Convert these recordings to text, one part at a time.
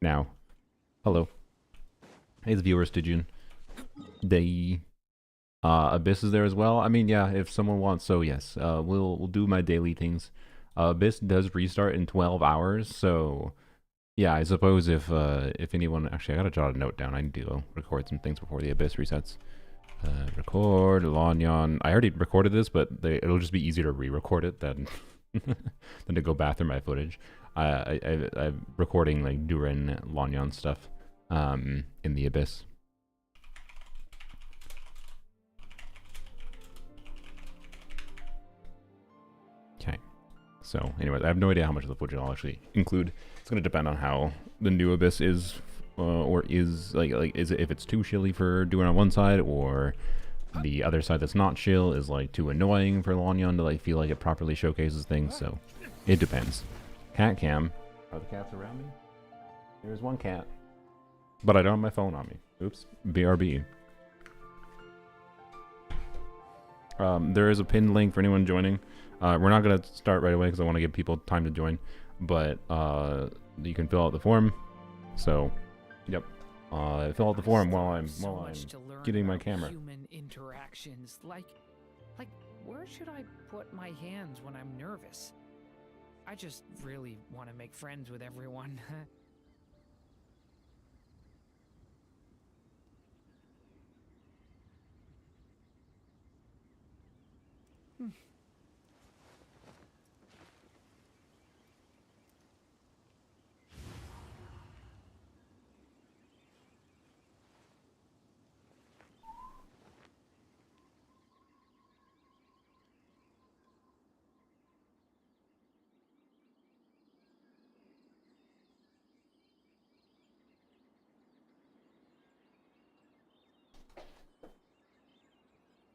now. Hello. Hey, the viewer, Stygian. The Abyss is there as well. I mean, yeah, if someone wants, so yes, we'll do my daily things. Abyss does restart in 12 hours, so yeah, I suppose if anyone actually, I gotta jot a note down. I need to go record some things before the Abyss resets. Record Lanyon. I already recorded this, but it'll just be easier to re-record it than than to go back through my footage. I'm recording like Durin Lanyon stuff in the Abyss. Okay. So, anyways, I have no idea how much of the footage I'll actually include. It's gonna depend on how the new Abyss is, or is is it, if it's too chilly for doing on one side, or the other side that's not chill is like too annoying for Lanyon to like feel like it properly showcases things. So, it depends. Cat cam. Are the cats around me? There's one cat, but I don't have my phone on me. Oops. BRB. There is a pinned link for anyone joining. We're not going to start right away because I want to give people time to join, but you can fill out the form. So, yep, fill out the form while I'm getting my camera. Human interactions, like, where should I put my hands when I'm nervous? I just really want to make friends with everyone.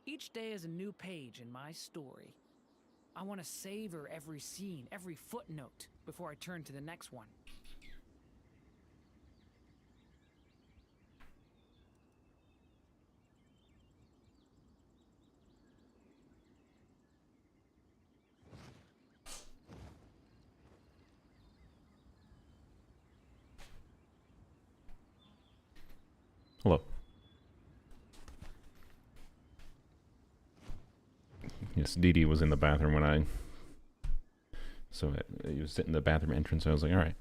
Each day is a new page in my story. I want to savor every scene, every footnote, before I turn to the next one. Hello. Yes, Dee was in the bathroom when he was sitting in the bathroom entrance. So I was like, all right,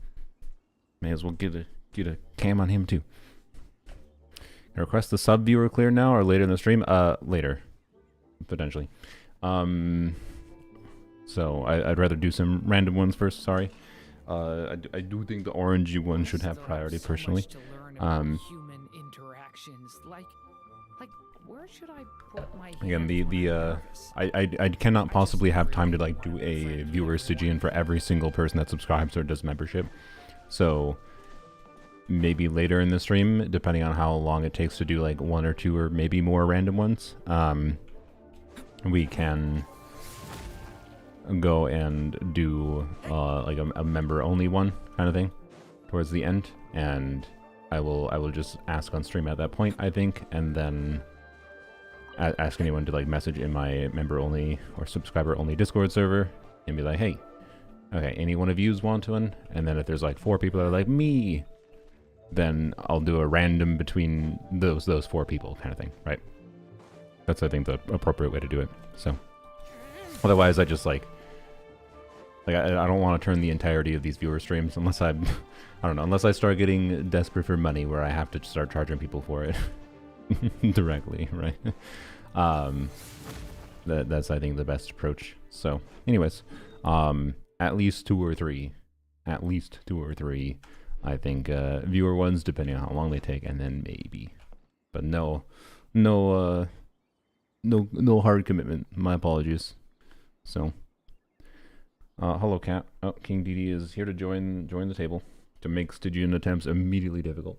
may as well get a cam on him too. I request the sub viewer clear now or later in the stream? Later, potentially. So I'd rather do some random ones first. Sorry. I do think the orangey one should have priority personally. Human interactions, like where should I put my Again, I cannot possibly have time to like do a viewer Stygian for every single person that subscribes or does membership. So maybe later in the stream, depending on how long it takes to do like one or two or maybe more random ones, we can go and do like a member only one kind of thing towards the end, and I will just ask on stream at that point, I think, and then ask anyone to like message in my member only or subscriber only Discord server and be like, hey, okay, any one of yous want one? And then if there's like 4 people that are like me, then I'll do a random between those 4 people kind of thing, right? That's, I think, the appropriate way to do it. So otherwise I just like I don't want to turn the entirety of these viewer streams unless I don't know, unless I start getting desperate for money where I have to start charging people for it. Directly, right? That's I think the best approach. So anyways, at least two or three I think viewer ones, depending on how long they take, and then maybe, but no hard commitment. My apologies. So hello cat. Oh, King DD is here to join the table to make Stygian attempts immediately difficult.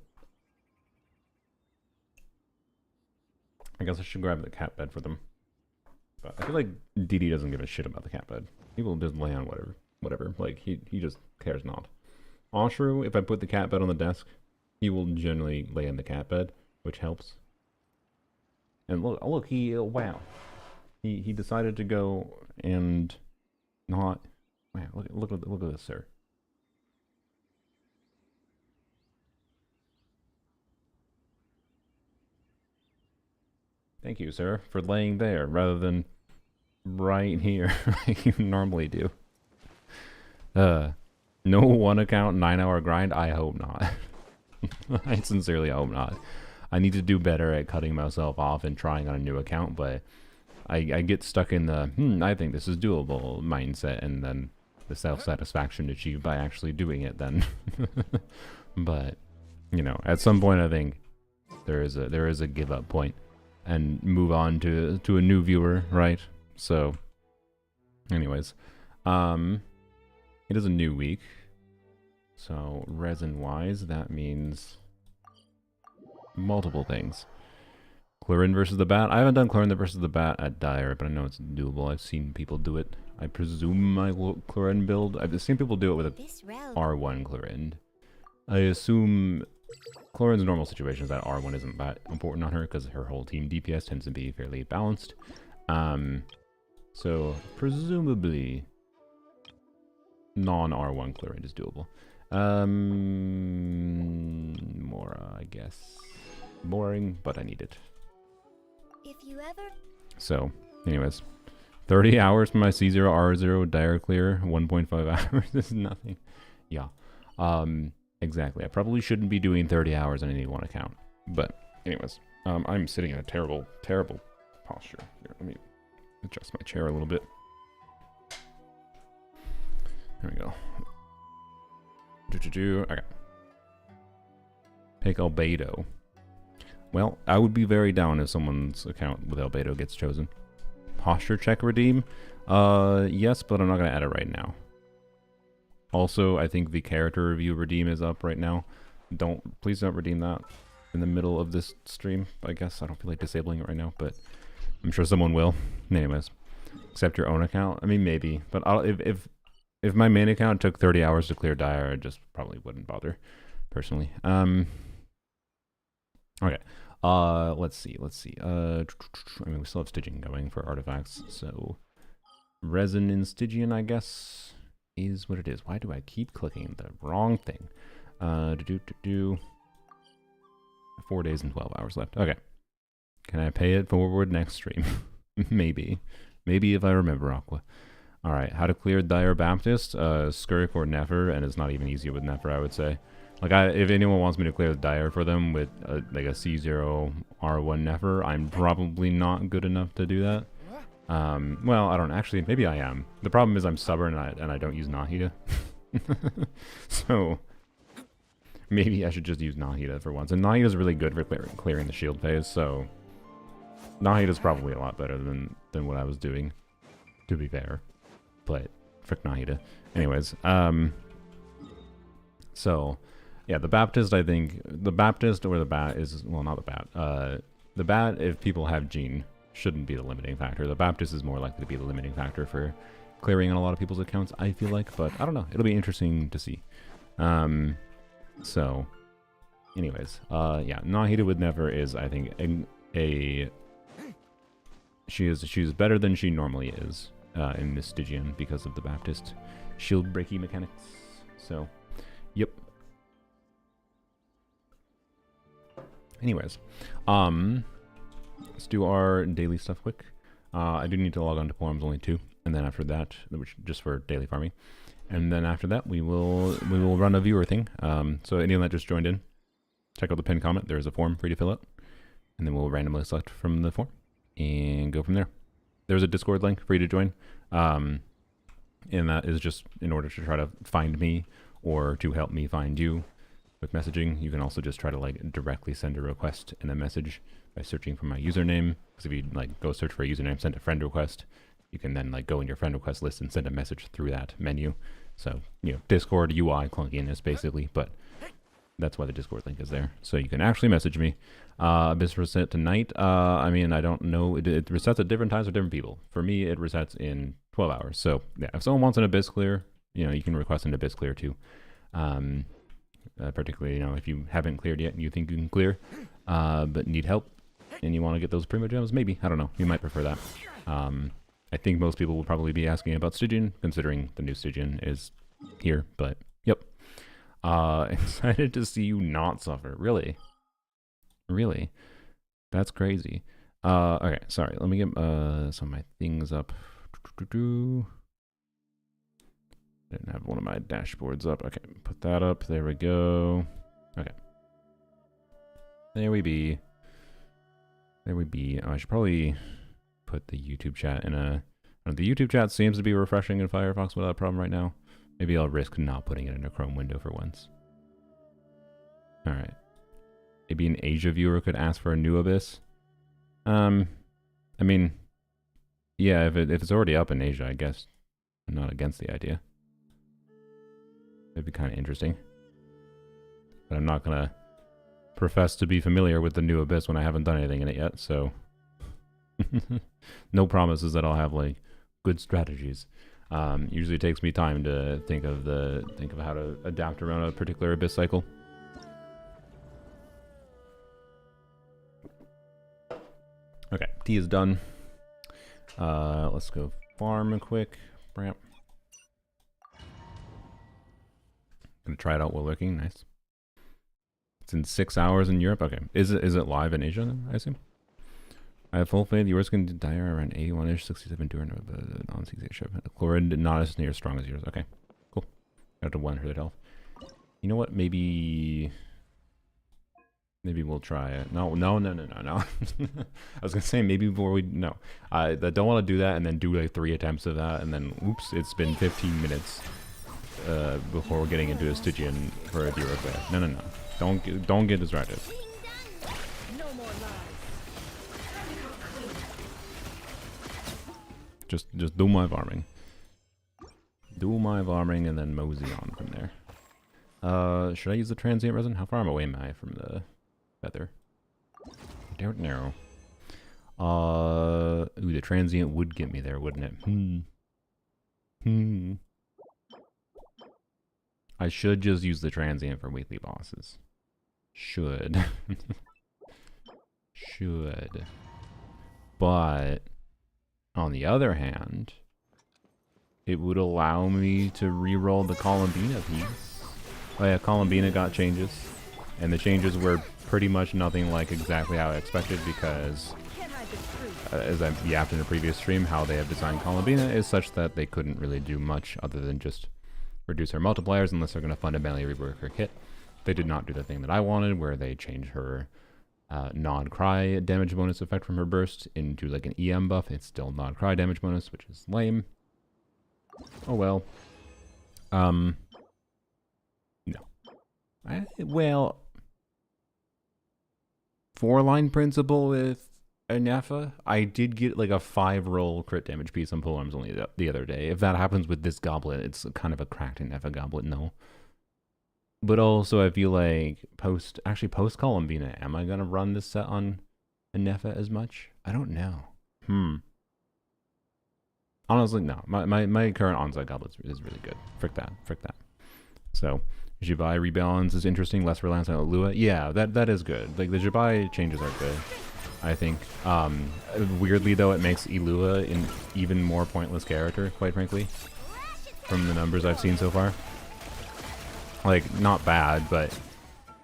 I guess I should grab the cat bed for them. But I feel like DD doesn't give a shit about the cat bed. He will just lay on whatever. Like, he just cares not. Oshru, if I put the cat bed on the desk, he will generally lay in the cat bed, which helps. And look, wow. He decided to go and not... Wow, look at this, sir. Thank you, sir, for laying there rather than right here like you normally do. No one account 9-hour grind? I hope not. I sincerely hope not. I need to do better at cutting myself off and trying on a new account, but I get stuck in the, I think this is doable mindset, and then the self-satisfaction achieved by actually doing it then. But, you know, at some point I think there is a give up point and move on to a new viewer, right? So, anyways, it is a new week. So, resin-wise, that means multiple things. Durin versus the bat. I haven't done Durin versus the bat at Dire, but I know it's doable. I've seen people do it. I presume my Durin build. I've seen people do it with a R1 Durin. I assume Durin's normal situation is that R1 isn't that important on her because her whole team DPS tends to be fairly balanced. So presumably non-R1 Durin is doable. Mora, I guess. Boring, but I need it. If you ever... So, anyways. 30 hours for my C0, R0, Dire clear. 1.5 hours is nothing. Yeah. Exactly. I probably shouldn't be doing 30 hours on any one account. But, anyways. I'm sitting in a terrible, terrible posture. Here, let me adjust my chair a little bit. There we go. Okay. Pick Albedo. Well, I would be very down if someone's account with Albedo gets chosen. Posture check redeem? Yes, but I'm not going to add it right now. Also, I think the character review redeem is up right now. Please don't redeem that in the middle of this stream, I guess. I don't feel like disabling it right now, but I'm sure someone will. Anyways, except your own account. I mean, maybe, but if my main account took 30 hours to clear Dire, I just probably wouldn't bother, personally. Okay. Let's see. I mean, we still have Stygian going for artifacts, so Resin in Stygian, I guess, is what it is. Why do I keep clicking the wrong thing? 4 days and 12 hours left. Okay. Can I pay it forward next stream? Maybe. Maybe if I remember Aqua. Alright, how to clear Dire Baptist? Skirk or Nefer, and it's not even easier with Nefer, I would say. Like, if anyone wants me to clear the Dire for them with like a C0 R1 Nefer, I'm probably not good enough to do that. Well, I don't actually. Maybe I am. The problem is I'm stubborn and I don't use Nahida. So maybe I should just use Nahida for once. And Nahida's really good for clearing the shield phase. So Nahida's probably a lot better than what I was doing, to be fair. But frick Nahida. Anyways, so. Yeah, the Baptist, I think, the Baptist or the Bat is, well, not the Bat. The Bat, if people have Gene, shouldn't be the limiting factor. The Baptist is more likely to be the limiting factor for clearing on a lot of people's accounts, I feel like, but I don't know. It'll be interesting to see. So, anyways, yeah, Nahida with Never is, I think, she's better than she normally is in this Stygian because of the Baptist shield breaking mechanics. So, yep. Anyways, let's do our daily stuff quick. I do need to log on to forums, only 2, and then after that, which just for daily farming, and then after that we will run a viewer thing. So anyone that just joined in, check out the pinned comment. There's a form for you to fill out, and then we'll randomly select from the form and go from there. There's a Discord link for you to join, and that is just in order to try to find me or to help me find you. With messaging, you can also just try to like directly send a request in a message by searching for my username. Because if you like go search for a username, send a friend request, you can then like go in your friend request list and send a message through that menu. So, you know, Discord UI clunkiness basically, but that's why the Discord link is there. So you can actually message me. Abyss reset tonight. I mean, I don't know. It resets at different times for different people. For me, it resets in 12 hours. So yeah, if someone wants an Abyss clear, you know, you can request an Abyss clear too. Particularly, you know, if you haven't cleared yet and you think you can clear, but need help and you want to get those primogems, maybe. I don't know. You might prefer that. I think most people will probably be asking about Stygian, considering the new Stygian is here, but yep. Excited to see you not suffer. Really? Really? That's crazy. Okay, sorry. Let me get some of my things up. Didn't have one of my dashboards up. Okay, put that up. There we go. Okay. There we be. There we be. Oh, I should probably put the YouTube chat in a... The YouTube chat seems to be refreshing in Firefox without a problem right now. Maybe I'll risk not putting it in a Chrome window for once. Alright. Maybe an Asia viewer could ask for a new Abyss. I mean, yeah, if it's already up in Asia, I guess I'm not against the idea. It'd be kind of interesting. But I'm not gonna profess to be familiar with the new Abyss when I haven't done anything in it yet, so... No promises that I'll have, like, good strategies. Usually it takes me time to think of how to adapt around a particular Abyss cycle. Okay, tea is done. Let's go farm quick. Gonna try it out while lurking. Nice. It's in 6 hours in Europe. Okay, is it live in Asia then, I assume? I have full faith. Yours can die around 81-ish, 67 Durin, but non-6 ship. Chlorid not as near as strong as yours. Okay, cool. Got to 100 health. You know what? Maybe we'll try it. No. I was gonna say maybe before we I don't want to do that and then do like 3 attempts of that and then oops, it's been 15 minutes before we're getting into a Stygian for a viewer player. No. Don't get distracted. Just do my farming. Do my farming and then mosey on from there. Should I use the transient resin? How far away am I from the feather? I don't know. Ooh, the transient would get me there, wouldn't it? I should just use the transient for weekly bosses. Should. But on the other hand, it would allow me to re-roll the Columbina piece. Oh yeah, Columbina got changes. And the changes were pretty much nothing like exactly how I expected because, as I yapped in a previous stream, how they have designed Columbina is such that they couldn't really do much other than just reduce her multipliers unless they're going to fundamentally rework her kit. They did not do the thing that I wanted, where they changed her non-cry damage bonus effect from her burst into like an EM buff. It's still non-cry damage bonus, which is lame. Oh well. No. Well, 4-line principle with Anafa. I did get like a 5-roll crit damage piece on polearms only the other day. If that happens with this goblet, it's kind of a cracked Anafa goblet, no. But also, I feel like post Columbina, am I gonna run this set on Anafa as much? I don't know. Honestly, no. My current onside goblet is really good. Frick that. So, Jibai rebalance is interesting. Less reliance on Lua. Yeah, that is good. Like the Jibai changes are good, I think. Weirdly though, it makes Ilua an even more pointless character, quite frankly, from the numbers I've seen so far. Like, not bad, but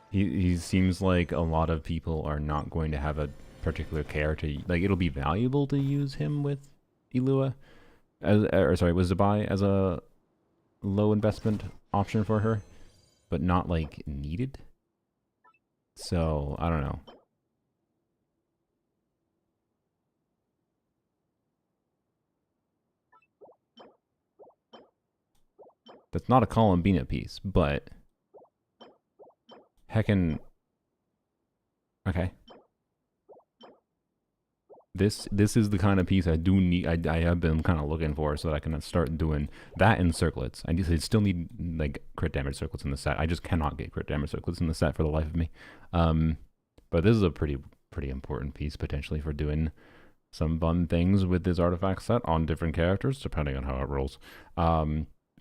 he seems like a lot of people are not going to have a particular character. Like, it'll be valuable to use him with Ilua, with Zibai as a low investment option for her, but not, like, needed. So, I don't know. That's not a Columbina piece, but heckin', okay. This is the kind of piece I do need. I have been kind of looking for so that I can start doing that in circlets. I still need like crit damage circlets in the set. I just cannot get crit damage circlets in the set for the life of me. But this is a pretty important piece potentially for doing some fun things with this artifact set on different characters, depending on how it rolls.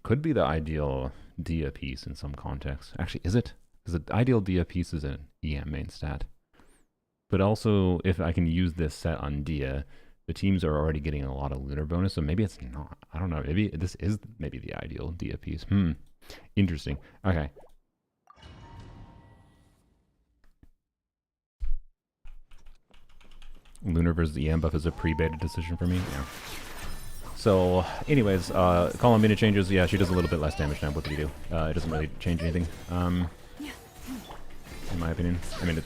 Could be the ideal Dia piece in some context. Actually, is it? Because the ideal Dia piece is an EM main stat. But also, if I can use this set on Dia, the teams are already getting a lot of lunar bonus, so maybe it's not. I don't know. Maybe this is maybe the ideal Dia piece. Interesting. Okay. Lunar versus EM buff is a pre-beta decision for me. Yeah. So, anyways, Columbina changes. Yeah, she does a little bit less damage now. What did he do? It doesn't really change anything. In my opinion. I mean,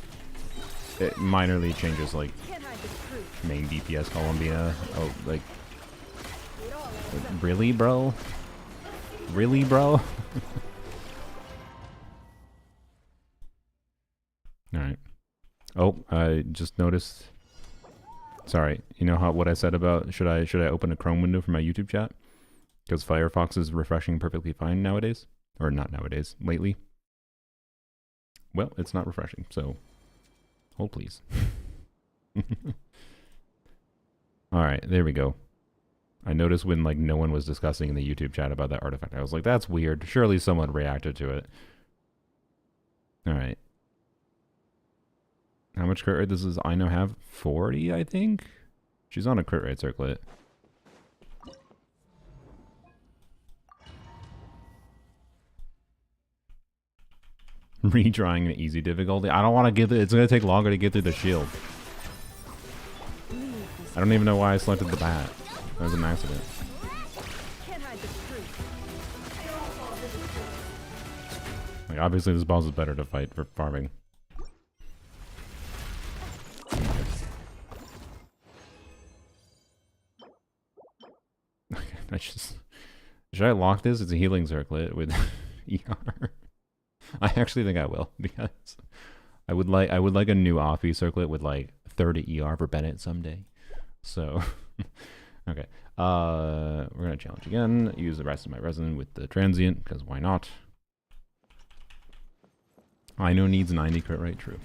it minorly changes, like, main DPS Columbina. Oh, like, really, bro? Really, bro? Alright. Oh, I just noticed. Sorry, you know what I said about should I open a Chrome window for my YouTube chat? Because Firefox is refreshing perfectly fine nowadays. Or not nowadays, lately. Well, it's not refreshing, so hold please. Alright, there we go. I noticed when like no one was discussing in the YouTube chat about that artifact. I was like, that's weird. Surely someone reacted to it. Alright. How much crit rate does this I know have? 40, I think? She's on a crit rate circlet. Retrying an easy difficulty. I don't want to get it. It's going to take longer to get through the shield. I don't even know why I selected the bat. That was an accident. Like, obviously this boss is better to fight for farming. Should I lock this? It's a healing circlet with ER. I actually think I will, because I would like a new offie circlet with like 30 ER for Bennett someday. So okay. We're gonna challenge again. Use the rest of my resin with the transient, because why not? I know needs 90 crit rate, true.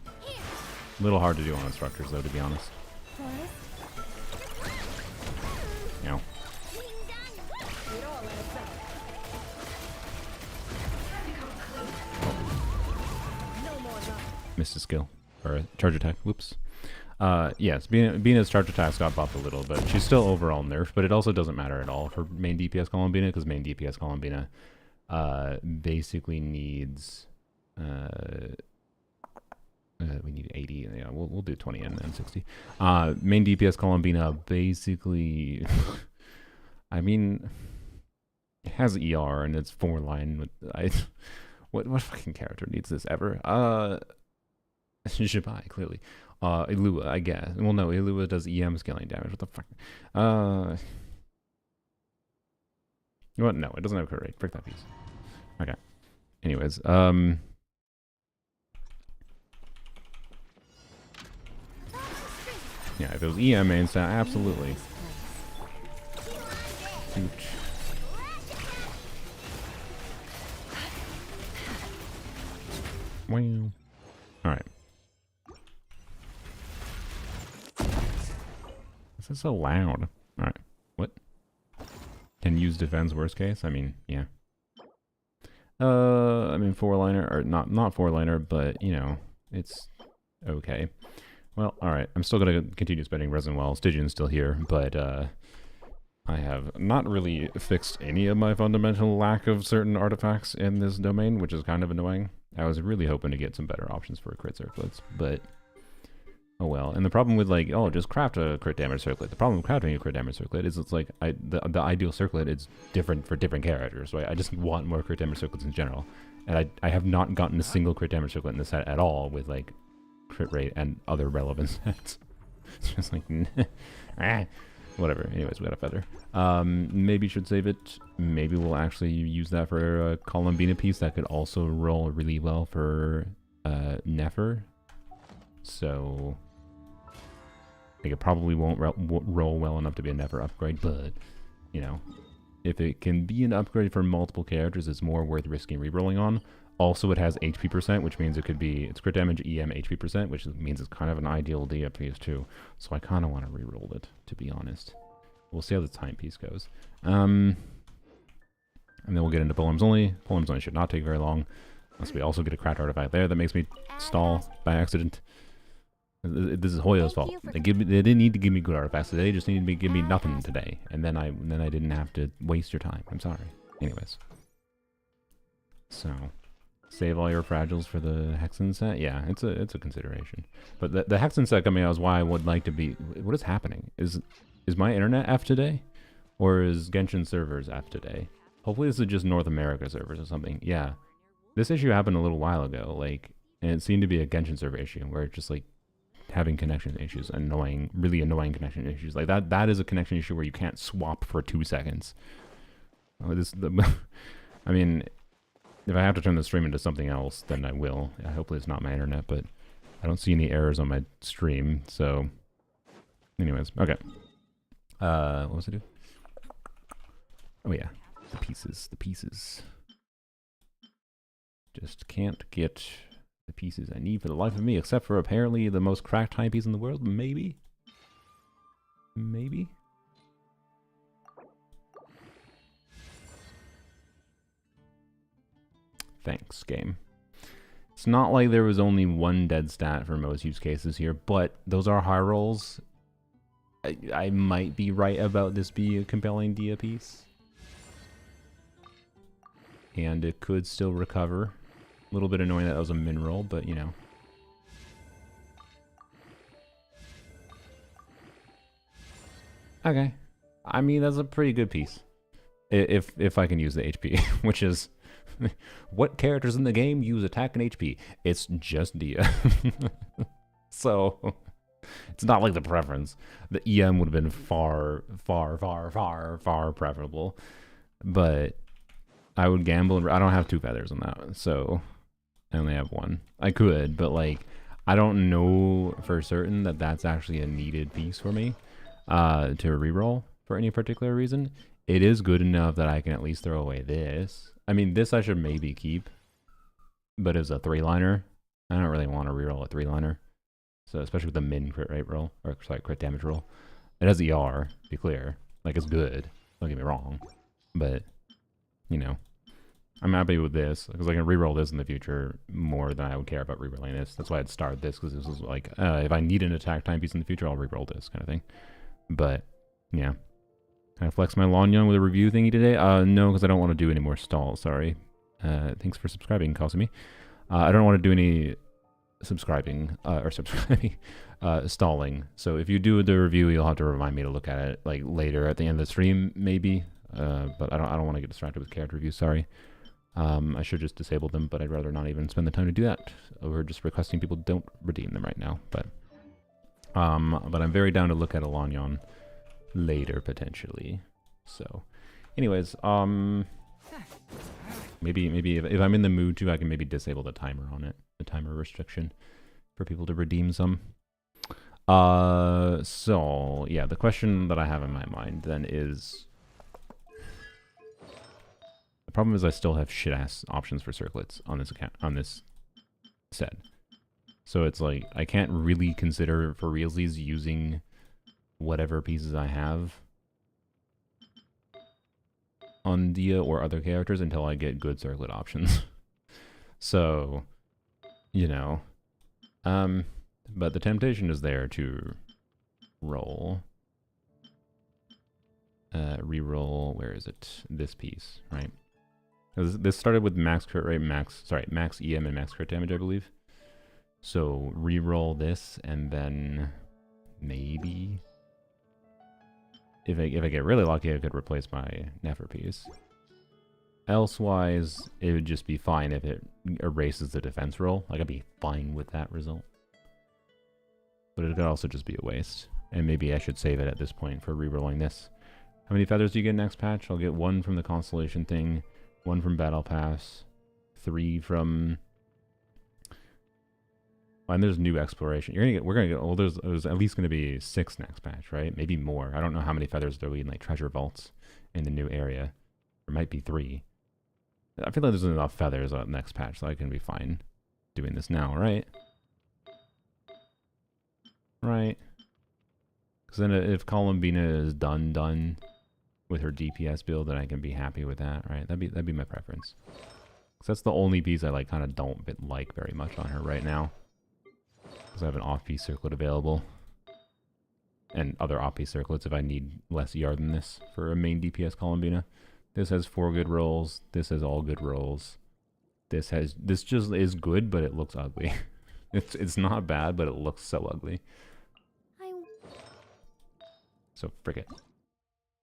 A little hard to do on instructors though, to be honest. No. Missed a skill. Or a charge attack. Whoops. Yes, being as charge attacks got buffed a little, but she's still overall nerfed, but it also doesn't matter at all for main DPS Columbina, because main DPS Columbina basically needs we need 80. Yeah, we'll do 20 and then 60. Main DPS Columbina basically I mean, it has ER and it's 4-line with what fucking character needs this ever? Shibai, clearly. Ilua, I guess. Well, no, Ilua does EM scaling damage. What the fuck? What? No, it doesn't have crit rate. Frick that piece. Okay. Anyways, yeah, if it was EM main stat, absolutely. Ouch. Wow. Alright. This is so loud. Alright. What? Can use defense worst case? I mean, yeah. I mean 4-liner, or not 4-liner, but, you know, it's okay. Well, alright. I'm still gonna continue spending resin while Stygian's still here, but, I have not really fixed any of my fundamental lack of certain artifacts in this domain, which is kind of annoying. I was really hoping to get some better options for crit circlets, but oh well. And the problem with like, oh, just craft a crit damage circlet. The problem with crafting a crit damage circlet is it's like the ideal circlet is different for different characters, right? I just want more crit damage circlets in general. And I have not gotten a single crit damage circlet in the set at all with like crit rate and other relevant sets. It's just like, whatever. Anyways, we got a feather. Maybe should save it. Maybe we'll actually use that for a Columbina piece that could also roll really well for Nefer. So like it probably won't roll well enough to be a Nefer upgrade, but you know, if it can be an upgrade for multiple characters, it's more worth risking rerolling on. Also, it has HP %, which means it could be it's crit damage, EM, HP %, which means it's kind of an ideal DPS too. So I kind of want to reroll it, to be honest. We'll see how the timepiece goes. And then we'll get into poems only. Poems only should not take very long, unless we also get a cracked artifact there that makes me stall by accident. This is Hoyo's fault. They didn't need to give me good artifacts today. They just needed to give me nothing today, and then I didn't have to waste your time. I'm sorry. Anyways, so Save all your fragiles for the Hexen set. Yeah, it's a consideration. But the Hexen set coming out is why I would like to be. What is happening? Is my internet F today, or is Genshin servers F today? Hopefully this is just North America servers or something. Yeah, this issue happened a little while ago. Like, and it seemed to be a Genshin server issue where it's just like having connection issues, really annoying connection issues. Like that is a connection issue where you can't swap for 2 seconds. I mean, if I have to turn the stream into something else, then I will. Hopefully it's not my internet, but I don't see any errors on my stream. So, anyways, okay. What was I do? Oh yeah, the pieces. Just can't get the pieces I need for the life of me, except for apparently the most cracked timepiece in the world. Maybe. Thanks, game. It's not like there was only one dead stat for most use cases here, but those are high rolls. I might be right about this being a compelling dia piece. And it could still recover. A little bit annoying that was a min roll, but you know. Okay. I mean, that's a pretty good piece. If I can use the HP, which is... what characters in the game use attack and HP? It's just Dia. So, it's not like the preference. The EM would have been far preferable. But I would gamble. I don't have 2 feathers on that, so I only have 1. I could, but like, I don't know for certain that that's actually a needed piece for me to reroll for any particular reason. It is good enough that I can at least throw away this. I mean, this I should maybe keep, but as a 3-liner, I don't really want to reroll a 3-liner. So especially with the min crit rate roll, or sorry, crit damage roll. It has ER, to be clear. Like, it's good. Don't get me wrong. But, you know, I'm happy with this, because I can reroll this in the future more than I would care about rerolling this. That's why I'd start this, because this is like, if I need an attack timepiece in the future, I'll reroll this kind of thing. But, yeah. Can I flex my Lawn Young with a review thingy today? No, because I don't want to do any more stalls, sorry. Thanks for subscribing, Kasumi. I don't want to do any stalling. So if you do the review, you'll have to remind me to look at it like later at the end of the stream, maybe. But I don't want to get distracted with character reviews, sorry. I should just disable them, but I'd rather not even spend the time to do that. Or just requesting people don't redeem them right now. But I'm very down to look at a Lawn Young later potentially. So anyways, maybe if I'm in the mood to, I can maybe disable the timer on it, the timer restriction for people to redeem some. So yeah, the question that I have in my mind then is, the problem is I still have shit ass options for circlets on this account, on this set. So it's like I can't really consider for realsies using whatever pieces I have on Dia or other characters until I get good circlet options. So, you know, but the temptation is there to roll, reroll, where is it? This piece, right? This started with max crit rate, max EM and max crit damage, I believe. So reroll this, and then maybe if I get really lucky, I could replace my Nefer piece. Elsewise, it would just be fine if it erases the defense roll. Like, I'd be fine with that result. But it could also just be a waste. And maybe I should save it at this point for rerolling this. How many feathers do you get next patch? I'll get 1 from the Constellation thing, 1 from Battle Pass, 3 from... And there's new exploration. We're gonna get. Oh, there's at least gonna be 6 next patch, right? Maybe more. I don't know how many feathers there'll be in like treasure vaults in the new area. There might be 3. I feel like there's enough feathers on next patch, so I can be fine doing this now, right? Right. Because then if Columbina is done with her DPS build, then I can be happy with that, right? That'd be my preference. Because that's the only piece I like kind of don't like very much on her right now. Because I have an off-piece circlet available. And other off-piece circlets if I need less ER than this for a main DPS Columbina. This has 4 good rolls. This has all good rolls. This just is good, but it looks ugly. It's not bad, but it looks so ugly. So frick it.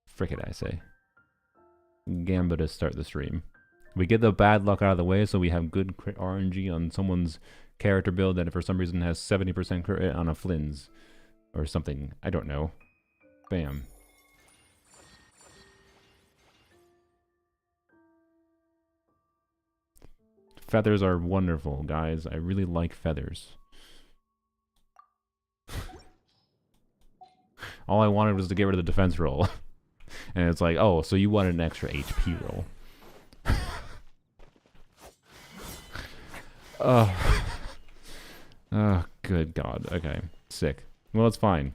Frick it, I say. Gamba to start the stream. We get the bad luck out of the way, so we have good crit RNG on someone's character build that for some reason has 70% crit on a Flynn's. Or something. I don't know. Bam. Feathers are wonderful, guys. I really like feathers. All I wanted was to get rid of the defense roll. And it's like, oh, so you wanted an extra HP roll. Oh. Oh, good God. Okay. Sick. Well, it's fine.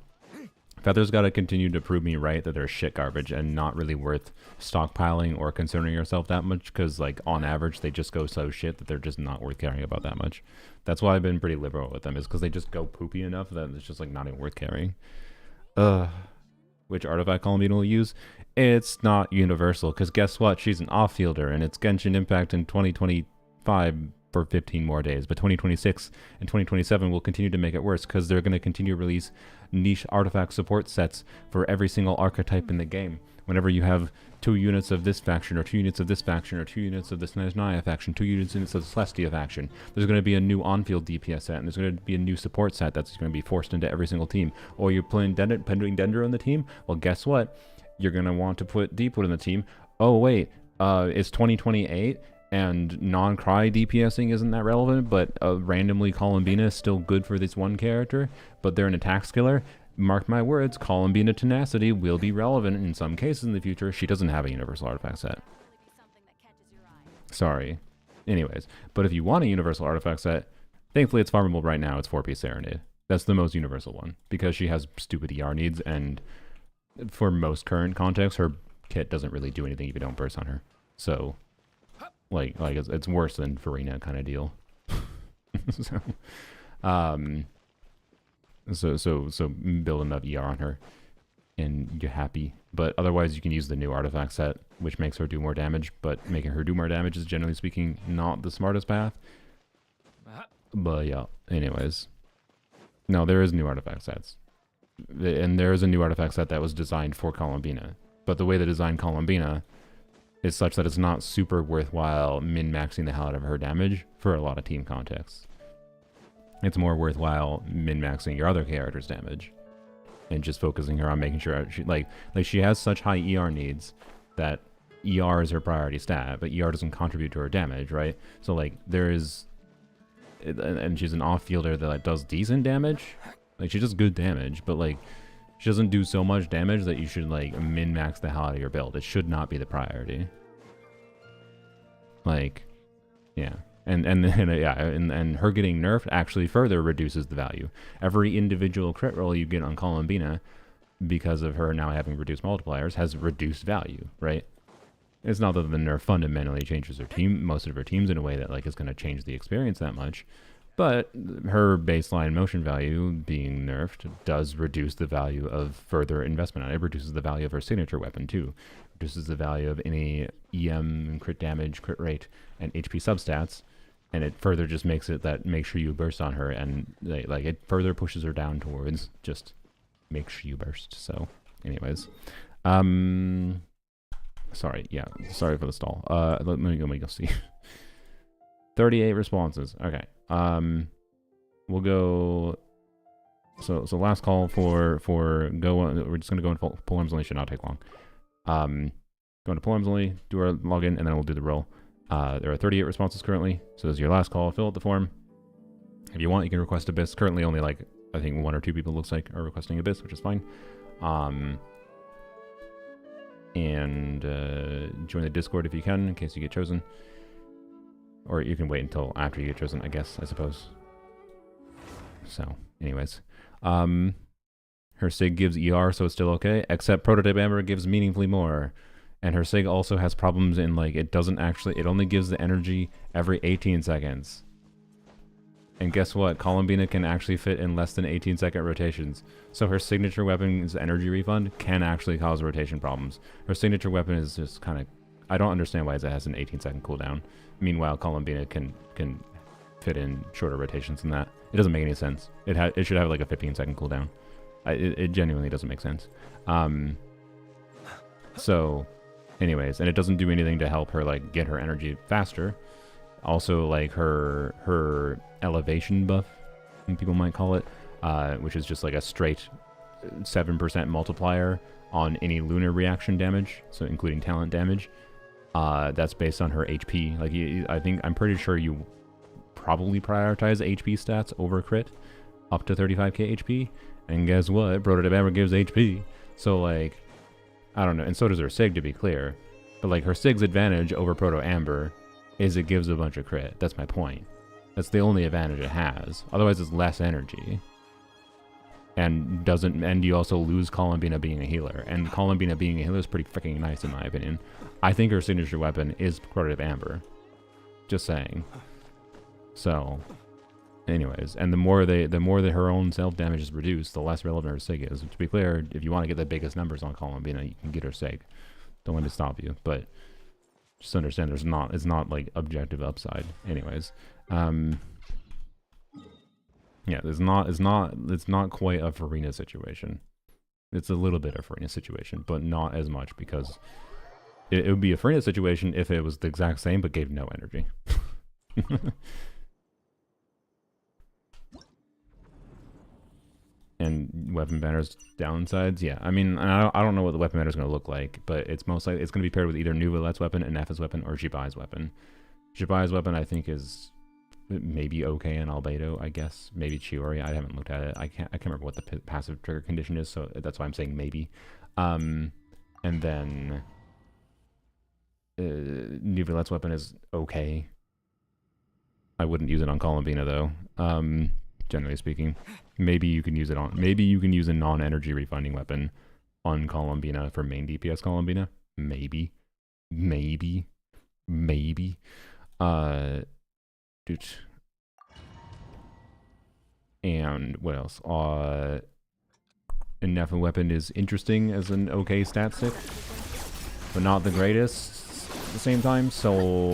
Feathers gotta continue to prove me right that they're shit garbage and not really worth stockpiling or concerning yourself that much, because, like, on average, they just go so shit that they're just not worth caring about that much. That's why I've been pretty liberal with them, is because they just go poopy enough that it's just, like, not even worth carrying. Which artifact Columbine will use? It's not universal, because guess what? She's an off-fielder, and it's Genshin Impact in 2025 for 15 more days. But 2026 and 2027 will continue to make it worse, because they're going to continue to release niche artifact support sets for every single archetype in the game. Whenever you have 2 units of this faction, or 2 units of this faction, or 2 units of this Naya faction, 2 units of the Celestia faction, there's going to be a new on-field DPS set, and there's going to be a new support set that's going to be forced into every single team. Or you're playing Dendro in the team? Well, guess what? You're going to want to put Deepwood in the team. Oh, wait, it's 2028, and non-cry DPSing isn't that relevant, but randomly Columbina is still good for this one character, but they're an attack skiller. Mark my words, Columbina Tenacity will be relevant in some cases in the future. She doesn't have a universal artifact set. Sorry. Anyways, but if you want a universal artifact set, thankfully it's farmable right now. It's 4-piece Serenade. That's the most universal one, because she has stupid ER needs, and for most current context, her kit doesn't really do anything if you don't burst on her. So, like it's worse than Farina kind of deal. So build enough ER on her, and you're happy. But otherwise, you can use the new artifact set, which makes her do more damage. But making her do more damage is, generally speaking, not the smartest path. But yeah, anyways. No, there is new artifact sets. And there is a new artifact set that was designed for Columbina. But the way they designed Columbina is such that it's not super worthwhile min-maxing the hell out of her damage for a lot of team contexts. It's more worthwhile min-maxing your other character's damage and just focusing her on making sure she, like she has such high ER needs that ER is her priority stat, but ER doesn't contribute to her damage, right? So like there is, and she's an off-fielder that like, does decent damage. Like she does good damage, but like she doesn't do so much damage that you should like min-max the hell out of your build. It should not be the priority. Like, yeah. And her getting nerfed actually further reduces the value. Every individual crit roll you get on Columbina, because of her now having reduced multipliers, has reduced value, right? It's not that the nerf fundamentally changes her team, most of her teams in a way that like is going to change the experience that much, but her baseline motion value being nerfed does reduce the value of further investment. It reduces the value of her signature weapon too. Reduces the value of any EM, crit damage, crit rate, and HP substats. And it further just makes it that make sure you burst on her, and like it further pushes her down towards just make sure you burst. So, anyways, sorry, yeah, sorry for the stall. Let me go see. 38 responses. Okay, we'll go. So last call for go. We're just gonna go in full arms only. Should not take long. Go into full arms only. Do our login, and then we'll do the roll. There are 38 responses currently, so this is your last call. Fill out the form. If you want, you can request Abyss. Currently, only like I think 1 or 2 people looks like are requesting Abyss, which is fine. And join the Discord if you can, in case you get chosen. Or you can wait until after you get chosen, I guess, I suppose. So, anyways. Her SIG gives ER, so it's still okay, except Prototype Amber gives meaningfully more. And her SIG also has problems in, like, it only gives the energy every 18 seconds. And guess what? Columbina can actually fit in less than 18-second rotations. So her signature weapon's energy refund can actually cause rotation problems. Her signature weapon is just kind of I don't understand why it has an 18-second cooldown. Meanwhile, Columbina can fit in shorter rotations than that. It doesn't make any sense. It should have like a 15-second cooldown. It genuinely doesn't make sense. So, anyways, and it doesn't do anything to help her like get her energy faster. Also, like her elevation buff, people might call it, which is just like a straight 7% multiplier on any lunar reaction damage, so including talent damage. That's based on her HP. Like, I'm pretty sure you probably prioritize HP stats over crit up to 35k HP. And guess what? Prototype Amber gives HP. So, like, I don't know. And so does her Sig, to be clear. But, like, her Sig's advantage over Proto Amber is it gives a bunch of crit. That's my point. That's the only advantage it has. Otherwise, it's less energy. And you also lose Columbina being a healer. And Columbina being a healer is pretty freaking nice, in my opinion. I think her signature weapon is Prototype Amber. Just saying. So, anyways, and the more that her own self damage is reduced, the less relevant her Sig is. To be clear, if you want to get the biggest numbers on Columbina, you can get her Sig. Don't let it stop you, but just understand it's not like objective upside. Anyways, yeah, it's not quite a Farina situation. It's a little bit of Farina situation, but not as much, because it would be a Farina situation if it was the exact same but gave no energy. And weapon banner's downsides, yeah. I mean, I don't know what the weapon banner's going to look like, but it's most likely it's going to be paired with either Nuvalet's weapon, Inef's weapon, or Jibai's weapon. Jibai's weapon, I think, is maybe okay in Albedo, I guess. Maybe Chiori. I haven't looked at it. I can't remember what the passive trigger condition is, so that's why I'm saying maybe. And then Nuvalet's weapon is okay. I wouldn't use it on Columbina though. Generally speaking, maybe you can use a non-energy refunding weapon on Columbina for main DPS Columbina. Maybe. And what else? Inefa weapon is interesting as an okay stat stick, but not the greatest at the same time. So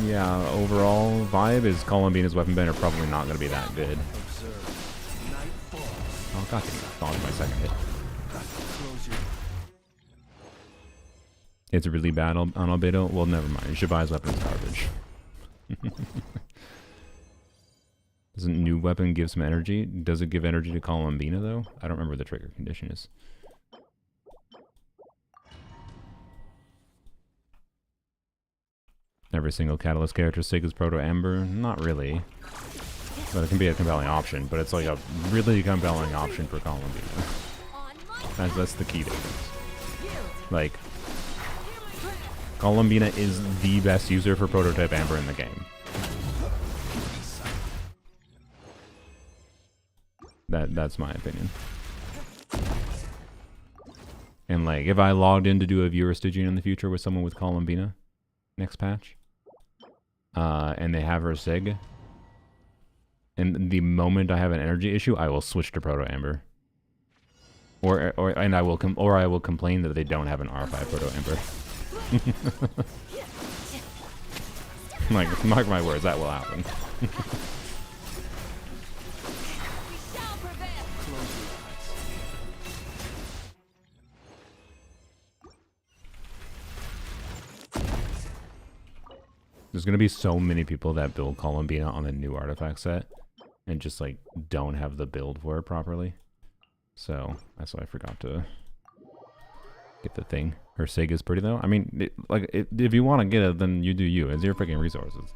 yeah, overall vibe is Columbina's weapon banner probably not going to be that good. Oh god, I dodged my second hit. It's really bad on Albedo? Well, never mind. Jibai's weapon is garbage. Doesn't new weapon give some energy? Does it give energy to Columbina, though? I don't remember what the trigger condition is. Every single Catalyst character Sig is Proto Amber? Not really. But it can be a compelling option, but it's like a really compelling option for Columbina. That's the key difference. Like, Columbina is the best user for Prototype Amber in the game. That's my opinion. And like, if I logged in to do a viewer Stygian in the future with someone with Columbina next patch, and they have her Sig, and the moment I have an energy issue, I will switch to Proto Amber. I will complain that they don't have an R5 Proto Amber. Like, mark my words, that will happen. There's gonna be so many people that build Columbina on the new artifact set and just like don't have the build for it properly. So that's why I forgot to get the thing. Her Sig is pretty though. I mean, if you want to get it, then you do you. It's your freaking resources.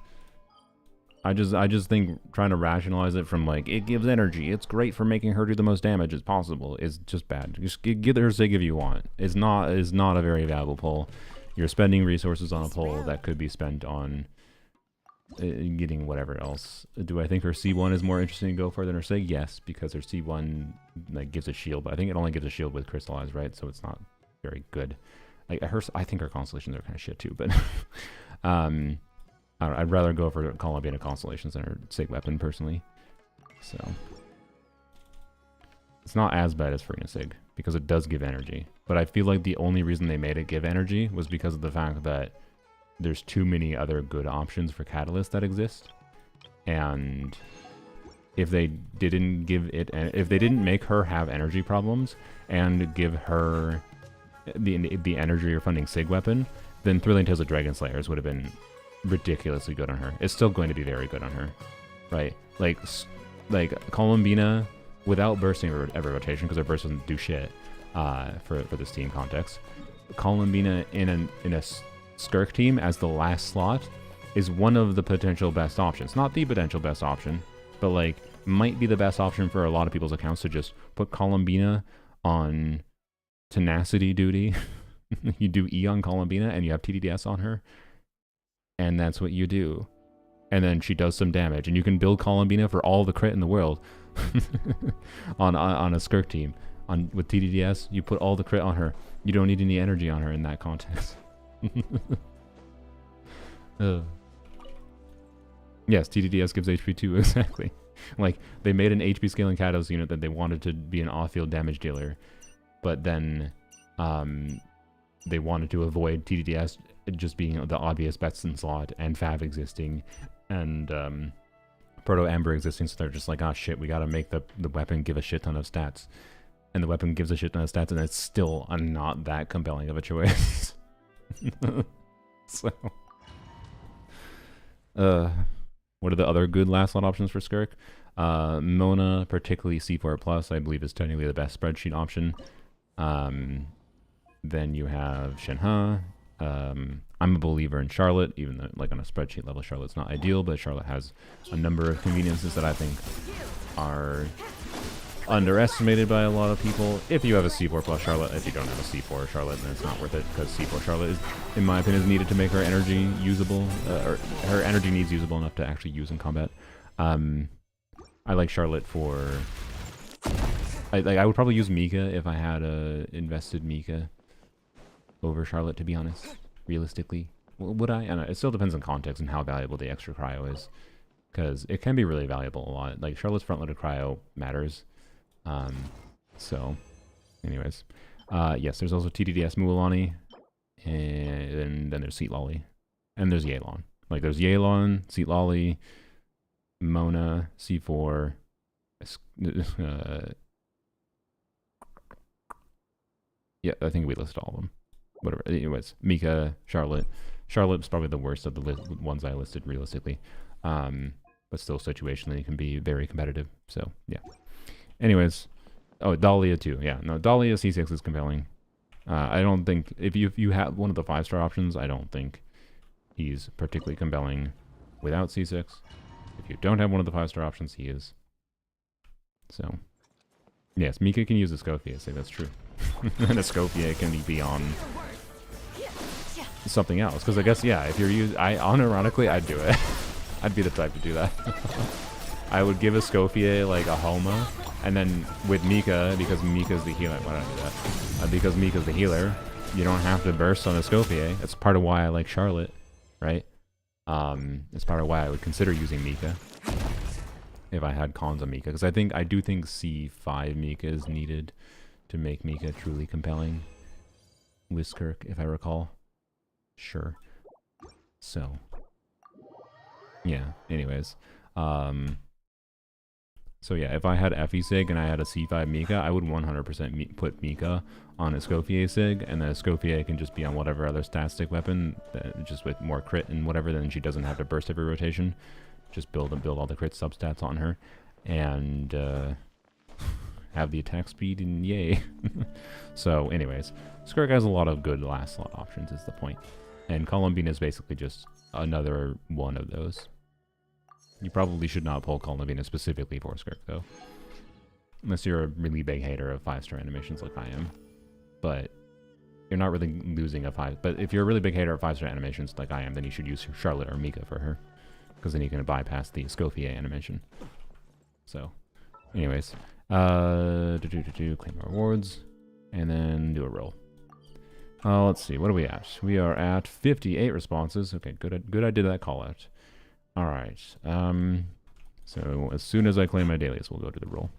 I just think trying to rationalize it from like, it gives energy, it's great for making her do the most damage as possible, is just bad. Just get her Sig if you want. It's not a very valuable pull. You're spending resources on a pull that could be spent on getting whatever else. Do I think her C1 is more interesting to go for than her Sig? Yes, because her C1 like gives a shield, but I think it only gives a shield with crystallized, right? So it's not very good. Like I think her constellations are kind of shit too, but I don't know, I'd rather go for Columbina constellations than her Sig weapon personally. So it's not as bad as Farina Sig because it does give energy. But I feel like the only reason they made it give energy was because of the fact that there's too many other good options for catalysts that exist. And if they didn't give it, if they didn't make her have energy problems and give her the energy or funding Sig weapon, then Thrilling Tales of Dragon Slayers would have been ridiculously good on her. It's still going to be very good on her, right? Like Columbina without bursting every rotation, because her burst doesn't do shit for this team context. Columbina in a Skirk team as the last slot is one of the potential best options. Not the potential best option, but like might be the best option for a lot of people's accounts to just put Columbina on tenacity duty. You do E on Columbina and you have TDDS on her, and that's what you do. And then she does some damage, and you can build Columbina for all the crit in the world on a Skirk team. With TDDS, you put all the crit on her. You don't need any energy on her in that context. Yes, TDDS gives HP too, exactly. Like, they made an HP scaling catalyst unit that they wanted to be an off-field damage dealer, but then they wanted to avoid TDDS just being the obvious Betson slot and Fav existing and Proto Amber existing, so they're just like, oh shit, we gotta make the weapon give a shit ton of stats. And the weapon gives a shit ton of stats, and it's still not that compelling of a choice. So, what are the other good last slot options for Skirk? Mona, particularly C4+, I believe is technically the best spreadsheet option. Then you have Shenhe. I'm a believer in Charlotte, even though, like, on a spreadsheet level, Charlotte's not ideal, but Charlotte has a number of conveniences that I think are underestimated by a lot of people. If you have a C4+ Charlotte, if you don't have a C4 Charlotte, then it's not worth it, because C4 Charlotte is, in my opinion, is needed to make her energy usable, or her energy needs usable enough to actually use in combat. I like Charlotte for... I would probably use Mika if I had invested Mika over Charlotte, to be honest. Realistically, would I? And it still depends on context and how valuable the extra cryo is, because it can be really valuable a lot. Like, Charlotte's front-loaded cryo matters. So, anyways, yes, there's also TDDS Mualani, and then there's Seat Lolly, and there's Yelan. Like, there's Yelan, Seat Lolly, Mona, C4, yeah, I think we listed all of them. Whatever. Anyways, Mika, Charlotte. Charlotte's probably the worst of the ones I listed realistically, but still situationally can be very competitive. So yeah. Anyways, oh, Dahlia too. Yeah, no, Dahlia C6 is compelling. I don't think if you have one of the 5-star options, I don't think he's particularly compelling without C6. If you don't have one of the 5-star options, he is. So yes, Mika can use a Scofier, say that's true. And a Scofier can be on something else, because I guess, yeah, if you're unironically, I'd do it. I'd be the type to do that. I would give a Scofier like a Homa, and then with Mika, because Mika's the healer, why don't I do that? Because Mika's the healer, you don't have to burst on a Scofier. That's part of why I like Charlotte, right? It's part of why I would consider using Mika if I had cons on Mika, because I do think C5 Mika is needed to make Mika truly compelling with Skirk, if I recall. Sure. So, yeah, anyways. So yeah, if I had FE Sig and I had a C5 Mika, I would 100% put Mika on a Scofier Sig, and then a Scofier can just be on whatever other stat-stick weapon, just with more crit and whatever, then she doesn't have to burst every rotation. Just build all the crit substats on her, and have the attack speed, and yay. So anyways, Skirk has a lot of good last slot options is the point. And Columbine is basically just another one of those. You probably should not pull Columbine specifically for Skirk, though. Unless you're a really big hater of 5-star animations like I am. But you're not really losing a 5. But if you're a really big hater of 5-star animations like I am, then you should use Charlotte or Mika for her. Because then you can bypass the Scofier animation. So, anyways. Claim rewards. And then do a roll. Let's see, what are we at? We are at 58 responses. Okay, good I did that call out. Alright, so as soon as I claim my dailies, we'll go to the roll.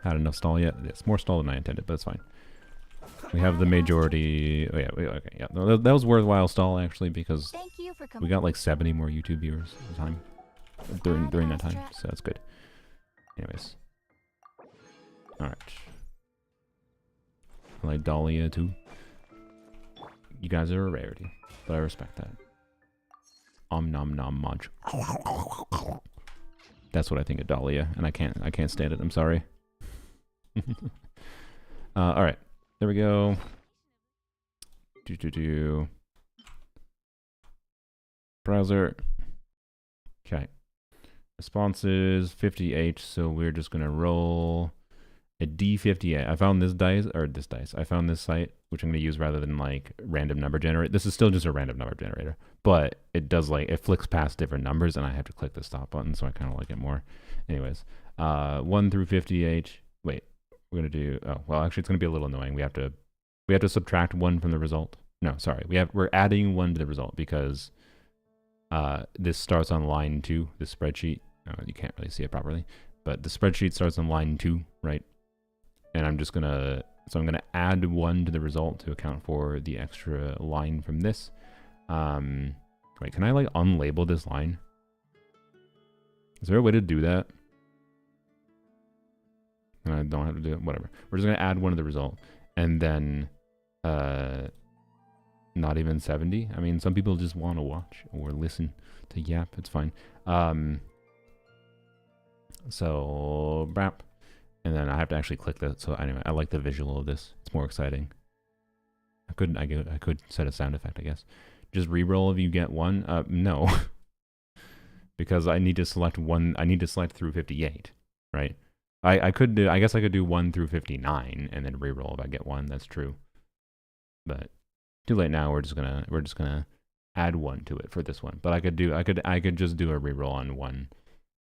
had enough stall yet. It's more stall than I intended, but it's fine. We have the majority. Oh yeah, okay, yeah. No, that was worthwhile stall actually because Thank you for we got like 70 more YouTube viewers at the time during that time, so that's good. Anyways, all right. I like Dahlia too. You guys are a rarity, but I respect that. Om nom nom munch. That's what I think of Dahlia, and I can't stand it. I'm sorry. All right, there we go. Browser. Okay. Responses 58, so we're just gonna roll a D58. I found this dice, or this dice. I found this site, which I'm gonna use rather than like random number generator. This is still just a random number generator, but it does like, it flicks past different numbers and I have to click the stop button, so I kind of like it more. Anyways, 1 through 58. Wait, we're gonna do, oh, well actually it's gonna be a little annoying. We have to subtract 1 from the result. No, sorry, we're adding 1 to the result because this starts on line 2, this spreadsheet. You can't really see it properly, but the spreadsheet starts on line 2, right? And I'm gonna add 1 to the result to account for the extra line from this. Wait, can I like unlabel this line? Is there a way to do that? I don't have to do it, whatever. We're just gonna add 1 to the result, and then not even 70. I mean, some people just want to watch or listen to yap. It's fine. So brap, and then I have to actually click that. So anyway, I like the visual of this. It's more exciting. I could set a sound effect, I guess. Just reroll if you get 1. No, because I need to select 1. I need to select through 58, right? I guess I could do 1 through 59 and then reroll if I get 1. That's true, but too late now. We're just gonna add 1 to it for this one. But I could just do a reroll on 1.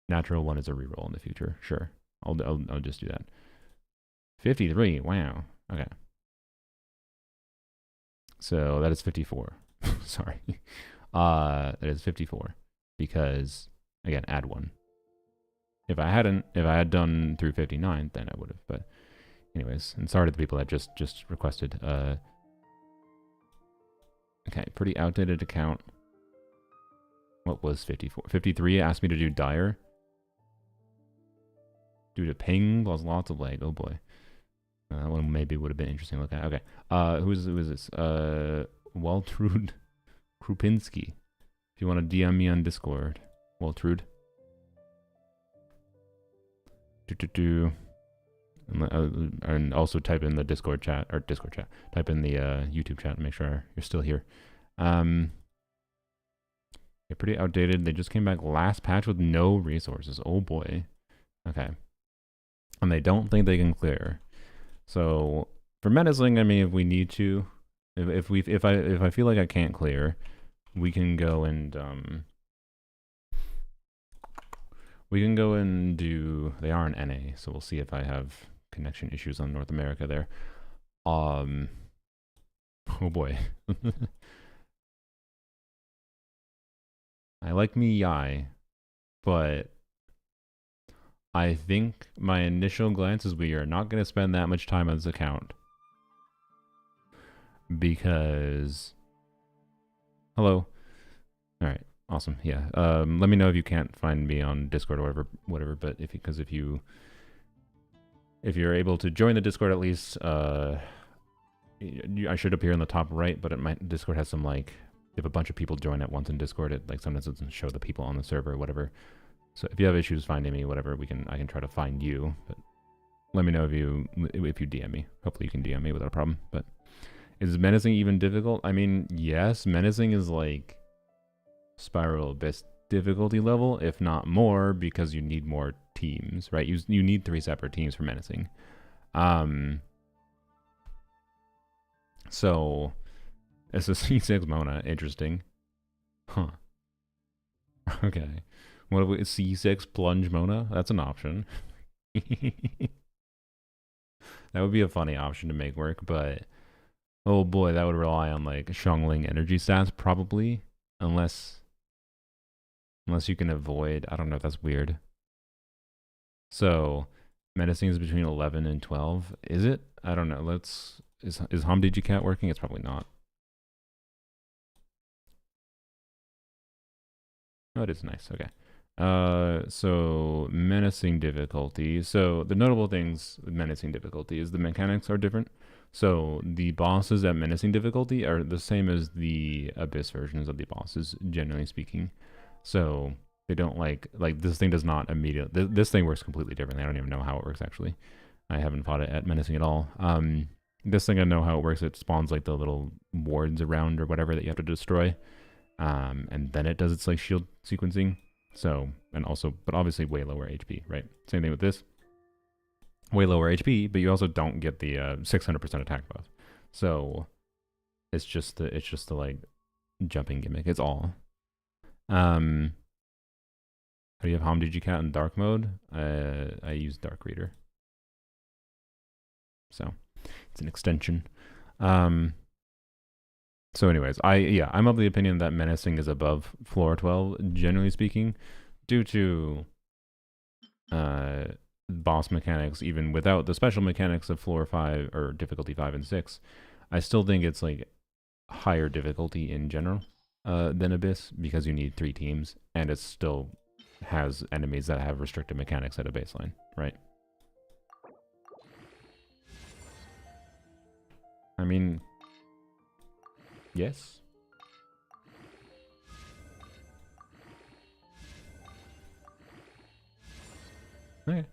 Natural 1 is a reroll in the future. Sure, I'll just do that. 53. Wow. Okay. So that is 54. Sorry. That is 54 because again, add 1. If I had done through 59, then I would have. But anyways, and sorry to the people that just requested. Okay, pretty outdated account. What was 54? 53 asked me to do dire. Due to ping plus lots of lag. Oh boy. That one maybe would have been interesting to look at. Okay. Who is this? Waltrud Krupinski. If you want to DM me on Discord. Waltrud. And also type in the Discord chat. Type in the YouTube chat and make sure you're still here. They're pretty outdated. They just came back last patch with no resources. Oh boy. Okay. And they don't think they can clear. So for menacing, I mean, if we need to, if I feel like I can't clear, we can go and do. They are in NA, so we'll see if I have connection issues on North America there. Oh boy. I like me Yai, but I think my initial glance is we are not going to spend that much time on this account. Because... Hello. Alright, awesome, yeah. Let me know if you can't find me on Discord or whatever, but if you're able to join the Discord at least, I should appear in the top right, but Discord has some like, if a bunch of people join at once in Discord, it like sometimes doesn't show the people on the server or whatever. So if you have issues finding me, whatever, I can try to find you. But let me know if you DM me. Hopefully you can DM me without a problem. But is menacing even difficult? I mean, yes, menacing is like spiral best difficulty level, if not more, because you need more teams, right? You need 3 separate teams for menacing. So it's a C6 Mona. Interesting. Huh. Okay. What if we C6 plunge Mona? That's an option. That would be a funny option to make work, but oh boy, that would rely on like Xiongling energy stats probably, unless you can avoid. I don't know if that's weird. So Menacing is between 11 and 12. Is it? I don't know. Let's... Is HomDigiCat working? It's probably not. Oh, it is nice. Okay. So menacing difficulty. So the notable things with menacing difficulty is the mechanics are different. So the bosses at menacing difficulty are the same as the abyss versions of the bosses, generally speaking. So they don't like this thing does not immediately. This thing works completely differently. I don't even know how it works actually. I haven't fought it at menacing at all. This thing I know how it works. It spawns like the little wards around or whatever that you have to destroy. And then it does its like shield sequencing. So, and also, but obviously way lower HP, right? Same thing with this. Way lower HP, but you also don't get the 600% attack buff. So, it's just the like jumping gimmick. It's all. How do you have HomDigiCat in dark mode? I use Dark Reader. So, it's an extension. So anyways, I'm of the opinion that menacing is above floor 12, generally speaking, due to boss mechanics, even without the special mechanics of floor 5 or difficulty 5 and 6. I still think it's like higher difficulty in general than Abyss because you need 3 teams and it still has enemies that have restricted mechanics at a baseline, right? I mean, yes. Okay.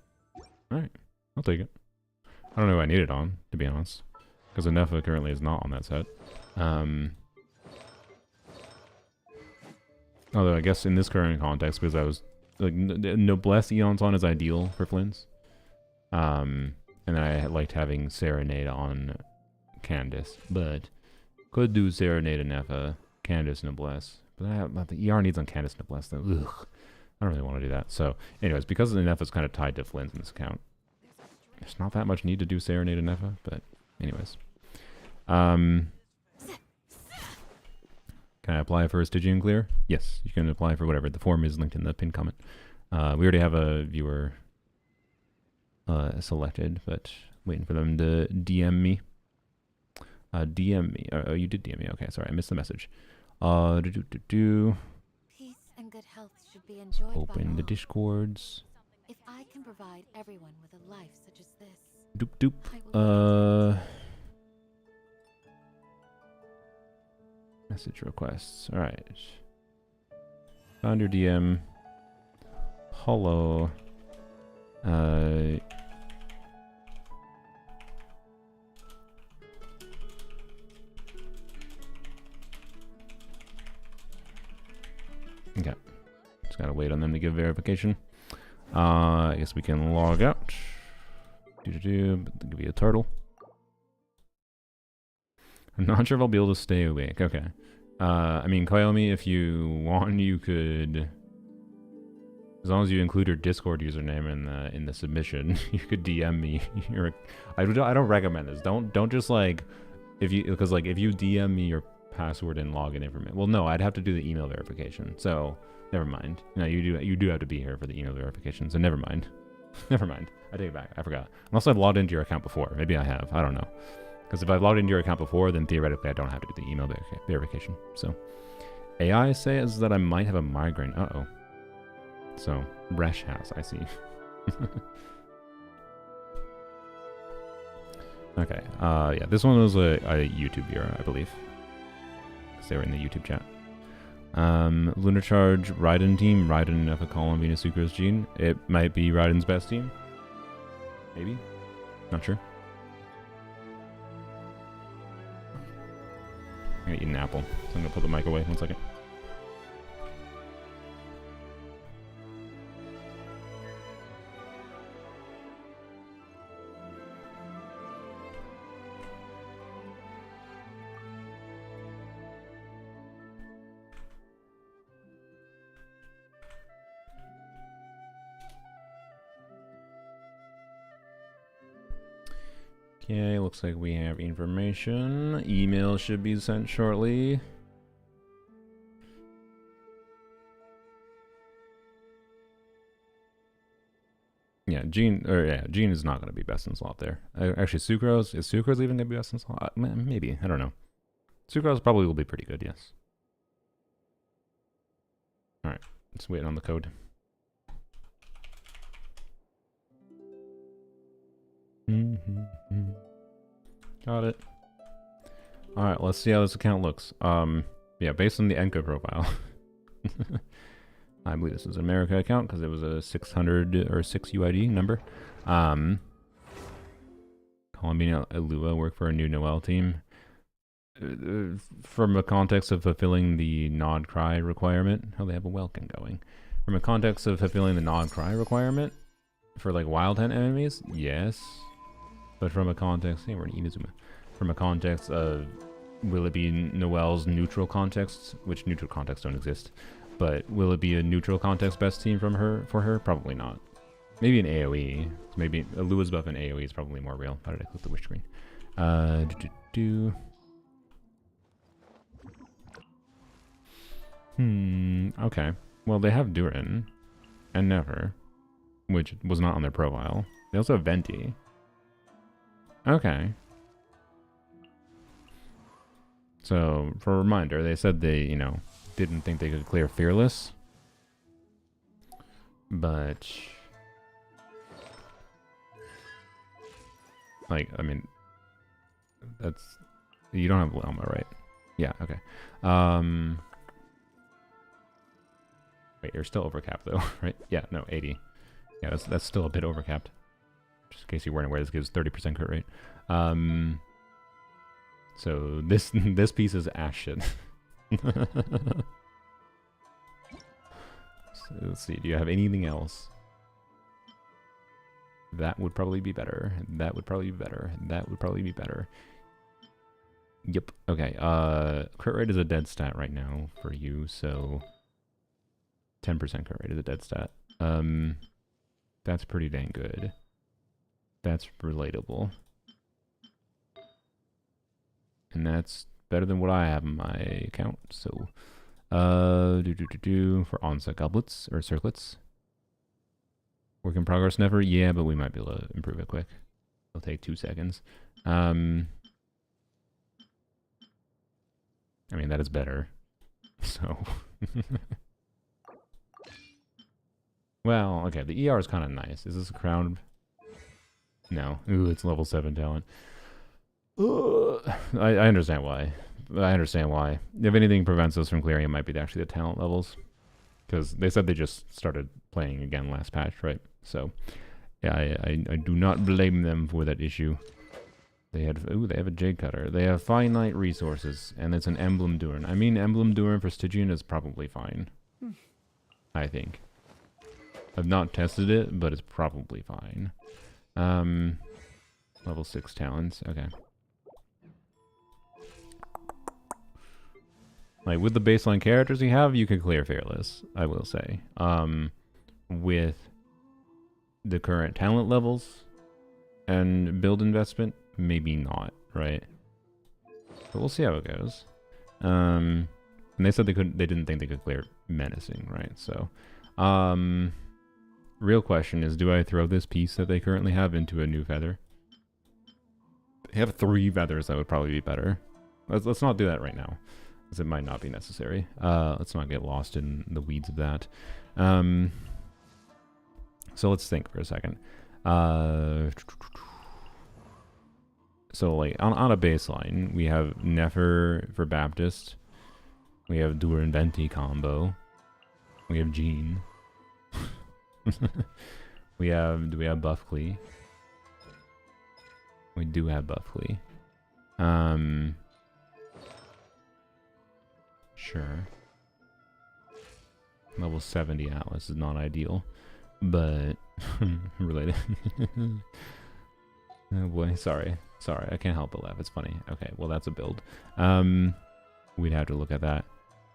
Alright. I'll take it. I don't know who I need it on, to be honest. Because Anefa currently is not on that set. Although I guess in this current context, because I was like Noblesse Eon's on is ideal for Flynn's. And then I liked having Serenade on Candace, but could do Serenade Anefa, Candace Noblesse. But the ER needs on Candace Noblesse though. Ugh. I don't really want to do that. So, anyways, because Anefa is kind of tied to Flynn's in this account, there's not that much need to do Serenade Anefa, but anyways. Can I apply for a Stygian clear? Yes, you can apply for whatever. The form is linked in the pinned comment. We already have a viewer selected, but waiting for them to DM me. DM me. Oh, you did DM me. Okay, sorry, I missed the message. Peace and good health should be enjoyed Open by the all. Discords. If I can provide everyone with a life such as this, Doop doop. I will be Message requests. All right. Found your DM. Hello. Okay. Just gotta wait on them to give verification. I guess we can log out. Give you a turtle. I'm not sure if I'll be able to stay awake. Okay. I mean, Koyomi, if you want, you could, as long as you include your Discord username in the submission, you could DM me. I don't recommend this. Don't just like if you DM me your password and login information. Well, no, I'd have to do the email verification. So never mind. No, you do have to be here for the email verification. So never mind. Never mind. I take it back. I forgot. Unless I've logged into your account before. Maybe I have. I don't know. Because if I've logged into your account before, then theoretically I don't have to do the email verification. So, AI says that I might have a migraine. Uh-oh. So, Resh has, I see. Okay. Yeah, this one was a YouTube viewer, I believe. Because they were in the YouTube chat. Lunar Charge, Raiden team. Raiden, Nefa Column, Venus Sucrose Gene. It might be Raiden's best team. Maybe. Not sure. I'm gonna eat an apple, so I'm gonna put the mic away. 1 second. Okay, looks like we have information. Email should be sent shortly. Yeah, Yeah, Jean is not going to be best in slot there. Actually, Sucrose, is Sucrose even going to be best in slot? Maybe, I don't know. Sucrose probably will be pretty good, yes. Alright, just waiting on the code. Got it. Alright, let's see how this account looks. Yeah, based on the Enka profile. I believe this is an America account because it was a 600 or 6 UID number. Columbia Alua work for a new Noel team. From a context of fulfilling the nod cry requirement. Oh, they have a Welkin going. From a context of fulfilling the nod cry requirement for like wild hunt enemies, yes. But from a context, hey, we're in Inazuma. From a context of will it be Noel's neutral context, which neutral contexts don't exist. But will it be a neutral context best team for her? Probably not. Maybe an AoE. Maybe a Lua's buff and AoE is probably more real. How did I click the wish screen? Okay. Well, they have Durin and Never, which was not on their profile. They also have Venti. Okay. So, for a reminder, they said they, you know, didn't think they could clear Fearless. But like, I mean, that's, you don't have Elma, right? Yeah, okay. Wait, you're still overcapped though, right? Yeah, no, 80. Yeah, that's still a bit overcapped. Just in case you weren't aware, this gives 30% crit rate. So this piece is ass shit. So let's see, do you have anything else? That would probably be better. That would probably be better. That would probably be better. Yep. Okay. Crit rate is a dead stat right now for you, so 10% crit rate is a dead stat. That's pretty dang good. That's relatable. And that's better than what I have in my account, so for onset goblets or circlets. Work in progress never, yeah, but we might be able to improve it quick. It'll take 2 seconds. I mean, that is better. So well, okay, the ER is kind of nice. Is this a crown? No. Ooh, it's level 7 talent. I understand why. I understand why. If anything prevents us from clearing, it might be actually the talent levels. Because they said they just started playing again last patch, right? So, yeah, I do not blame them for that issue. They have a Jade Cutter. They have finite resources, and it's an Emblem Durin. I mean, Emblem Durin for Stygian is probably fine. I think. I've not tested it, but it's probably fine. Level 6 talents. Okay. Like, with the baseline characters you have, you can clear Fearless, I will say. With the current talent levels and build investment, maybe not, right? But we'll see how it goes. And they said they didn't think they could clear Menacing, right? So, real question is, do I throw this piece that they currently have into a new feather? They have 3 feathers that would probably be better. Let's not do that right now, because it might not be necessary. Let's not get lost in the weeds of that. So let's think for a second. So like on a baseline, we have Nefer for Baptist. We have Durin Venti combo. We have Jean. Do we have Buff Klee? We do have Buff Klee. Sure. Level 70 Atlas is not ideal, but related. Oh boy, sorry, I can't help but laugh. It's funny. Okay, well that's a build. We'd have to look at that.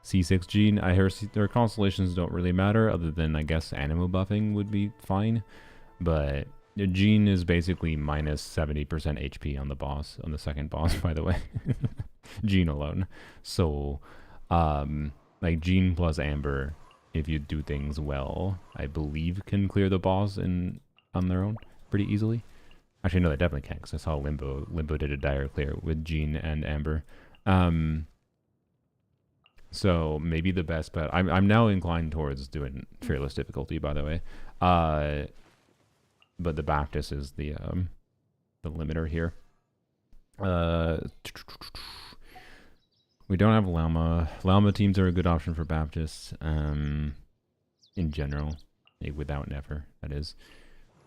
C6 Gene, I hear their constellations don't really matter, other than I guess Animo buffing would be fine, but Gene is basically minus 70% HP on the boss, on the second boss, by the way. Gene alone. So, like Gene plus Amber, if you do things well, I believe can clear the boss in on their own pretty easily. Actually, no, they definitely can, because I saw Limbo. Limbo did a dire clear with Jean and Amber. So maybe the best bet. I'm now inclined towards doing fearless difficulty, by the way. But the Baptist is the limiter here. We don't have Llama. Llama teams are a good option for Baptists. In general, without Nefer, that is.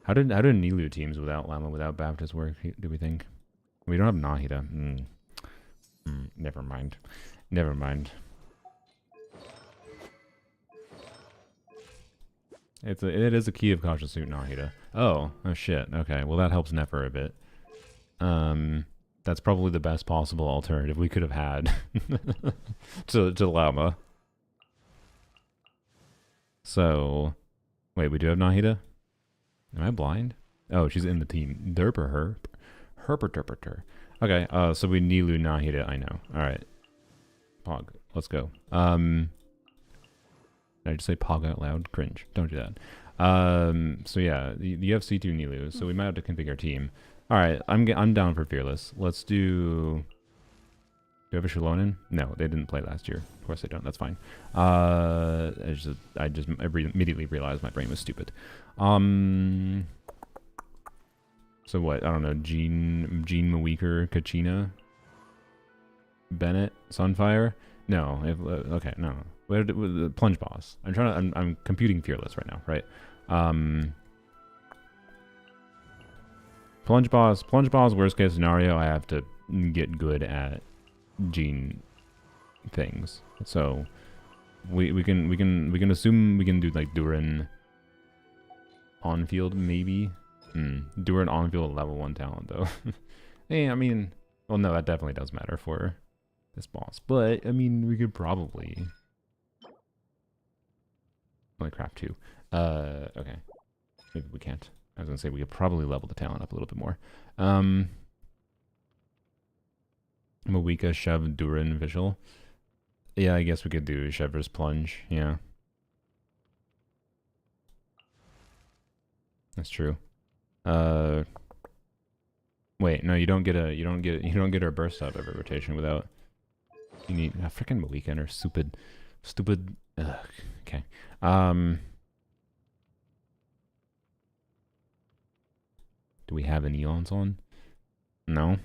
How did Nilu teams without Llama, without Baptist work? Do we think? We don't have Nahida. Never mind. Never mind. It is a key of cautious suit Nahida. Oh shit. Okay, well that helps Nefer a bit. That's probably the best possible alternative we could have had to Llama. So, wait, we do have Nahida? Am I blind? Oh, she's in the team. Derper Herper. Okay, so we Nilu Nahida, I know. Alright. Pog, let's go. Did I just say Pog out loud? Cringe. Don't do that. So yeah, you have C2 Nilu, so we might have to configure our team. Alright, I'm down for Fearless. Let's do... Do we have a Shalonen? No, they didn't play last year. Of course they don't, that's fine. I immediately realized my brain was stupid. So what? I don't know. Jean Maweaker, Kachina, Bennett, Sunfire. No. Okay. No. The Plunge Boss. I'm computing Fearless right now, right? Plunge Boss. Worst case scenario, I have to get good at Jean things. So we can assume we can do like Durin on field maybe. Durin on field level 1 talent though. Hey, I mean, well no, that definitely does matter for this boss. But I mean, we could probably only craft 2. Okay, maybe we can't. I was gonna say we could probably level the talent up a little bit more. Mawika, Shev, Durin, Visual. Yeah, I guess we could do Shev's Plunge. Yeah, that's true. Wait, no, you don't get her burst up every rotation without. You need a freaking Mawika and her stupid. Okay. Do we have any Eons on? No.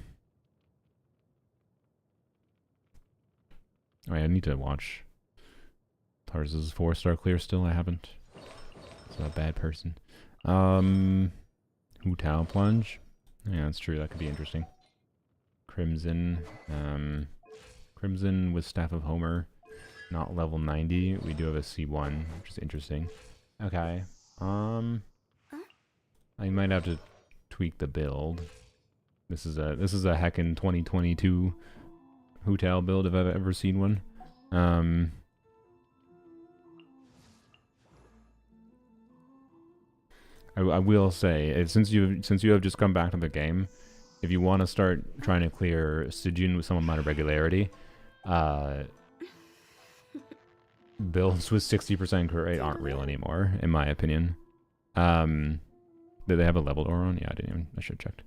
Alright, I need to watch Tarz's 4-star clear still. I haven't. So a bad person. Hu Tao Plunge. Yeah, that's true. That could be interesting. Crimson. Crimson with Staff of Homer. Not level 90. We do have a C1, which is interesting. Okay. I might have to tweak the build. This is a heckin' 2022 Hu Tao build if I've ever seen one. I will say, since you have just come back to the game, if you want to start trying to clear Stygian with some amount of regularity, builds with 60% crit rate aren't real anymore, in my opinion. Did they have a leveled Auron? Yeah, I should have checked.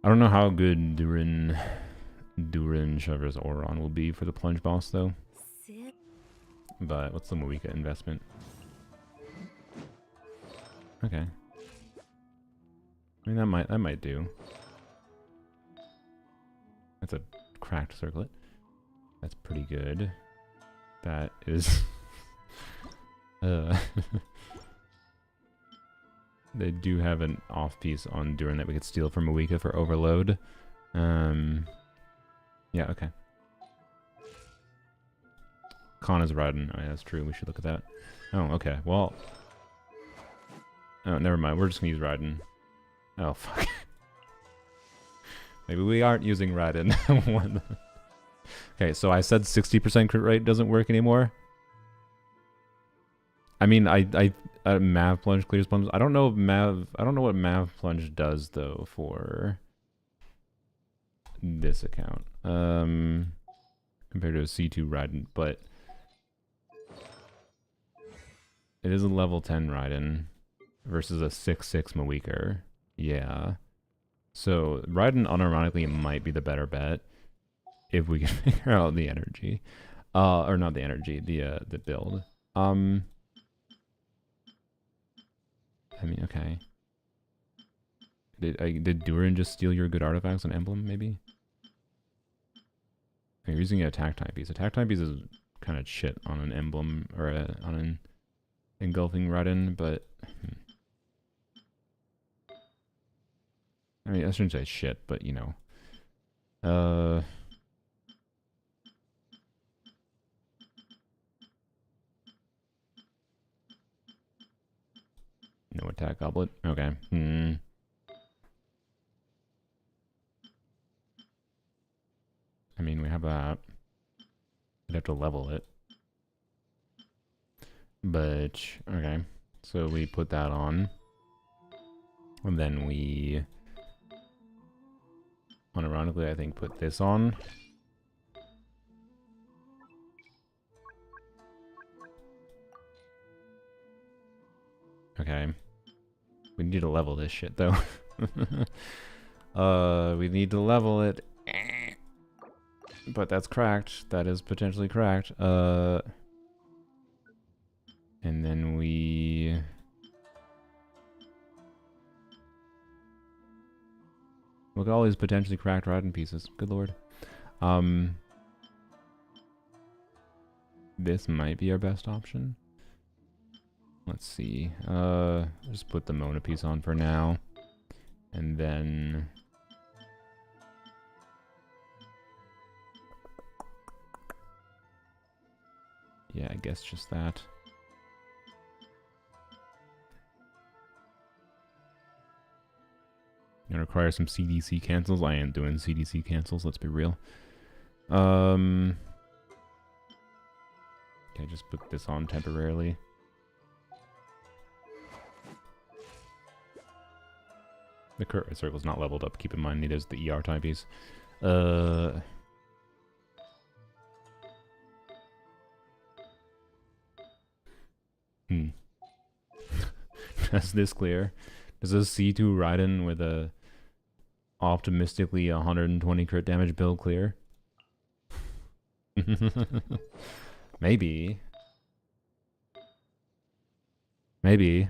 I don't know how good Durin Shever's Auron will be for the Plunge Boss, though. But what's the Mawika investment? Okay. I mean, that might do. That's a cracked circlet. That's pretty good. That is... They do have an off piece on Durin that we could steal from Mawika for overload. Yeah, okay. Khan is riding. Oh yeah, that's true. We should look at that. Oh, okay. Well... Oh, never mind. We're just gonna use Raiden. Oh, fuck. Maybe we aren't using Raiden. Okay, so I said 60% crit rate doesn't work anymore. I mean, Mav Plunge clears plunge. I don't know what Mav Plunge does though for this account. Compared to a C2 Raiden, but it is a level 10 Raiden. versus a 6/6 Maweaker. Yeah. So Raiden unironically might be the better bet if we can figure out the energy. Or not the energy, the build. I mean, okay. Did Durin just steal your good artifacts and emblem, maybe? You're using an attack type piece. Attack type piece is kind of shit on an emblem or on an engulfing Raiden, but I mean, I shouldn't say shit, but you know. No attack goblet. Okay. I mean, we have that. We'd have to level it. But, okay. So we put that on. And then we, unironically, I think, put this on. Okay. We need to level this shit, though. We need to level it. But that's cracked. That is potentially cracked. And then we... Look at all these potentially cracked Raiden pieces. Good lord. This might be our best option. Let's see. Just put the Mona piece on for now. And then... Yeah, I guess just that. Gonna require some CDC cancels. I am doing CDC cancels, let's be real. Okay, just put this on temporarily. The crit rate circle's not leveled up, keep in mind it is the ER timepiece. Does this clear? Does this C2 Raiden with a optimistically 120 crit damage build clear? Maybe. Maybe.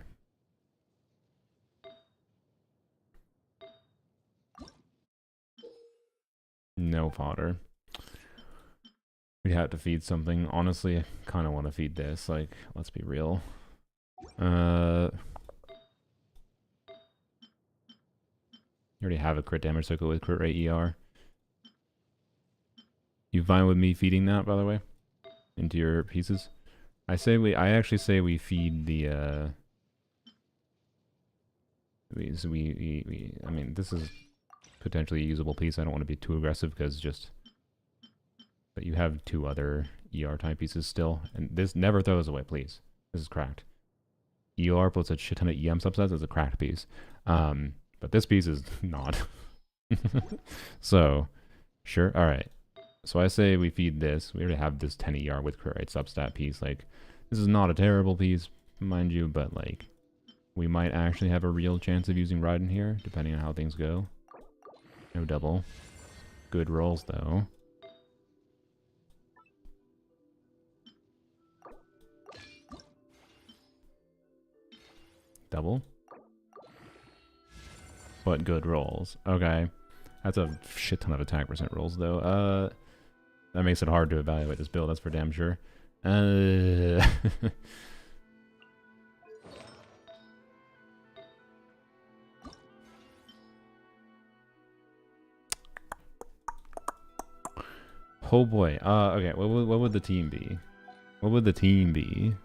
No fodder. We'd have to feed something. Honestly, I kind of want to feed this. Like, let's be real. You already have a crit damage circle with crit rate ER. You fine with me feeding that, by the way? Into your pieces? I actually say we feed the, I mean, this is potentially a usable piece. I don't want to be too aggressive because just... But you have two other ER type pieces still. And this never throw this away, please. This is cracked. ER plus a shit ton of EM subsets is a cracked piece. But this piece is not. So, sure. Alright. So I say we feed this. We already have this 10 ER with crit rate substat piece. Like, this is not a terrible piece, mind you, but like, we might actually have a real chance of using Raiden here, depending on how things go. No double. Good rolls, though. Double. But good rolls. Okay. That's a shit ton of attack percent rolls, though. That makes it hard to evaluate this build, that's for damn sure. Oh boy. Okay, what would the team be? What would the team be?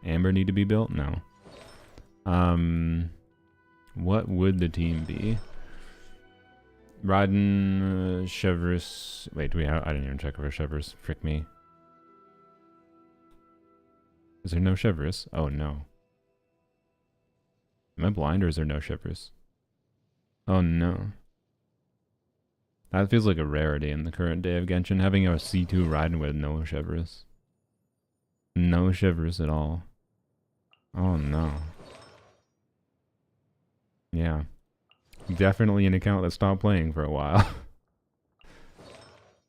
Amber need to be built? No. What would the team be? Raiden, Chevreuse. Wait, do we have... I didn't even check for Chevreuse. Frick me. Is there no Chevreuse? Oh, no. Am I blind or is there no Chevreuse? Oh, no. That feels like a rarity in the current day of Genshin, having a C2 Raiden with no Chevreuse. No Chevreuse at all. Oh no. Yeah. Definitely an account that stopped playing for a while.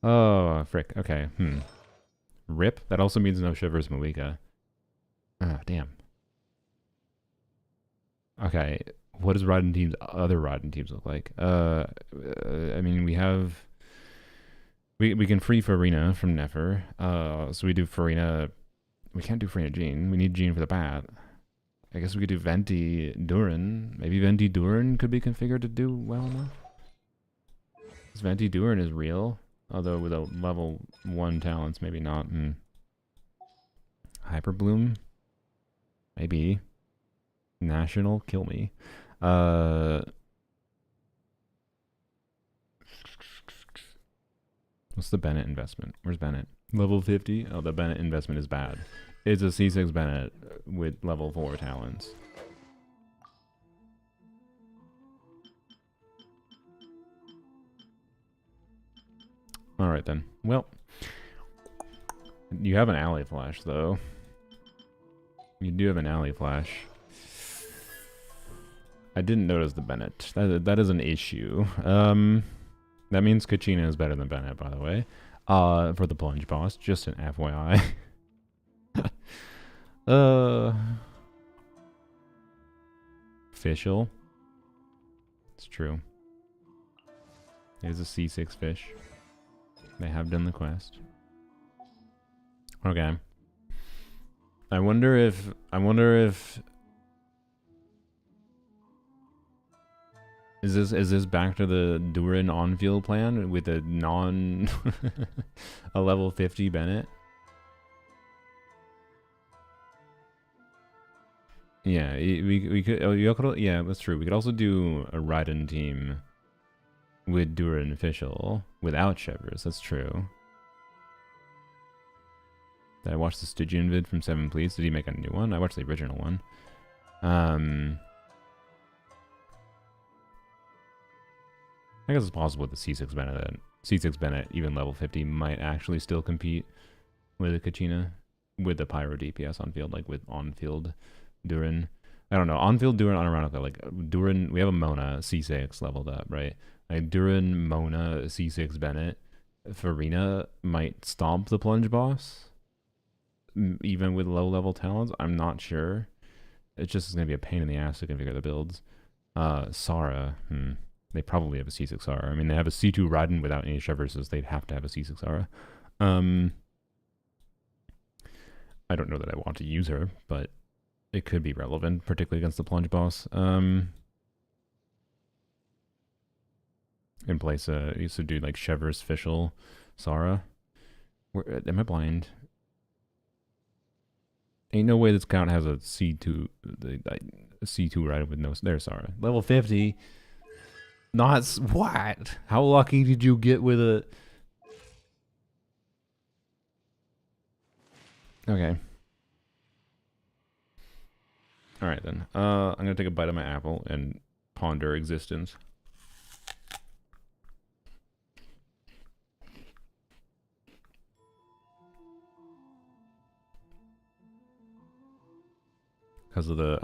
Oh, frick. Okay. Rip? That also means no Shivers Malika. Ah, damn. Okay. What does Rodden teams, other Rodden teams look like? I mean, we have... We can free Farina from Nefer. So we do Farina... We can't do Farina Jean. We need Jean for the bat. I guess we could do Venti Durin. Maybe Venti Durin could be configured to do well enough. Because Venti Durin is real. Although with a level 1 talents, maybe not. Hyperbloom? Maybe. National? Kill me. What's the Bennett investment? Where's Bennett? Level 50? Oh, the Bennett investment is bad. It's a C6 Bennett with level 4 talents. Alright then. Well, you have an alley flash though. You do have an alley flash. I didn't notice the Bennett. That is an issue. That means Kachina is better than Bennett, by the way. For the plunge boss, just an FYI. Official. It's true. It is a C6 fish. They have done the quest. Okay. I wonder if is this back to the Durin on-field plan with a a level 50 Bennett? Yeah, we could. Oh, yeah, that's true. We could also do a Raiden team with Durin official without Shivers. That's true. Did I watch the Stygian vid from 7 Please? Did he make a new one? I watched the original one. I guess it's possible with the C6 Bennett that C6 Bennett, even level 50, might actually still compete with a Kachina with the Pyro DPS on field, like with on-field Durin. I don't know. On-field Durin, unironically, like Durin, we have a Mona C6 leveled up, right? Like Durin, Mona, C6 Bennett, Farina might stomp the plunge boss, even with low-level talents. I'm not sure. It's just going to be a pain in the ass to configure the builds. Sara, they probably have a C6 Sara. I mean, they have a C2 Raiden without any Shivers, so they'd have to have a C6 Sara. I don't know that I want to use her, but it could be relevant, particularly against the plunge boss. In place, I used to do like Shivers, Fischl, Sara. Am I blind? Ain't no way this count has a C2, a C2 Raiden with no. There's Sara. Level 50. Not what? How lucky did you get with a? Okay. All right then. I'm gonna take a bite of my apple and ponder existence. Because of the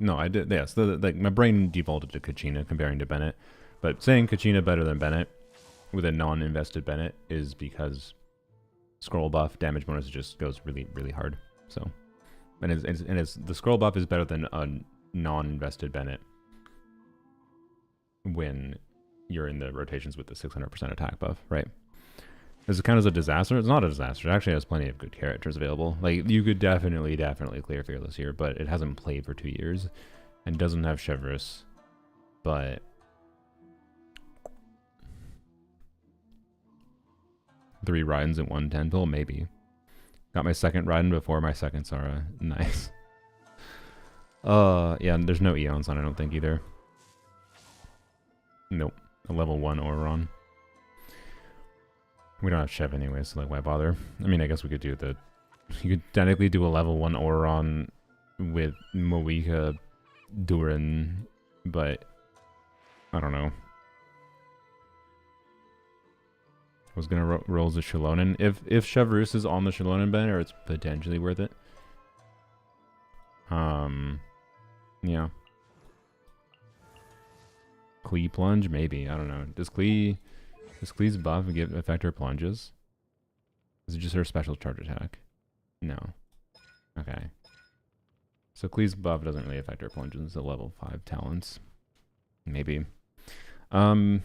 I did. Yes, like my brain defaulted to Kachina comparing to Bennett. But saying Kachina better than Bennett with a non-invested Bennett is because scroll buff damage bonus just goes really, really hard. So, and the scroll buff is better than a non-invested Bennett when you're in the rotations with the 600% attack buff, right? Does it count as a disaster? It's not a disaster. It actually has plenty of good characters available. Like, you could definitely clear Fearless here, but it hasn't played for 2 years and doesn't have Chevreuse. But 3 Raidens and 1 Tenpil, maybe. Got my second Raiden before my second Sara. Nice. Yeah, there's no Eons on, I don't think, either. Nope. A level 1 Auron. We don't have Chev anyway, so like, why bother? I mean, I guess we could do the... You could technically do a level 1 Auron with Moika, Durin, but... I don't know. I was gonna roll the Shalonen. If Chevreuse is on the Shalonen banner, it's potentially worth it. Yeah. Clee plunge, maybe. I don't know. Does Clee's buff affect her plunges? Is it just her special charge attack? No. Okay. So Clee's buff doesn't really affect her plunges. The level 5 talents. Maybe. I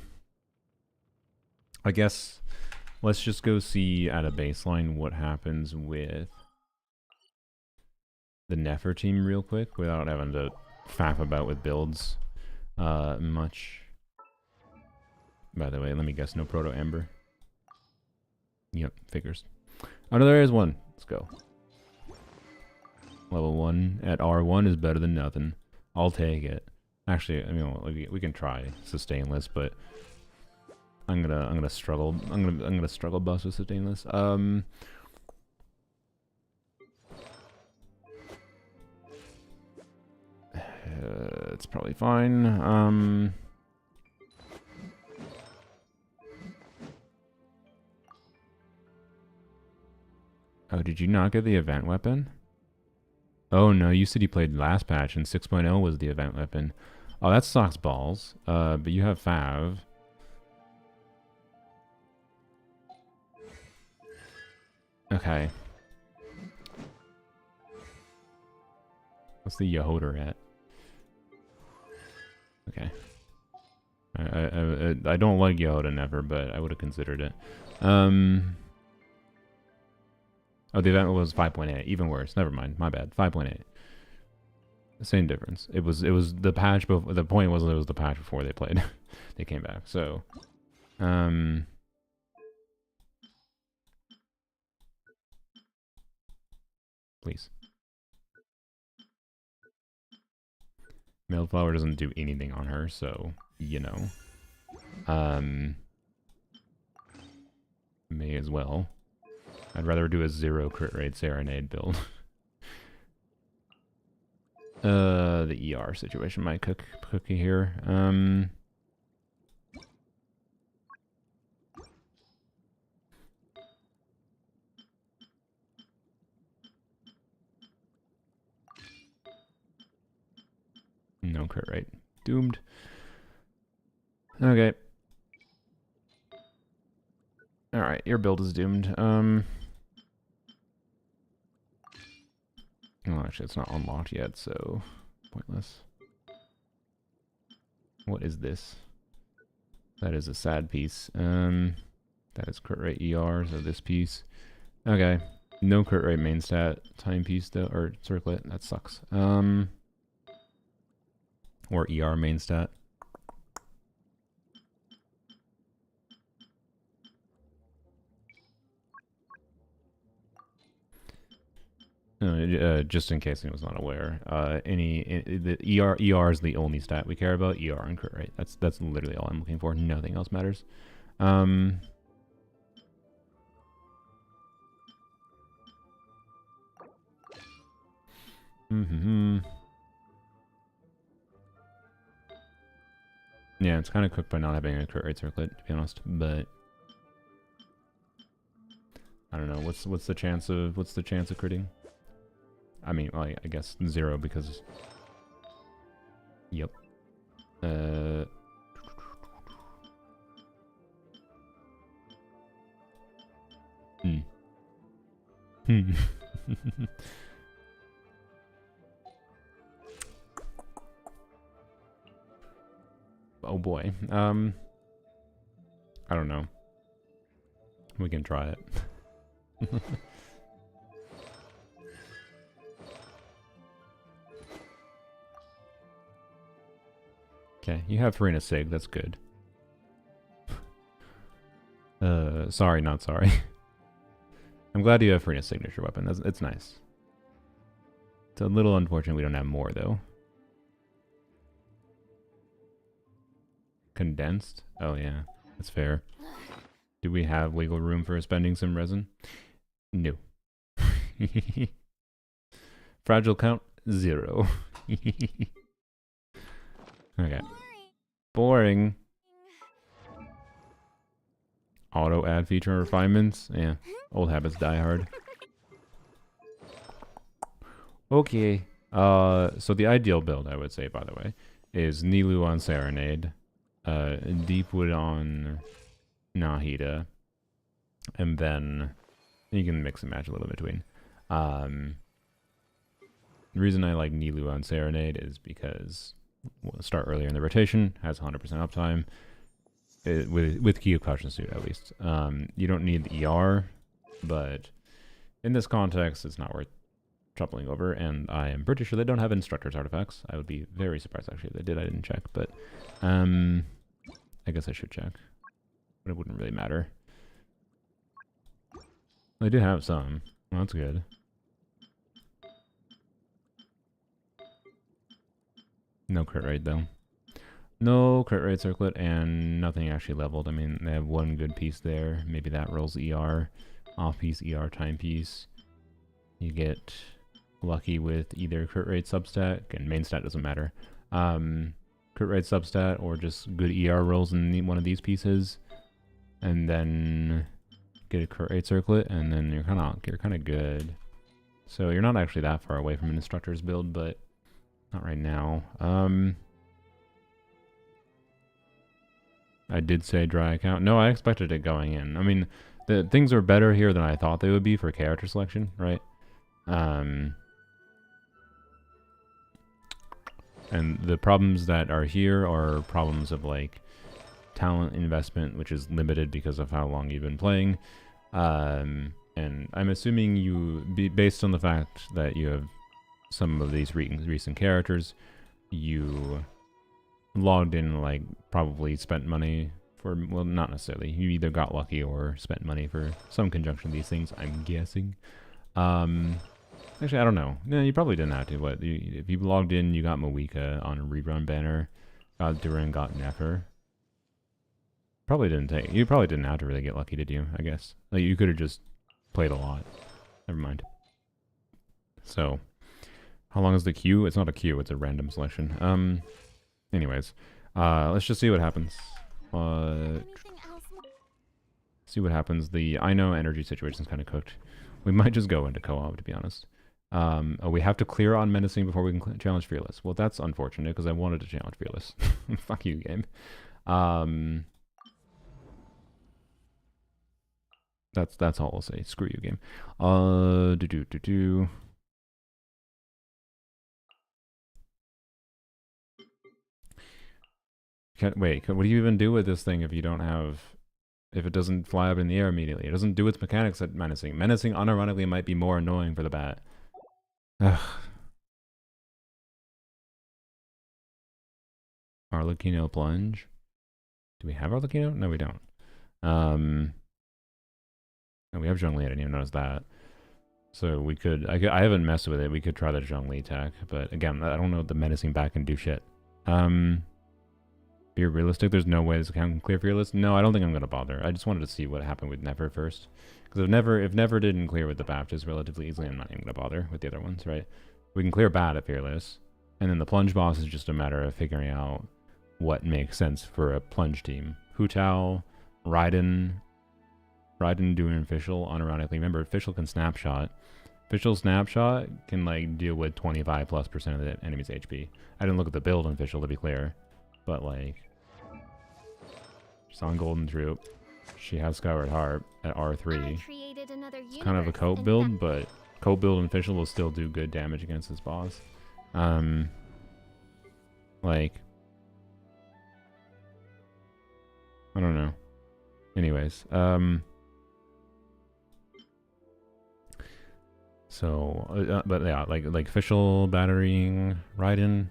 guess let's just go see at a baseline what happens with the Nefer team real quick without having to faff about with builds much. By the way, let me guess, no Proto Amber. Yep, figures. Oh no, there is one. Let's go. Level 1 at R1 is better than nothing. I'll take it. Actually, I mean, we can try sustainless, but I'm gonna struggle. I'm gonna struggle bust with sustainless. It's probably fine. Oh, did you not get the event weapon? Oh no, you said you played last patch and 6.0 was the event weapon. Oh, that sucks balls. But you have Fav. Okay. What's the Yehoder at? Okay. I don't like Yehoda never, but I would have considered it. Oh, the event was 5.8. Even worse. Never mind. My bad. 5.8. Same difference. It was the patch before. The point was it was the patch before they played. They came back. So, please. Mailflower doesn't do anything on her, so you know. May as well. I'd rather do a 0 crit rate Serenade build. The ER situation might cookie here. No crit rate. Doomed. Okay. Alright, your build is doomed. Well, actually, it's not unlocked yet, so pointless. What is this? That is a sad piece. That is crit rate ER, so this piece. Okay. No crit rate main stat. Timepiece, though, or circlet. That sucks. Or ER main stat. Just in case anyone was not aware, the ER is the only stat we care about. ER and crit rate. That's literally all I'm looking for. Nothing else matters. Yeah, it's kind of cooked by not having a crit rate circlet, to be honest. But I don't know. What's the chance of critting? I mean, well, I guess 0 because. Yep. Oh boy. I don't know. We can try it. Okay, you have 3 and a sig, that's good. Sorry, not sorry. I'm glad you have 3 and a signature weapon, it's nice. It's a little unfortunate we don't have more, though. Condensed? Oh yeah, that's fair. Do we have legal room for spending some resin? No. Fragile count? 0. Okay. Boring. Auto add feature refinements? Yeah. Old habits die hard. Okay. So the ideal build, I would say, by the way, is Nilu on Serenade, Deepwood on Nahida, and then you can mix and match a little between. The reason I like Nilu on Serenade is because we'll start earlier in the rotation, has 100% uptime, with Key of Caution Suit at least. You don't need the ER, but in this context, it's not worth troubling over, and I am pretty sure they don't have Instructor's artifacts. I would be very surprised actually if they did. I didn't check, but I guess I should check. But it wouldn't really matter. They do have some. Well, that's good. No crit rate though. No crit rate circlet and nothing actually leveled. I mean, they have one good piece there. Maybe that rolls ER. Off piece, ER, timepiece. You get lucky with either crit rate substat, and main stat doesn't matter. Crit rate substat or just good ER rolls in one of these pieces. And then get a crit rate circlet, and then you're kind of good. So you're not actually that far away from an instructor's build, but not right now. I did say dry account. No, I expected it going in. I mean, the things are better here than I thought they would be for character selection, right? And the problems that are here are problems of like talent investment, which is limited because of how long you've been playing. And I'm assuming based on the fact that you have some of these recent characters, you logged in, like, probably spent money for, well, not necessarily. You either got lucky or spent money for some conjunction of these things, I'm guessing. Actually, I don't know. No, you probably didn't have to. If you logged in, you got Mawika on a rerun banner, got Durin, got Nefer. You probably didn't have to really get lucky, did you? I guess. Like, you could have just played a lot. Never mind. So, how long is the queue? It's not a queue, it's a random selection. Anyways, let's just see what happens. See what happens. The I know energy situation's kind of cooked. We might just go into co-op, to be honest. Oh, we have to clear on menacing before we can challenge Fearless. Well, that's unfortunate because I wanted to challenge Fearless. Fuck you, game. That's all I'll say. Screw you, game. Wait, what do you even do with this thing if you don't have... If it doesn't fly up in the air immediately? It doesn't do its mechanics at menacing. Menacing, unironically, might be more annoying for the bat. Ugh. Arlecchino Plunge? Do we have Arlecchino? No, we don't. No, we have Zhongli, I didn't even notice that. So we could... I haven't messed with it. We could try the Zhongli attack. But again, I don't know if the menacing bat can do shit. Be realistic, there's no way this account can clear Fearless. No, I don't think I'm going to bother. I just wanted to see what happened with Never first. Because if Never didn't clear with the Baptist relatively easily, I'm not even going to bother with the other ones, right? We can clear Bat at Fearless. And then the Plunge boss is just a matter of figuring out what makes sense for a Plunge team. Hu Tao, Raiden, Durin, Fischl, unironically. Remember, Fischl can Snapshot. Fischl Snapshot can, like, deal with 25+% of the enemy's HP. I didn't look at the build on Fischl, to be clear. But, like, she's on Golden Troop. She has Skyward Harp at R3. It's kind of a cope build, but cope build and Fischl will still do good damage against this boss. Like, I don't know. Anyways, so, but yeah, like Fischl, battering, Raiden.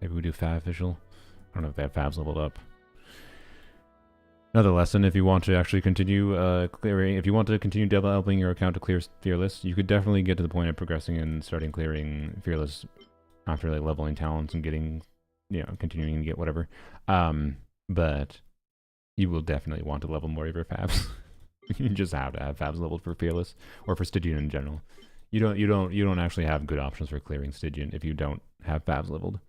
Maybe we do Fab Fischl. I don't know if they have Fabs leveled up. Another lesson, if you want to actually continue clearing, if you want to continue developing your account to clear Fearless, you could definitely get to the point of progressing and starting clearing Fearless after like leveling talents and getting, you know, continuing to get whatever. But you will definitely want to level more of your Fabs. You just have to have Fabs leveled for Fearless or for Stygian in general. You don't actually have good options for clearing Stygian if you don't have Fabs leveled.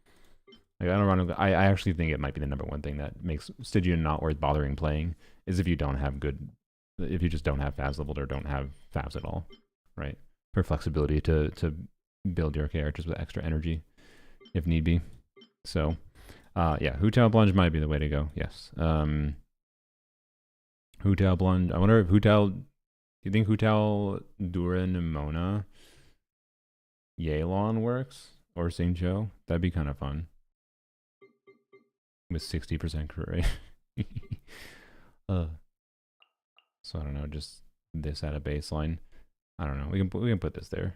Like, I actually think it might be the number one thing that makes Stygian not worth bothering playing is if you don't have if you just don't have Fabs leveled or don't have Fabs at all, right? For flexibility to build your characters with extra energy if need be. So, yeah, Hu Tao Plunge might be the way to go. Yes. Hu Tao Plunge. I wonder if Hu Tao. Do you think Hu Tao, Durin, and Mona, Yelan works or Xingqiu? That'd be kind of fun. With 60% crit rate. So I don't know, just this at a baseline. I don't know. We can put this there.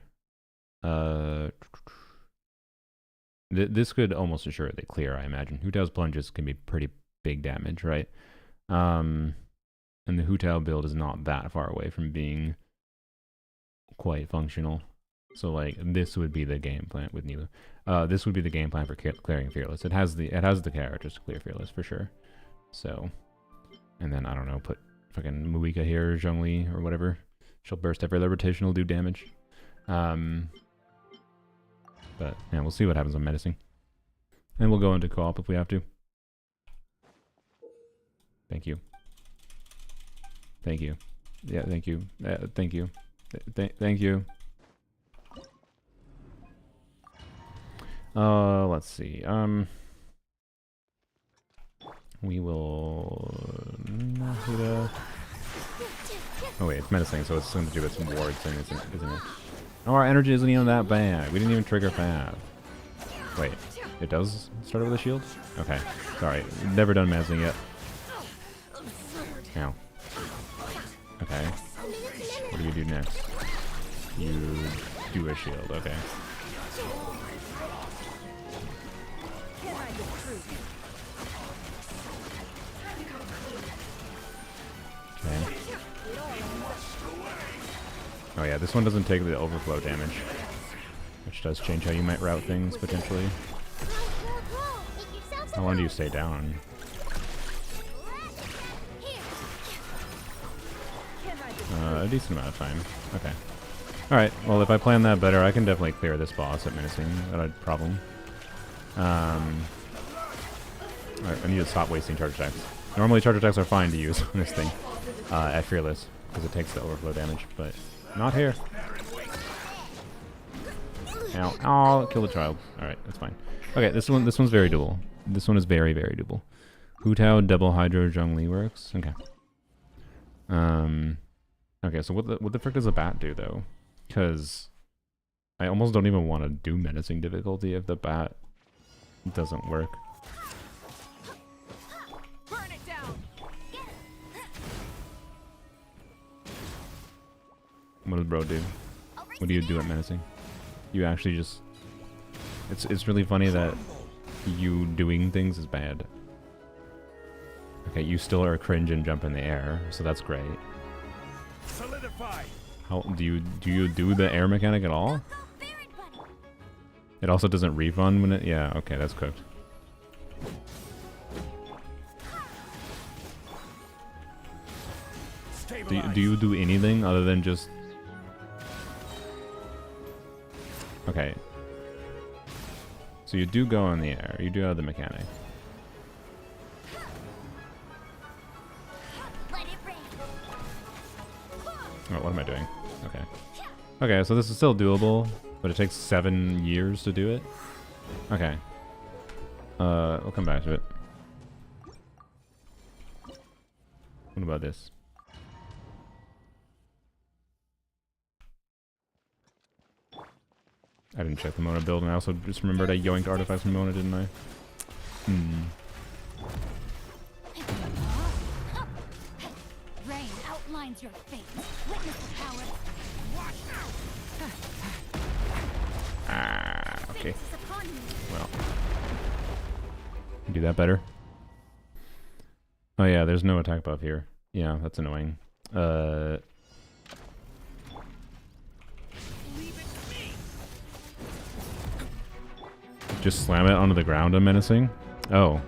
This could almost assuredly clear, I imagine. Hu Tao's plunges can be pretty big damage, right? And the Hu Tao build is not that far away from being quite functional. So like this would be the game plan with Nilu. This would be the game plan for clearing Fearless. It has the characters to clear Fearless for sure. So, and then I don't know, put fucking Muika here, or Zhongli, or whatever. She'll burst every rotation, will do damage. But yeah, we'll see what happens on menacing. And we'll go into co-op if we have to. Thank you. Thank you. Yeah, thank you. Thank you. Thank you. Let's see. We will... Oh wait, it's menacing, so it's going to do its wards thing, isn't it? Oh, our energy isn't even that bad. We didn't even trigger Fab. Wait, it does start with a shield? Okay, sorry. Never done menacing yet. Ow. Okay. What do you do next? You do a shield, okay. Okay. Oh yeah, this one doesn't take the overflow damage, which does change how you might route things, potentially. How long do you stay down? A decent amount of time. Okay. Alright, well if I plan that better, I can definitely clear this boss at menacing without a problem. Alright, I need to stop wasting charge attacks. Normally charge attacks are fine to use on this thing at Fearless, because it takes the overflow damage, but not here. Ow. Oh, kill the child. Alright, that's fine. Okay, this one's very doable. This one is very, very doable. Hu Tao double Hydro Zhongli works. Okay. Okay, so what the frick does a bat do though? Because I almost don't even want to do menacing difficulty if the bat doesn't work. Burn it down. What does bro do? What do you do at menacing? You actually just... It's really funny that you doing things is bad. Okay, you still are cringe and jump in the air, so that's great. Solidify. How do you do the air mechanic at all? It also doesn't refund when it... Yeah, okay, that's cooked. Do you do anything other than just... Okay. So you do go in the air. You do have the mechanic. Oh, what am I doing? Okay. Okay, so this is still doable, but it takes 7 years to do it. Okay. We'll come back to it. What about this? I didn't check the Mona build, and I also just remembered I yoinked artifacts from Mona, didn't I? Rain outlines your fate. Witness the power. Ah, okay. Well. Do that better. Oh yeah, there's no attack buff here. Yeah, that's annoying. Just slam it onto the ground, I'm menacing? Oh.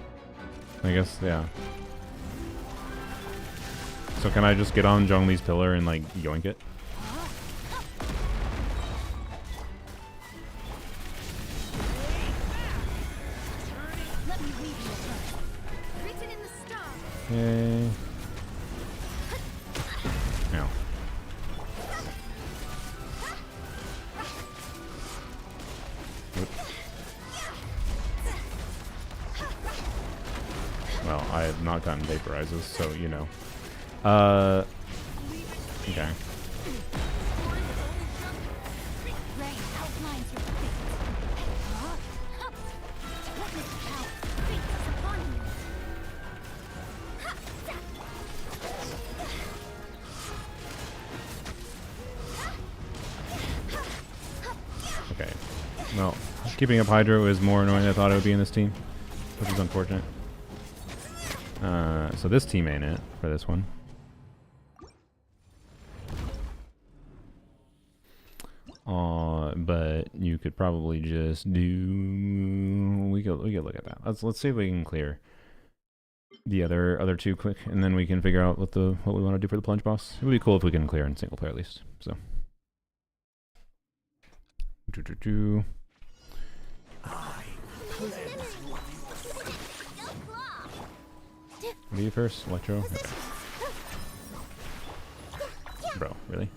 I guess, yeah. So can I just get on Zhongli's pillar and, like, yoink it? Okay. Ow. Well, I have not gotten vaporizes, so you know. Okay. Rain outlines your fate. Witness how fate is upon you. Okay. Well, keeping up Hydro is more annoying than I thought it would be in this team, which is unfortunate. So this team ain't it for this one. But you could probably just do. We could look at that. Let's see if we can clear the other two quick, and then we can figure out what we want to do for the plunge boss. It would be cool if we can clear in single player at least. So. What are you first? Electro? Okay. Bro, really?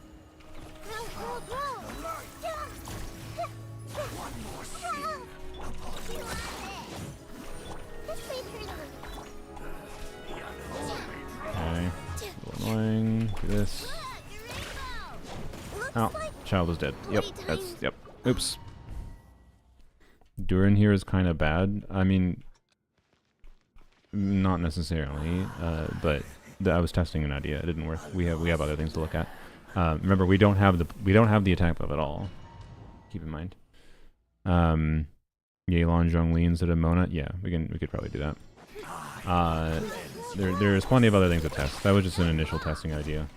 Okay. A little annoying. Do this. Oh, child is dead. Yep, yep. Oops. Durin here is kind of bad. I mean, not necessarily, but I was testing an idea. It didn't work. We have other things to look at. Remember, we don't have the attack buff at all. Keep in mind. Yelan Zhongli instead of Mona. Yeah, we could probably do that. There's plenty of other things to test. That was just an initial testing idea.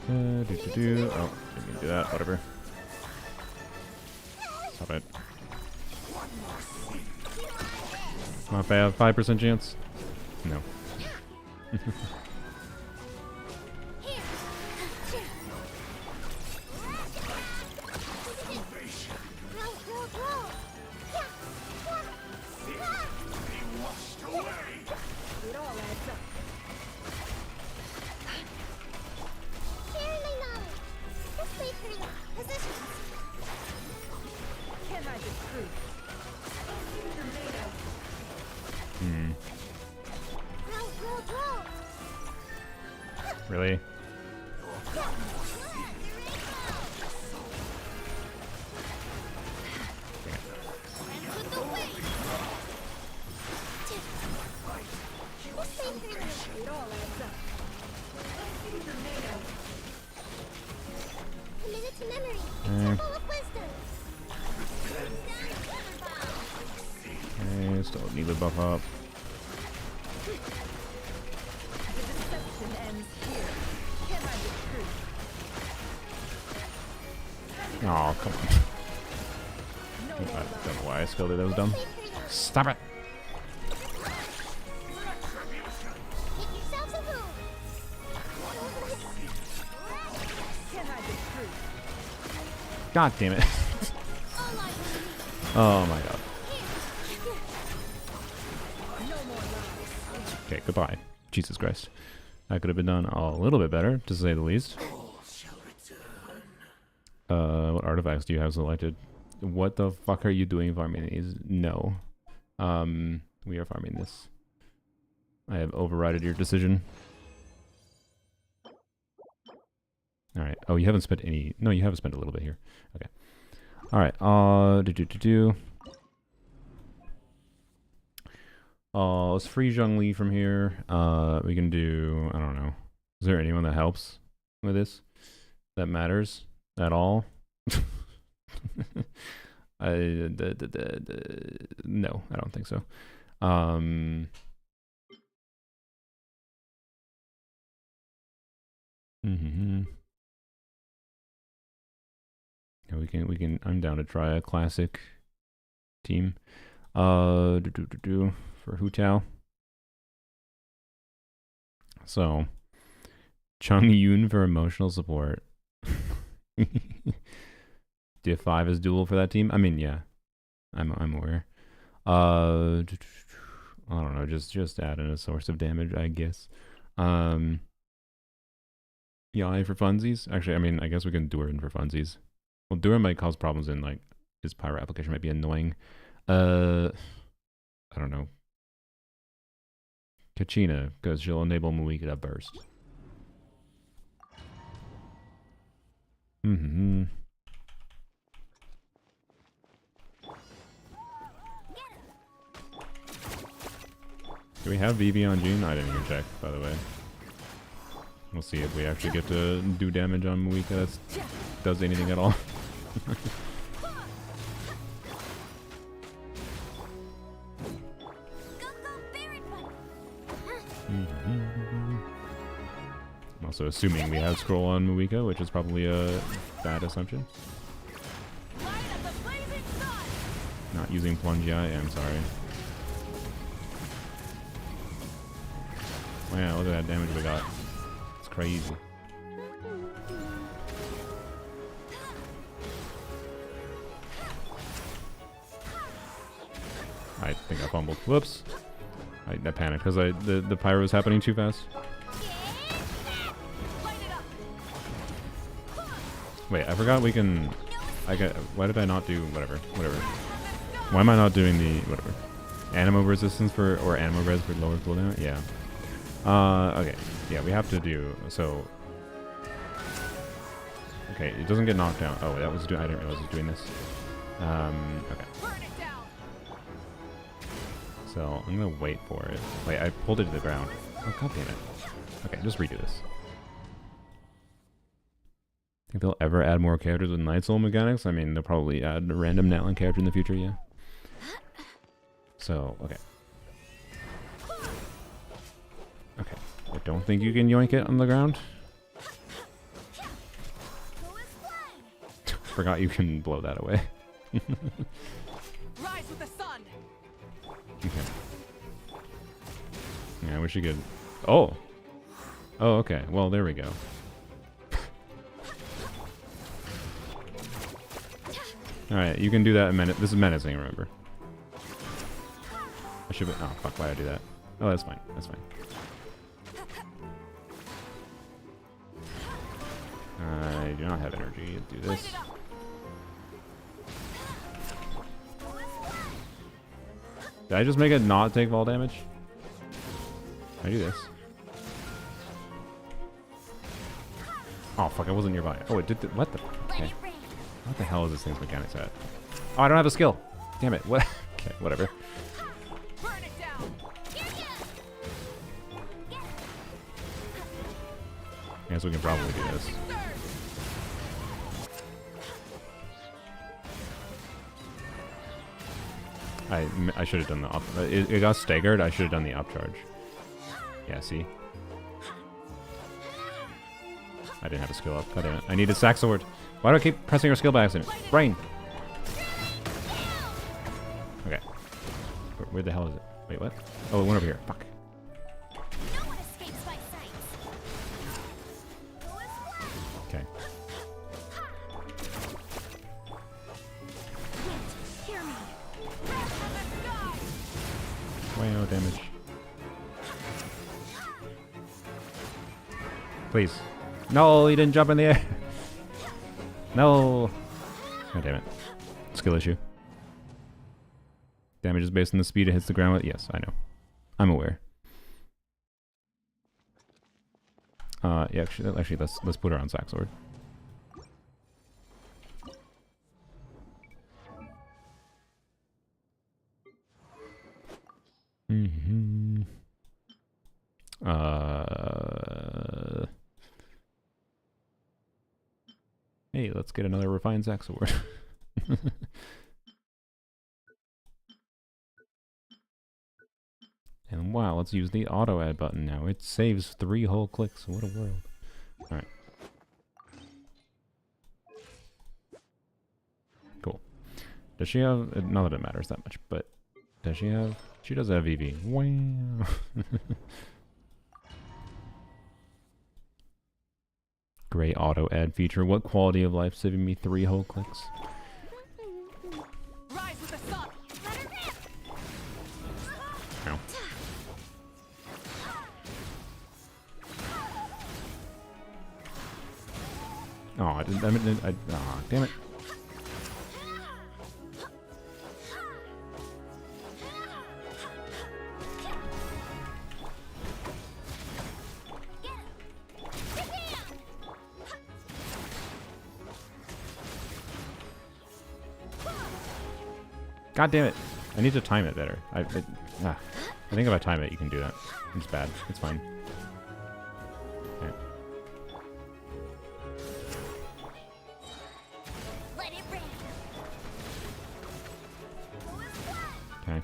Oh, didn't do that. Whatever. Stop it. Come on, if I have 5% chance. No. Really? Still need to buff up. Oh, come on. I don't know why I skilled it. That was dumb. Stop it! God damn it. Oh my god. Okay, goodbye. Jesus Christ. That could have been done a little bit better, to say the least. What artifacts do you have selected? What the fuck are you doing farming these? No. We are farming this. I have overridden your decision. Alright. Oh, you haven't spent any... No, you haven't spent a little bit here. Okay. Alright. Let's free Zhongli from here. We can do... I don't know. Is there anyone that helps with this? That matters? At all? No, I don't think so. Yeah, we can. I'm down to try a classic team. For Hu Tao. So, Chung Yun for emotional support. Div 5 is dual for that team. I mean, yeah, I'm aware. I don't know, just add in a source of damage, I guess. Yeah, for funsies. Actually, I mean, I guess we can Durin for funsies. Well, Durin might cause problems in like his pyro application might be annoying. I don't know. Kachina, because she'll enable Muika to burst. Mm-hmm. Do we have VV on June? I didn't even check, by the way. We'll see if we actually get to do damage on Muika that does anything at all. I'm also assuming we have scroll on Muika, which is probably a bad assumption. Not using plunge, I am sorry. Wow, look at that damage we got. It's crazy. I think I fumbled. Whoops. I panicked because the pyro was happening too fast. Wait, I forgot we can... Why did I not do... Whatever. Why am I not doing the... Whatever. Animo resistance for... Or animo res for lower cooldown? Yeah. Okay. Yeah, we have to do... So... Okay, it doesn't get knocked down. Oh, that was doing... I didn't realize it was doing this. Okay. So, I'm gonna wait for it. Wait, I pulled it to the ground. Oh, god damn it. Okay, just redo this. Think they'll ever add more characters with Night Soul mechanics? I mean, they'll probably add a random Natlan character in the future, yeah. So, okay. Okay. I don't think you can yoink it on the ground. Forgot you can blow that away. Rise with the sun. Okay. Yeah, I wish you could... Oh! Oh, okay. Well, there we go. Alright, you can do that in minute. This is menacing, remember. I should... Oh, fuck, why did I do that? Oh, that's fine. That's fine. I do not have energy to do this. Did I just make it not take fall damage? Can I do this? Oh, fuck, I wasn't nearby. Oh, it did... What the... Okay. What the hell is this thing's mechanics at? Oh, I don't have a skill. Damn it. What? Okay, whatever. Burn it down. I guess we can probably do this. I should have done the up... It got staggered. I should have done the upcharge. Yeah, see? I didn't have a skill up. God damn it. I needed sack sword. Why do I keep pressing her skill by accident? Rain! Okay. Where the hell is it? Wait, what? Oh, it went over here. Fuck. No one escapes my sight. Okay. Wind, hear me. Wow, damage. Please. No, he didn't jump in the air. No. God damn it. Skill issue. Damage is based on the speed it hits the ground with. Yes, I know. I'm aware. Yeah, actually, let's put her on sack sword. Mm-hmm. Hey, let's get another refined sack sword. And wow, let's use the auto add button now. It saves 3 whole clicks. What a world. Alright. Cool. Does she have... Not that it matters that much, but... Does she have... She does have EV. Wow. Great auto add feature. What quality of life saving me 3 whole clicks? Rise with the sun. Ow. Oh, I didn't... oh, damn it. God damn it. I need to time it better. I think if I time it, you can do that. It's bad. It's fine. Okay. Let it rain. Okay.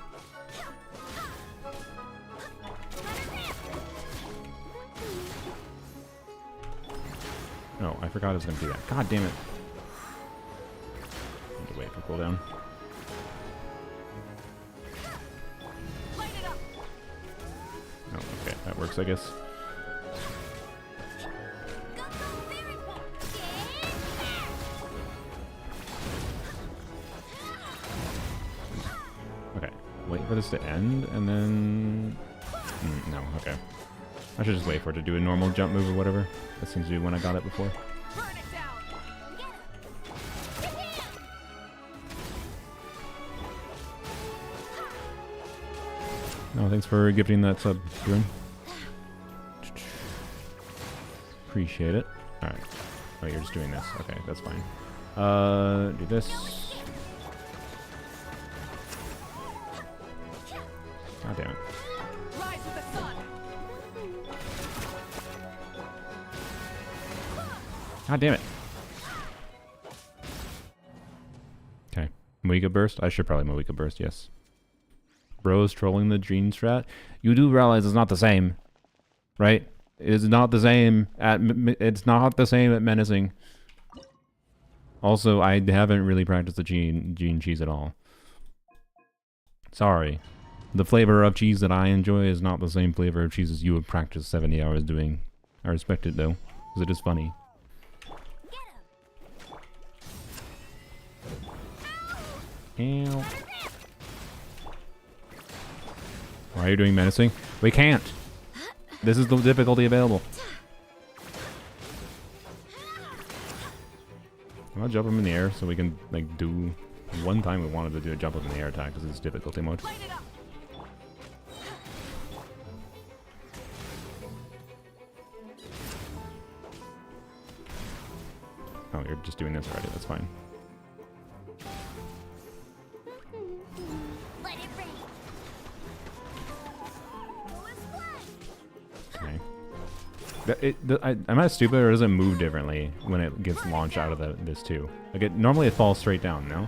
Oh, I forgot I was going to do that. God damn it. Need to wait for cooldown. Light it up. Oh, okay. That works, I guess. Go, go, very well. Okay. Wait for this to end, and then... no, okay. I should just wait for it to do a normal jump move or whatever. That seems to be when I got it before. Burn it down. No, thanks for gifting that sub, Durin. Appreciate it. Alright. Oh, you're just doing this. Okay, that's fine. Do this. God damn it. Rise with the sun. God damn it. Okay. Moika Burst? I should probably Moika Burst, yes. Bros trolling the Gene strat. You do realize it's not the same, right? It's not the same at menacing. Also, I haven't really practiced the Gene cheese at all. Sorry. The flavor of cheese that I enjoy is not the same flavor of cheese as you would practice 70 hours doing. I respect it though, because it is funny. Ow. Why are you doing menacing? We can't. This is the difficulty available. I'll jump him in the air so we can like do. One time we wanted to do a jump up in the air attack because it's difficulty mode. Light it up. Oh, you're just doing this already. That's fine. Let it rain. Okay. Am I stupid or does it move differently when it gets launched out of this too? Like normally it falls straight down, no?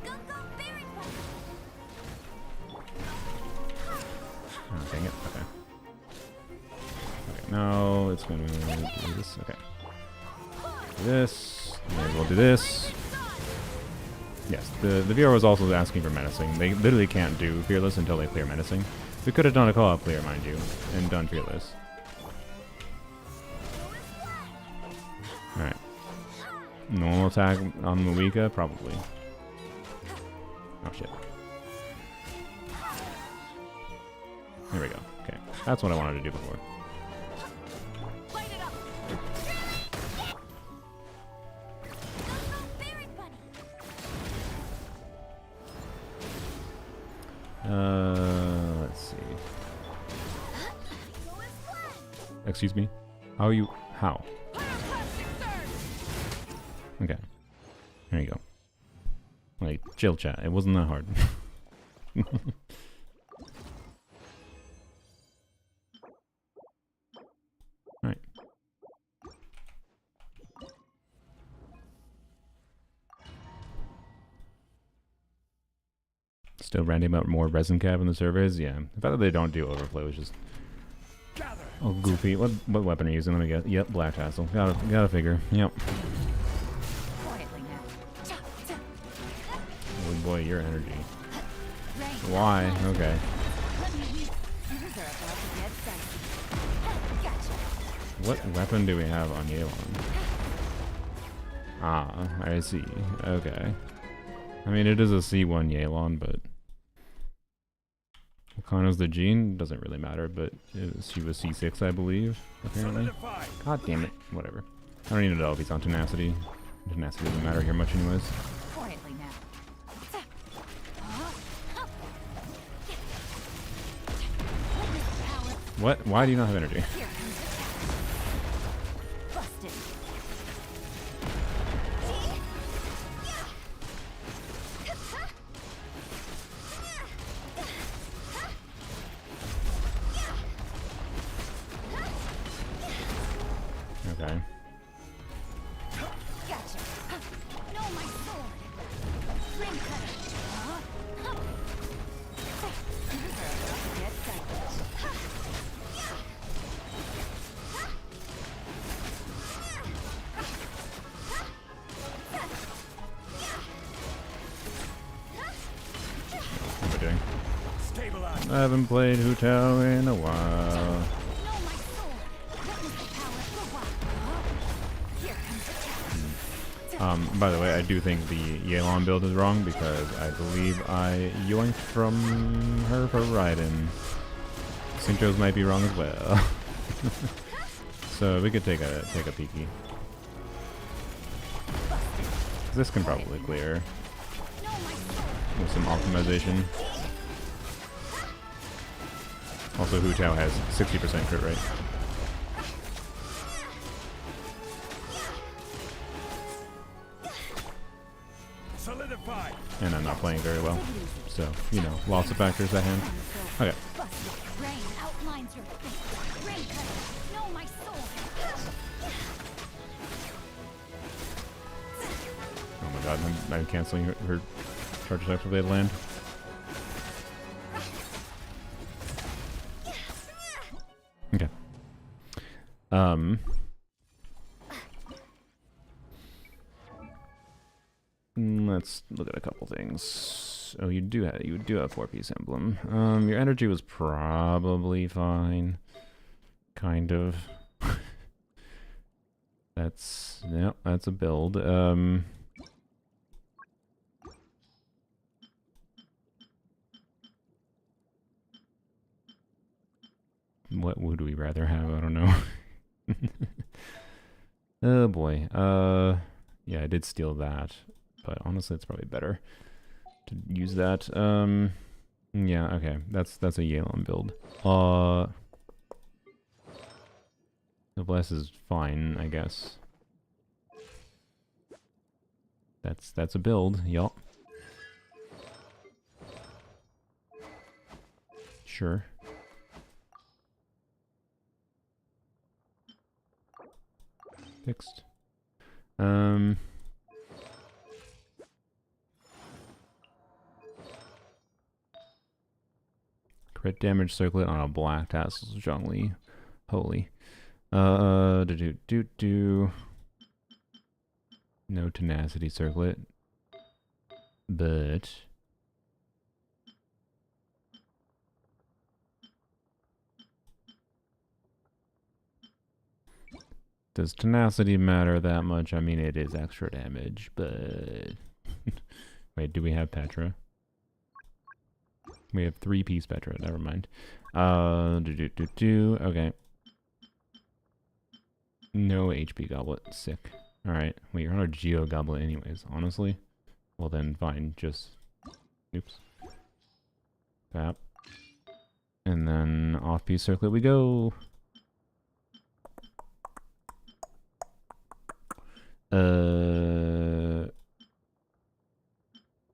Go, go, very well. Oh, dang it. Okay. Okay, no, it's gonna do this. Okay. Do this. May as well do this. Yes, the viewer was also asking for menacing. They literally can't do fearless until they clear menacing. We could have done a co-op clear, mind you, and done fearless. Alright. Normal attack on Moika? Probably. Oh shit. There we go. Okay. That's what I wanted to do before. Light it up. Very funny. Let's see. Excuse me? How are you? How? Plastic surge. Okay. There you go. Like, chill chat. It wasn't that hard. Alright. Still ranting about more resin cap in the servers? Yeah. The fact that they don't do overflow is just... Gather. Oh, goofy. What weapon are you using? Let me guess. Yep, Black Tassel. Gotta figure. Yep. Quietly now. Oh boy, your energy. Rain. Why? Okay. Let me weave. Things are about to get dicey. Gotcha. What weapon do we have on Yelan? Ah, I see. Okay. I mean, it is a C1 Yelan, but... What kind is the gene? Doesn't really matter, but she was C6, I believe, apparently. Solidify. God damn it. Whatever. I don't need to know if he's on tenacity. Tenacity doesn't matter here much anyways. Quietly now. Power. What? Why do you not have energy? Here comes the cat. Busted. I haven't played Hu Tao in a while. Know my sword. Witness the power of the wild. Here comes the test. By the way, I do think the Yelan build is wrong because I believe I yoinked from her for Raiden. Cinchos might be wrong as well. So we could take a peeky. This can probably clear with some optimization. Also, Hu Tao has 60% crit rate. Solidify. And I'm not playing very well. So, you know, lots of factors at hand. Okay. Rain outlines your fate. Rain cutter. Know my sword. Oh my god, I'm canceling her charge attacks if they land. Okay. Let's look at a couple things. Oh, you do have 4-piece emblem. Your energy was probably fine. Kind of. That's a build. What would we rather have? I don't know. Oh boy. Yeah, I did steal that, but honestly, it's probably better to use that. Yeah, okay. That's a Yelan build. Noblesse is fine, I guess. That's a build, yup. Sure. Fixed. Crit damage circlet on a black tassels Zhongli. Holy. No tenacity circlet. But does tenacity matter that much? I mean, it is extra damage, but wait, do we have Petra? We have 3-piece Petra. Never mind. Okay. No HP goblet. Sick. All right. Wait, you're on a Geo goblet, anyways. Honestly, well then, fine. Just oops. Tap. And then off-piece circlet we go.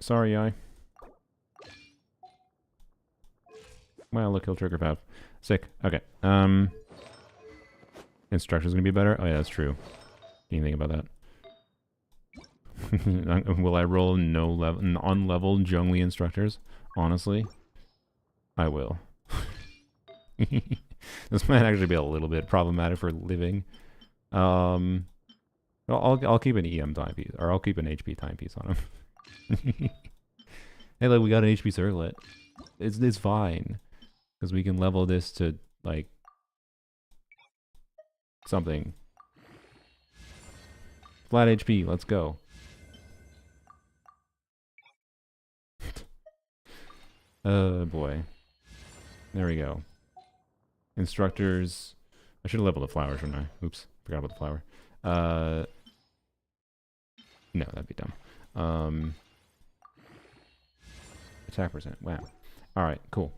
Sorry, I. Well, look, he'll trigger Pav. Sick. Okay. Instructor's gonna be better? Oh yeah, that's true. Do you think about that? Will I roll unleveled Zhongli instructors? Honestly, I will. This might actually be a little bit problematic for living. I'll keep an EM timepiece, or I'll keep an HP timepiece on him. Hey, look, we got an HP circlet. It's fine, because we can level this to like something. Flat HP. Let's go. Oh boy. There we go. Instructors. I should have leveled the flower, shouldn't I? Oops, forgot about the flower. No, that'd be dumb. Attack percent. Wow. All right, cool.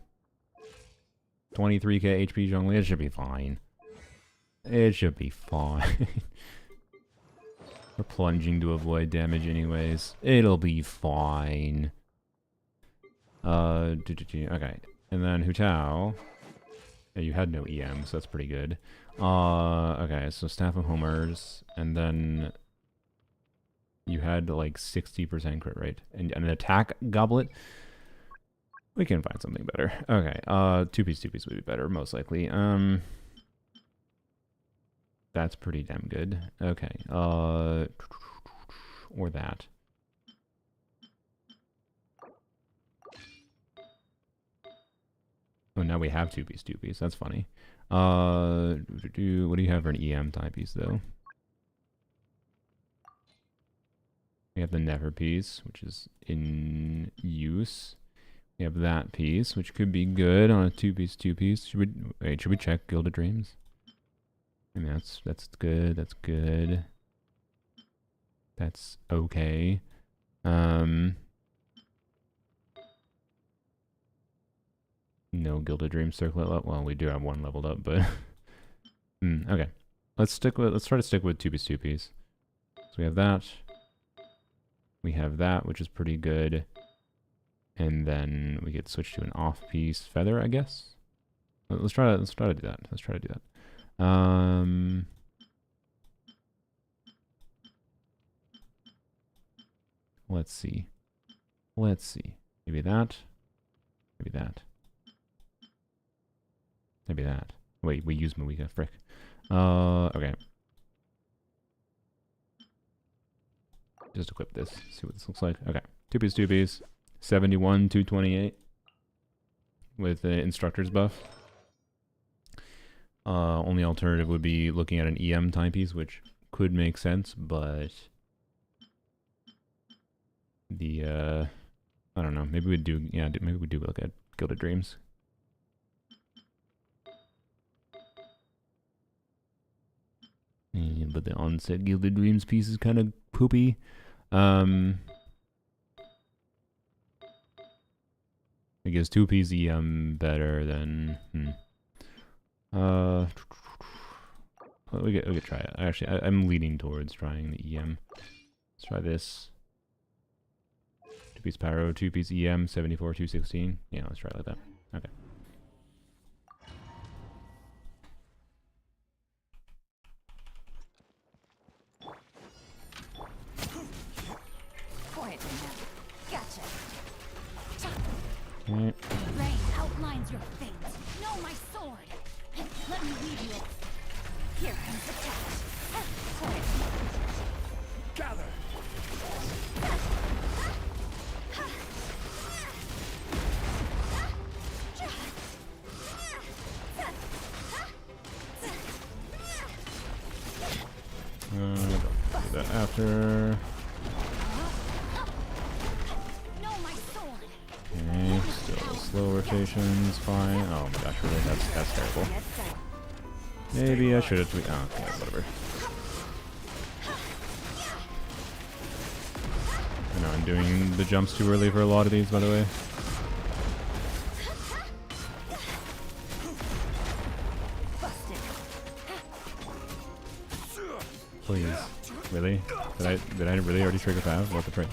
23k HP Zhongli. It should be fine. It should be fine. We're plunging to avoid damage anyways. It'll be fine. Okay. And then Hu Tao. Yeah, you had no EM, so that's pretty good. Okay, so Staff of Homers, and then you had like 60% crit rate. And an attack goblet. We can find something better. Okay, 2-piece would be better, most likely. That's pretty damn good. Okay, or that. now we have two-piece. That's funny. What do you have for an EM timepiece, though? We have the never piece, which is in use. We have that piece, which could be good on a two-piece. Should we check Gilded Dreams? I mean, that's good. That's good. That's okay. No Gilded Dreams circlet level. Well, we do have one leveled up, but okay. Let's try to stick with two-piece. So we have that. We have that, which is pretty good. And then we could switch to an off-piece feather, I guess. Let's try to do that. Let's see. Maybe that. Wait, we use Moika, frick. Okay. Just equip this, see what this looks like. Okay, two-piece. 71, 228 with the instructor's buff. Only alternative would be looking at an EM timepiece, which could make sense, but the I don't know. Maybe we'd do look at Gilded Dreams. But the onset Gilded Dreams piece is kind of poopy. I guess two-piece EM better than we could try it. Actually, I'm leaning towards trying the EM. Let's try this. Two-piece Pyro, two-piece EM, 74, 216. Yeah, let's try it like that. Okay. Rain outlines your fate. Know my sword. Let me lead you. Here comes the test. Gather. Do that after. Okay, still slow rotations, fine. Oh my gosh, really? That's terrible. Maybe I should have tweaked. Oh, okay, whatever. I know I'm doing the jumps too early for a lot of these, by the way. Please. Really? Did I really already trigger 5? What the frick?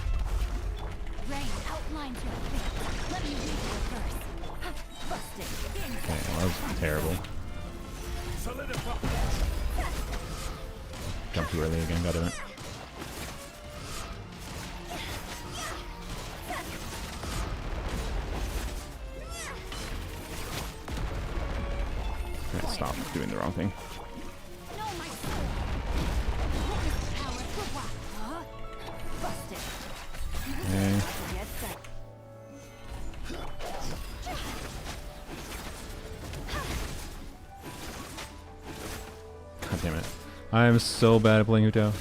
Okay, well, that was terrible. Jump too early again, got it. Alright, stop doing the wrong thing. Okay. God damn it. I am so bad at playing Hu Tao.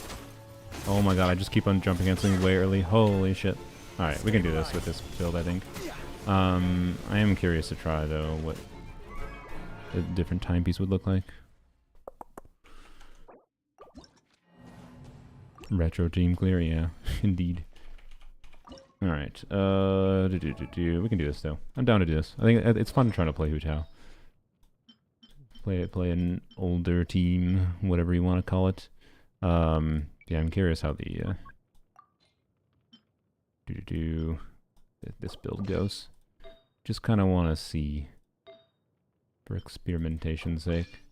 Oh my god, I just keep on jumping against things way early. Holy shit. Alright, we can do this with this build, I think. I am curious to try, though, what a different timepiece would look like. Retro team clear, yeah, indeed. Alright, we can do this, though. I'm down to do this. I think it's fun trying to play Hu Tao. Play an older team, whatever you want to call it. Yeah, I'm curious how the this build goes. Just kind of want to see for experimentation's sake.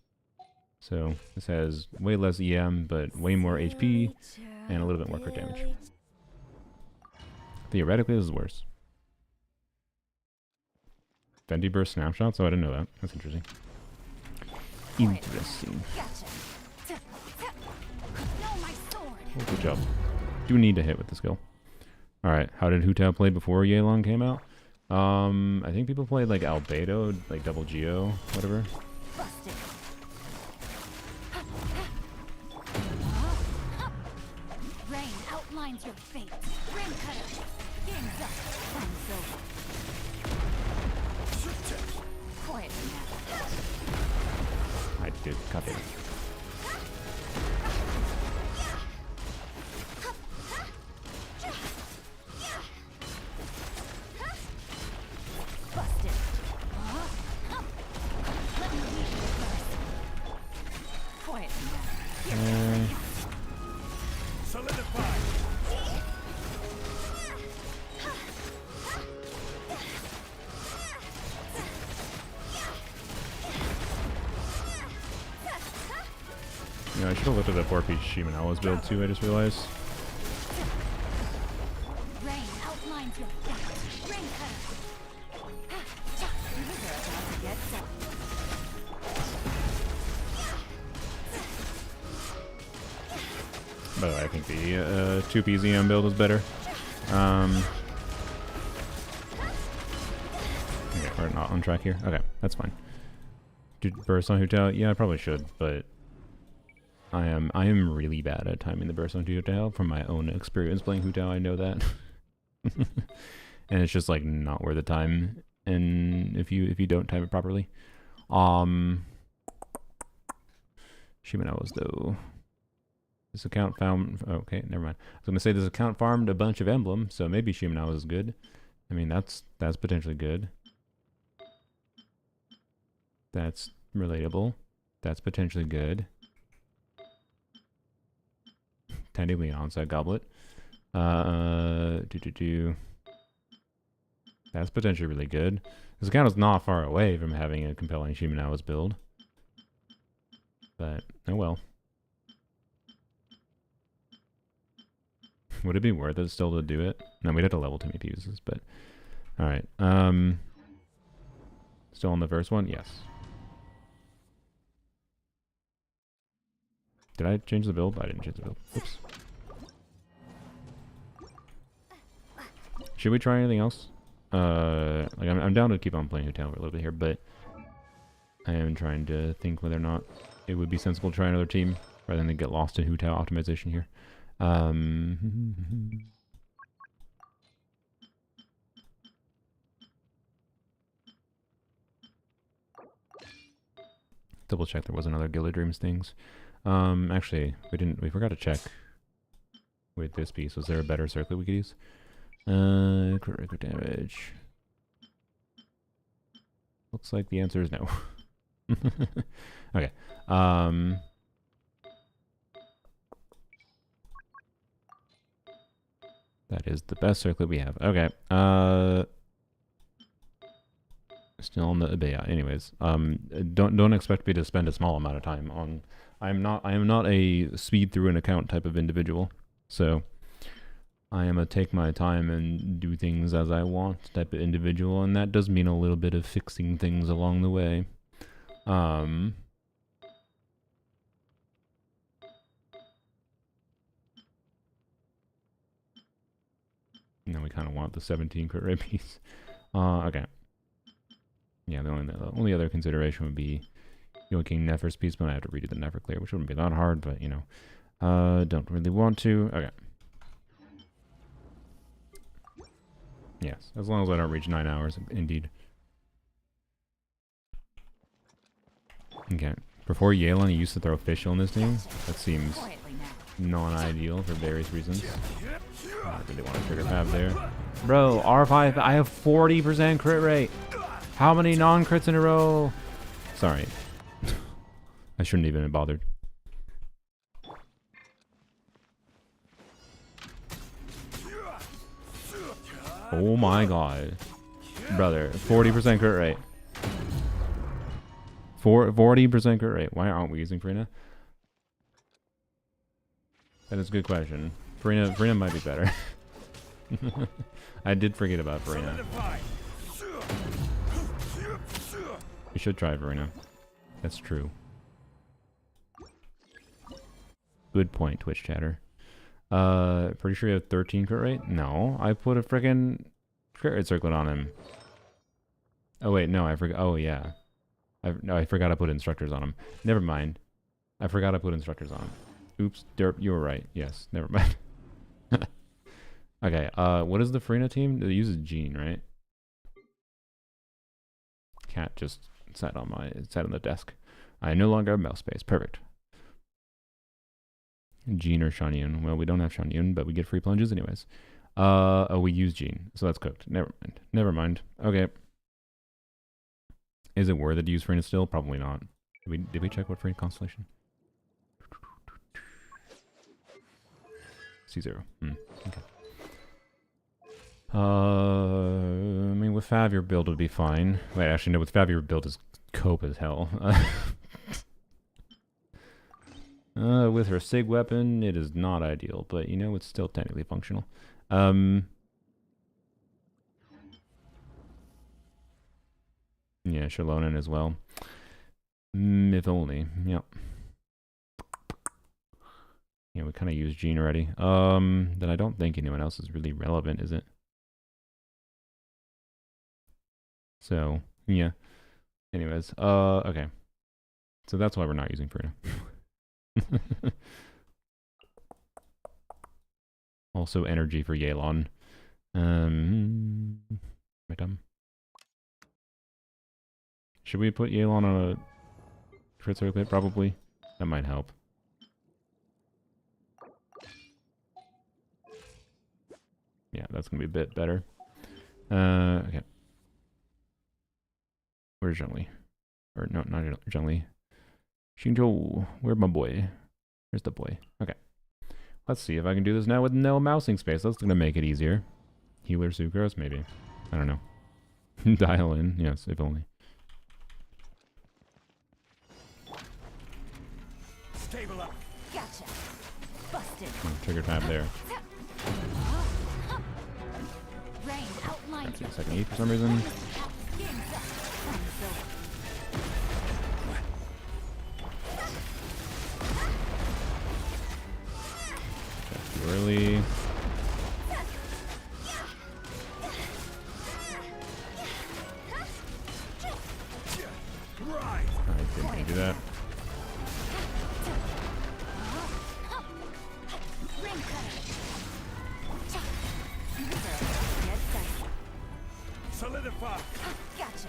So this has way less EM, but way more HP and a little bit more crit damage. Theoretically, this is worse. Fendi burst snapshots? Oh, I didn't know that. That's interesting. Interesting. Oh, good job. Do need to hit with the skill. Alright, how did Hu Tao play before Yelan came out? I think people play like Albedo, like double Geo, whatever. Busted. Rain outlines your fate. Rain cutter. Game's up. Fun's over. Quiet now. I did copy. Busted. Let me lead you first. Quiet now. Solidify. You know, I should have looked at that 4-piece Shimenawa's build too, I just realized. Rain outlines your fate. Rain cutter. You're about to get some. By the way, I think the 2-piece EM build is better. Okay, we're not on track here. Okay, that's fine. Dude, burst on Hutao? Yeah, I probably should, but I am really bad at timing the burst on Hutao. From my own experience playing Hutao, I know that. And it's just like not worth the time, and if you don't time it properly. Shimenawa's though. This account found... Okay, never mind. I was going to say this account farmed a bunch of emblems, so maybe Shimenawa is good. I mean, that's potentially good. That's relatable. That's potentially good. Technically an onside goblet. That's potentially really good. This account is not far away from having a compelling Shimenawa's build. But, oh well. Would it be worth it still to do it? No, we'd have to level too many pieces, but... Alright, still on the first one? Yes. Did I change the build? I didn't change the build. Oops. Should we try anything else? Like I'm down to keep on playing Hutao for a little bit here, but I am trying to think whether or not it would be sensible to try another team rather than get lost in Hutao optimization here. Double check there wasn't other Gilded Dreams things. Actually, we forgot to check with this piece. Was there a better circlet we could use? Critical damage. Looks like the answer is no. Okay. That is the best circlet we have. Okay. Still on the but yeah, anyways. Don't expect me to spend a small amount of time on I am not a speed through an account type of individual. So I am a take my time and do things as I want type of individual, and that does mean a little bit of fixing things along the way. No, we kind of want the 17 crit rate piece. Okay. Yeah, the only other consideration would be yoinking Nefer's piece, but I have to redo the Nefer clear, which wouldn't be that hard, but you know. Don't really want to. Okay. Yes, as long as I don't reach 9 hours, indeed. Okay. Before Yelan, he used to throw official in this team. That seems non-ideal for various reasons. I really want to trigger Fab there. Bro, R5, I have 40% crit rate. How many non-crits in a row? Sorry. I shouldn't even have bothered. Oh my god. Brother, 40% crit rate. 40% crit rate. Why aren't we using Farina? That is a good question. Farina might be better. I did forget about Farina. We should try Farina. That's true. Good point, Twitch chatter. Pretty sure you have 13 crit rate? No, I put a freaking crit rate circlet on him. Oh wait, no, I forgot. Oh yeah, I forgot to put instructors on him. Never mind. I forgot to put instructors on him. Oops, derp, you were right. Yes, never mind. Okay, what is the Farina team? It uses Gene, right? Cat just sat on the desk. I no longer have mouse space. Perfect. Gene or Shanyun. Well, we don't have Shanyun, but we get free plunges anyways. Oh, we use Gene, so that's cooked. Never mind. Never mind. Okay. Is it worth it to use Farina still? Probably not. Did we check what Farina constellation? C0. Okay. I mean, with Fav, your build would be fine. Wait, actually, no, with Fav, your build is cope as hell. With her SIG weapon, it is not ideal, but, you know, it's still technically functional. Yeah, Shalonen as well. If only. Yep. Yeah, we kind of used Gene already. Then I don't think anyone else is really relevant, is it? So, yeah. Anyways, okay. So that's why we're not using Farina. Also energy for Yelan. Am I dumb? Should we put Yelan on a crit circuit? Probably. That might help. Yeah, that's gonna be a bit better. Okay. Where's Zhengli? Or no, not Zhengli. Xingzhou, where's my boy? Where's the boy? Okay. Let's see if I can do this now with no mousing space. That's gonna make it easier. Healer Sucrose, maybe. I don't know. Dial in, yes, if only. Stable up. Gotcha. Busted. Trigger tab there. Rain outlines That's your a second E for some reason. That's too early. Right. I didn't do that. ring cutter. Solidify. Gotcha.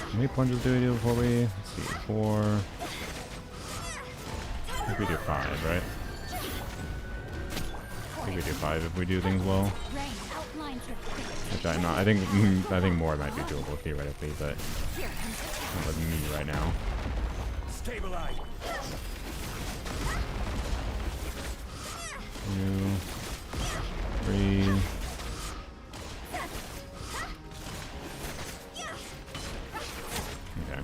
How many plunges do we do before we? Let's see, 4. I think we do 5, right? I think we do 5 if we do things well. Rain outlines your face. Which I'm not. I think more might be doable theoretically, but not with me right now. Stabilize. 2, 3. Okay.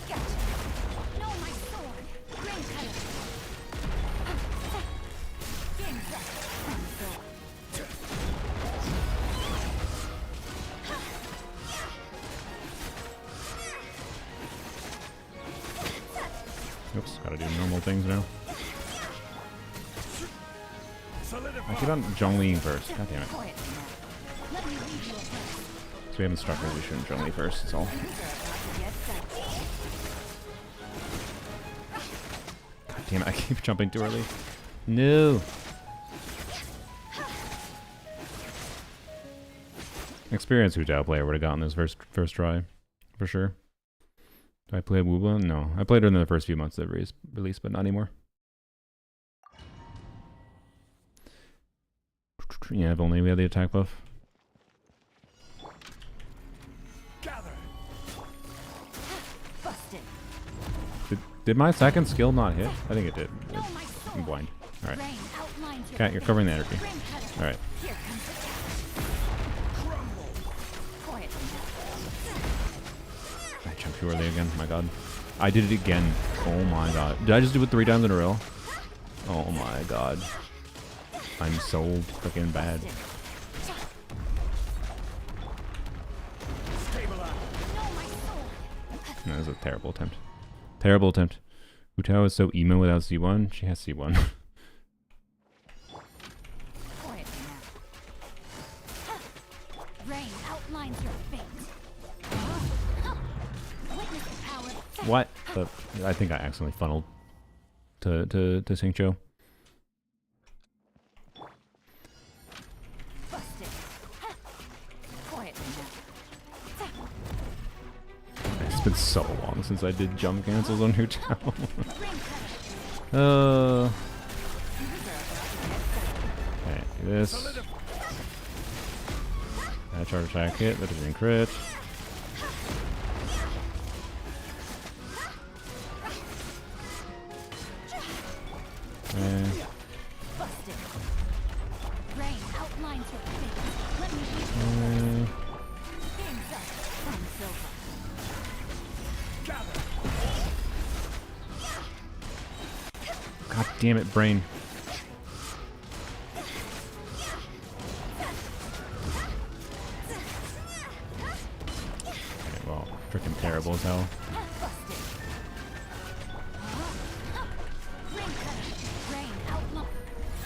Gotcha. No, my sword. Ring cutter. Game's up. Oops, gotta do normal things now. Solidify. I keep on Zhongli first. God damn it. Quiet now. Let me lead you a place. So we have instructors, we shouldn't Zhongli first, that's all. Get set. God damn it, I keep jumping too early. No! Experienced Hu Tao player would have gotten this first try, for sure. Do I play Wuba? No. I played her in the first few months of the release, but not anymore. Yeah, if only we had the attack buff. Gather. Busted. Did my second skill not hit? I think it did. No, my I'm sword. blind. Alright. Rain outlines your Cat, you're covering the energy. Ring cutter. Alright. Here comes the Crumble. quiet now. I jumped too early again. My god. I did it again. Oh my god. Did I just do it 3 times in a row? Oh my god. I'm so freaking bad. Stabilize. No, my sword. That was a terrible attempt. Terrible attempt. Hu Tao is so emo without C1. She has C1. What? I think I accidentally funneled to Singcho. Busted. Quietly now. It's been so long since I did jump cancels on Hutao. Ring cutter. Okay, do this. Charge attack hit, that didn't crit. Busted. Rain outlines your face. Let me read Hands up. From Silva. Gather. God damn it, brain. Okay, well, freaking terrible as hell. Busted. Ring cutter. Rain outline.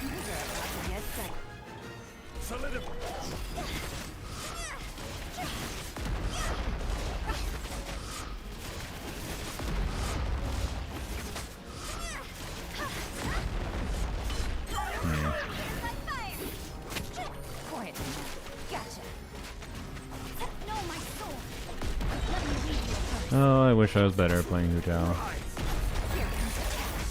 You're about to get sight. Solidify. Quietly now. Gotcha. No, my sword. Let me read your first. Oh, I wish I was better at playing Hutao. Here comes the cash.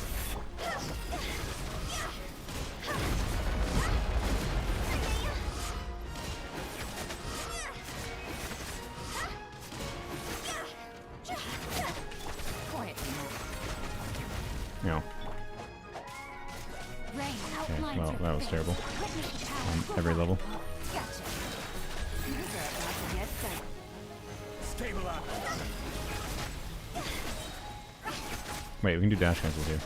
Quietly now. No. Rain Okay, outlines well, your that was face. terrible. Witness the power On of every level. Gotcha. You're about to get sight. Stabilize. Wait, we can do dash cancels here.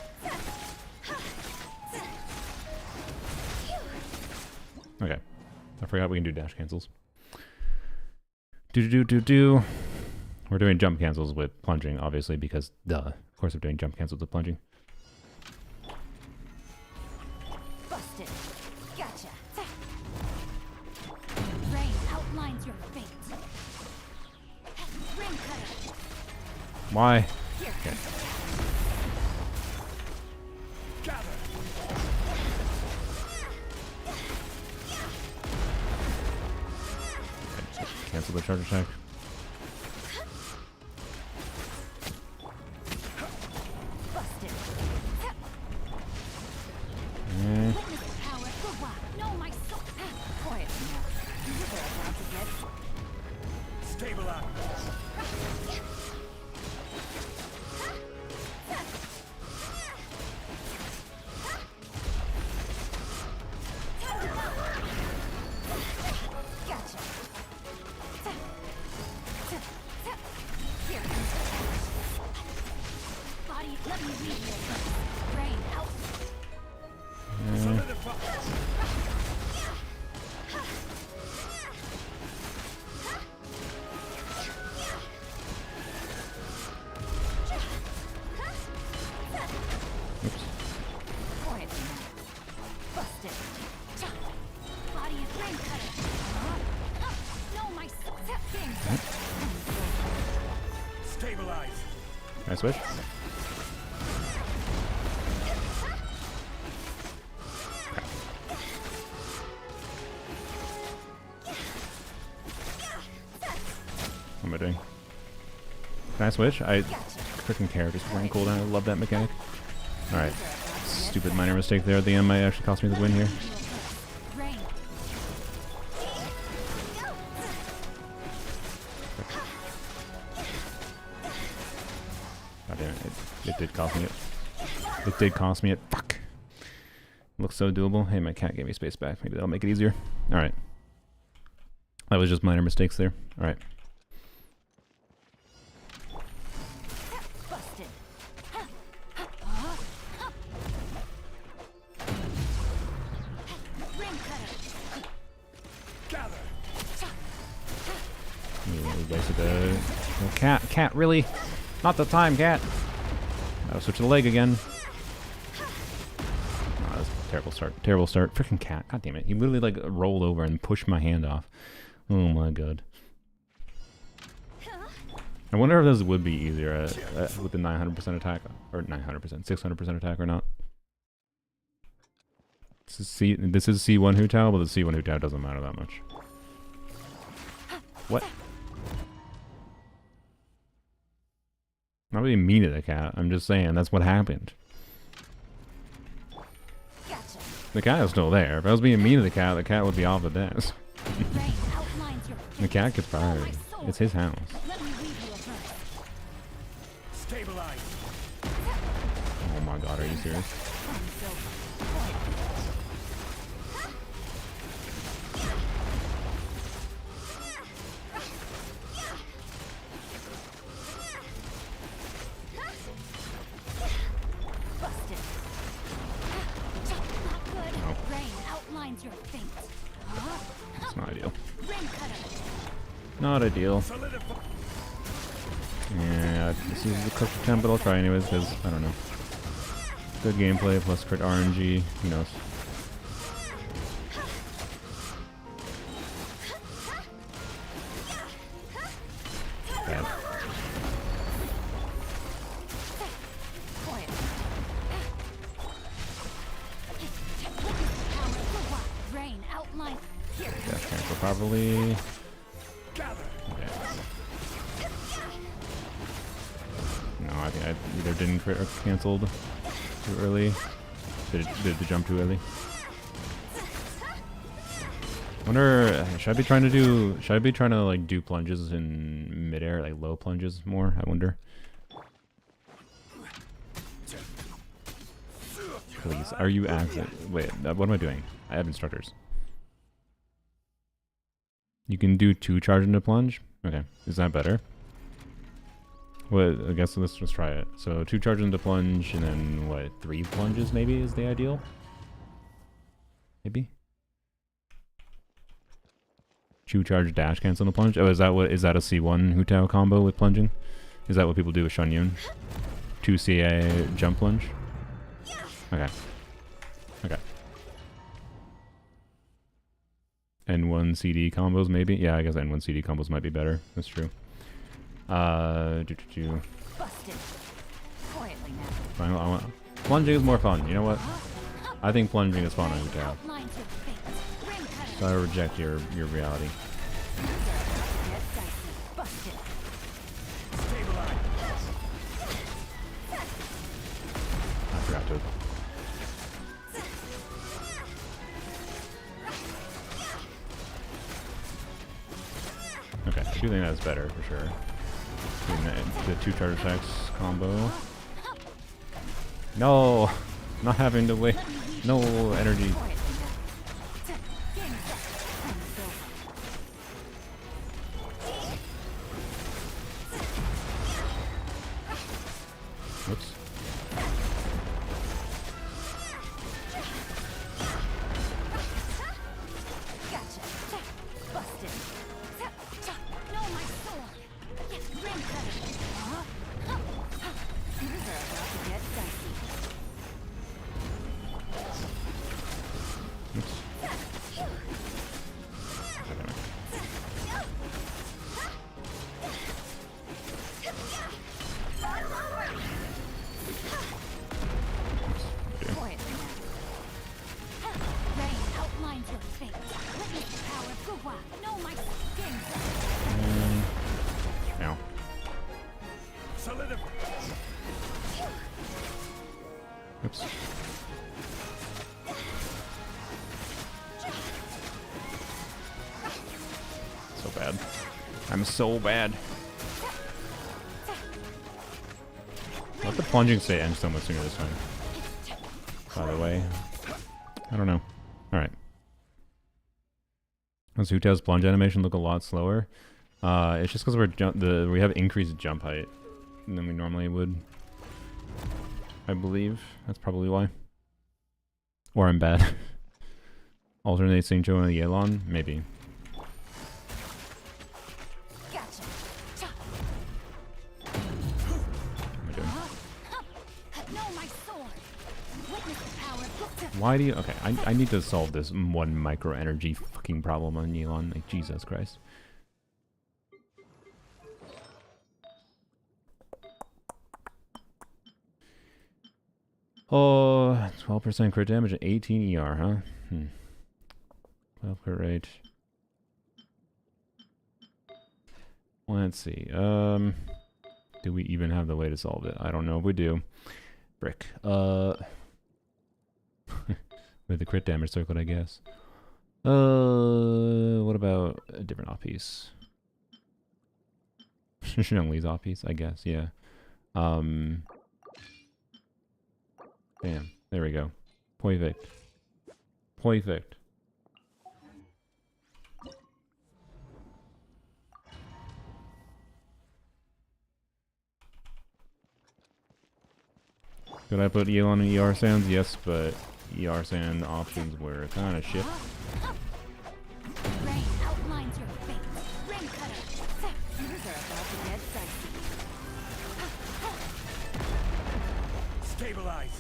Okay. I forgot we can do dash cancels. Do. We're doing jump cancels with plunging, obviously, because duh. Of course I'm doing jump cancels with plunging. Busted. Gotcha. Rain outlines your fate. Ring cutter. Why? Here. Okay. Gather. Cancel the charge attack. Busted. Eh. Witness the power. Good walk. No, my soul. Quiet now. You're about to get. Stabilize. Gotcha. Here comes the cash. Body, let me read your first. Rain out. Solidify. Oops. Quiet now. Busted. Body and rain cutter. No, my soul. Getting Stabilize. Can I switch? What am I doing? Can I switch? I freaking care. Just rank cooldown. I love that mechanic. Alright. Stupid minor mistake there at the end might actually cost me the win here. rain. God damn it. It did cost me it. It did cost me it. Fuck. Looks so doable. Hey, my cat gave me space back. Maybe that'll make it easier. Alright. That was just minor mistakes there. Alright. Busted. Ring cutter. Gather. You wasted a... Oh, cat. Cat, really? Not the time, cat. I'll switch to the leg again. Oh, that's a terrible start. Terrible start. Freaking cat. God damn it. He literally like rolled over and pushed my hand off. Oh my god. I wonder if this would be easier with the 900% attack, or 900%, 600% attack or not. This is C1 Hu Tao, but the C1 Hu Tao doesn't matter that much. What? I'm not being mean to the cat. I'm just saying that's what happened. Gotcha. The cat is still there. If I was being mean to the cat would be off the desk. Rain outlines your The cat gets priority. It's his house. Let me weave you a verse. Stabilize. Oh my god, are you serious? Busted. Not good. No. Rain outlines your fate. It's not ideal. Rain cutter. Not ideal. Solidify. Yeah, this is the crit attempt, but I'll try anyways because I don't know. Good gameplay plus crit RNG. Who knows? Bad. Quiet. Rain outline. Here. Dash cancel properly. Gather. Okay. No, I think I either didn't crit or canceled too early. Did the jump too early? Wonder, should I be trying to like do plunges in midair, like low plunges more? I wonder. Please, are you actually? Wait, what am I doing? I have instructors. You can do 2 charge into plunge. Okay, is that better? Well, I guess let's just try it. So 2 charge into plunge, and then what? 3 plunges maybe is the ideal. Maybe. 2 charge dash cancel on the plunge. Oh, is that a C1 Hu Tao combo with plunging? Is that what people do with Shen Yun? 2 CA jump plunge? Okay. Okay. N1 CD combos maybe? Yeah, I guess N1 CD combos might be better. That's true. Busted. Quietly now. Plunging is more fun. You know what? I think plunging is fun on Hu Tao. Outlines your fate. Rain cutter. So I reject your reality. Busted. Stabilize. I forgot to. Okay, I do think that's better for sure. Doing the 2 charge attacks combo. No! Not having to wait. No energy. Whoops. Gotcha. Busted. No, my sword. Rain cutter. Things are about to get dicey. Oops. Okay. Quietly now. Rain outlines your fate. Witness the power of Gugwa. No, my skin. Ow. Solidify. Oops. So bad. I'm so bad. Let the plunging stay end so much sooner this time. By the way. I don't know. Alright. Does Hu Tao's plunge animation look a lot slower? It's just because we have increased jump height than we normally would. I believe. That's probably why. Or I'm bad. Alternate Xingqiu and Yelon? Maybe. Gotcha. What am I doing? No, my sword. Witness the power of Gugwa. Why do you... Okay, I need to solve this 1 micro energy fucking problem on Yelon. Like, Jesus Christ. Oh, 12% crit damage and 18 ER, huh? 12 crit rate. Let's see. Do we even have the way to solve it? I don't know if we do. Brick. With the crit damage circled, I guess. What about a different off piece? Shungli's off piece, I guess, yeah. Bam. There we go. Perfect. Perfect. Could I put Elon in ER sands? Yes, but ER sand options were kind of shit. Rain outlines your fate. Rain cutter. Things are about to get dicey. Stabilize.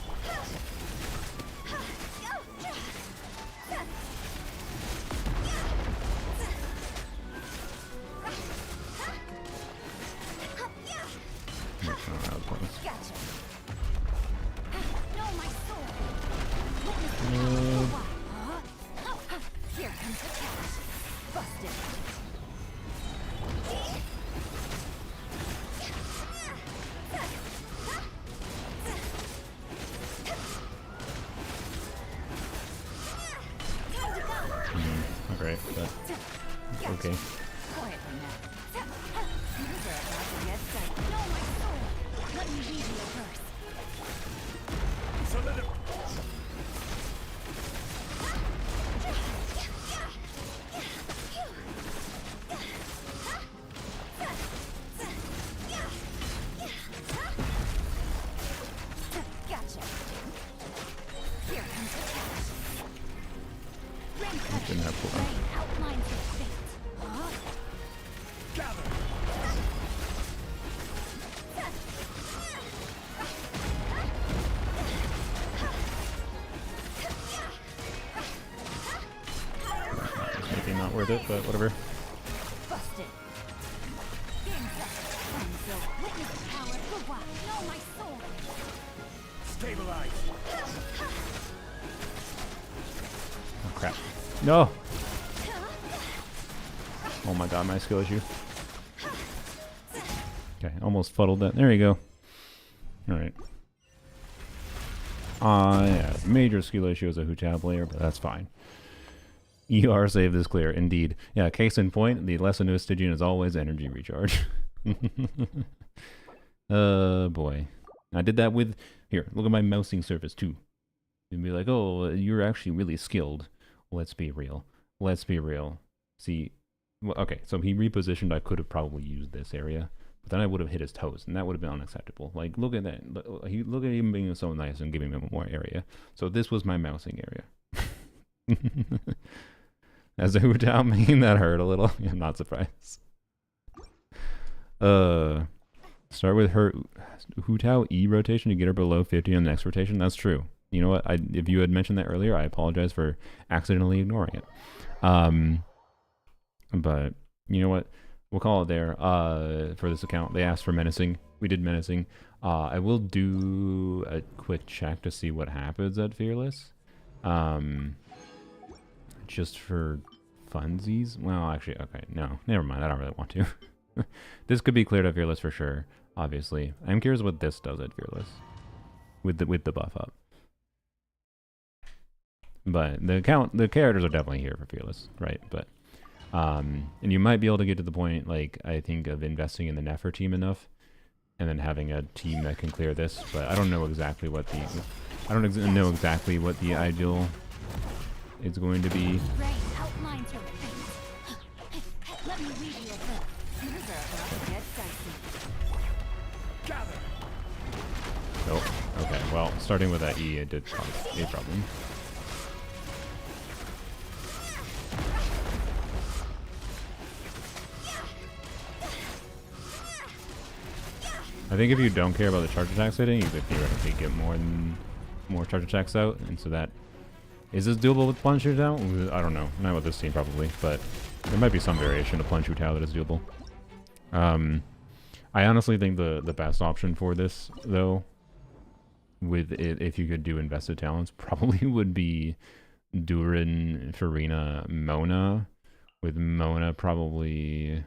Gotcha. No, my sword. Witness the here comes the cash. Busted. Not great, but it's okay. Quietly now. Things are about to get dicey. No, my sword. Let me read you a verse. Gotcha. Here comes the cash. Rain cutter. Didn't have full. Rain outlines your fate. Huh? Gather. Maybe not worth it, but whatever. Busted. Game's up. Friends, witness the power for what? No, my sword. Stabilize. Oh crap. No! Oh my god, my skill issue. Okay, almost fuddled that. There you go. Alright. Yeah, major skill issue as a Hu Tao player, but that's fine. ER save is clear, indeed. Yeah, case in point, the lesson to a Stygian is always energy recharge. Boy. I did that with... Here, look at my mousing surface, too. You'd be like, oh, you're actually really skilled. Let's be real. Let's be real. See... Well, okay, so he repositioned. I could have probably used this area. But then I would have hit his toes, and that would have been unacceptable. Like, look at that. Look at him being so nice and giving him more area. So this was my mousing area. As a Hu Tao main, that hurt a little. I'm not surprised. Start with her Hu Tao E rotation to get her below 50 on the next rotation. That's true. You know what? If you had mentioned that earlier, I apologize for accidentally ignoring it. But you know what? We'll call it there for this account. They asked for menacing. We did menacing. I will do a quick check to see what happens at Fearless. Just for funsies? Well, actually, okay, no. Never mind. I don't really want to. This could be cleared at Fearless for sure, obviously. I'm curious what this does at Fearless. With the buff up. But the characters are definitely here for Fearless, right? But and you might be able to get to the point, like, I think, of investing in the Nefer team enough, and then having a team that can clear this. But I don't know exactly what the ideal is going to be. Rain outlines your fate. Let me read you a book. Things are about to get dicey. Gather. Oh, okay. Well, starting with that E, it did cause a problem. I think if you don't care about the charge attacks hitting, you could theoretically get more charge attacks out, and so that... Is this doable with Plunge Hu Tao? I don't know. Not with this team, probably, but there might be some variation of Plunge Hu Tao that is doable. I honestly think the best option for this, though, with it, if you could do invested talents, probably would be Durin, Farina, Mona, with Mona probably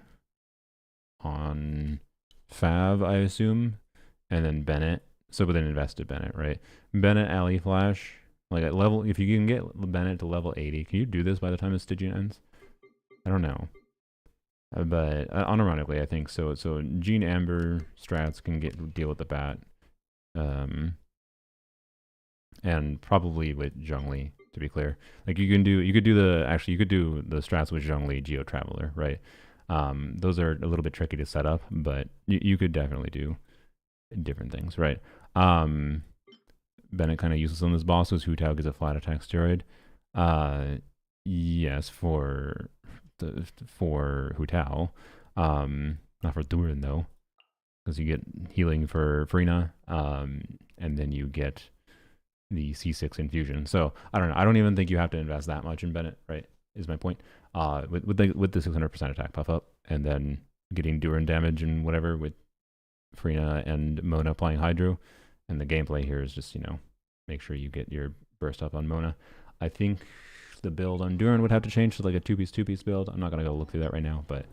on Fav, I assume, and then Bennett. So with an invested Bennett, right? Bennett, Alley Flash, like at level, if you can get Bennett to level 80, can you do this by the time the Stygian ends? I don't know. But unironically, I think so. So Gene Amber strats can deal with the bat, and probably with Zhongli, to be clear. Like you could do the strats with Zhongli Geo Traveler, right? Those are a little bit tricky to set up, but you could definitely do different things, right? Bennett kind of useless on this boss, because Hu Tao gets a flat attack steroid. Yes, for Hu Tao, not for Durin though, because you get healing for Farina, and then you get the C6 infusion. So I don't know. I don't even think you have to invest that much in Bennett, right? Is my point. With the 600% attack puff up, and then getting Durin damage and whatever with Farina and Mona applying Hydro, and the gameplay here is just, you know, make sure you get your burst up on Mona. I think the build on Durin would have to change to like a two-piece build. I'm not gonna go look through that right now, but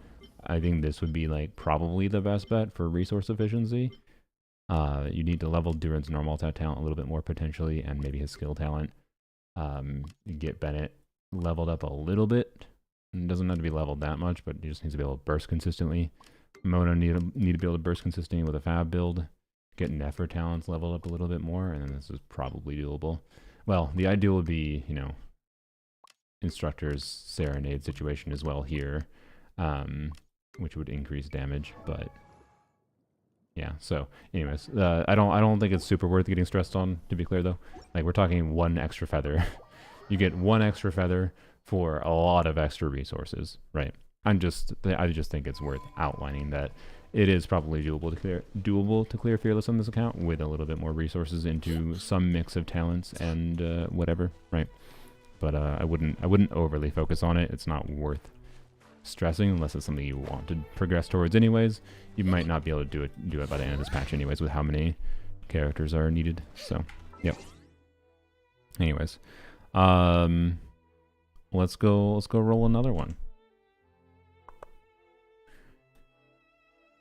I think this would be like probably the best bet for resource efficiency. You need to level Durin's normal talent a little bit more potentially, and maybe his skill talent. Get Bennett leveled up a little bit. It doesn't have to be leveled that much, but he just needs to be able to burst consistently. Mona need to be able to burst consistently with a Fab build. Get Nefer talents leveled up a little bit more, and then this is probably doable. Well, the ideal would be, you know, Instructor's Serenade situation as well here, which would increase damage, but yeah. So anyways, I don't think it's super worth getting stressed on, to be clear though. Like, we're talking one extra feather. You get one extra feather for a lot of extra resources, right? I just think it's worth outlining that it is probably doable to clear Fearless on this account with a little bit more resources into some mix of talents and whatever, right? But I wouldn't overly focus on it. It's not worth stressing unless it's something you want to progress towards anyways. You might not be able to do it by the end of this patch anyways, with how many characters are needed. So yep. Anyways, let's go roll another one.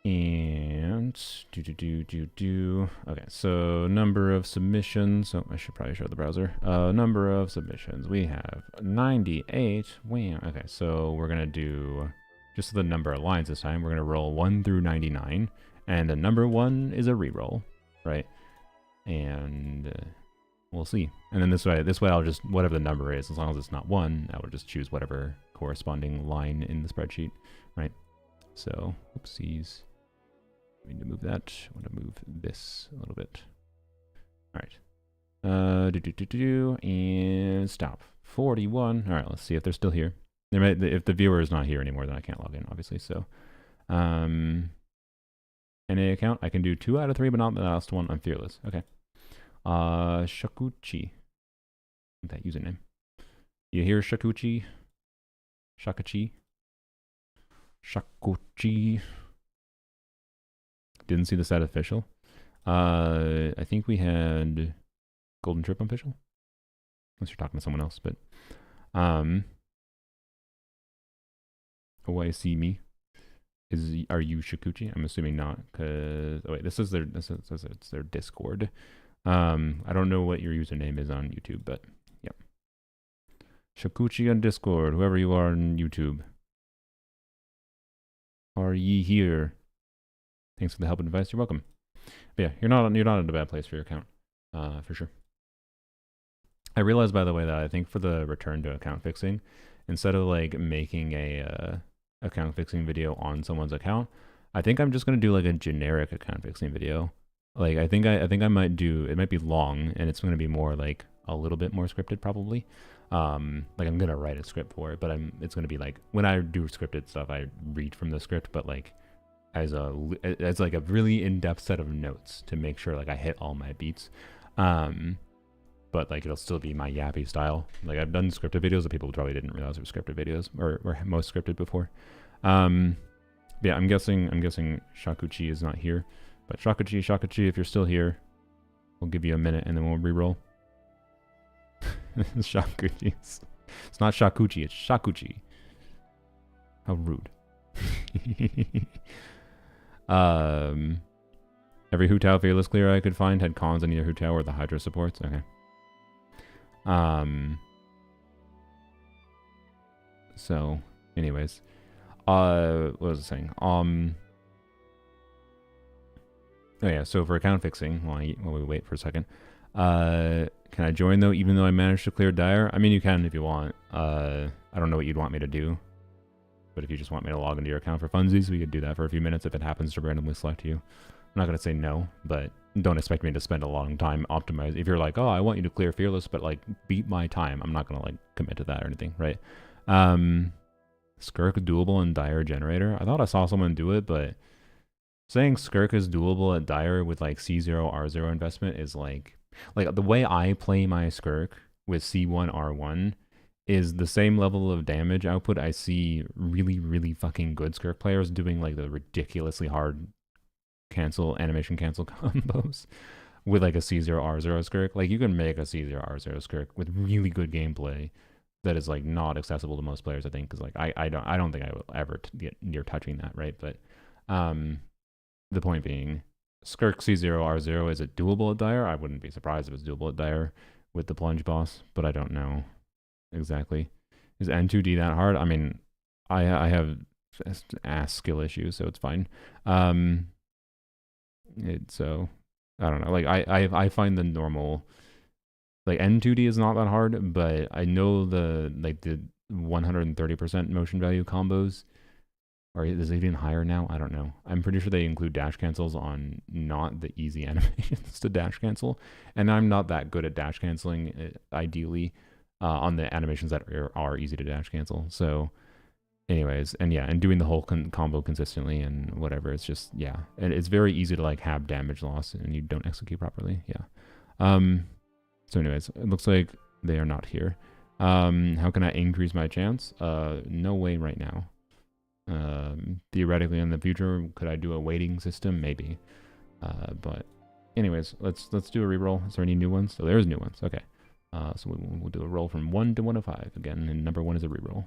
And okay, so number of submissions. Oh, I should probably show the browser. Number of submissions. We have 98. Wow. Okay, so we're gonna do just the number of lines this time. We're gonna roll 1 through 99, and the number 1 is a reroll, right? And we'll see. And then this way, I'll just, whatever the number is, as long as it's not 1, I will just choose whatever corresponding line in the spreadsheet, right? So, oopsies. I need to move that. I want to move this a little bit. All right. And stop. 41. All right, let's see if they're still here. They might, if the viewer is not here anymore, then I can't log in, obviously. So, NA account, I can do 2 out of 3, but not the last one. I'm fearless. Okay. Shakuchi. That username. You hear Shakuchi? Shakachi? Shakuchi. Didn't see the set official. I think we had Golden Trip official. Unless you're talking to someone else, but oh, I see me. Are you Shakuchi? I'm assuming not, cause oh wait, this is it's their Discord. I don't know what your username is on YouTube, but yep. Shakuchi on Discord, whoever you are on YouTube. Are ye here? Thanks for the help and advice. You're welcome. But yeah, you're not in a bad place for your account, for sure. I realized, by the way, that I think for the return to account fixing, instead of like making a account fixing video on someone's account, I think I'm just gonna do like a generic account fixing video. Like I think I might do. It might be long, and it's gonna be more like a little bit more scripted, probably. Like I'm gonna write a script for it, but it's gonna be like, when I do scripted stuff, I read from the script, but like as like a really in-depth set of notes to make sure like I hit all my beats. But like it'll still be my yappy style. Like I've done scripted videos that people probably didn't realize were scripted videos, or were most scripted before. Yeah, I'm guessing Shakuchi is not here. But Shakuchi, if you're still here, We'll give you a minute and then we'll re-roll. Shakuchi. It's not Shakuchi, it's Shakuchi. How rude. Every Hu Tao fearless clear I could find had cons on either Hu Tao or the Hydra supports. Okay. So, anyways. What was I saying? Oh yeah, so for account fixing, while we wait for a second. Can I join though, even though I managed to clear Dire? I mean, you can if you want. I don't know what you'd want me to do. But if you just want me to log into your account for funsies, we could do that for a few minutes if it happens to randomly select you. I'm not going to say no, but don't expect me to spend a long time optimizing. If you're like, oh, I want you to clear Fearless, but like beat my time, I'm not going to like commit to that or anything, right? Skirk doable in Dire Generator. I thought I saw someone do it, but saying Skirk is doable at Dire with like C0, R0 investment is like the way I play my Skirk with C1, R1 is the same level of damage output I see really, really fucking good Skirk players doing like the ridiculously hard animation cancel combos with like a C0, R0 Skirk. Like you can make a C0, R0 Skirk with really good gameplay that is like not accessible to most players, I think, because like I don't think I will ever get near touching that, right? But the point being, Skirk C0, R0, is it doable at Dire? I wouldn't be surprised if it's doable at Dire with the plunge boss, but I don't know exactly. Is N2D that hard? I mean, I have ass skill issues, so it's fine. So I don't know. Like I find the normal, like N2D is not that hard, but I know the 130% motion value combos, or is it even higher now? I don't know. I'm pretty sure they include dash cancels on not the easy animations to dash cancel, and I'm not that good at dash canceling ideally on the animations that are easy to dash cancel. So anyways, and yeah, and doing the whole combo consistently and whatever, it's just, yeah, and it's very easy to like have damage loss and you don't execute properly. Yeah. So anyways, it looks like they are not here. How can I increase my chance? No way right now. Theoretically in the future, could I do a weighting system? Maybe. But anyways, let's do a reroll. Is there any new ones? So there's new ones. Okay. So we'll do a roll from 1 to 105 again, and number 1 is a reroll.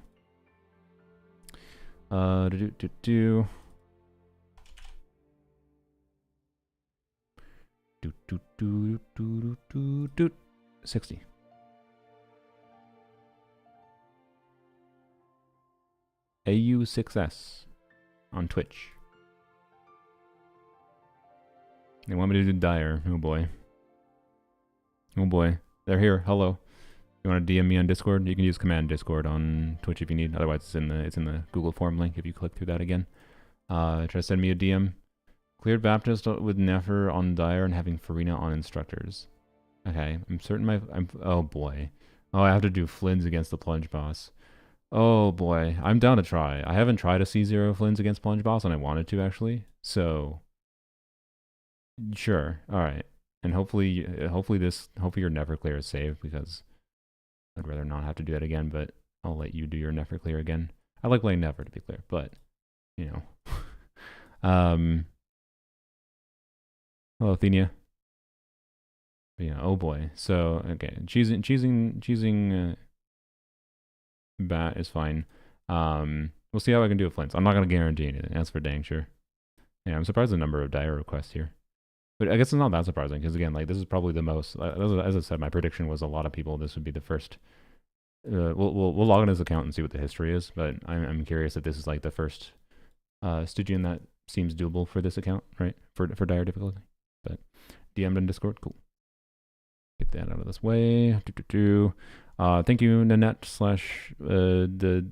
Do 60. AU6S on Twitch. They want me to do Dire. Oh boy. Oh boy. They're here. Hello. You want to DM me on Discord? You can use command Discord on Twitch if you need. Otherwise, it's in the Google form link if you click through that again. Try to send me a DM. Cleared Baptist with Nefer on Dire and having Farina on Instructors. Okay, I'm certain oh boy. Oh, I have to do Flynn's against the Plunge Boss. Oh boy, I'm down to try. I haven't tried a C0 Flynn's against Plunge Boss, and I wanted to actually. So, sure. All right. And hopefully your Nefer clear is saved, because I'd rather not have to do that again, but I'll let you do your Nefer clear again. I like playing Nefer, to be clear, but, you know. Hello, Athenia. But yeah, oh boy. So, okay, choosing Bat is fine. We'll see how I can do a Flint. I'm not going to guarantee anything, that's for dang sure. Yeah, I'm surprised the number of Dire requests here. But I guess it's not that surprising, because again, like, this is probably the most, as I said, my prediction was a lot of people, this would be the first, we'll log in his account and see what the history is, but I'm curious if this is like the first Stygian that seems doable for this account, right? For Dire difficulty. But DM'd in Discord, cool. Get that out of this way. Thank you, Nanette / the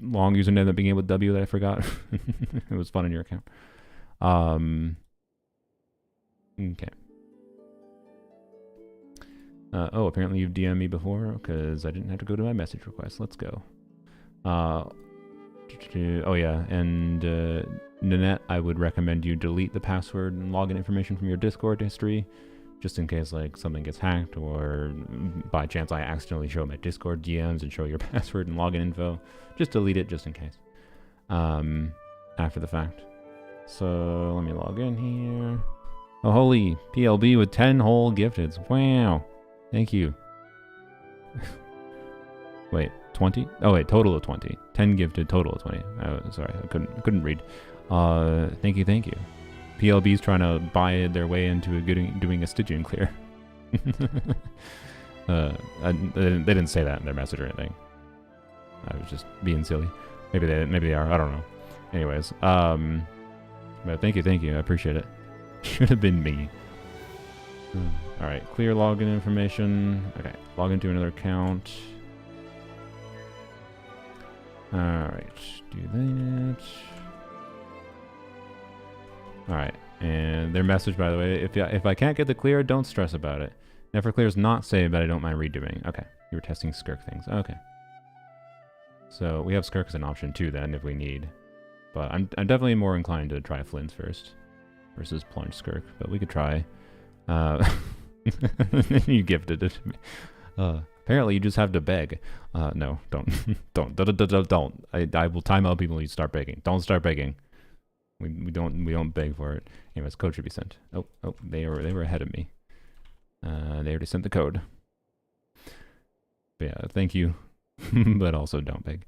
long username that began with W that I forgot. It was fun in your account. Okay. Oh, apparently you've DM'd me before, because I didn't have to go to my message request. Let's go. Oh yeah, and Nanette, I would recommend you delete the password and login information from your Discord history, just in case like something gets hacked, or by chance I accidentally show my Discord DMs and show your password and login info. Just delete it just in case. After the fact. So let me log in here. Oh, holy PLB with 10 whole gifteds. Wow. Thank you. Wait, 20? Oh wait, total of 20. 10 gifted, total of 20. Oh, sorry, I couldn't read. Thank you, thank you. PLB's trying to buy their way into doing a Stygian clear. They didn't say that in their message or anything. I was just being silly. Maybe they are. I don't know. Anyways, but thank you. I appreciate it. Should have been me. All right, clear login information. Okay, log into another account. All right, do that. All right, and their message, by the way, if I can't get the clear, don't stress about it. Never clear is not saved, but I don't mind redoing. Okay, you were testing skirk things. Okay. So we have skirk as an option too then if we need. But I'm definitely more inclined to try flints first versus plunge skirk, but we could try. You gifted it to me. Apparently you just have to beg. No, don't. Don't. I will time out people when you start begging. Don't start begging. We don't beg for it. Anyways, code should be sent. Oh, they were ahead of me. They already sent the code. But yeah, thank you. But also don't beg.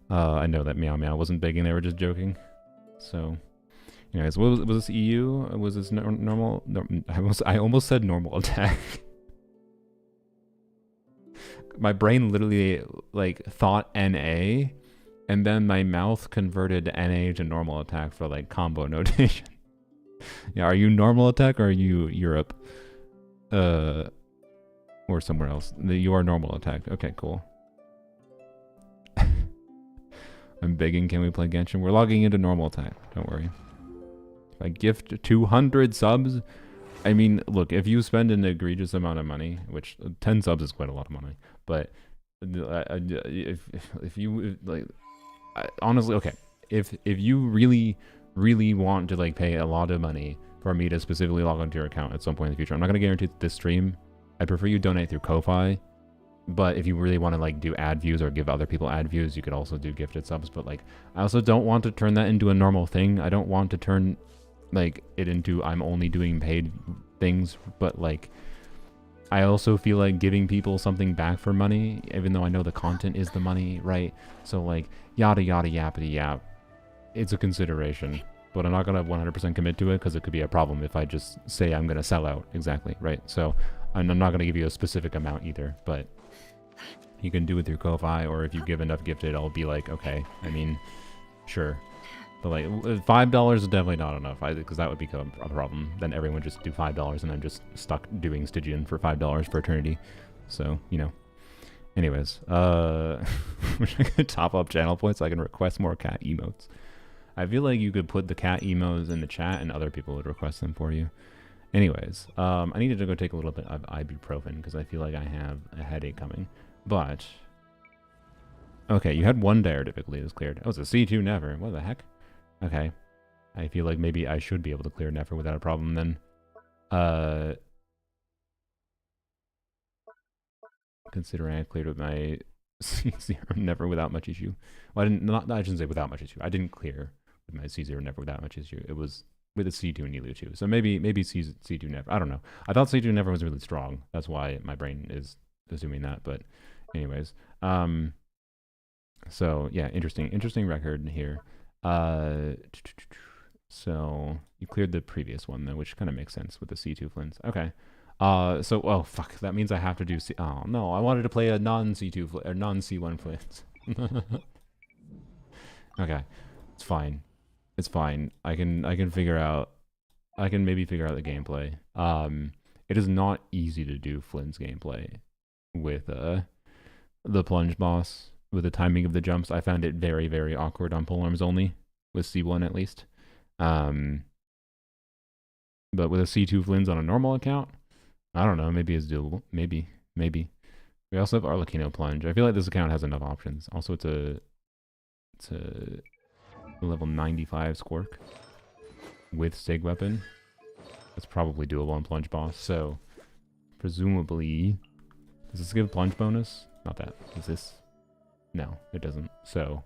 I know that Meow Meow wasn't begging, they were just joking. So, anyways, was this EU? Was this normal? No, I almost said normal attack. My brain literally like thought NA, and then my mouth converted NA to normal attack for like combo notation. Yeah, are you normal attack or are you Europe? Or somewhere else. You are normal attack. Okay, cool. I'm begging, can we play Genshin? We're logging into normal attack. Don't worry. If I gift 200 subs, I mean, look, if you spend an egregious amount of money, which 10 subs is quite a lot of money, but if you like, honestly, okay, if you really want to like pay a lot of money for me to specifically log onto your account at some point in the future, I'm not gonna guarantee this stream. I prefer you donate through Ko-Fi. But if you really want to like do ad views or give other people ad views, you could also do gifted subs. But like, I also don't want to turn that into a normal thing. I don't want to turn like it into I'm only doing paid things. But like, I also feel like giving people something back for money, even though I know the content is the money, right? So like, yada yada yappity yap. It's a consideration, but I'm not gonna 100% commit to it because it could be a problem if I just say I'm gonna sell out. Exactly, right? So I'm not gonna give you a specific amount either, but you can do it through Ko-Fi, or if you give enough gifted, I'll be like, okay, I mean, sure. But like, $5 is definitely not enough, because that would become a problem. Then everyone just do $5 and I'm just stuck doing Stygian for $5 for eternity. So, you know. Anyways, wish I could top up channel points so I can request more cat emotes. I feel like you could put the cat emos in the chat and other people would request them for you. Anyways, I needed to go take a little bit of ibuprofen because I feel like I have a headache coming. But, okay, you had one dare difficulty that was cleared. Oh, it's a C2 never. What the heck? Okay. I feel like maybe I should be able to clear never without a problem then. Considering I cleared with my C0 never without much issue. Well, I shouldn't say without much issue. I didn't clear with my C0 never without much issue. It was with a C2 and Elu 2. So maybe C2 never. I don't know. I thought C2 never was really strong. That's why my brain is assuming that. But anyways, so yeah, interesting record here. So you cleared the previous one though, which kind of makes sense with the C2 flints. Okay. So oh fuck, that means I have to do oh no, I wanted to play a non-C2 or non-C1 flint. Okay, it's fine. It's fine. I can maybe figure out the gameplay. It is not easy to do Flynn's gameplay with the plunge boss with the timing of the jumps. I found it very, very awkward on polearms only, with C1 at least. But with a C2 Flynn's on a normal account, I don't know, maybe it's doable. Maybe. We also have Arlecchino Plunge. I feel like this account has enough options. Also, it's a level 95 Squirk with Sig Weapon. That's probably doable on Plunge Boss. So, presumably, does this give Plunge bonus? Not that. Is this? No, it doesn't. So,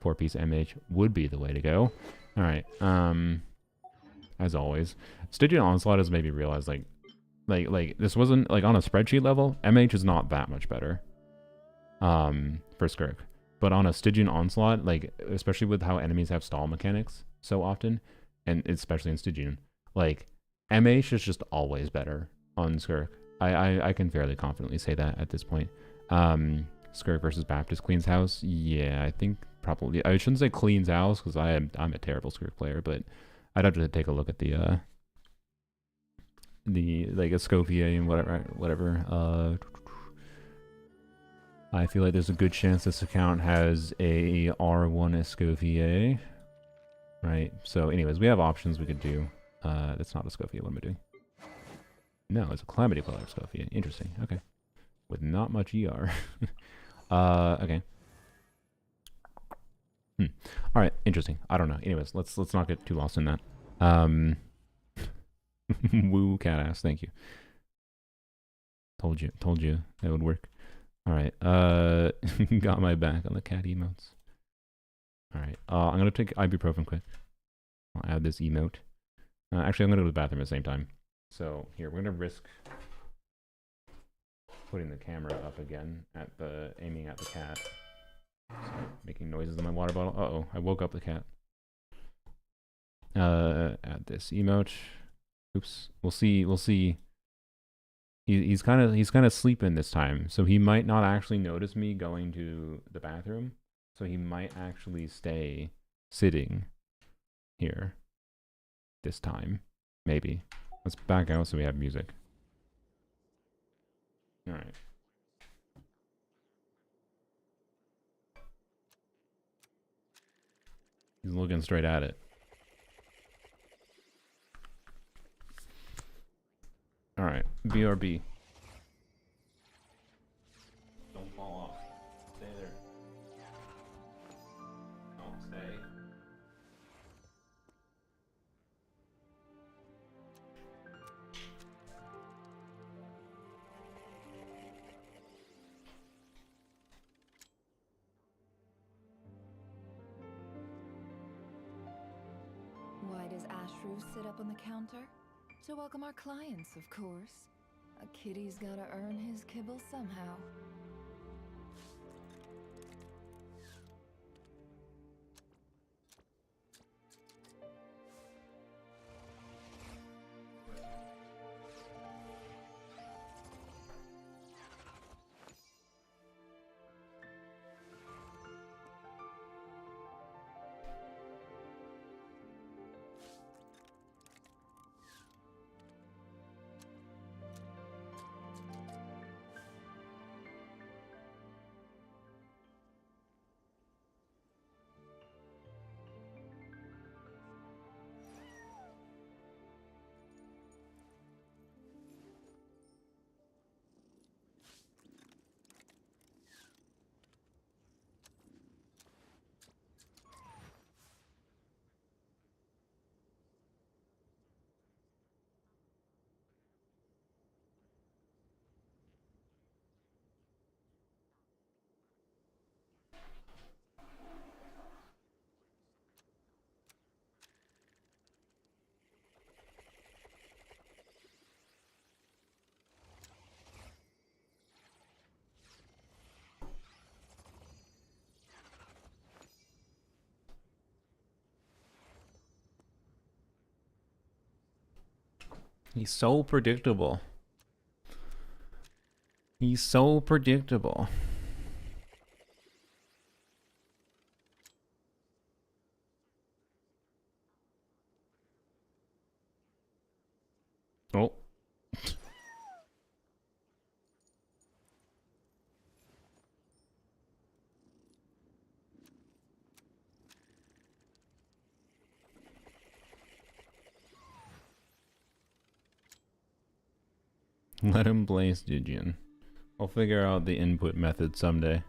4-piece MH would be the way to go. Alright, as always. Stygian Onslaught has made me realize, like this wasn't, like, on a spreadsheet level, MH is not that much better, for Skirk. But on a Stygian Onslaught, like, especially with how enemies have stall mechanics so often, and especially in Stygian, like, MH is just always better on Skirk. I can fairly confidently say that at this point. Skirk versus Baptist Queen's House, yeah, I think probably, I shouldn't say Clean's House, because I'm a terrible Skirk player, but I'd have to take a look at the like Escoffier and whatever. I feel like there's a good chance this account has a R1 Escoffier, right? So anyways, we have options we could do. That's not Escoffier. What am I doing? No, it's a Calamity Queller Escoffier. Interesting. Okay. With not much ER. Okay. All right. Interesting. I don't know. Anyways, let's not get too lost in that. Woo, cat ass. Thank you. Told you that would work. All right. Got my back on the cat emotes. All right. I'm gonna take ibuprofen quick. I'll add this emote. Actually, I'm gonna go to the bathroom at the same time. So here, we're gonna risk putting the camera up again at aiming at the cat. Sorry, making noises in my water bottle. Uh-oh, I woke up the cat. Add this emote. Oops. We'll see. He's kind of sleeping this time, so he might not actually notice me going to the bathroom. So he might actually stay sitting here this time, maybe. Let's back out so we have music. All right. He's looking straight at it. All right, BRB. Don't fall off. Stay there. Don't stay. Why does Ashru sit up on the counter? To welcome our clients, of course. A kitty's gotta earn his kibble somehow. He's so predictable. He's so predictable. Oh. Let him play Stygian. I'll figure out the input method someday.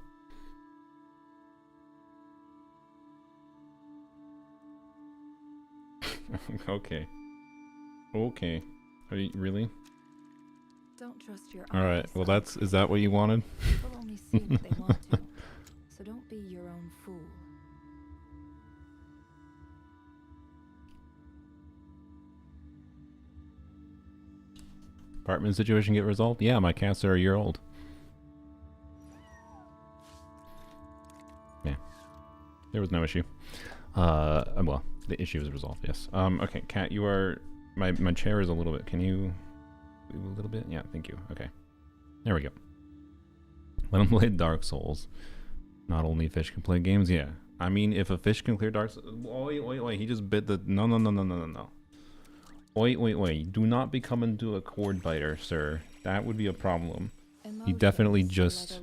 Okay. Okay. Are you really? Don't trust your All right. eyes. Well, is that what you wanted? People only see what they want to. So don't be your own fool. Apartment situation get resolved? Yeah, my cats are a year old. Yeah. There was no issue. Well, the issue is resolved, yes. Okay, cat, you are... My chair is a little bit... Can you move a little bit? Yeah, thank you. Okay. There we go. Let him play Dark Souls. Not only fish can play games, yeah. I mean, if a fish can clear Dark Souls... Oi, he just bit the... No. Oi. Do not become into a cord biter, sir. That would be a problem. He definitely just...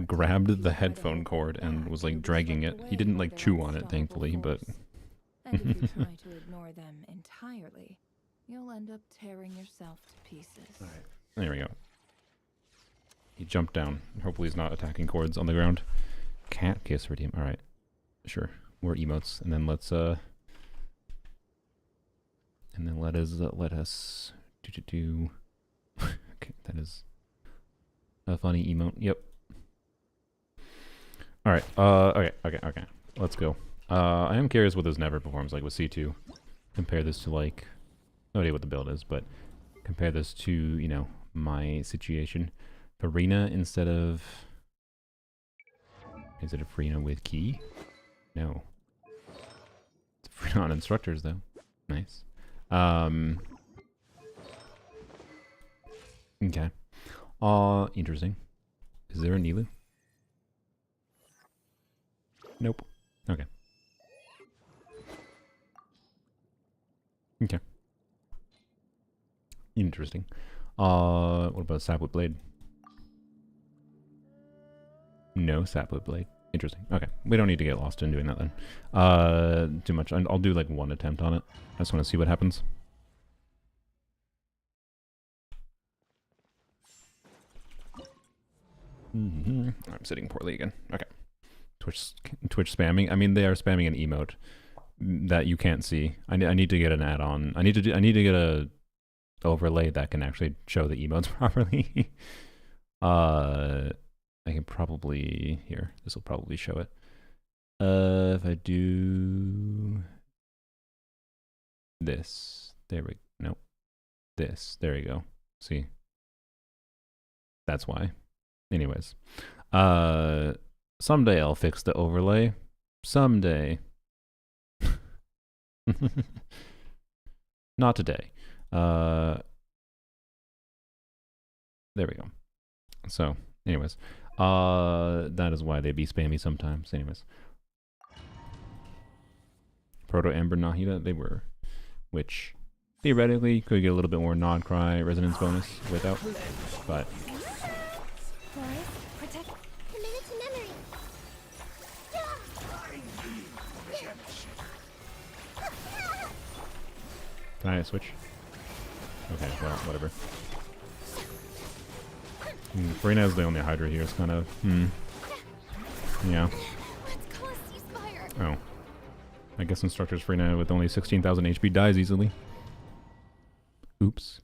grabbed the headphone cord and was like dragging it. He didn't like chew on it, thankfully, but... And if you try to ignore them entirely, you'll end up tearing yourself to pieces. Alright, there we go. He jumped down. Hopefully he's not attacking cords on the ground. Cat kiss redeem. Alright, sure. More emotes, and then let's and then let us do okay, that is a funny emote. Yep. All right. Okay. Let's go. I am curious what this never performs like with C2. Compare this to like, no idea what the build is, but compare this to, you know, my situation. Farina instead of, is it a Farina with key? No. It's a Farina on instructors though. Nice. Okay. Interesting. Is there a Nilu? Nope. Okay. Okay. Interesting. What about Sapwood Blade? No Sapwood Blade. Interesting. Okay. We don't need to get lost in doing that then. Too much. I'll do like one attempt on it. I just want to see what happens. I'm sitting poorly again. Okay. Twitch spamming. I mean, they are spamming an emote that you can't see. I need to get an add-on. I need to get a overlay that can actually show the emotes properly. I can probably here. This will probably show it. If I do this, there we nope. This, there you go. See, that's why. Anyways, someday I'll fix the overlay. Someday. Not today. There we go. So, anyways, that is why they be spammy sometimes. Anyways, Proto Amber Nahida, they were, which theoretically could get a little bit more non-cry resonance bonus without, but. Protect. Committed to memory. Can I switch? Okay, well, whatever. Farina is the only Hydra here. It's kind of, yeah. Let's call a ceasefire. Oh. I guess Instructor's Farina with only 16,000 HP dies easily. Oops.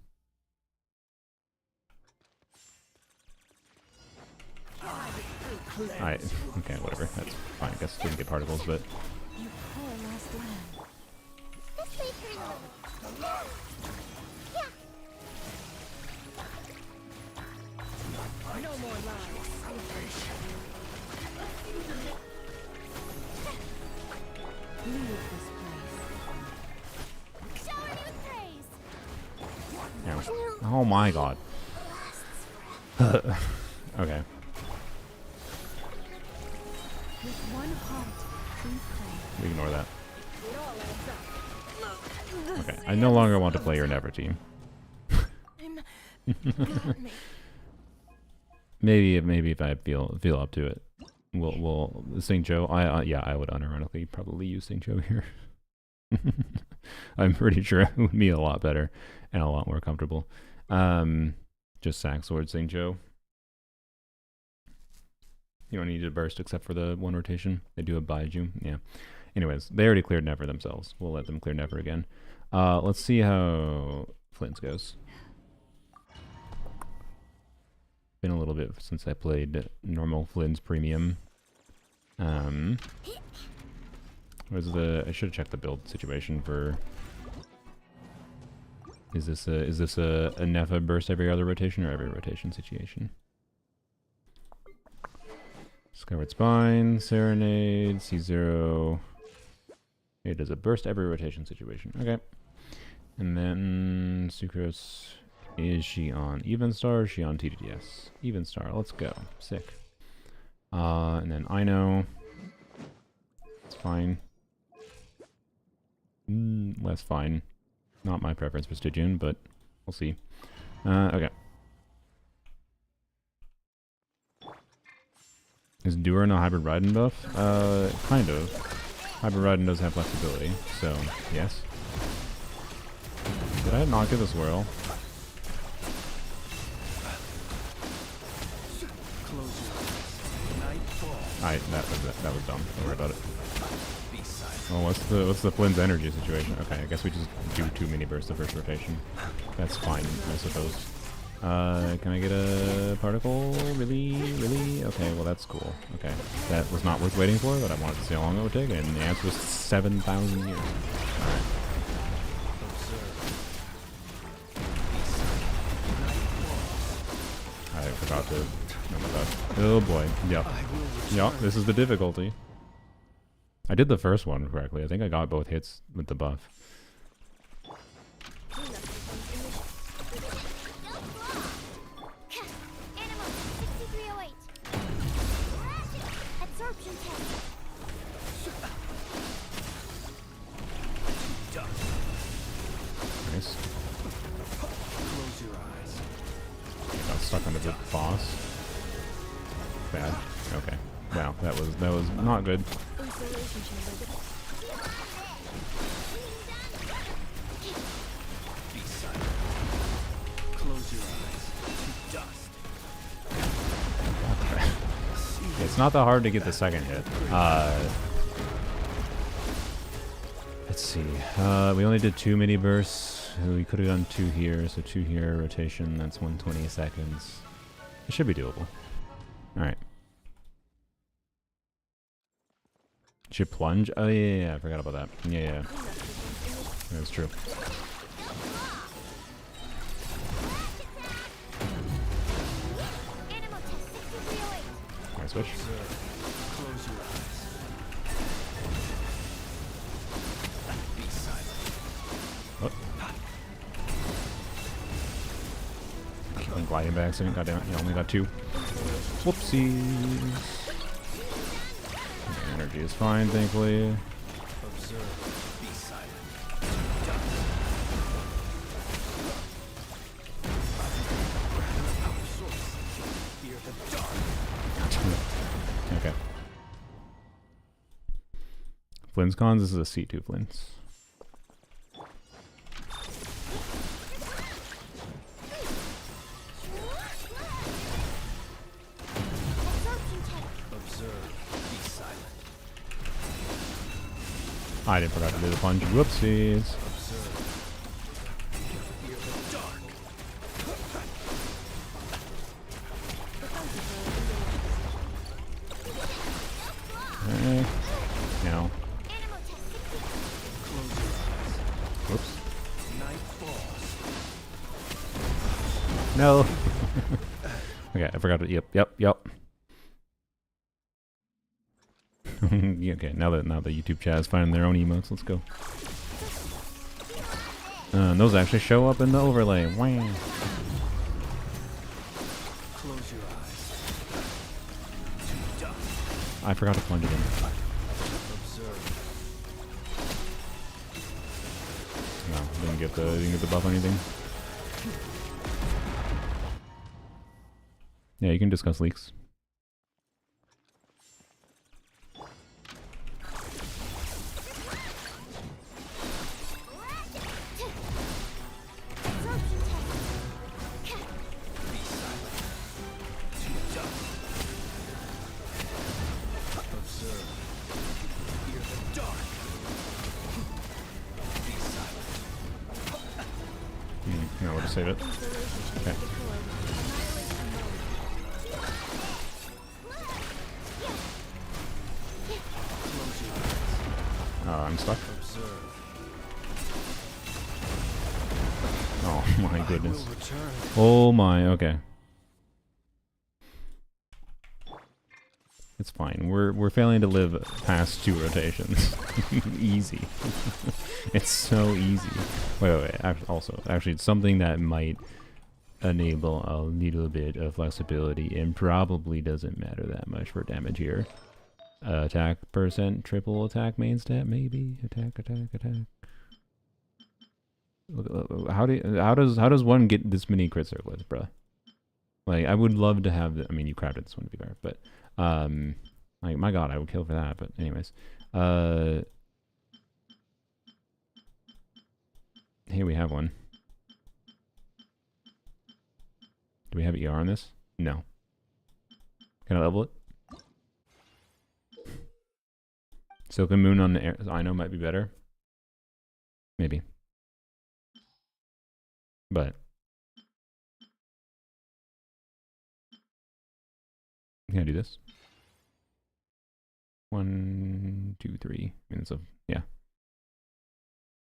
Okay, whatever. That's fine. I guess didn't get particles, but... You poor last lamb. This way, Colonel. Yeah. No more lies. Leave this place. Shower me with praise. Yeah. Oh my god. Okay. With one heart, we pray. We ignore that. It all adds up. Okay. I no longer want to play your Never team. Got me. Maybe if I feel up to it, we'll St. Joe. Yeah, I would unironically probably use St. Joe here. I'm pretty sure it would be a lot better and a lot more comfortable. Just sack sword St. Joe. You don't need to burst except for the one rotation. They do a Baiju. Yeah. Anyways, they already cleared Never themselves. We'll let them clear Never again. Let's see how Flint's goes. Been a little bit since I played normal Flynn's Premium. I should have checked the build situation for Is this a Nefa burst every other rotation or every rotation situation? Skyward Spine, Serenade, C0. It is a burst every rotation situation. Okay. And then Sucrose, is she on Even Star or is she on TDDS? Even Star, let's go. Sick. And then Ino. It's fine. Less fine. Not my preference for Stygian, but we'll see. Okay. Is Durin a hybrid Raiden buff? Kind of. Hybrid Raiden does have flexibility, so yes. Did I not get this whirl? Alright, that was dumb. Don't worry about it. Oh, what's the Flynn's energy situation? Okay, I guess we just do 2 mini bursts the first rotation. That's fine, I suppose. Can I get a particle? Really? Really? Okay, well that's cool. Okay. That was not worth waiting for, but I wanted to see how long it would take, and the answer was 7,000 years. Alright. I forgot to... Oh my god. Oh boy. Yep. Yep, this is the difficulty. I did the first one correctly. I think I got both hits with the buff. Nice. I got stuck under the boss. Bad. Okay. Wow, that was not good. It's not that hard to get the second hit. Let's see. We only did 2 mini bursts. We could have done 2 here, so 2 here, rotation, that's 120 seconds. It should be doable. Alright. Should plunge? Oh yeah, I forgot about that. Yeah. That's true. Can I switch? Oh. I'm gliding by accident. Goddamn it. You only got 2. Whoopsies. Energy is fine, thankfully. Okay. Flynn's cons, this is a C2 Flynn's. I didn't forget to do the plunge. Whoopsies. Okay. Now. Whoops. No. Okay, I forgot to. Yep. Yeah, okay, now that YouTube chat is finding their own emotes, let's go. And those actually show up in the overlay. Wow. Close your eyes. I forgot to plunge it in. No, didn't get the buff or anything. Yeah, you can discuss leaks. No, we'll just save it. Okay. I'm stuck. my goodness. will return. Oh my, okay. It's fine. We're failing to live past 2 rotations. Easy. It's so easy. Wait. Actually, it's something that might enable a little bit of flexibility and probably doesn't matter that much for damage here. Attack percent, triple attack main stat, maybe. Attack. Look, how does one get this many crit circlets, bruh? Like, I would love to have. I mean, you crafted this one to be fair, but like, my god, I would kill for that. But anyways, here we have one. Do we have ER on this? No. Can I level it? Silken Moon on the air. I know might be better. Maybe. But can I do this? 1, 2, 3 minutes of, yeah.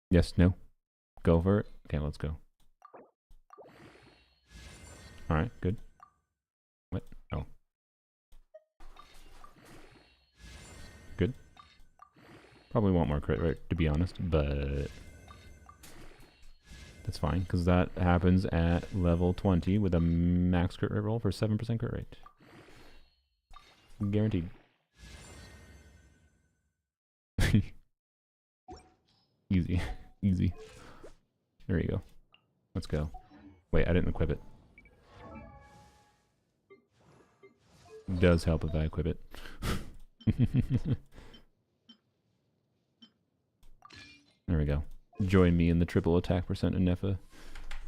Yes, no. Go for it. Okay, let's go. Alright, good. What? Oh. Good. Probably want more crit rate, to be honest, but that's fine, because that happens at level 20 with a max crit rate roll for 7% crit rate. Guaranteed. Easy. Easy. There you go. Let's go. Wait, I didn't equip it. Does help if I equip it. There we go. Join me in the triple attack percent in Nefa.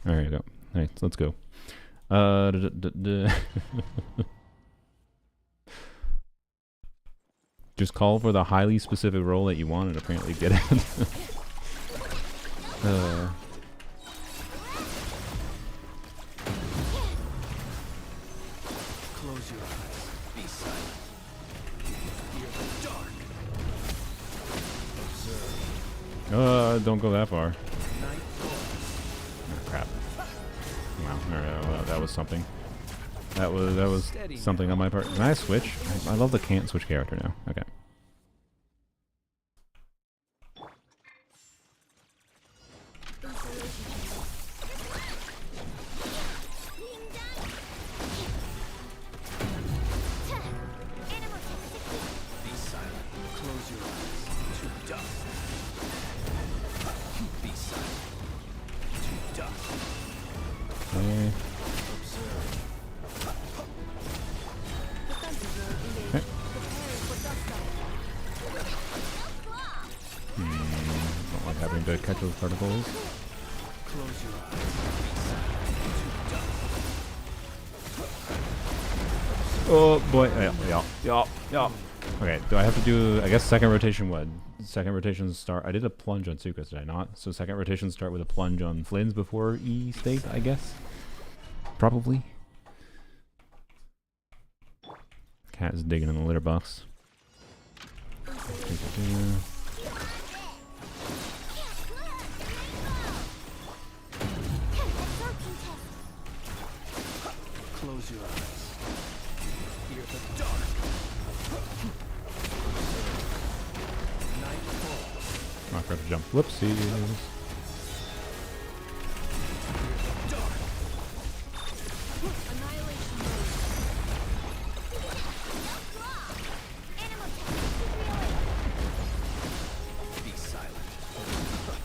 There you go. Alright, let's go. Just call for the highly specific roll that you want and apparently get it. Close your eyes. Be silent. Hear the dark. Observe. Don't go that far. Night falls. Oh, crap. Wow. Alright, well, that was something. That was something on my part. Can I switch? I love the can't switch character now. Okay. Be silent. Close your eyes. To dust. Be silent. To dust. Okay. Observe. Okay. Don't like having to catch those particles. Close your eyes. Be silent. To dust. Oh boy. Yeah. Okay, do I have to do, I guess second rotation what? Second rotation start, I did a plunge on Sukas, did I not? So second rotation start with a plunge on Flynn's before E state, I guess? Probably. Cat is digging in the litter box. Close your eyes. Hear the dark. Night falls. Not going to jump. Whoopsies. Be silent.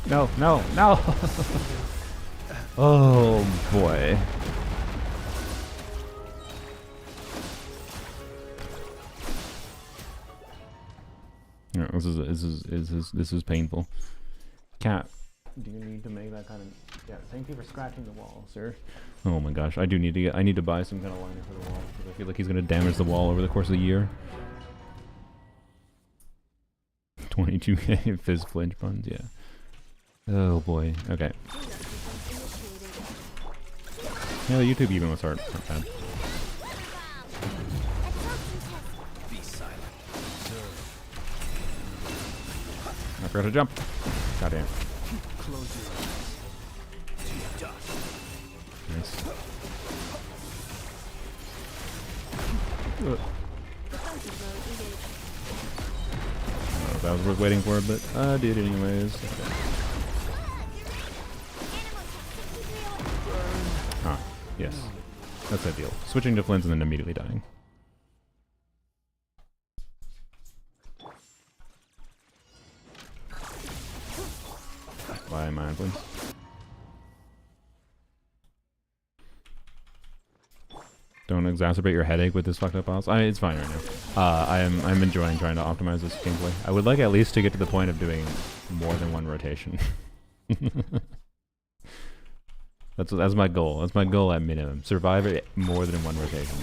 No. Oh boy. Yeah, this is painful. Cat, do you need to make that kind of? Yeah, thank you for scratching the wall, sir. Oh my gosh, I need to buy some kind of liner for the wall because I feel like he's gonna damage the wall over the course of the year. 22k fizz flinch buns, yeah. Oh boy. Okay. Yeah, the YouTube even was hard. Not bad. Be silent. Observe. I forgot to jump. Goddamn. Close your eyes. To dust. Nice. That was worth waiting for, but I did anyways. Okay. Ah, yes. That's ideal. Switching to Flynn's and then immediately dying. Bye, my Flynn. Don't exacerbate your headache with this fucked up boss. It's fine right now. I'm enjoying trying to optimize this gameplay. I would like at least to get to the point of doing more than one rotation. That's my goal. That's my goal at minimum. Survive it more than one rotation.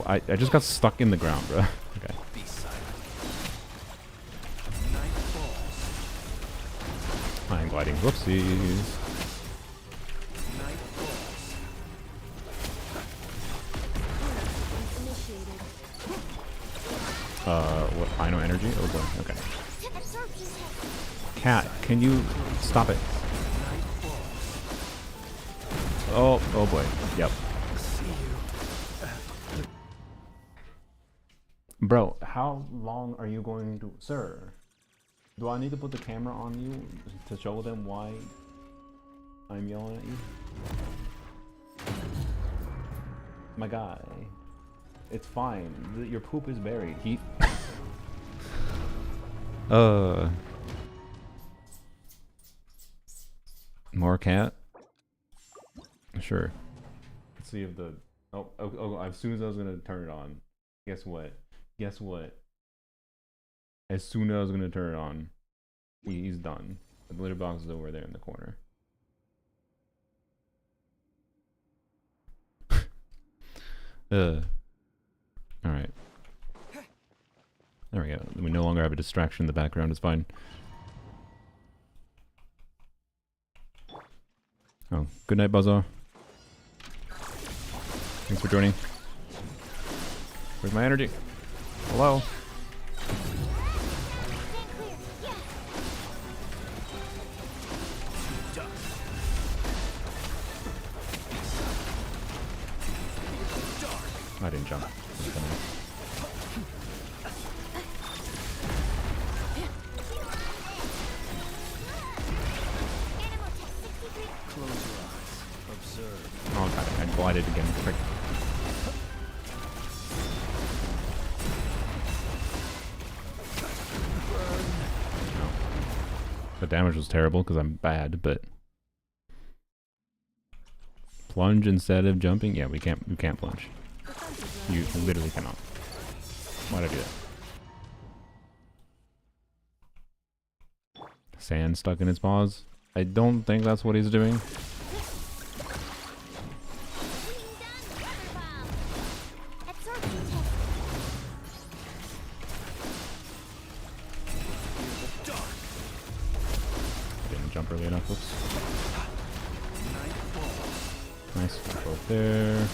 I just got stuck in the ground, bro. Okay. I'm gliding. Whoopsies. What? Final energy? Oh boy. Okay. Cat, can you stop it? Oh boy. Yep. Bro, how long are you going to... Sir, do I need to put the camera on you to show them why I'm yelling at you? My guy, it's fine. Your poop is buried. He... More cat? Sure. Let's see if the... Oh, as soon as I was gonna turn it on, guess what? Guess what? As soon as I was gonna turn it on, he's done. The litter box is over there in the corner. Alright. There we go. We no longer have a distraction in the background, it's fine. Oh, good night, Buzzo. Thanks for joining. Where's my energy? Hello? I didn't jump. Oh god, I glided again. Frick. No. The damage was terrible because I'm bad, but plunge instead of jumping? Yeah, we can't plunge. You literally cannot. Why'd I do that? Sand stuck in his paws? I don't think that's what he's doing. I didn't jump early enough. Oops. Nice. Both there.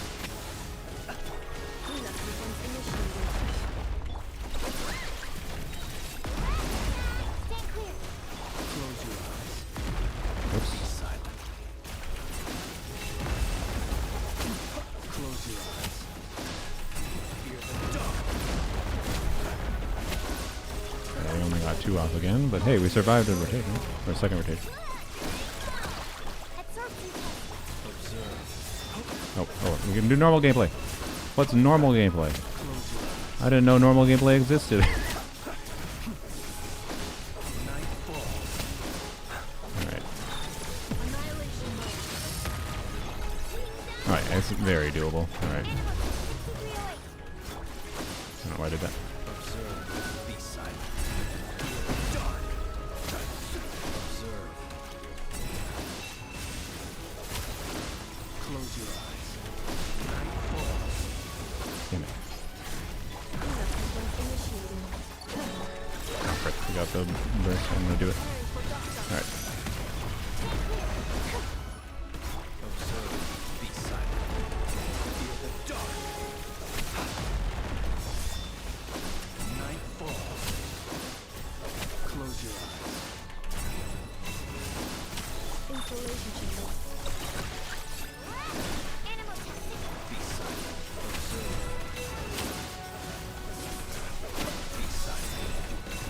Off again, but hey, we survived a rotation, or a second rotation. Oh, we can do normal gameplay. What's normal gameplay? I didn't know normal gameplay existed. Alright, it's very doable. Alright. I don't know why I did that. The burst, I'm gonna do it. Alright. Animal testing. Be silent. Observe. Be silent.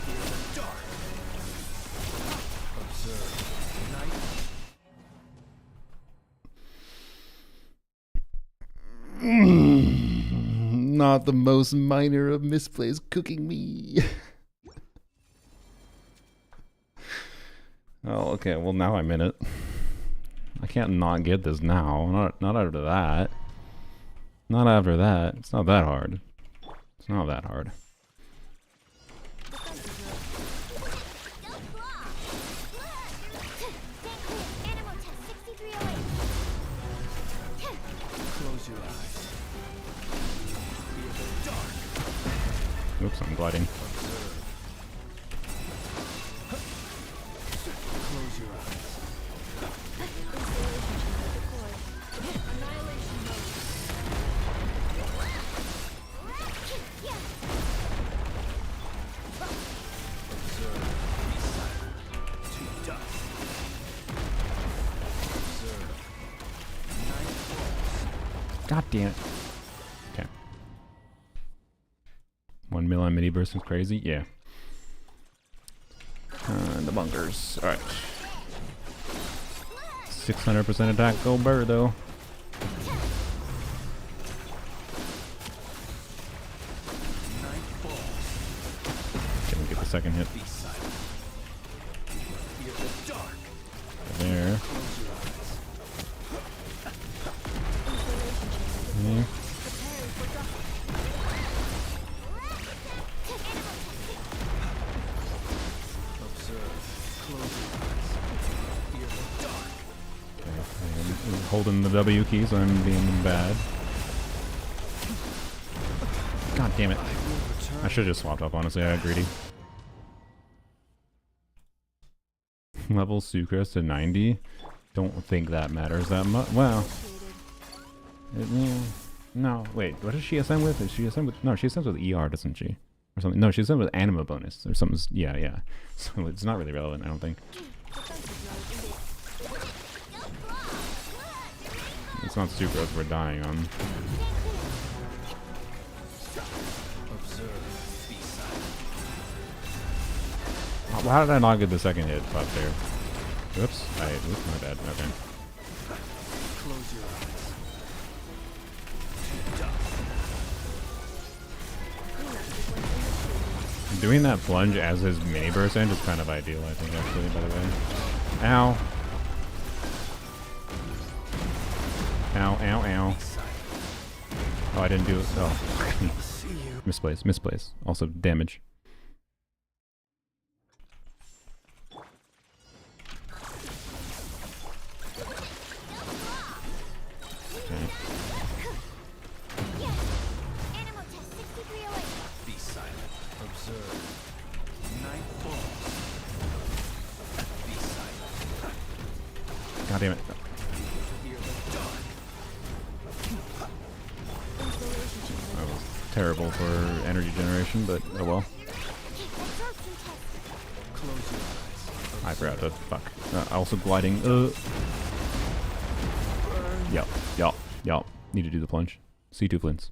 Fear the dark. Observe. Night. Not the most minor of misplaced cooking me. Oh, okay. Well, now I'm in it. I can't not get this now. Not after that. Not after that. It's not that hard. It's not that hard. Animal test 6308. Close your eyes. Fear the dark. Oops, I'm gliding. Observe. Close your eyes. Observe. Be silent. To dust. Observe. Night falls. God damn it. Okay. 1 mil on mini burst is crazy? Yeah. The bunkers. Alright. 600% attack, go bird though. Night falls. Can we get the second hit? Be silent. Fear the dark. There. Close your eyes. Yeah. Observe. Close your eyes. Fear the dark. Okay. I'm holding the W key, so I'm being bad. God damn it. I will return. I should have just swapped up, honestly. I got greedy. Level Sucrose to 90. Don't think that matters that much. Well. No, wait. What does she ascend with? Is she ascend with? No, she ascends with ER, doesn't she? Or something. No, she ascends with anima bonus or something. Yeah, yeah. So it's not really relevant, I don't think. It's not Sucrose we're dying on. Observe. Be silent. How did I not get the second hit up there? Whoops. Oops, my bad. Okay. Close your eyes. To dust. Doing that plunge as his mini burst end is kind of ideal, I think, actually, by the way. Ow. Ow, ow, ow. Oh, I didn't do it. Oh. See you. Misplace, misplace. Also, damage. Okay. Animal test 6308. Be silent. Observe. Night falls. Be silent. God damn it. Fear the dark. That was terrible for energy generation, but oh well. Absorption test. Close your eyes. I forgot to fuck. Also gliding. Yup, yup, yup. Need to do the plunge. C2 flints.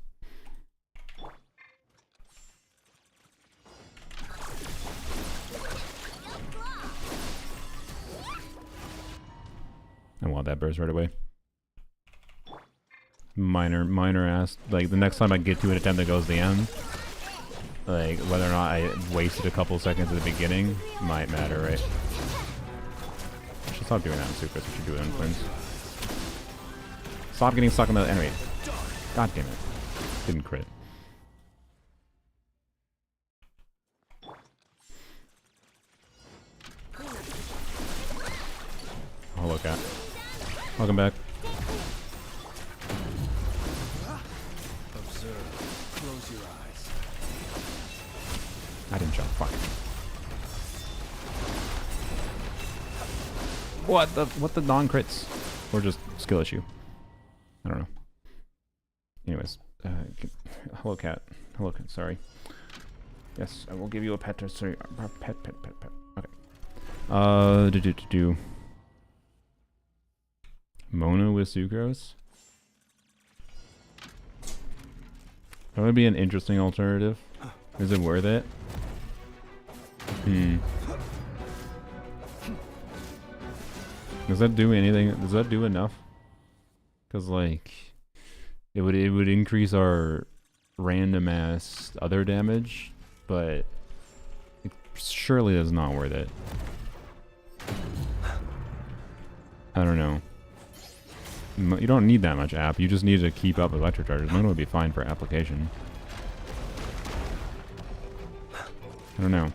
I want that burst right away. Minor ass. Like, the next time I get to an attempt that goes to the end, like, whether or not I wasted a couple seconds at the beginning might matter, right? I should stop doing that in Super. We should do it in Twins. Stop getting stuck in the enemy. God damn it. Didn't crit. Hello, cat. Welcome back. Observe. Close your eyes. I didn't jump. Fuck. What the non-crits? Or just skill issue? I don't know. Anyways, hello cat. Hello cat. Sorry. Yes, I will give you a pet. Sorry, pet. Okay. Do. Mona with sucrose? That would be an interesting alternative. Is it worth it? Does that do anything? Does that do enough? Because like, it would increase our random ass other damage, but it surely is not worth it. I don't know. You don't need that much app. You just need to keep up with electric charges. Mona would be fine for application. I don't know.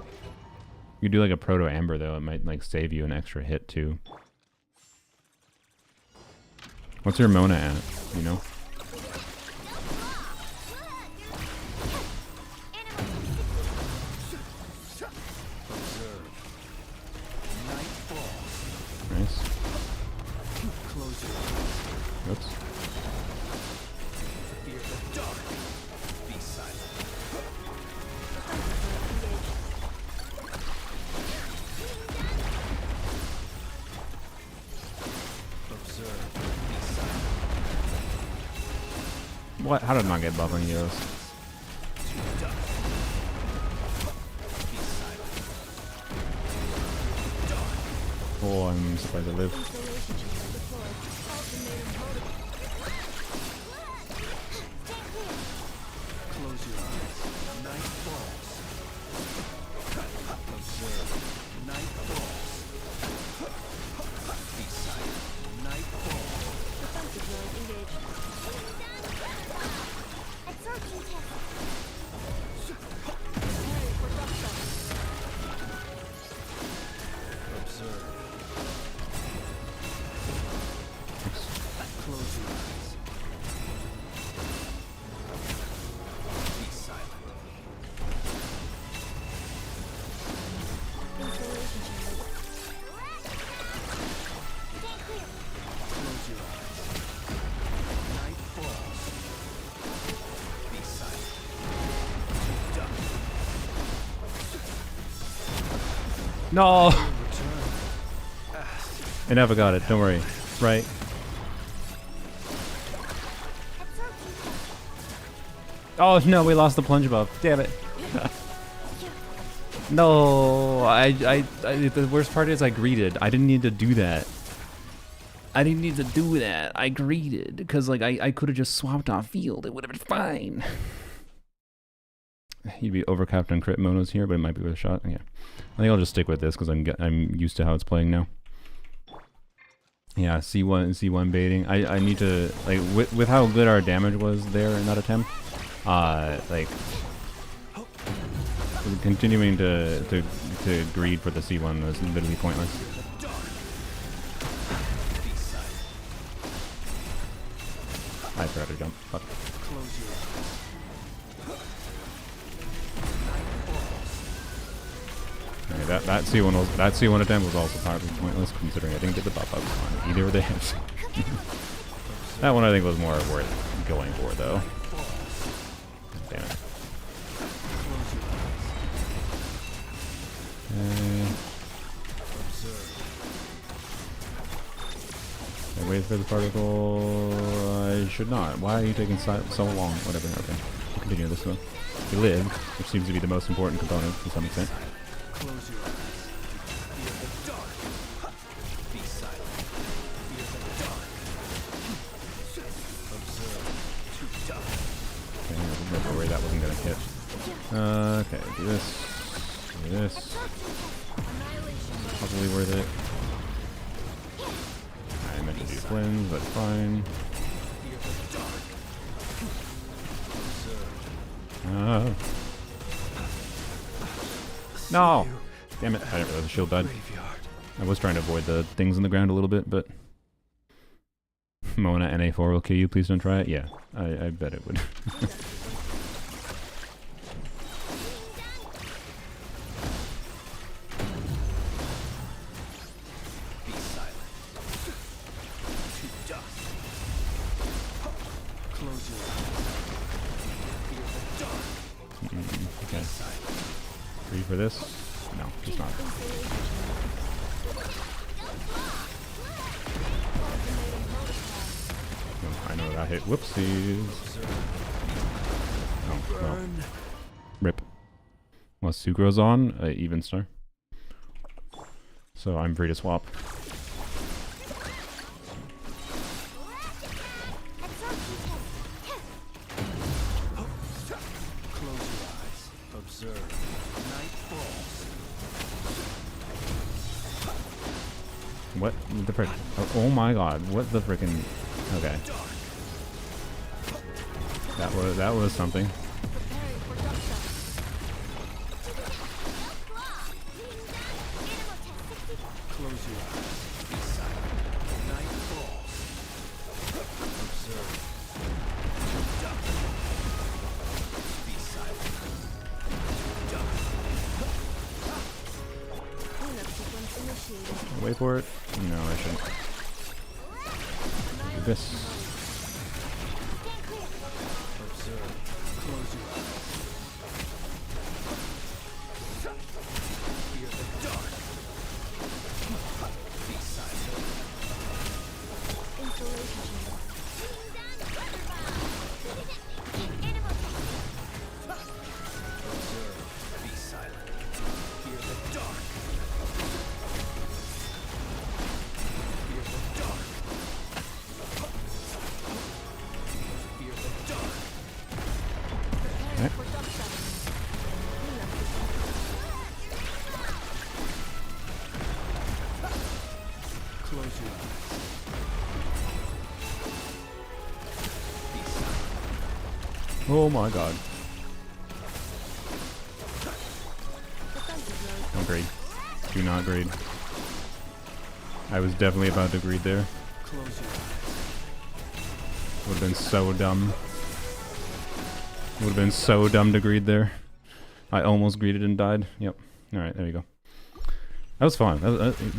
You do like a proto amber though. It might like save you an extra hit too. What's your Mona at? You know? Nice. Oops. What? How did I not get buff on Eos? Oh, I'm surprised I live. No! I never got it, don't worry. Right. Oh no, we lost the plunge buff. Damn it. No, the worst part is I greeted. I didn't need to do that. I didn't need to do that. I greeted because like I could have just swapped off field. It would have been fine. You'd be overcapped on crit monos here, but it might be worth a shot. Yeah, I think I'll just stick with this because I'm used to how it's playing now. Yeah, C1 baiting. I need to like with how good our damage was there in that attempt. Like continuing to greed for the C1 was literally pointless. I forgot to jump. Fuck. Okay, that C1 attempt was also probably pointless considering I didn't get the buff up on either of the hits. That one I think was more worth going for though. Damn it. I wait for the particle. I should not. Why are you taking so long? Whatever. Okay. We'll continue this one. We live, which seems to be the most important component to some extent. Close your eyes. Fear the dark. Be silent. Fear the dark. Observe. Too dark. Okay, I wasn't worried that wasn't gonna hit. Okay, do this. Do this. Probably worth it. I meant to do twins, but fine. Fear the dark. Observe. No! Damn it, I didn't realize the shield died. Graveyard. I was trying to avoid the things in the ground a little bit, but... Mona NA4 will kill you, please don't try it? Yeah, I bet it would. Be silent. To dust. Close your eyes. Fear the dark. Okay. Be silent. Free for this? No, it's not. got hit. Whoopsies. Oh, well. Rip. Well, Sucro's on, even star. So I'm free to swap. Close your eyes. Observe. Night falls. What the frick? Oh my god, what the frickin'... Okay. That was something. Preparing for duck shot. Close your eyes. Be silent. Night falls. Observe. Duck. Be silent. Duck. Cleanup sequence initiated. Wait for it. No, I shouldn't. Do this. Observe. Close your eyes. Fear the dark. Be silent. Installation chamber. Observe. Be silent. Fear the dark. Fear the dark. Fear the dark. Preparing for duck shot. Cleanup sequence. Close your eyes. Be silent. Oh my god. Defensive mode. Don't grade. Do not grade. I was definitely about to grade there. Close your eyes. Would have been so dumb. Would have been so dumb to greed there. I almost greeted and died. Yep. Alright, there you go. That was fun.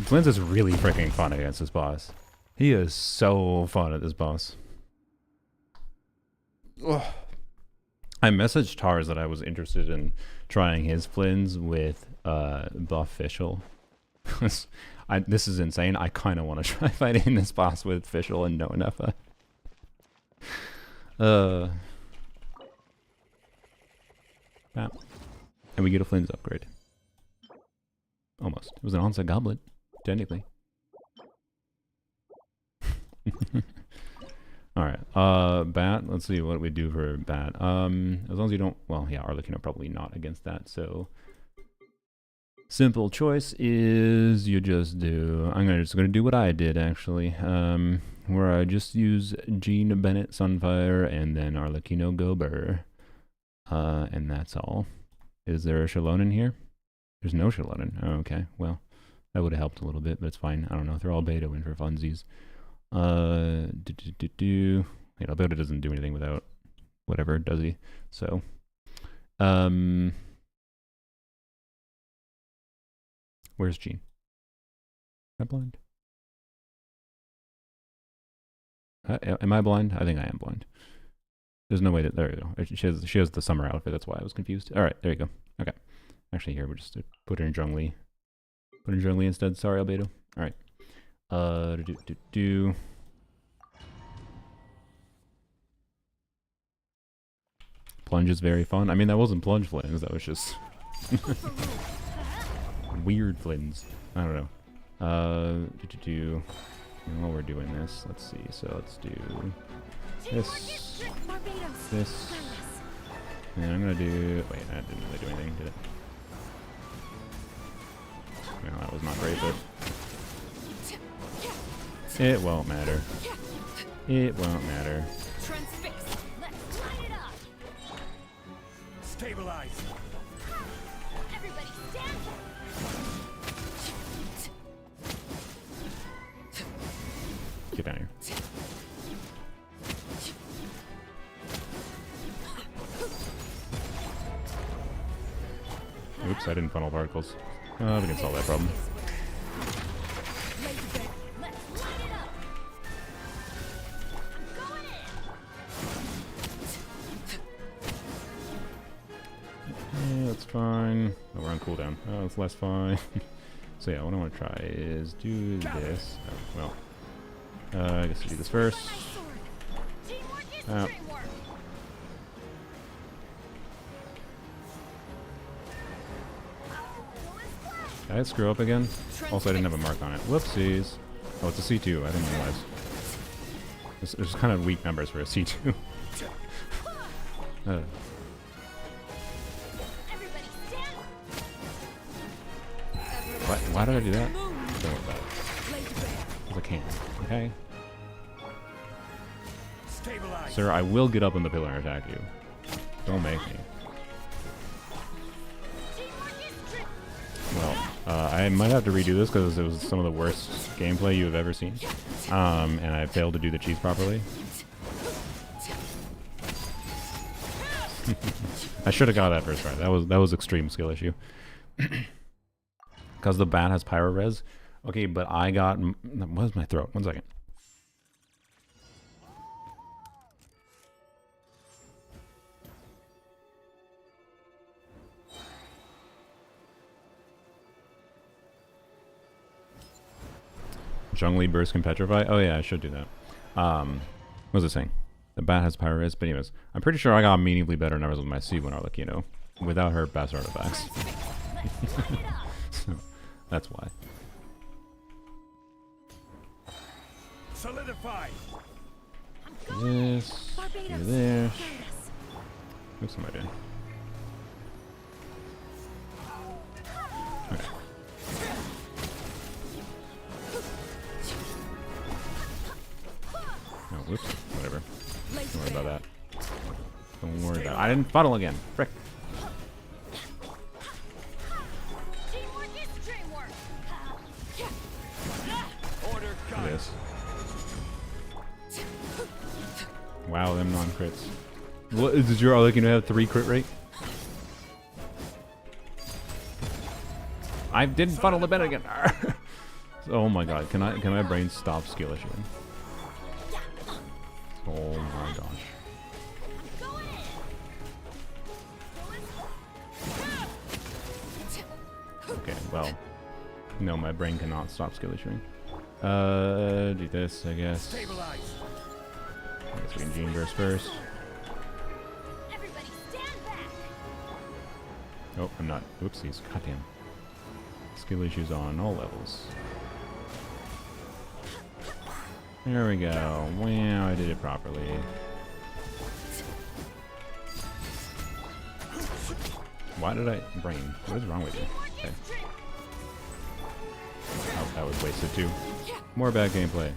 Blins is really freaking fun against this boss. He is so fun at this boss. Ugh. I messaged Tars that I was interested in trying his Flins with buff Fischl. This is insane. I kind of want to try fighting this boss with Fischl and no Nefa. Bam. And we get a Flynn's upgrade. Almost. It was an onset goblet, technically. Alright. Bat. Let's see what we do for Bat. As long as you don't... Well, yeah, Arlecchino probably not against that, so... Simple choice is you just do... I'm just gonna do what I did, actually. Where I just use Jean Bennett Sunfire and then Arlecchino Gober. And that's all. Is there a Shalon in here? There's no Shalon. Oh, okay, well, that would have helped a little bit, but it's fine. I don't know. They're all beta win for funsies. Beta doesn't do anything without whatever, does he? So, where's Jean? Am I blind? Am I blind? I think I am blind. There's no way that... There you go. She has the summer outfit. That's why I was confused. All right, there you go. Okay. Actually, here, we'll just put her in Zhongli. Put her in Zhongli instead. Sorry, Albedo. All right. Plunge is very fun. I mean, that wasn't plunge Flins. That was just... weird Flins. I don't know. While we're doing this, let's see. So let's do this, this, and I'm gonna do. Wait, that didn't really do anything, did it? Well, that was not great, but it won't matter. It won't matter. Transfix. Let's light it up. Stabilize. Everybody stand. Get down here. Oops, I didn't funnel particles. We can solve that problem. Let's light it up. I'm going in. Yeah, that's fine. Oh, we're on cooldown. Oh, it's less fine. So yeah, what I want to try is do this. Oh, well, I guess we do this first. My sword. Teamwork Oh. Did I screw up again? Also, I didn't have a mark on it. Whoopsies. Oh, it's a C2. I didn't realize. There's kind of weak numbers for a C2. Why did I do that? Don't worry about it. Because I can. Okay? Sir, I will get up on the pillar and attack you. Don't make me. Well, I might have to redo this because it was some of the worst gameplay you have ever seen. And I failed to do the cheese properly. I should have got that first try. That was extreme skill issue. Because the bat has pyro res. Okay, but I got... What's my throat? 1 second. Zhongli burst can petrify? Oh yeah, I should do that. What was it saying? The bat has pyro res, but anyways, I'm pretty sure I got meaningfully better numbers with my C1 Arlecchino without her best artifacts. So, that's why. Solidify. This, do this. What am I doing? Okay. Oh, whoops. Whatever. Don't worry about that. Don't worry about it. I didn't funnel again. Frick. This. Wow, them non-crits. What is your Arlecchino have 3 crit rate? I didn't funnel the bed again. Oh my god, can my brain stop skill issuing? Oh my gosh. Okay, well, no, my brain cannot stop skill issuing. Do this, I guess. I guess we can Gene Burst first. Oh, I'm not. Oopsies. Goddamn. Skill issues on all levels. There we go. Wow, I did it properly. Why did I... Brain, what is wrong with you? Okay. Oh, that was wasted too. More bad gameplay.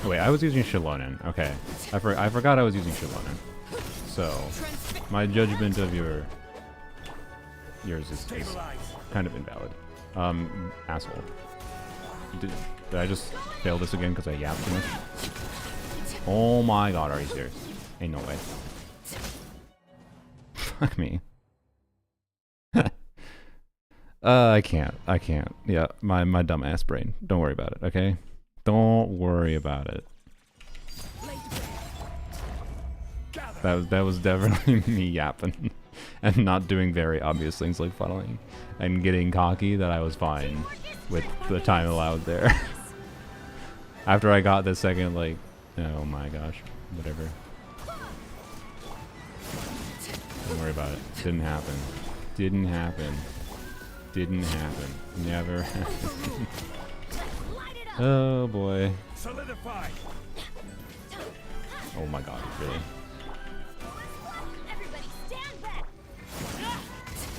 Oh wait, I was using Shilonen. Okay. I forgot I was using Shilonen. So, my judgment of yours is kind of invalid. Asshole. Did I just fail this again because I yapped too much? Oh my god, are you serious? Ain't no way. Fuck me. I can't. Yeah, my dumb ass brain. Don't worry about it, okay? Don't worry about it. That was definitely me yapping and not doing very obvious things like funneling and getting cocky that I was fine with the time allowed there. After I got the second, like, oh my gosh, whatever. Don't worry about it. Didn't happen. Didn't happen. Didn't happen. Never happened. Oh boy. Oh my god, really?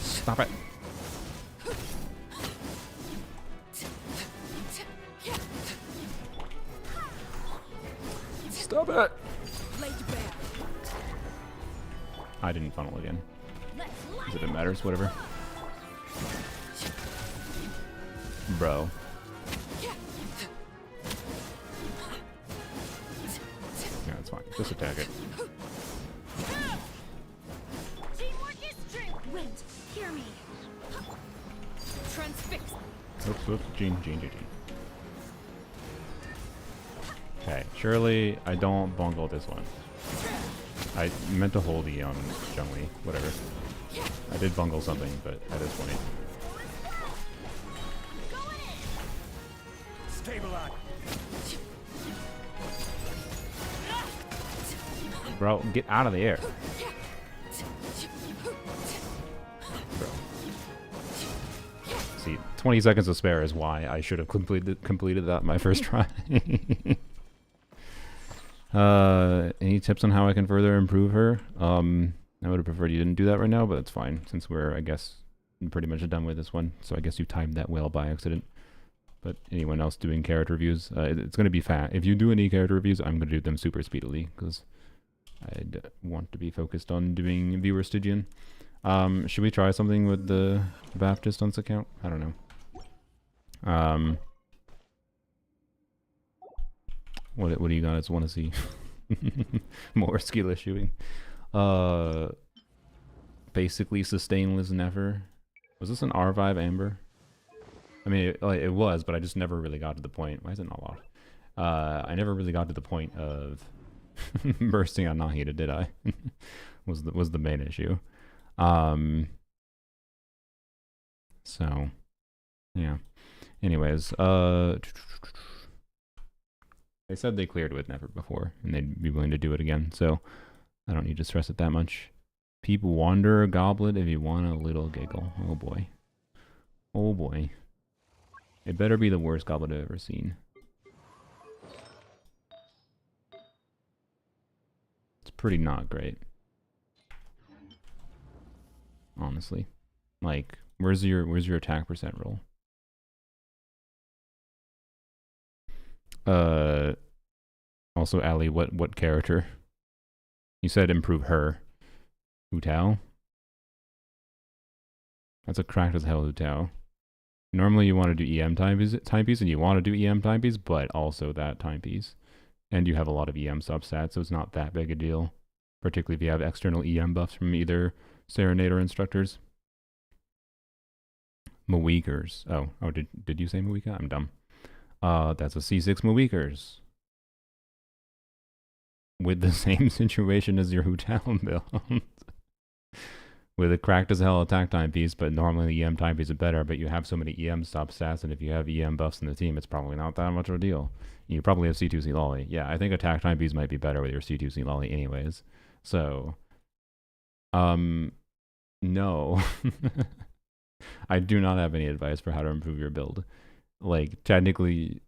Stop it. Stop it. I didn't funnel again. Because if it matters, whatever. Bro. Yeah, that's fine. Just attack it. Oops, Gene. Okay, surely I don't bungle this one. I meant to hold the Zhongli, whatever. I did bungle something, but at this point. bro. Get out of the air. Bro. See, 20 seconds to spare is why I should have completed that my first try. Any tips on how I can further improve her? I would have preferred you didn't do that right now, but it's fine since we're, I guess, pretty much done with this one. So I guess you timed that well by accident. But anyone else doing character reviews, it's going to be fast. If you do any character reviews, I'm going to do them super speedily because I want to be focused on doing viewer Stygian. Should we try something with the Baptist on this account? I don't know. What do you guys want to see? More skillless shooting. Basically sustainless never. Was this an R5 Amber? I mean, it was, but I just never really got to the point. Why is it not locked? I never really got to the point of bursting on non-heated, did I? was the main issue. So, yeah. Anyways, they said they cleared with never before, and they'd be willing to do it again, so I don't need to stress it that much. Peep Wanderer Goblet if you want a little giggle. Oh boy. Oh boy. It better be the worst goblet I've ever seen. It's pretty not great. Honestly. Like, where's your attack percent roll? Also, Ali, what character? You said improve her. Hu Tao? That's a cracked as hell Hu Tao. Normally you want to do EM timepiece and you want to do EM timepiece, but also that timepiece. And you have a lot of EM substats, so it's not that big a deal. Particularly if you have external EM buffs from either Serenader instructors. Maweekers. Oh, did you say Maweeka? I'm dumb. That's a C6 Maweekers. With the same situation as your Hu Tao build. With a cracked as hell attack timepiece, but normally the EM timepiece is better, but you have so many EM stop stats, and if you have EM buffs in the team, it's probably not that much of a deal. You probably have C2C Lolly. Yeah, I think attack timepiece might be better with your C2C Lolly anyways. So, no. I do not have any advice for how to improve your build. Like, technically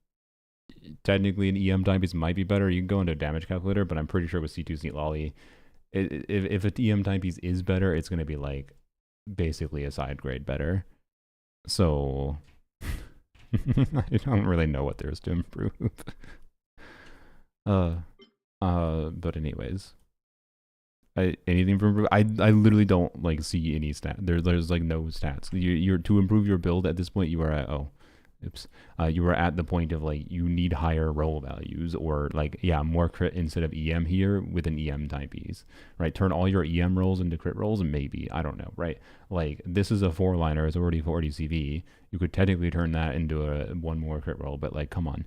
an EM timepiece might be better. You can go into a damage calculator, but I'm pretty sure with C2C Lolly, if an EM timepiece is better, it's going to be like basically a side grade better. So I don't really know what there is to improve. But anyways, anything for improve? I literally don't like see any stat. There's like no stats. You're to improve your build at this point. You are at you were at the point of like you need higher roll values or like more crit instead of EM here with an EM timepiece, right? Turn all your EM rolls into crit rolls, and maybe I don't know, right? Like this is a 4-liner, it's already 40 CV. You could technically turn that into a one more crit roll, but like come on,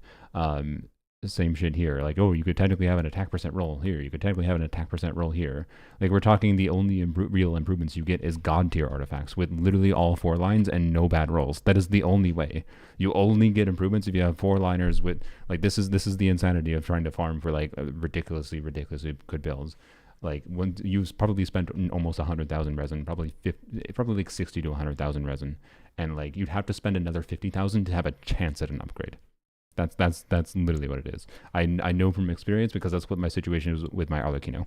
same shit here. Like, oh, you could technically have an attack percent roll here. You could technically have an attack percent roll here. Like, we're talking the only real improvements you get is God tier artifacts with literally all 4 lines and no bad rolls. That is the only way. You only get improvements if you have 4 liners with, like, this is the insanity of trying to farm for, like, ridiculously good builds. Like, when you've probably spent almost 100,000 resin, probably like 60 to 100,000 resin. And, like, you'd have to spend another 50,000 to have a chance at an upgrade. That's literally what it is. I know from experience because that's what my situation is with my Arlecchino.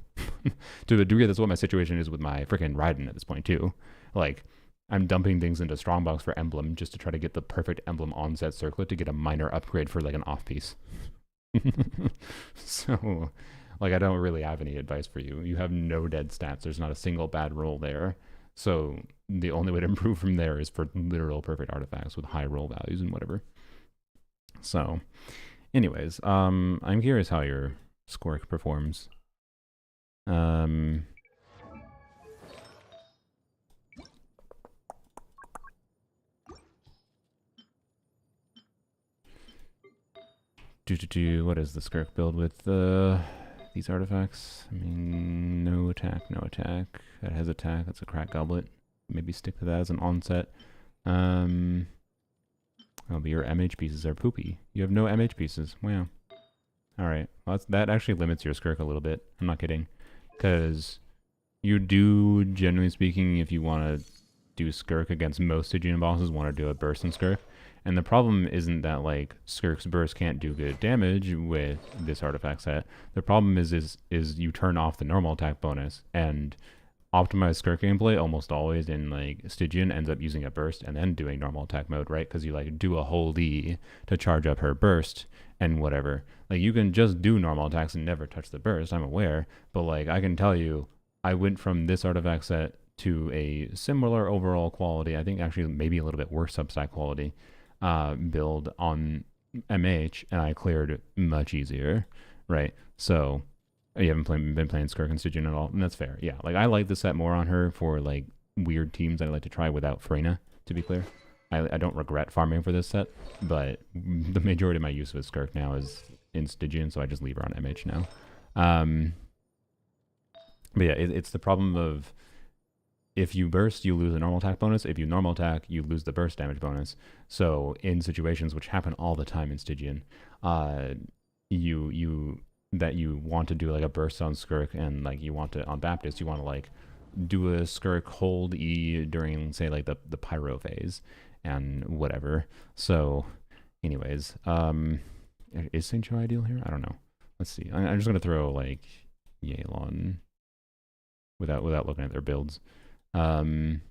To a degree, that's what my situation is with my freaking Raiden at this point too. Like, I'm dumping things into Strongbox for emblem just to try to get the perfect emblem onset circlet to get a minor upgrade for like an off piece. So, like, I don't really have any advice for you. You have no dead stats. There's not a single bad roll there. So the only way to improve from there is for literal perfect artifacts with high roll values and whatever. So, anyways, I'm curious how your Squirk performs. What is the Skirk build with these artifacts? I mean, no attack. That has attack. That's a crack goblet. Maybe stick to that as an onset. Oh, but your MH pieces are poopy. You have no MH pieces. Wow. Alright. Well, that actually limits your Skirk a little bit. I'm not kidding. because you do, generally speaking, if you want to do Skirk against most Stygian bosses, want to do a burst in Skirk. And the problem isn't that like Skirk's burst can't do good damage with this artifact set. The problem is you turn off the normal attack bonus, and optimized Skirk gameplay almost always in like Stygian ends up using a burst and then doing normal attack mode, right? Because you like do a whole D to charge up her burst and whatever. Like you can just do normal attacks and never touch the burst, I'm aware, but like I can tell you, I went from this artifact set to a similar overall quality, I think actually maybe a little bit worse substack quality, build on MH, and I cleared much easier, right? So you haven't been playing Skirk and Stygian at all, and that's fair. Yeah, like I like the set more on her for like weird teams I like to try without Freyna, to be clear. I don't regret farming for this set, but the majority of my use of Skirk now is in Stygian, so I just leave her on MH now. But yeah, it's the problem of if you burst, you lose a normal attack bonus. If you normal attack, you lose the burst damage bonus. So in situations which happen all the time in Stygian, you want to do like a burst on Skirk, and like you want to on Baptist, you want to like do a Skirk hold E during say like the pyro phase and whatever. So anyways, is Saint Cho ideal here? I don't know. Let's see. I'm just gonna throw like Yelan without looking at their builds. Escoffier.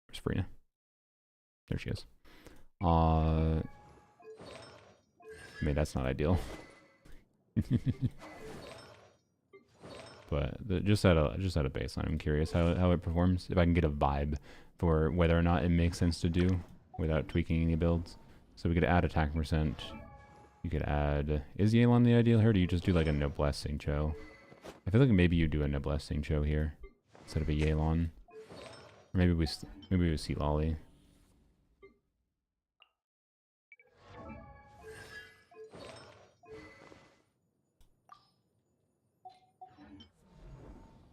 Where's Freyna? There she is. I mean, that's not ideal. But just at a baseline, I'm curious how it performs. If I can get a vibe for whether or not it makes sense to do without tweaking any builds. So we could add attack percent. You could add... Is Yelan the ideal here? Or do you just do like a Noblesse Saint Cho? I feel like maybe you do a Noblesse Saint Cho here instead of a Yelan. Or maybe we see Lolly.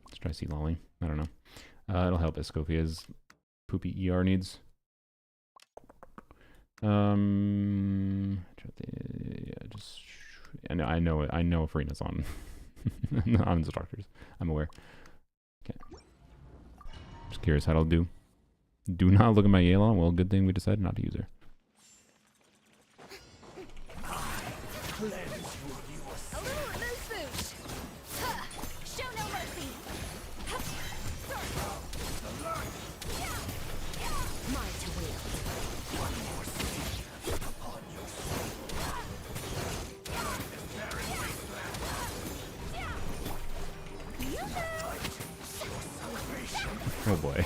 Let's try see Lolly. I don't know. It'll help Escofia's poopy ER needs. Yeah, just I know Freena's on on instructors. I'm aware. Okay. Just curious how it'll do. Do not look at my Yelan. Well, good thing we decided not to use her. Show no mercy. My to will. Oh boy.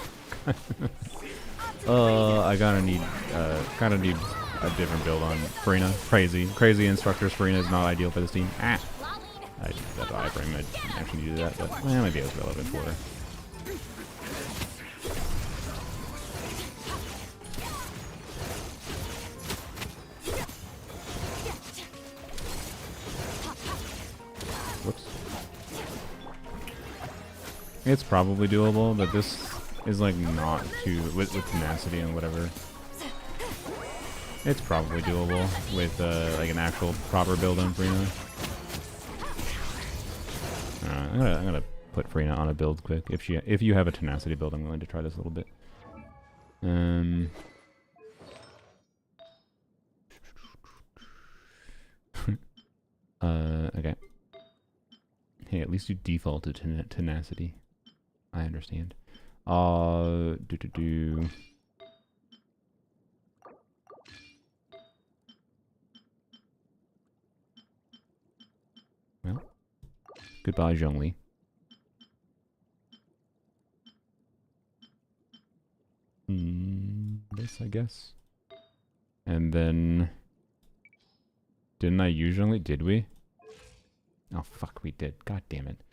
I kind of need a different build on Freyna. Crazy instructors. Freyna is not ideal for this team. That iframe, I didn't actually need to do that, but maybe it was relevant for her. Whoops. It's probably doable, but this is like not too with tenacity and whatever. It's probably doable with like an actual proper build on Freyna. I'm gonna put Freyna on a build quick. If you have a tenacity build, I'm willing to try this a little bit. Okay. Hey, at least you default to tenacity. I understand. Well, goodbye, Zhongli. This, I guess. And then... Didn't I usually? Did we? Oh, fuck, we did. God damn it.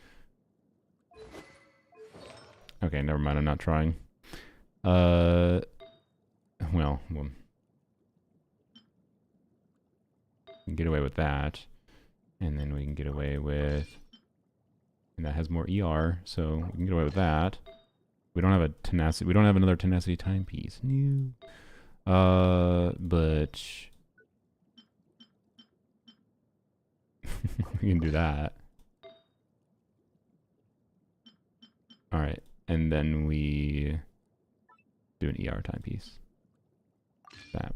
Okay, never mind. I'm not trying. Well, we can get away with that. And then we can get away with... And that has more ER, so we can get away with that. We don't have a tenacity... We don't have another tenacity timepiece. No. But... We can do that. Alright, and then we do an ER timepiece. That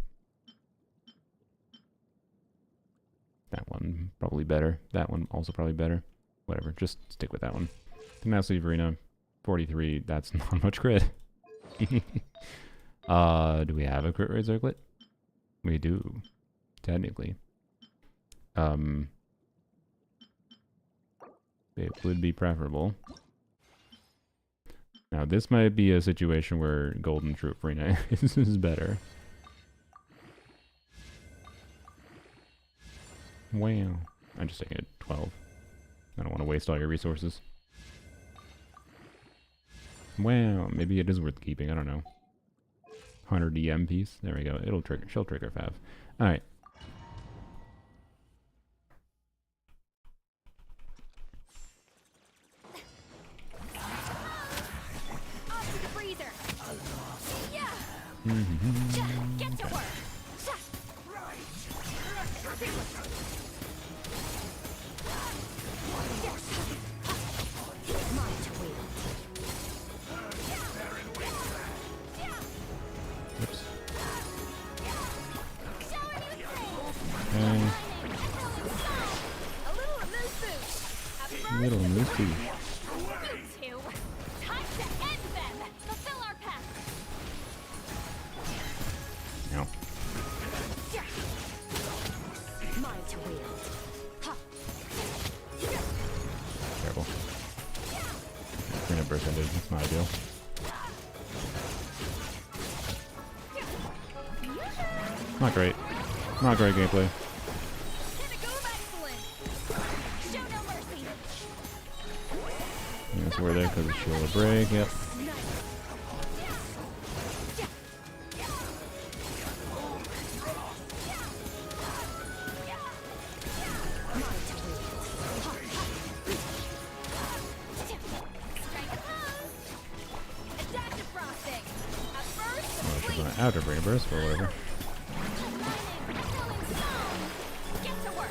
one probably better. That one also probably better. Whatever, just stick with that one. The Master Arena 43, that's not much crit. Do we have a crit rate circlet? We do, technically. It would be preferable. Now this might be a situation where Golden Troop Arena is better. Wow. I'm just taking it 12. I don't want to waste all your resources. Wow, maybe it is worth keeping, I don't know. 100 EM piece. There we go. It'll trigger. She'll trigger Fav. Alright. Off to the freezer. Yeah. Get to work. Oops. A little moose boost. Little Lucy. You two. Time to end them. Fulfill our path. No. Mine to wield. Careful. Arena burst ended. That's not ideal. Not great. Not great gameplay. Pinnacle of excellence. Show no mercy. Yeah, so we're there because the shield will break. Yep. Adaptive frosting. At first, Well, I should go out of Arena burst, but whatever. get to work.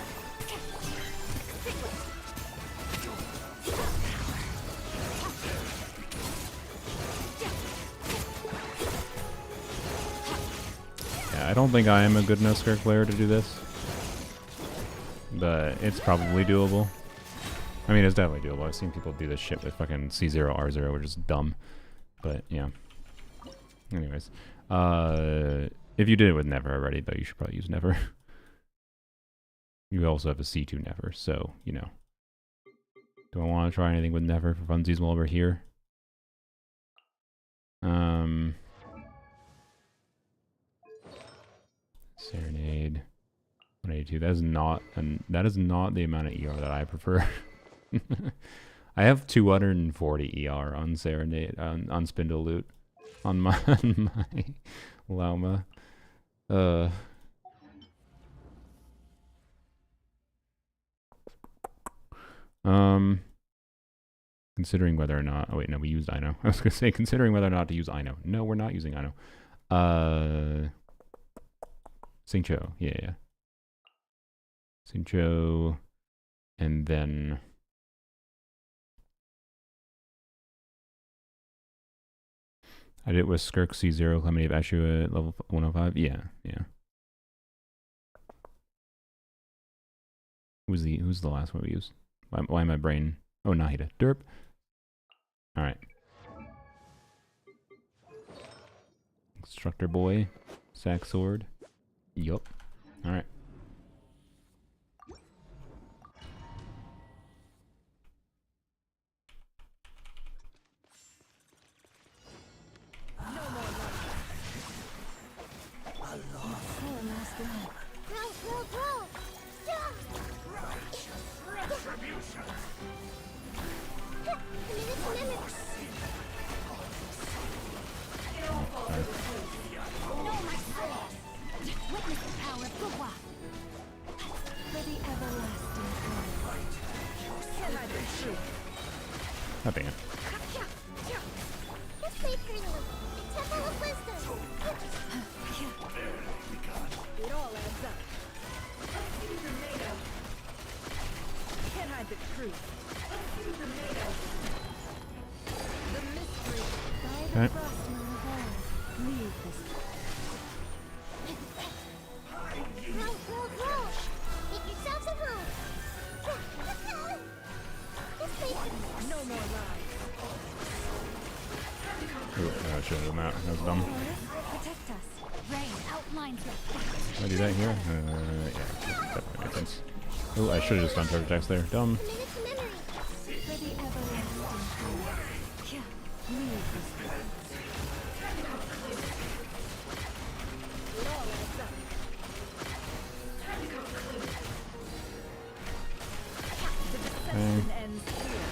Yeah, I don't think I am a good enough Skirk player to do this. But it's probably doable. I mean, it's definitely doable. I've seen people do this shit with fucking C0, R0, which is dumb. But, yeah. Anyways. If you did it with Never already, though, you should probably use Never. You also have a C2 Never, so, you know. Do I want to try anything with Never for funsies while we're here? Serenade. 182. That is not the amount of ER that I prefer. I have 240 ER on Serenade on Spindle Loot on my Lauma. Considering whether or not, oh wait, no, we used Ino. I was gonna say considering whether or not to use Ino. No, we're not using Ino. Singcho, yeah. Singcho, and then I did it with Skirk C0, Calamity of Ashu at level 105. Yeah. Who's the last one we used? Why my brain? Oh, Nahida. Derp. All right. Instructor boy, sack sword. Yup. All right. Oh, dang it. It all adds up. hide the truth. The mystery. By the Okay. frosting on the walls. Leave this. Make yourselves a room. This place is No more lies. Ooh, I should have done that. That was dumb. protect us. Rain outlines your fate. Did I do that here? Yeah, definitely makes sense. Oh, I should have just done turret attacks there. Dumb. Minute's memory. For the everlasting hope. Yeah. Leave this. It all adds up. The deception ends here.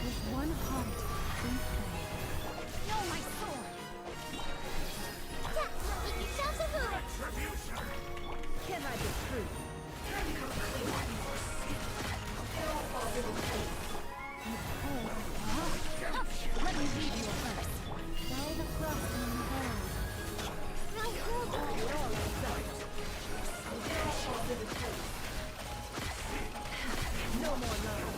With one heart in play. No, my sword. Make yourselves a room. Can I be true? Let me read you a verse. By the frosting on the walls. It all adds up. No more lies.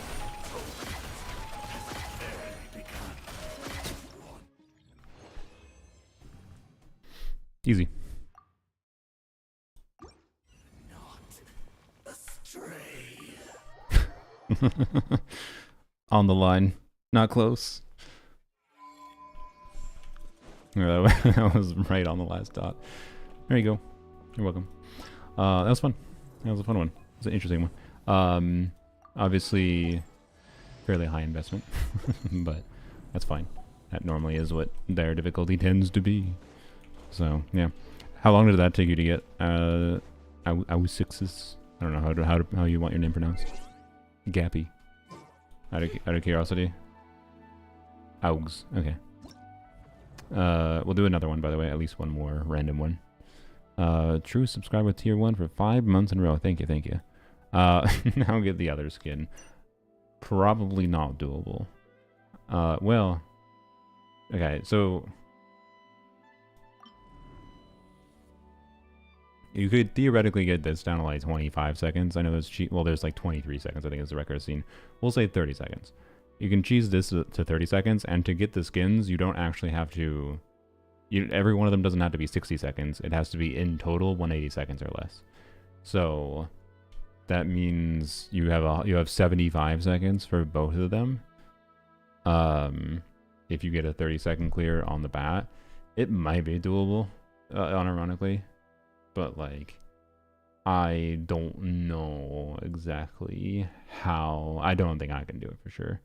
Easy. On the line. Not close. Yeah, that was right on the last dot. There you go. You're welcome. That was fun. That was a fun one. It was an interesting one. Obviously, fairly high investment, but that's fine. That normally is what their difficulty tends to be. So, yeah. How long did that take you to get? Sixes? I don't know how you want your name pronounced. Gappy. Out of curiosity. Augs. Okay. We'll do another one, by the way. At least one more random one. True subscriber tier 1 for 5 months in a row. Thank you, thank you. Now get the other skin. Probably not doable. Well. Okay, so you could theoretically get this down to like 25 seconds. I know that's cheap. Well, there's like 23 seconds, I think is the record scene. We'll say 30 seconds. You can cheese this to 30 seconds, and to get the skins, you don't actually have to... every one of them doesn't have to be 60 seconds. It has to be, in total, 180 seconds or less. So, that means you have 75 seconds for both of them. If you get a 30-second clear on the bat, it might be doable, unironically. But, like, I don't know exactly how... I don't think I can do it for sure.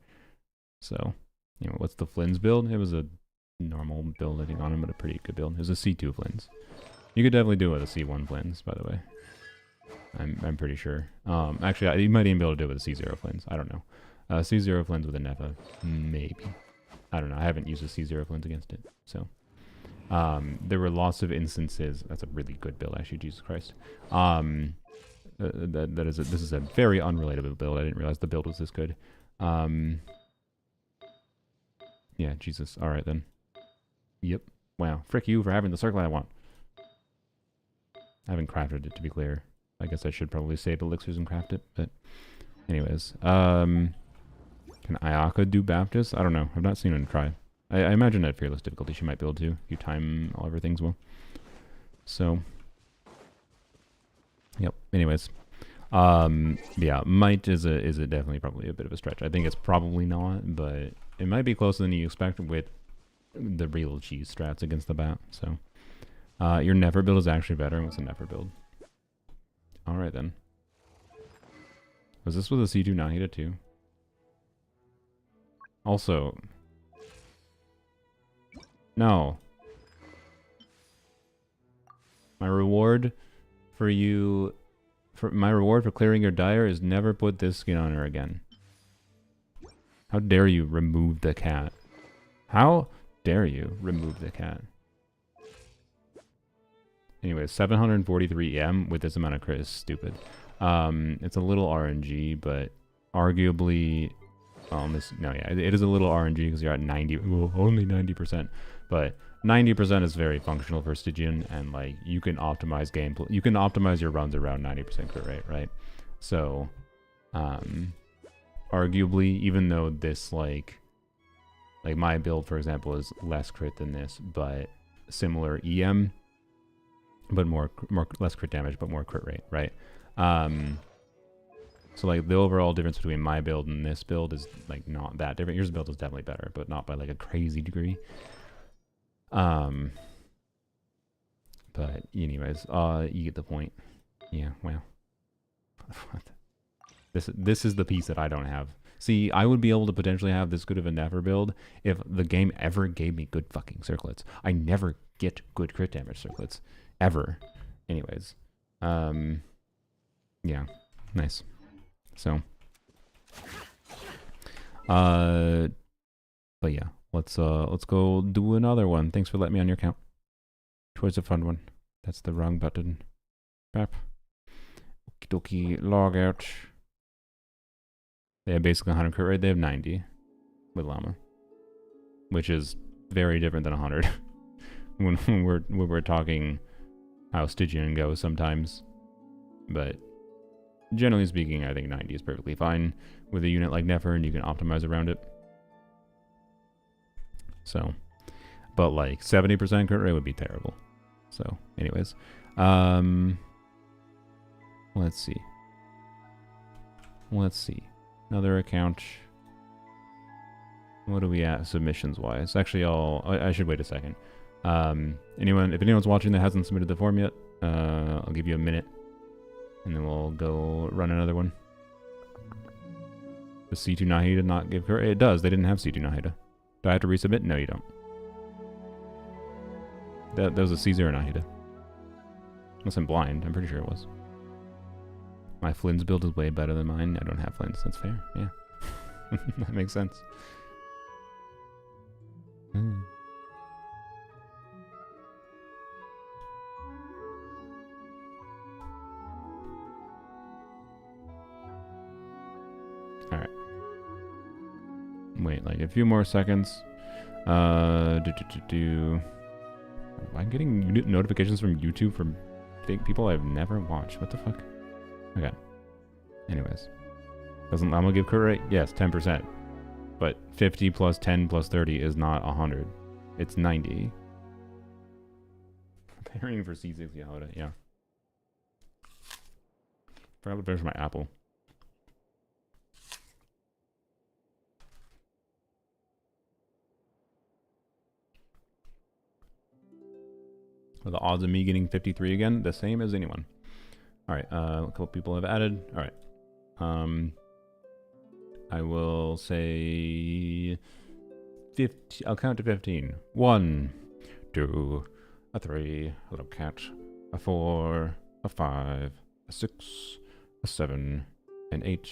So, what's the Flynn's build? It was a normal build, I think, on him, but a pretty good build. It was a C2 Flynn's. You could definitely do it with a C1 Flynn's, by the way. I'm pretty sure. Actually, you might even be able to do it with a C0 Flynn's. I don't know. C0 Flynn's with a Nefa, maybe. I don't know. I haven't used a C0 Flynn's against it, so... there were lots of instances. That's a really good build, actually. Jesus Christ. This is a very unrelatable build. I didn't realize the build was this good. Yeah, Jesus. All right then. Yep. Wow. Frick you for having the circle I want. I haven't crafted it, to be clear. I guess I should probably save elixirs and craft it. But, anyways, can Ayaka do Baptist? I don't know. I've not seen her try. I imagine at fearless difficulty she might be able to. If you time all everything's well. So, yep. Anyways, yeah, might is definitely probably a bit of a stretch. I think it's probably not, but it might be closer than you expect with the real cheese strats against the bat. So, your never build is actually better. What's a never build? All right then. Was this with a C2 Nahida too? Also. No. My reward for clearing your dire is never put this skin on her again. How dare you remove the cat? How dare you remove the cat? Anyway, 743 EM with this amount of crit is stupid. It's a little RNG, but arguably... it is a little RNG because you're at 90, well, only 90%, but 90% is very functional for Stygian, and like you can optimize gameplay, you can optimize your runs around 90% crit rate, right? So, arguably, even though this like my build, for example, is less crit than this, but similar EM, but less crit damage, but more crit rate, right? So like the overall difference between my build and this build is like not that different. Yours build is definitely better, but not by like a crazy degree. But anyways, you get the point. Yeah, well. This is the piece that I don't have. See, I would be able to potentially have this good of a never build if the game ever gave me good fucking circlets. I never get good crit damage circlets. Ever. Anyways. Yeah. Nice. So. But yeah. Let's go do another one. Thanks for letting me on your account. Towards a fun one. That's the wrong button. Crap. Okie dokie. Log out. They have basically 100 crit rate. They have 90 with llama, which is very different than 100. when we're talking how Stygian goes sometimes, but generally speaking, I think 90 is perfectly fine with a unit like Nefer, and you can optimize around it. So, but like 70% crit rate would be terrible. So, anyways, let's see. Another account. What are we at submissions wise? Actually, I should wait a second. If anyone's watching that hasn't submitted the form yet, I'll give you a minute, and then we'll go run another one. Does C2 Nahida not give her? It does. They didn't have C2 Nahida. Do I have to resubmit? No, you don't. That was a C0 Nahida. Unless I'm blind. I'm pretty sure it was. My Flynn's build is way better than mine. I don't have Flynn's. That's fair. Yeah. That makes sense. Alright. Wait, like a few more seconds. I'm getting notifications from YouTube from people I've never watched. What the fuck? Okay. Anyways. Doesn't llama give crit rate? Yes, 10%. But 50 plus 10 plus 30 is not 100. It's 90. Preparing for C6 Yahoda, yeah. Forgot to finish my apple. Are the odds of me getting 53 again the same as anyone? Alright, a couple people have added. Alright. I will say 50. I'll count to 15. 1, 2, a 3, a little cat, a 4, a 5, a 6, a 7, an 8,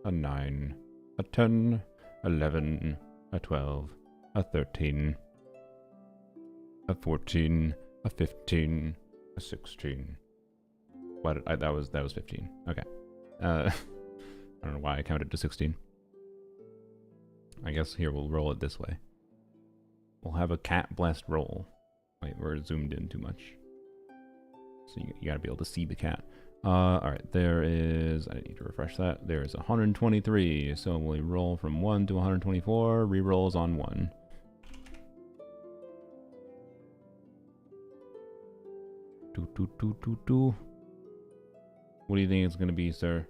a 9, a 10, 11, a 12, a 13, a 14, a 15, a 16. What? That was 15. Okay. I don't know why I counted to 16. I guess here we'll roll it this way. We'll have a cat blessed roll. Wait, we're zoomed in too much. So you gotta be able to see the cat. Alright, there is... I need to refresh that. There is 123. So we roll from 1 to 124. Rerolls on 1. What do you think it's gonna be, sir?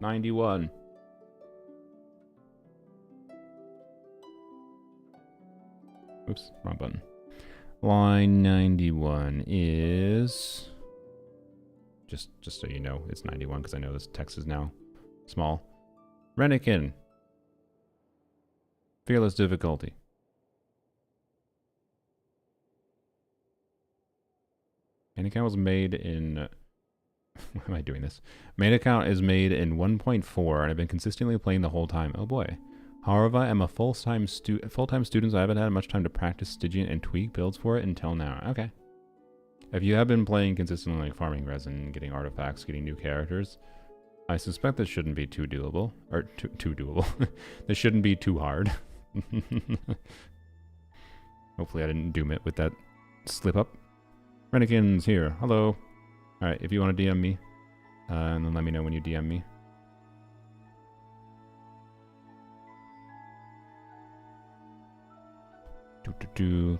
91. Oops, wrong button. Line 91 is... Just so you know, it's 91 because I know this text is now small. Renikin. Fearless difficulty. Main account was made in... Why am I doing this? Main account is made in 1.4 and I've been consistently playing the whole time. Oh boy. However, I'm a full-time student, so I haven't had much time to practice Stygian and tweak builds for it until now. Okay. If you have been playing consistently, like farming resin, getting artifacts, getting new characters, I suspect this shouldn't be too doable. Or too doable. This shouldn't be too hard. Hopefully I didn't doom it with that slip up. Renikin's here. Hello. Alright, if you want to DM me, And then let me know when you DM me.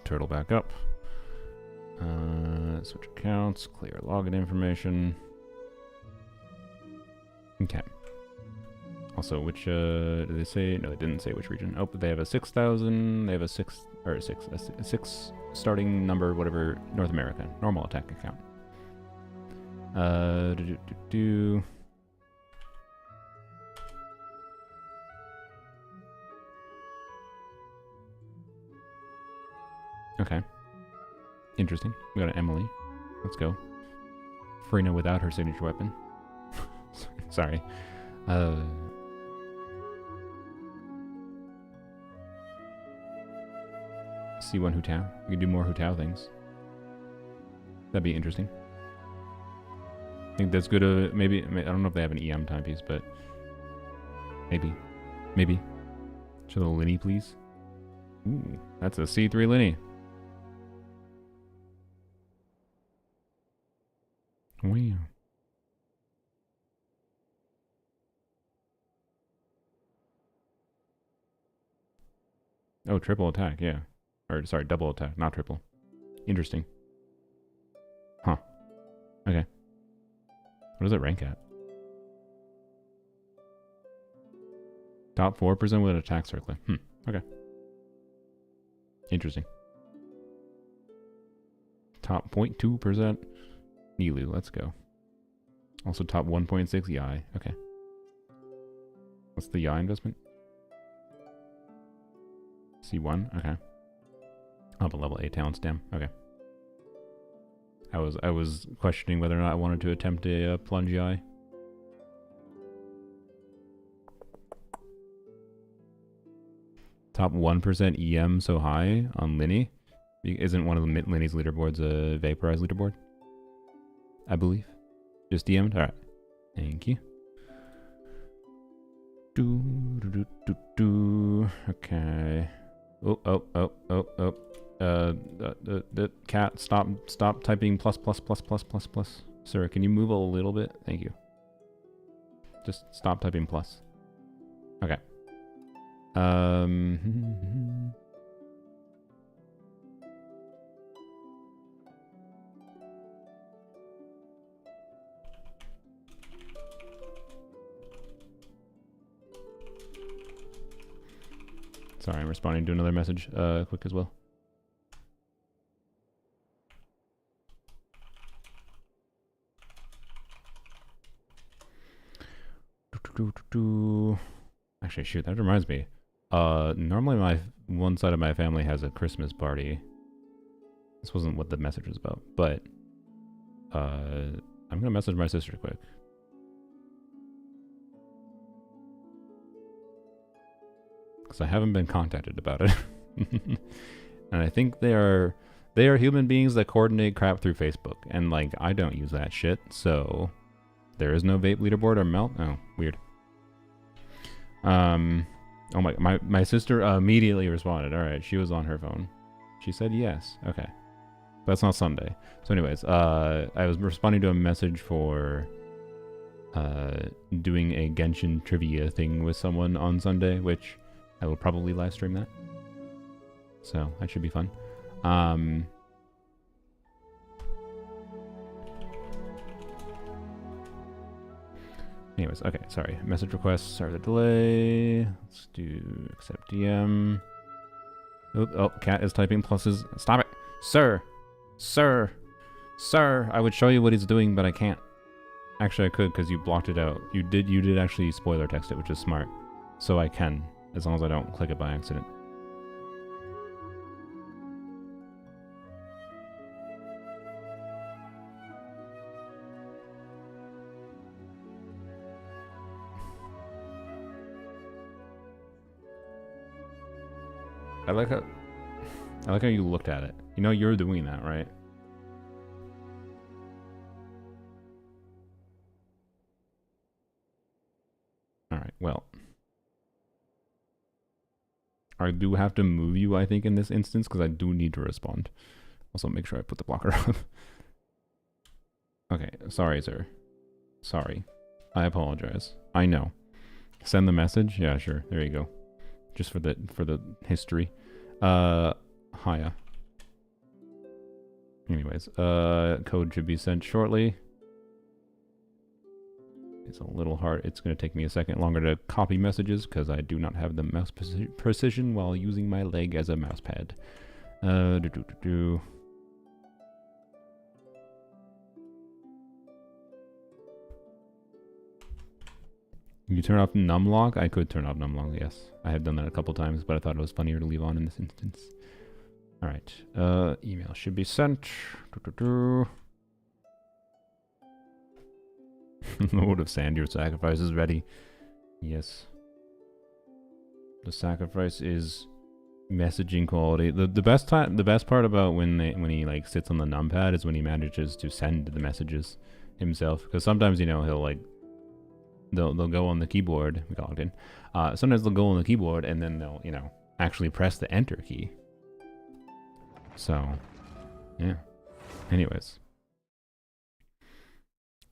Turtle back up. Switch accounts, clear login information. Okay. Also, which, did they say? No, they didn't say which region. Oh, but they have a 6,000, they have a 6 starting number, whatever, North America. Normal attack account. Okay. Interesting. We got an Emily. Let's go. Frina without her signature weapon. Sorry. C1 Hutao. We can do more Hutao things. That'd be interesting. I think that's good. Maybe, I don't know if they have an EM timepiece, but maybe. Maybe. Show the Linny, please. Ooh, that's a C3 Linny. Wow. Oh, triple attack, yeah. Or, sorry, double attack, not triple. Interesting. Huh. Okay. What does it rank at? Top 4% with an attack circlet. Okay. Interesting. Top 0.2%. Nilu, let's go. Also top 1.6 Yai. Okay. What's the Yai investment? C1? Okay. I'll have a level 8 talent stem. Okay. I was questioning whether or not I wanted to attempt a plunge Yai. Top 1% EM so high on Linny. Isn't one of the Linny's leaderboards a vaporized leaderboard? I believe. Just DM'd? Alright. Thank you. Okay. The cat, stop typing plus. Sir, can you move a little bit? Thank you. Just stop typing plus. Okay. Sorry, I'm responding to another message quick as well. Actually, shoot, that reminds me. Normally one side of my family has a Christmas party. This wasn't what the message was about, but I'm gonna message my sister quick. Because I haven't been contacted about it. And I think they are human beings that coordinate crap through Facebook. And like, I don't use that shit, so there is no vape leaderboard or melt? Oh, weird. Oh my sister immediately responded. Alright, she was on her phone. She said yes. Okay. That's not Sunday. So anyways, I was responding to a message for doing a Genshin trivia thing with someone on Sunday, which I will probably live stream that. So that should be fun. Anyways, okay, sorry. Message requests, sorry the delay. Let's do accept DM. Oh, cat is typing pluses. Stop it! Sir! Sir! Sir! I would show you what he's doing, but I can't. Actually, I could, because you blocked it out. You did actually spoiler text it, which is smart. So I can, as long as I don't click it by accident. I like how you looked at it. You know you're doing that, right? Alright, well. I do have to move you, I think, in this instance, because I do need to respond. Also, make sure I put the blocker up. Okay, sorry, sir. Sorry. I apologize. I know. Send the message? Yeah, sure. There you go. Just for the history. Hiya. Anyways, code should be sent shortly. It's a little hard. It's going to take me a second longer to copy messages because I do not have the mouse precision while using my leg as a mouse pad. You turn off numlock? I could turn off numlock, yes. I have done that a couple times, but I thought it was funnier to leave on in this instance. Alright, email should be sent. Lord of Sand, your sacrifice is ready. Yes. The sacrifice is messaging quality. The best part about when he like sits on the numpad is when he manages to send the messages himself. Because sometimes, you know, he'll like they'll go on the keyboard. We got in. Sometimes they'll go on the keyboard and then they'll, you know, actually press the enter key. So, yeah. Anyways.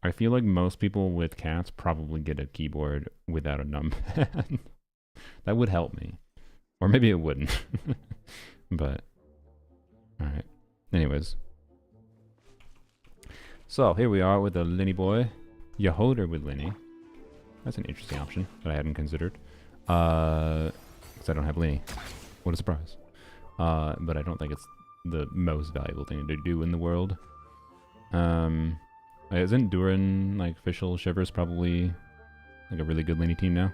I feel like most people with cats probably get a keyboard without a numpad. That would help me. Or maybe it wouldn't. But, alright. Anyways. So, here we are with a Linny boy. Yahoder with Linny. That's an interesting option that I hadn't considered. Because I don't have Linny. What a surprise. But I don't think it's the most valuable thing to do in the world. Isn't Durin, like, official Shivers probably, like, a really good Linny team now?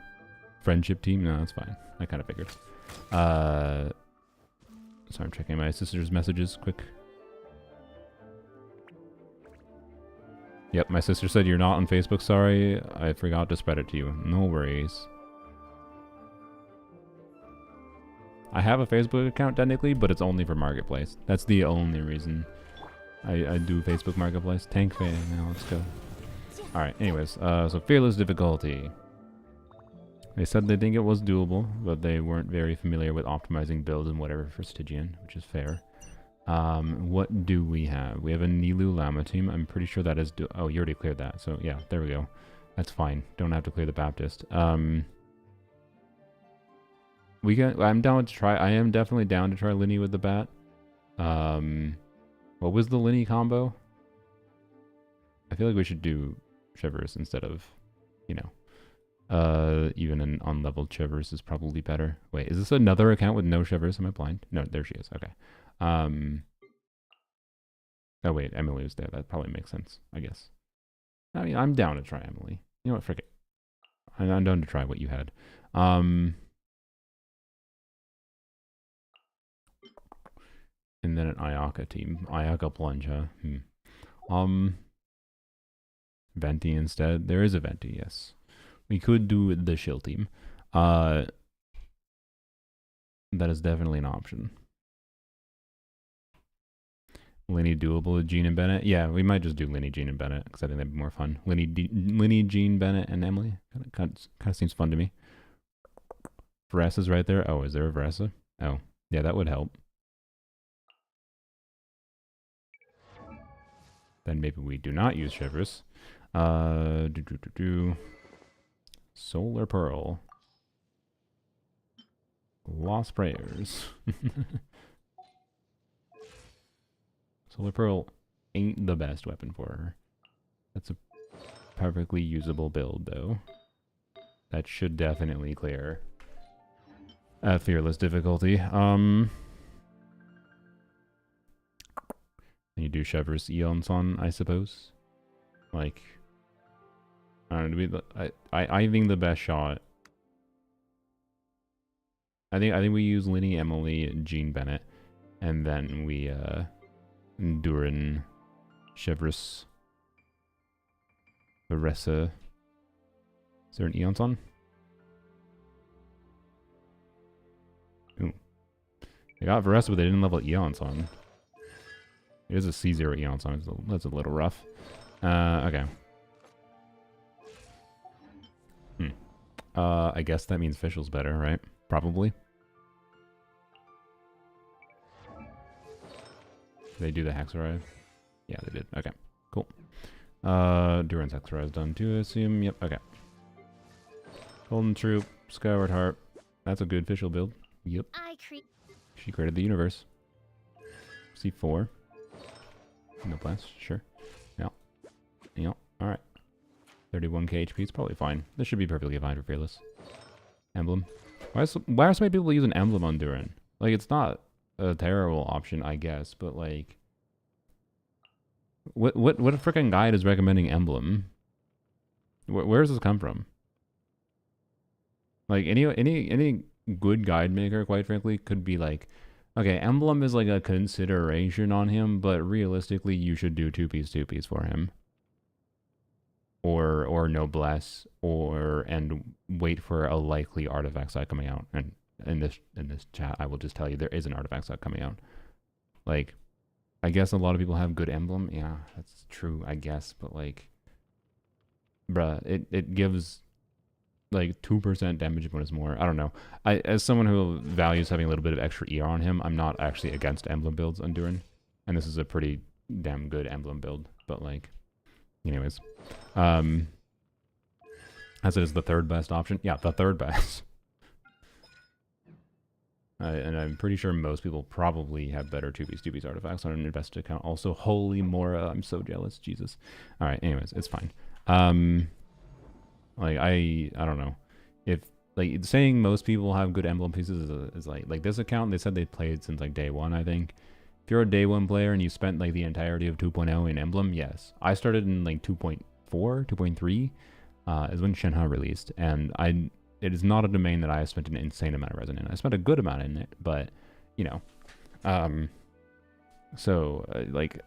Friendship team? No, that's fine. I kind of figured. Sorry, I'm checking my sister's messages quick. Yep, my sister said you're not on Facebook, sorry. I forgot to spread it to you. No worries. I have a Facebook account technically, but it's only for Marketplace. That's the only reason I do Facebook Marketplace. Tank fan, now let's go. Alright, anyways, so Fearless difficulty. They said they think it was doable, but they weren't very familiar with optimizing builds and whatever for Stygian, which is fair. What do we have? We have a Nilu Llama team. I'm pretty sure that is oh, you already cleared that, so yeah, there we go. That's fine. Don't have to clear the Baptist. I'm down to try. I am definitely down to try Linny with the bat. What was the Linny combo? I feel like we should do Shivers instead of, you know, even an unleveled Shivers is probably better. Wait, is this another account with no Shivers? Am I blind? No, there she is. Okay. Oh wait, Emily was there. That probably makes sense, I guess. I mean, I'm down to try Emily. You know what? Frick it. I'm down to try what you had. And then an Ayaka team. Ayaka plunge, huh? Venti instead. There is a Venti, yes. We could do the shill team. That is definitely an option. Linny doable with Jean and Bennett? Yeah, we might just do Linny, Jean, and Bennett, because I think that'd be more fun. Linny, Jean, Bennett, and Emily. Kind of seems fun to me. Veressa's right there. Oh, is there a Veressa? Oh, yeah, that would help. Then maybe we do not use Shivers. Solar Pearl. Lost Prayers. Solar Pearl ain't the best weapon for her. That's a perfectly usable build, though. That should definitely clear Fearless difficulty. You do Shivers Eons on, I suppose. Like, I don't know. I think the best shot. I think we use Linny, Emily, Jean, Bennett, and then we Durin, Shivers, Veressa. Is there an Eons on? Ooh, they got Veressa, but they didn't level Eons on. It is a C0 Eon song, so that's a little rough. Okay. I guess that means Fischl's better, right? Probably. They do the Hex Arrive? Yeah, they did. Okay, cool. Durin's Extra is done too, I assume. Yep, okay. Golden Troop, Skyward Harp. That's a good official build. Yep. She created the universe. C4. No plans, sure. Yeah. Yeah, alright. 31k HP, it's probably fine. This should be perfectly fine for Fearless. Emblem. Why are so many people using Emblem on Durin? Like, it's not a terrible option, I guess, but like... What freaking guide is recommending Emblem? Where does this come from? Like, any good guide maker, quite frankly, could be like, okay, Emblem is like a consideration on him, but realistically, you should do 2-piece for him. Or Noblesse, and wait for a likely artifact set coming out. And in this chat, I will just tell you there is an artifact set coming out. Like, I guess a lot of people have good Emblem. Yeah, that's true, I guess. But like, bruh, it gives like 2% damage bonus more. I don't know. As someone who values having a little bit of extra ER on him, I'm not actually against Emblem builds on Durin. And this is a pretty damn good Emblem build. But like, anyways. As it is the third best option. Yeah, the third best. And I'm pretty sure most people probably have better 2-piece artifacts on an invested account. Also, holy Mora, I'm so jealous. Jesus. All right, anyways, it's fine. Like, I don't know. If, like, saying most people have good Emblem pieces is like this account, they said they played since, like, day one, I think. If you're a day one player and you spent, like, the entirety of 2.0 in Emblem, yes. I started in, like, 2.4, 2.3, is when Shenhe released, and it is not a domain that I have spent an insane amount of Resin in. I spent a good amount in it, but, you know. Like,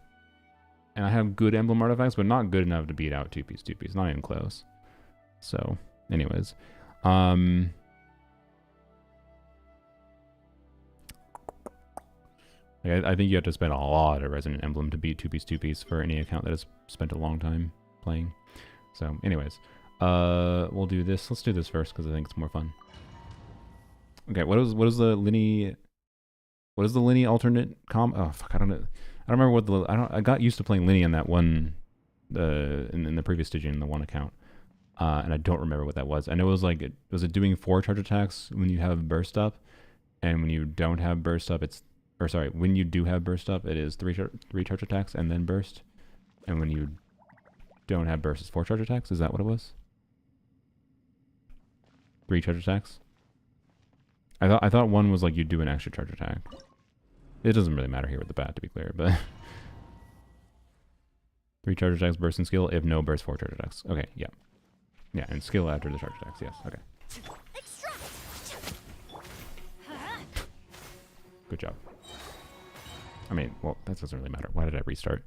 and I have good Emblem artifacts, but not good enough to beat out 2-piece, not even close. So, anyways. I think you have to spend a lot of Resident Emblem to beat 2-piece for any account that has spent a long time playing. So, anyways. We'll do this. Let's do this first because I think it's more fun. Okay, what is the Linny alternate oh fuck, I don't know. I don't remember what I got used to playing Linny in that one in the previous Stygian in the one account. And I don't remember what that was. I know it was like was it doing 4 charge attacks when you have burst up, and when you don't have burst up when you do have burst up it is 3 charge attacks and then burst, and when you don't have burst it's 4 charge attacks. Is that what it was? 3 charge attacks? I thought one was like you do an extra charge attack. It doesn't really matter here with the bat, to be clear, but 3 charge attacks, burst and skill. If no burst, 4 charge attacks. Okay, yeah. Yeah, and skill after the charge attacks, yes, okay. Good job. I mean, well, that doesn't really matter. Why did I restart?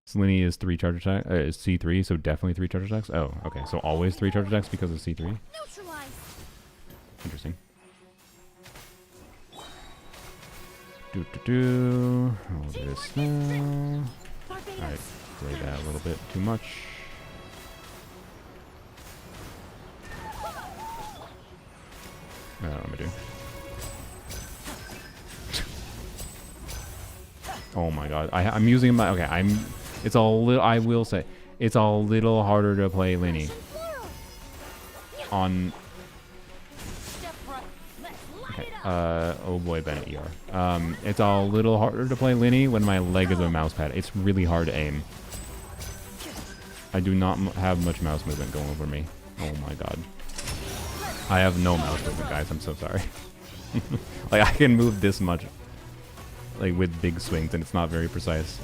Selene is 3 charge attack, is C3, so definitely 3 charge attacks? Oh, okay, so always 3 charge attacks because of C3? Interesting. I'll do this now. Alright, play that a little bit too much. I don't know what I'm gonna do. Oh my god. I'm using my... Okay, it's a little... I will say, it's a little harder to play Linny on... Okay, oh boy, Bennett ER. It's a little harder to play Linny when my leg is a mouse pad. It's really hard to aim. I do not have much mouse movement going over me. Oh my god. I have no mouse movement, guys. I'm so sorry. Like, I can move this much, like, with big swings, and it's not very precise.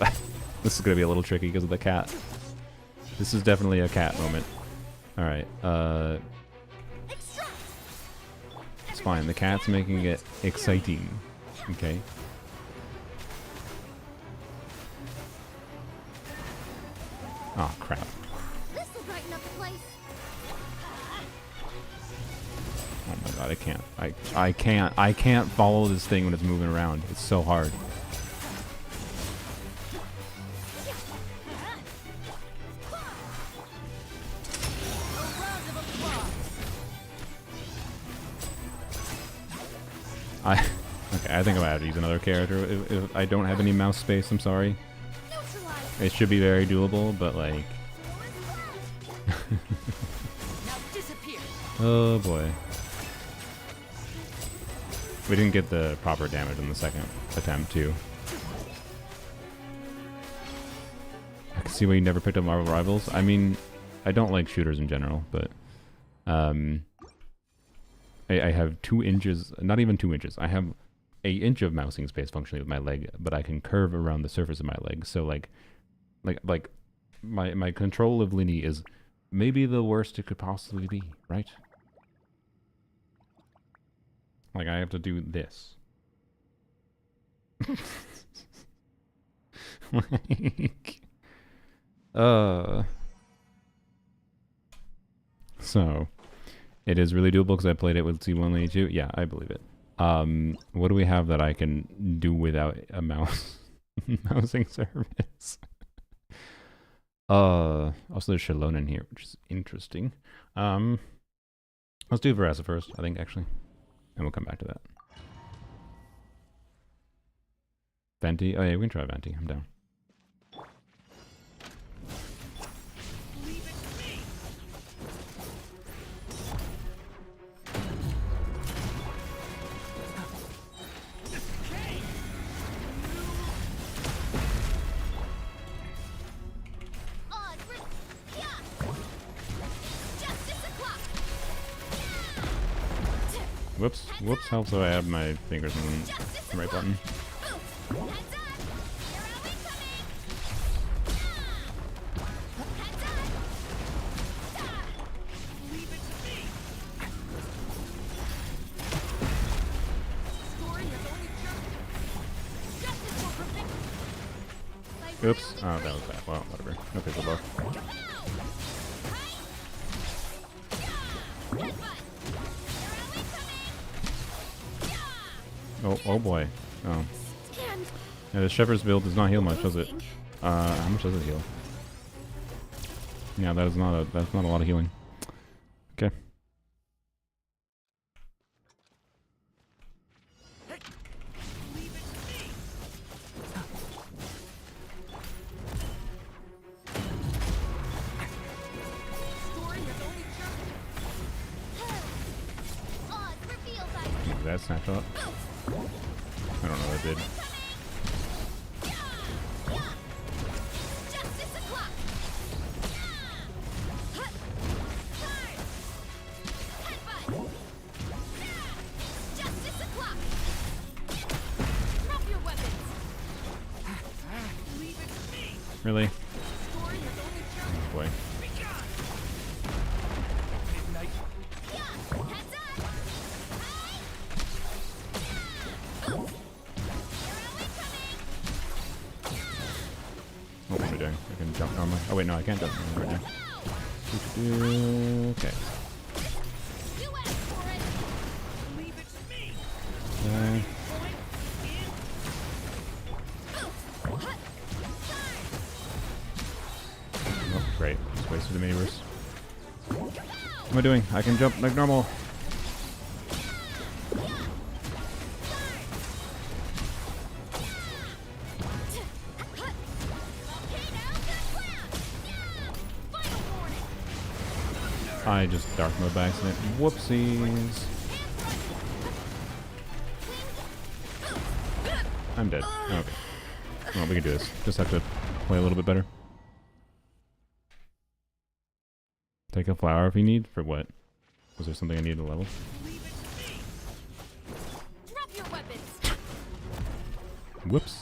This is gonna be a little tricky because of the cat. This is definitely a cat moment. Alright, it's fine. The cat's making it exciting. Okay. Oh, crap. Oh my god, I can't follow this thing when it's moving around. It's so hard. Okay, I think I'm gonna have to use another character if I don't have any mouse space. I'm sorry. It should be very doable, but like, Now disappear. Oh boy. We didn't get the proper damage in the second attempt too. I can see why you never picked up Marvel Rivals. I mean, I don't like shooters in general, but I have 2 inches, not even 2 inches. I have 1 inch of mousing space functionally with my leg, but I can curve around the surface of my leg. So like my control of Linny is maybe the worst it could possibly be, right? Like I have to do this. Like, so it is really doable because I played it with C182. Yeah, I believe it. What do we have that I can do without a mouse mousing service? Also there's Shalon in here, which is interesting. Let's do Verasa first, I think, actually. And we'll come back to that. Venti? Oh yeah, we can try Venti. I'm down. Whoops. Whoops helps so I have my fingers on the right button. Oops. Oh, that was bad. Well, whatever. No pixel buff. Oh boy. Oh. Yeah, the Shepherd's build does not heal much, does it? How much does it heal? Yeah, that's not a lot of healing. Okay. Did that snapshot? I don't know what it did. Really? Oh boy. What am I doing? I can jump normally. Oh wait, no, I can't jump normally right now. Okay. Oh, great. Just wasted the mini-burst. What am I doing? I can jump like normal. I just dark mode by accident. Whoopsies. I'm dead. Okay. Well, we can do this. Just have to play a little bit better. Take a flower if you need. For what? Was there something I needed to level? Drop your weapons. Whoops.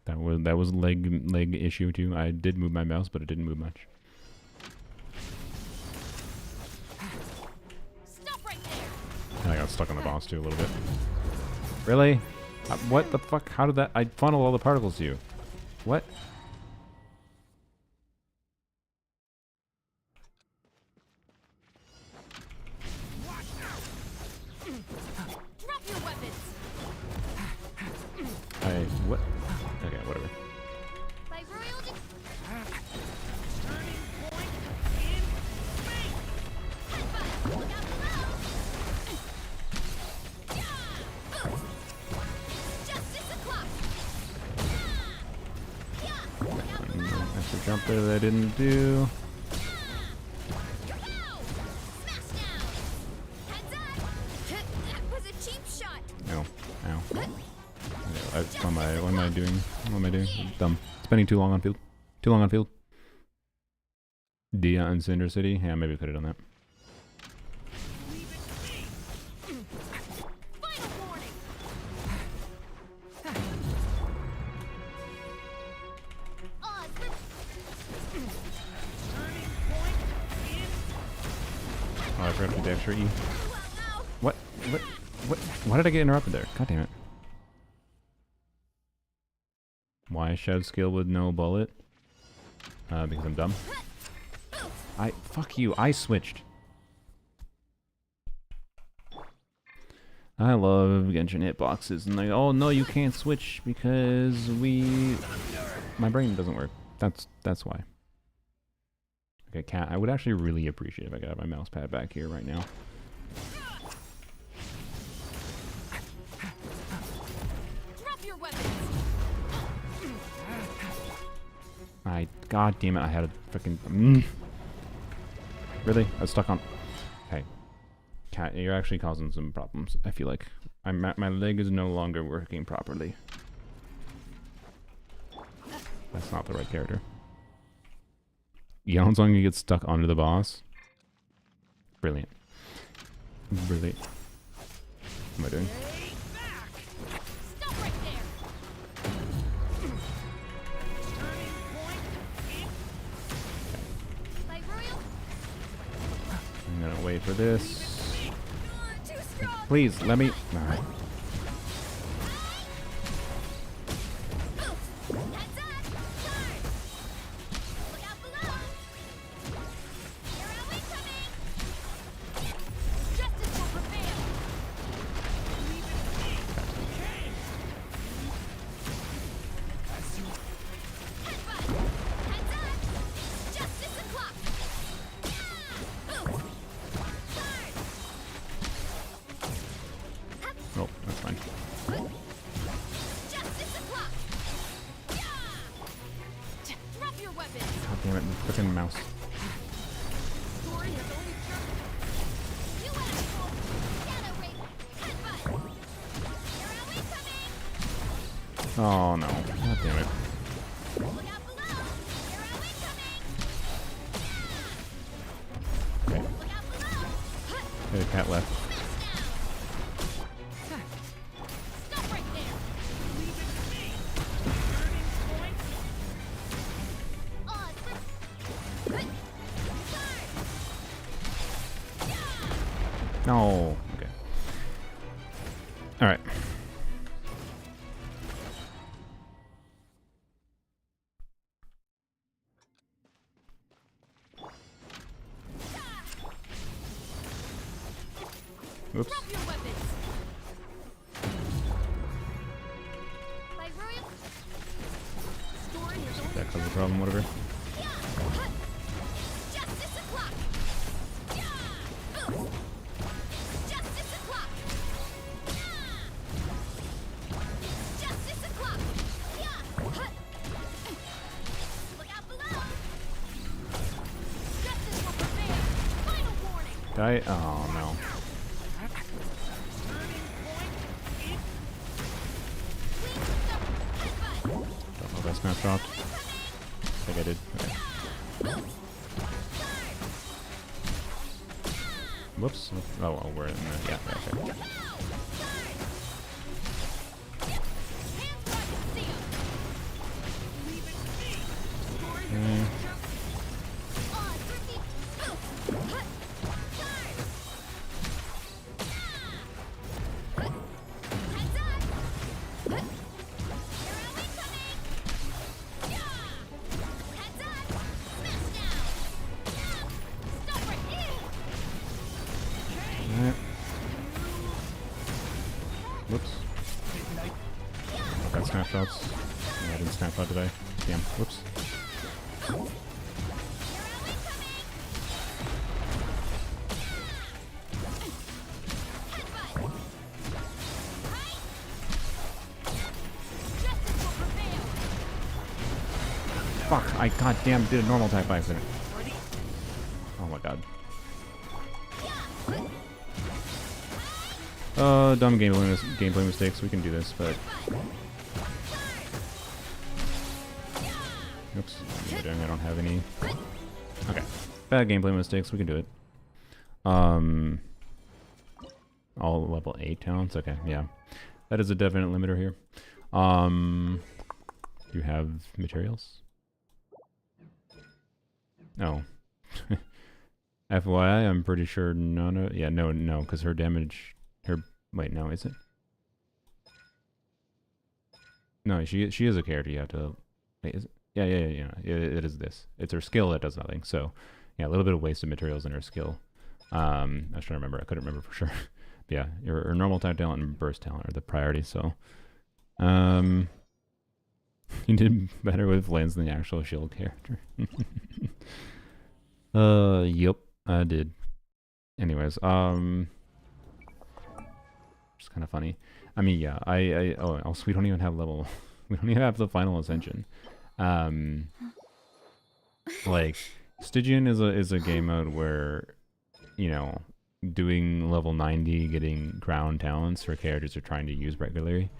That was leg issue too. I did move my mouse, but it didn't move much. And I got stuck on the boss too a little bit. Really? What the fuck? How did that? I funnel all the particles to you. What? Drop your weapons. What? Okay, whatever. By royal Turning point in space. headbutt. Look out below. Justice o'clock. Extra jump there that I didn't do. What am I doing? What am I doing? Dumb. Spending too long on field. Too long on field. Dia and Cinder City. Yeah, maybe I could have done that. Oh, I forgot to do the extra E. What? What? What? Why did I get interrupted there? God damn it. Why shed skill with no bullet? Because I'm dumb. Fuck you, I switched. I love Genshin hitboxes and like, oh no, you can't switch because my brain doesn't work. That's why. Okay, cat, I would actually really appreciate if I could have my mouse pad back here right now. Drop your weapons. God damn it, I had a freaking Really? I was stuck on. Okay. Cat, you're actually causing some problems. I feel like my leg is no longer working properly. That's not the right character. Yelensong you get stuck onto the boss. Brilliant. Brilliant. What am I doing? Stop right there. Like Royal? I'm gonna wait for this. Too strong. Please, let me... Alright. Heads up. Guard. Look out below. Here are we coming. Justice will prevail. Headbutt. Heads up. Justice o'clock. Guard. Oh, that's fine. Justice o'clock. Drop your weapon. God damn it, the frickin' mouse. Durin has only you asshole. Shadow rape. Headbutt. Here are we coming. Oh no. God damn it. Look out below. Here are we coming. Okay. Look out below. Hey, the cat left. Smash down. Stop right there. Odds for guard. No. Okay. Alright. Oops. Drop your weapons. Like Royal. Story has only That caused a problem, whatever. Justice o'clock. Justice o'clock. Justice o'clock. Look out below. Justice will prevail. Final warning. Die. Oh no. Headbutt. Don't know if I snapshot. I think I did. Okay. Whoops. Oh, we're in the... Yeah, okay. Alright. Whoops. Got snapshots. No, I didn't snapshot today. Damn. Whoops. Fuck, I goddamn did a normal attack by accident. Oh my god. Dumb gameplay mistakes. We can do this, but Oops. What am I doing? I don't have any. Okay. Bad gameplay mistakes. We can do it. All level 8 talents. Okay, yeah. That is a definite limiter here. Do you have materials? No. FYI, I'm pretty sure none of... Yeah, no, because her damage... Wait, no, is it? No, she is a character you have to... Wait, is it? Yeah. It is this. It's her skill that does nothing. So, yeah, a little bit of wasted materials in her skill. I was trying to remember. I couldn't remember for sure. But yeah, her normal type talent and burst talent are the priority. So, you did better with Lance than the actual shield character. Yep, I did. Anyways, it's kind of funny. I mean, yeah, oh, also we don't even have level. We don't even have the final ascension. Like Stygian is a game mode where, you know, doing level 90, getting crown talents for characters you're trying to use regularly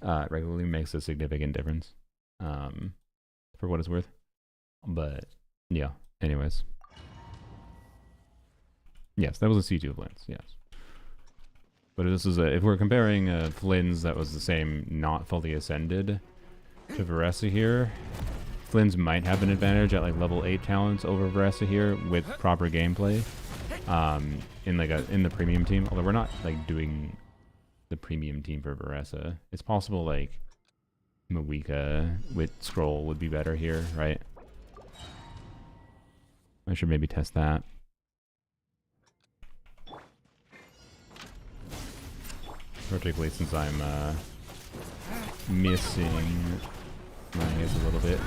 makes a significant difference. For what it's worth. But yeah, anyways. Yes, that was a C2 of Lens, yes. But this is if we're comparing Flynn's that was the same, not fully ascended, to Veressa here, Flynn's might have an advantage at like level 8 talents over Veressa here with proper gameplay. In the premium team, although we're not like doing the premium team for Veressa. It's possible like Mawika with Scroll would be better here, right? I should maybe test that. Particularly since I'm missing my hands a little bit.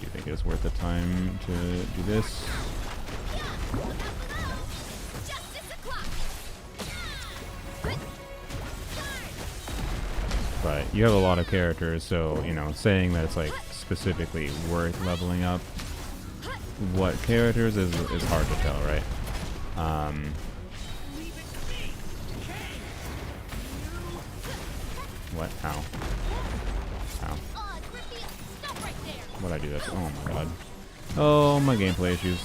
Do you think it's worth the time to do this? But you have a lot of characters, so, you know, saying that it's like specifically worth leveling up what characters is hard to tell, right? What? How? How? What'd I do this? Oh my god. Oh, my gameplay issues.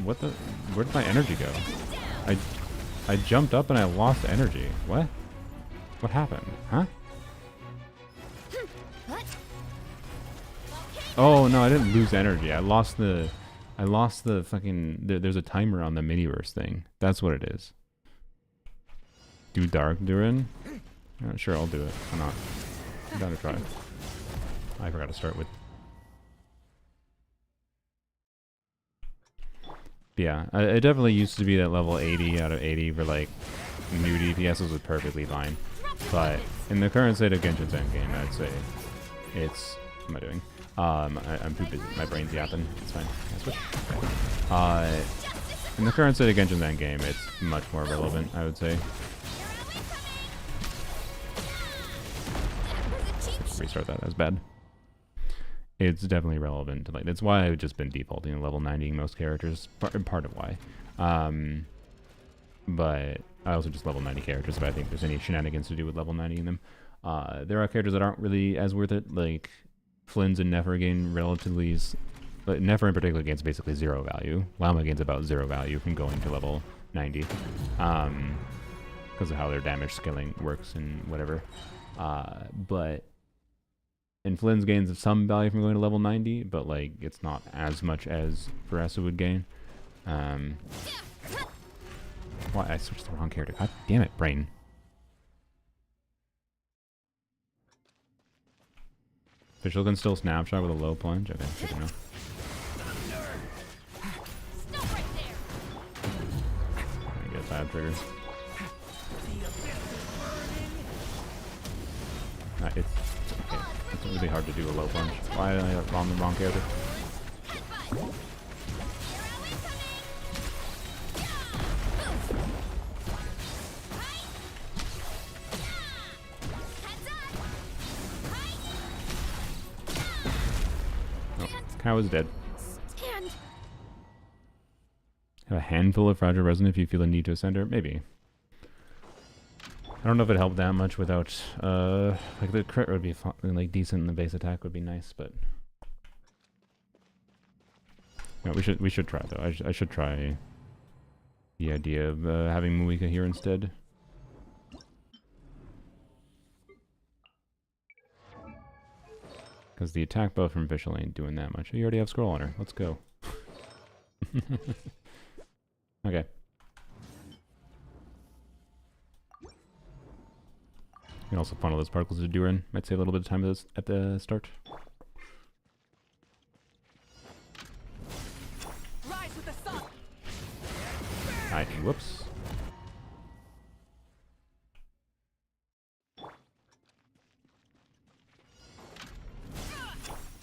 What the? Where did my energy go? I jumped up and I lost energy. What? What happened? Huh? Oh no, I didn't lose energy. I lost the fucking... There's a timer on the Miniverse thing. That's what it is. Do Dark, Durin? Sure, I'll do it. Why not? I'm down to try. I forgot to start with... Yeah, it definitely used to be that level 80 out of 80 for like new DPSs was perfectly fine. But in the current state of Genshin's endgame, I'd say it's... What am I doing? I'm too busy. My brain's yapping. It's fine. Can I switch? In the current state of Genshin's endgame, it's much more relevant, I would say. Let's restart that. That was bad. It's definitely relevant to like. That's why I've just been defaulting to level 90ing most characters. Part of why. But I also just level 90 characters if I think there's any shenanigans to do with level 90ing them. There are characters that aren't really as worth it, like Flynn's and Nefer gain relatively. But Nefer in particular gains basically 0 value. Llama gains about 0 value from going to level 90. Because of how their damage scaling works and whatever. And Flynn's gains some value from going to level 90, but like it's not as much as Veressa would gain. Why I switched the wrong character? God damn it, brain. Official can still snapshot with a low plunge. Okay, good to know. I guess I have triggers. It's okay. It's really hard to do a low plunge. Why did I on the wrong character? Cow is dead. Stand. Have a handful of fragile resin if you feel the need to ascend her. Maybe. I don't know if it helped that much without, like the crit would be like decent and the base attack would be nice, but no, we should try though. I should try the idea of having Muika here instead. Because the attack buff from Vishal ain't doing that much. You already have scroll on her. Let's go. Okay. You can also funnel those particles to Durin. Might save a little bit of time at the start. Rise with the sun. Whoops.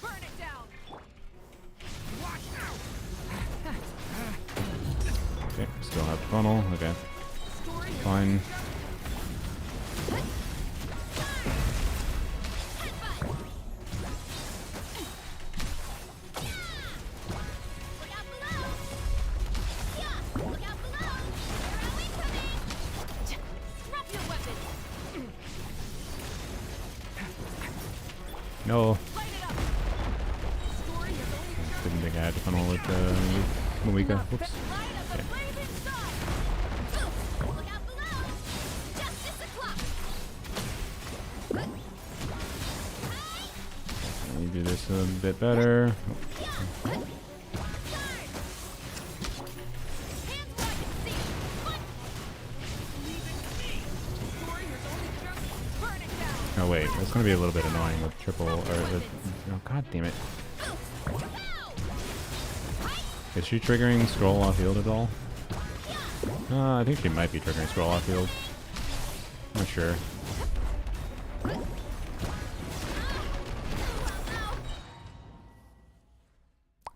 Burn it down. Okay, still have funnel. Okay. Fine. No. Didn't think I had to funnel with Muika. Whoops. Okay. Let me do this a bit better. Oh wait, that's gonna be a little bit annoying with triple, or with, oh god damn it. Is she triggering scroll off field at all? I think she might be triggering scroll off field. Not sure.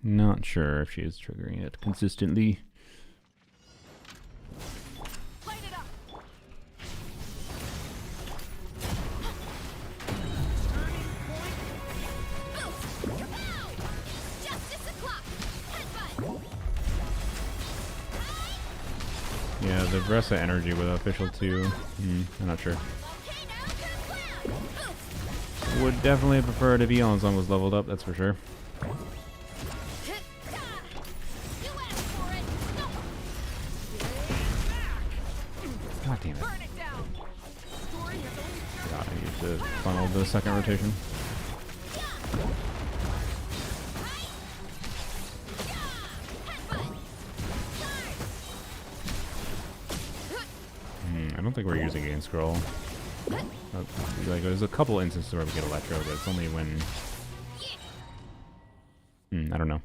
Not sure if she is triggering it consistently. Yeah, the Vressa energy with official 2. I'm not sure. Would definitely prefer it if Eonzon was leveled up, that's for sure. God damn it. God, I need to funnel the second rotation. I don't think we're using Gain Scroll. Like, there's a couple instances where we get Electro, but it's only when... I don't know.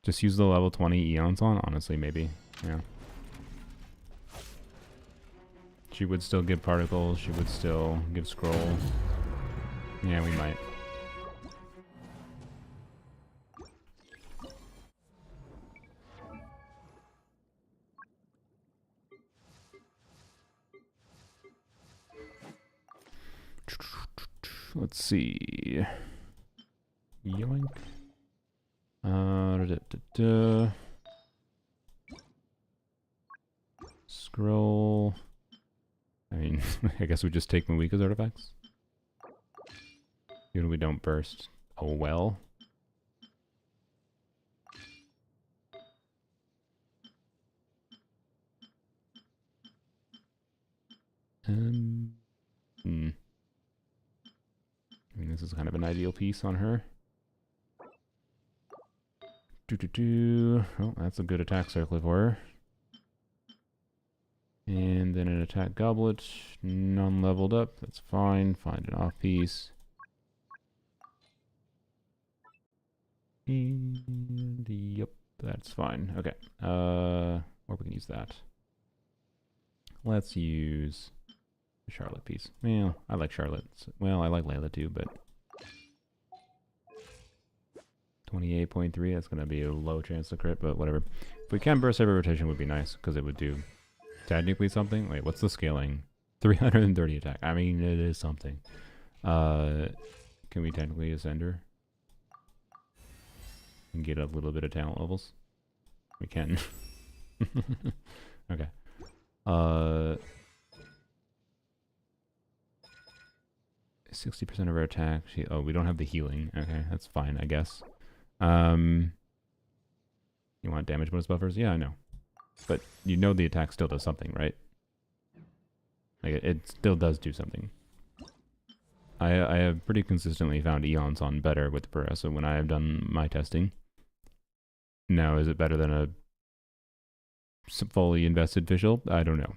Just use the level 20 Eonzon? Honestly, maybe. Yeah. She would still give particles, she would still give scroll. Yeah, we might. Let's see. Yoink. Scroll. I mean, I guess we just take Muika's artifacts. Even if we don't burst. Oh well. I mean, this is kind of an ideal piece on her. Oh, that's a good attack circle for her. And then an attack goblet, non-leveled up, that's fine. Find an off piece. And yep, that's fine. Okay, or we can use that. Let's use the Charlotte piece. Well, I like Charlotte. Well, I like Layla too, but 28.3, that's going to be a low chance to crit, but whatever. If we can burst every rotation, would be nice, because it would do technically something. Wait, what's the scaling? 330 attack. I mean, it is something. Can we technically ascend her? and get a little bit of talent levels. We can. Okay. 60% of our attack. Oh, we don't have the healing. Okay, that's fine, I guess. You want damage bonus buffers? Yeah, I know. But you know the attack still does something, right? Like, it still does do something. I have pretty consistently found Eons on better with the Baressa when I have done my testing. Now, is it better than a fully invested Fischl? I don't know.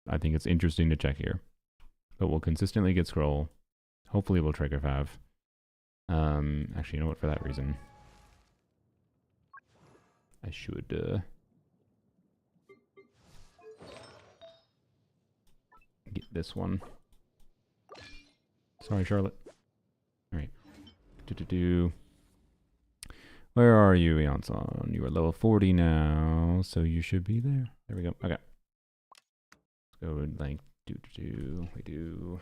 I think it's interesting to check here. But we'll consistently get scroll. Hopefully we'll trigger Fav. Actually, you know what? For that reason, I should get this one. Sorry, Charlotte. Alright. Where are you, Eonson? You are level 40 now, so you should be there. There we go. Okay. Let's go and like we do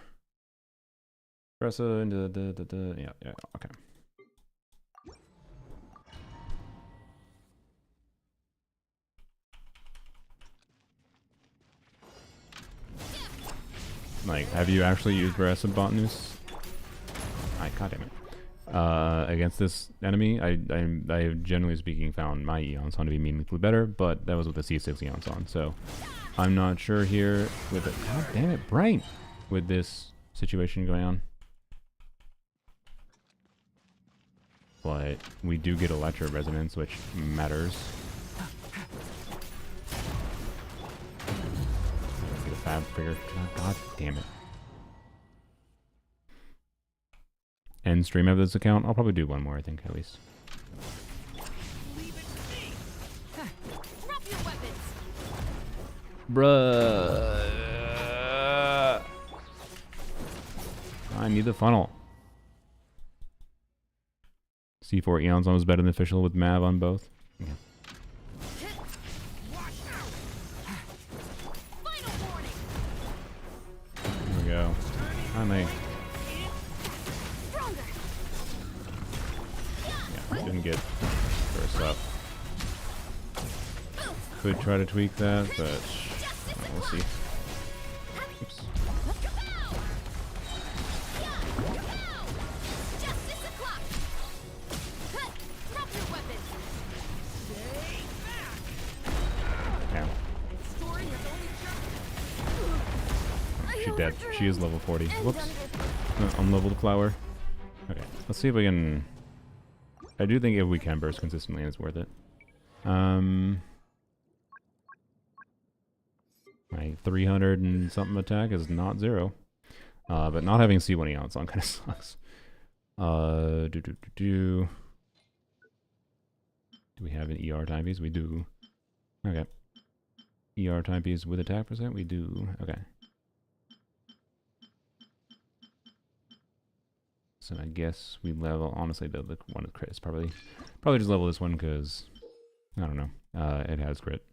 Baressa into the yeah, okay. Like, have you actually used Baressa Botanus? God damn it. Against this enemy, I have generally speaking found my Eonson to be meaningfully better, but that was with the C6 Eonson, so I'm not sure here with it. God damn it, Brain! With this situation going on. But we do get Electro Resonance, which matters. Get a Fab Trigger. God damn it. End stream of this account. I'll probably do one more, I think, at least. Bruh. I need the funnel. C4 Eon's almost better than Fischl with Mav on both. Yeah. There we go. I may. Didn't get first up. Could try to tweak that, but we'll see. Oops. Damn. She's dead. She is level 40. Whoops. Unleveled flower. Okay, let's see if we can... I do think if we can burst consistently, it's worth it. My 300 and something attack is not 0. But not having C1 Eons on kind of sucks. Do we have an ER timepiece? We do. Okay. ER timepiece with attack percent? We do. Okay. So I guess we level, honestly, the one with crit is probably just level this one because, I don't know, it has crit.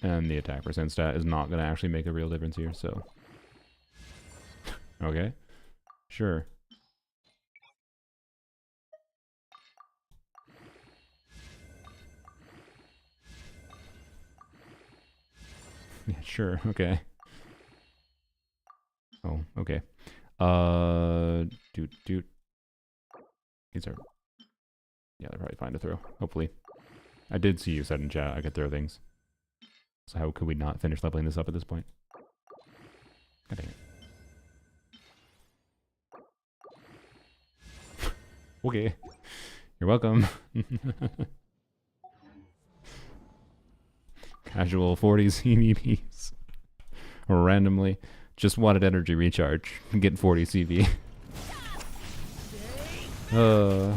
And the attack percent stat is not going to actually make a real difference here, so. Okay. Sure. Yeah, sure, okay. Oh, okay. These are... Yeah, they're probably fine to throw, hopefully. I did see you said in chat I could throw things. So how could we not finish leveling this up at this point? God dang it. Okay. You're welcome. Casual 40s EVPs. Randomly. Just wanted energy recharge. Get 40 CV. Hey.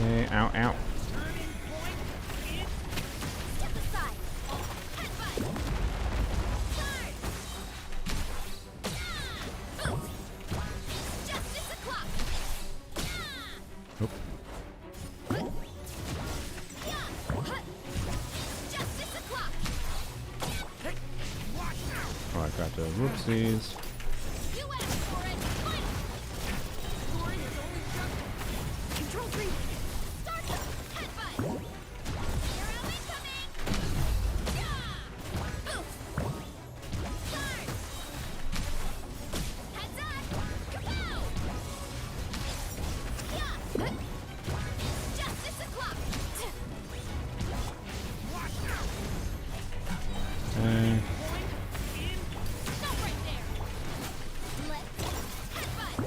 Okay, ow, ow. Step aside. Headbutt. Guard. Boot. Justice o'clock. Nope. Justice o'clock. Oh, I got the whoopsies. You asked for it. Fight. Durin is only just. Control 3. Start the headbutt. Your ally coming. Yeah. Oof. Guard. Heads up. Kapow. Yeah. Justice o'clock. Okay. Stop right there. Let's headbutt. Right.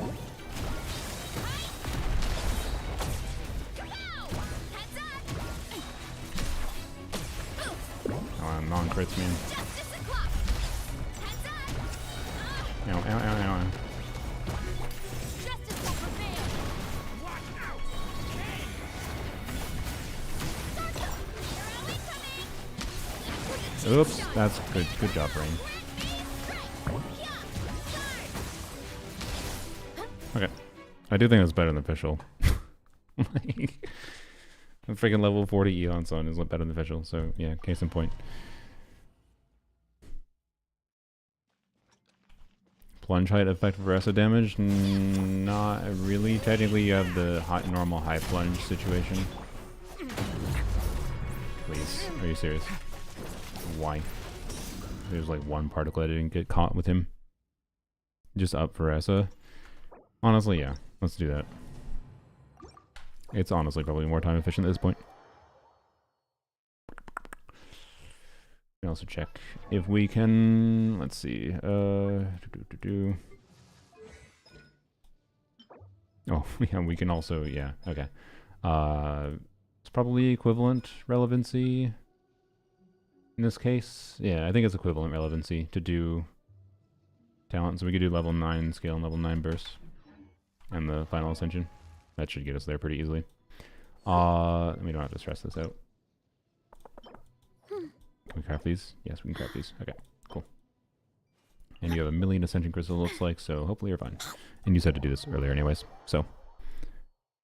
Kapow. Heads up. Oof. Oh, non-crits, man. Justice o'clock. Heads up. Ow, ow, ow, ow. Justice will prevail. Watch out. Sarko, your ally coming. That was a cheap Oops, shot. that's good. Good job, Rain. Okay. I do think that's better than official. Like, a freaking level 40 Eon Sun is better than official, so yeah, case in point. Plunge height effect for acid damage? Not really. Technically, you have the normal high plunge situation. Please, are you serious? Why? There's like one particle I didn't get caught with him. Just up for Essa. Honestly, yeah. Let's do that. It's honestly probably more time efficient at this point. We can also check if we can. Let's see. Oh, yeah, we can also. Yeah, okay. It's probably equivalent relevancy in this case. Yeah, I think it's equivalent relevancy to do talent. So we could do level 9 scale and level 9 burst. And the final ascension. That should get us there pretty easily. We don't have to stress this out. Can we craft these? Yes, we can craft these. Okay, cool. And you have 1,000,000 ascension crystals, looks like, so hopefully you're fine. And you said to do this earlier anyways, so.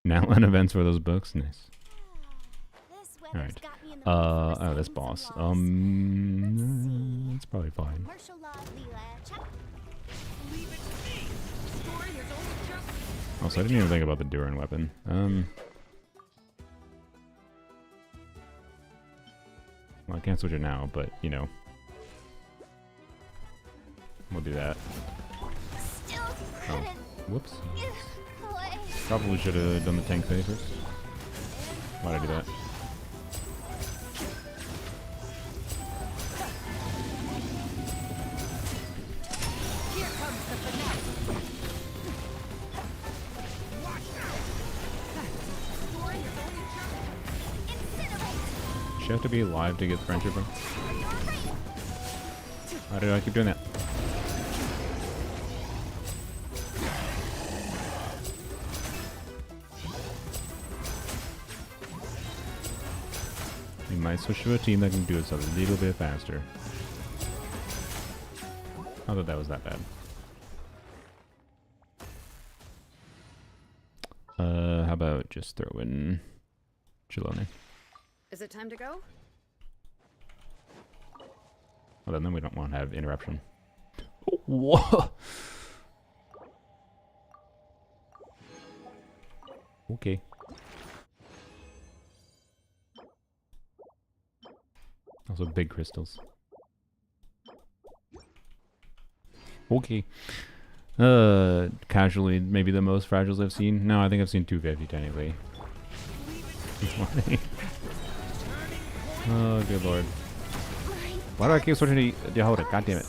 Now and events for those books, nice. Alright. Oh, this boss. It's probably fine. Martial law, Leela. Check. Leave it to me. Story is only just. Also, I didn't even think about the Durin weapon. Well, I can't switch it now, but, you know. We'll do that. Still Oh, couldn't whoops. get away. Probably should have done the tank phase first. Why'd I do that? Here comes the finale. Incinerate. Does she have to be alive to get friendship? Why did I keep doing that? We might switch to a team that can do this a little bit faster. Not that that was that bad. How about just throw in Chilone? Is it time to go? Well, then we don't want to have interruption. Whoa! Okay. Also big crystals. Okay. Casually, maybe the most fragiles I've seen. No, I think I've seen 250 technically. Oh, good lord. Why do I keep switching to hold it? God damn it.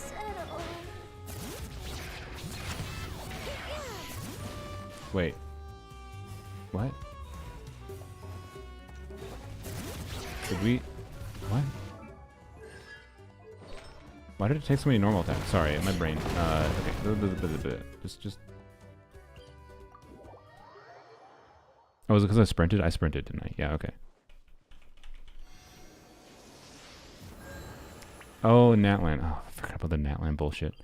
Wait. What? Did we... What? Why did it take so many normal attacks? Sorry, my brain. Okay. Just... Oh, was it because I sprinted? I sprinted, didn't I? Yeah, okay. Oh, Natland. Oh, I forgot about the Natland bullshit.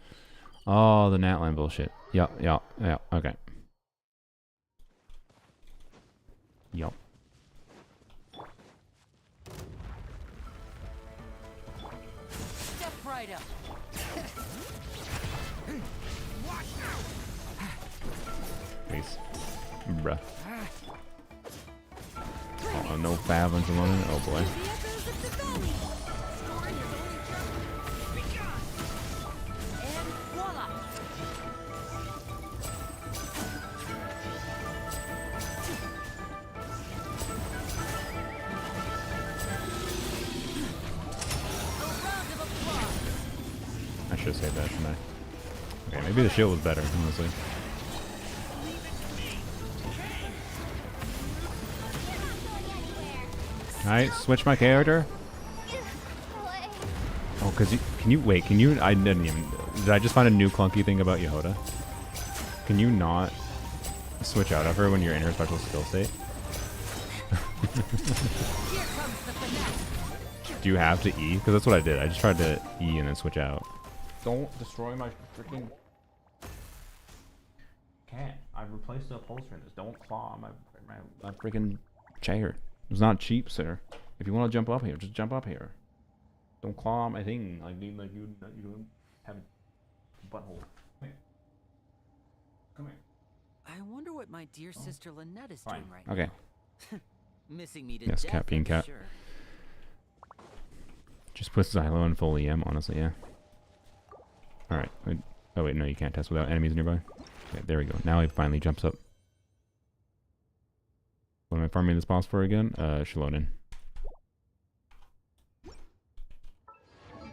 Oh, the Natland bullshit. Yup, yup, yup. Okay. Yup. Step right up. Please. Bruh. Oh, no Fav on Salon. Oh boy. The echoes of the valley. Durin is only just begun. And voila. A round of applause. I should have saved that, shouldn't I? Okay, maybe the shield was better, honestly. Alright, switch my character. Oh, cause you can you wait? Can you? I didn't even. Did I just find a new clunky thing about Yehoda? Can you not switch out of her when you're in her special skill state? Here comes the finesse. Do you have to E? Because that's what I did. I just tried to E and then switch out. Don't destroy my freaking. Can't. I've replaced the upholstery in this. Don't claw my freaking chair. It's not cheap, sir. If you want to jump up here, just jump up here. Don't claw my thing. Like you don't have a butthole. Come here. Come here. I wonder what my dear sister Lynette is Fine. doing right Okay. now. Missing me to Yes, death, cat being I'm cat. sure. Just put Xylo in full EM, honestly, yeah. Alright. Oh wait, no, you can't test without enemies nearby. Okay, there we go. Now he finally jumps up. What am I farming this boss for again? Shalonin.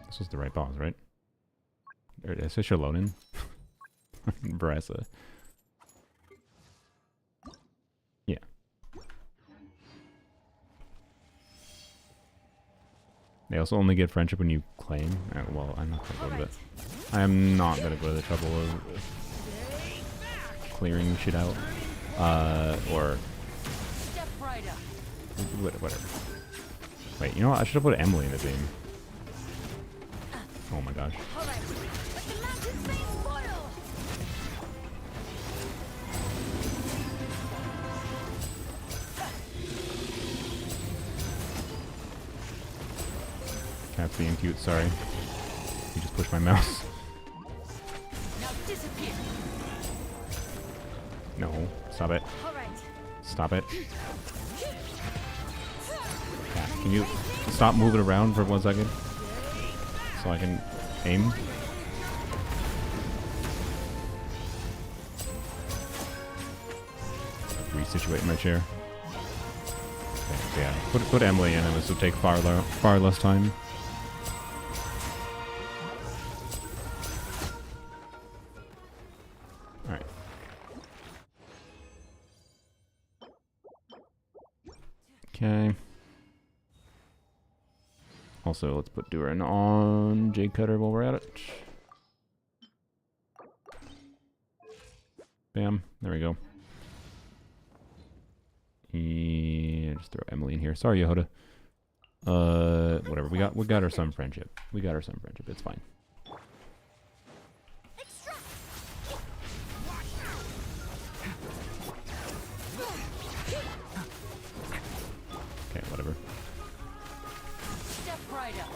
This was the right boss, right? Or did I say Shalonin? Bressa. Yeah. They also only get friendship when you claim. Well, I'm not gonna go to it. I am not gonna go to the trouble of clearing shit out. Or Step right up. whatever. Wait, you know what? I should have put Emily in the team. Oh my gosh. All right. Let the mountain flames boil. Cat's being cute, sorry. You just pushed my mouse. Now disappear. No, stop it. All right. Stop it. Cat, can you stop moving around for 1 second? So I can aim? Resituate my chair. Okay, so yeah, put Emily in and this will take far less time. Alright. Okay. Also, let's put Durin on Jade Cutter while we're at it. Bam. There we go. And just throw Emily in here. Sorry, Yehoda. Whatever. We got her some friendship. We got her some friendship. It's fine. Okay, whatever. Step right up.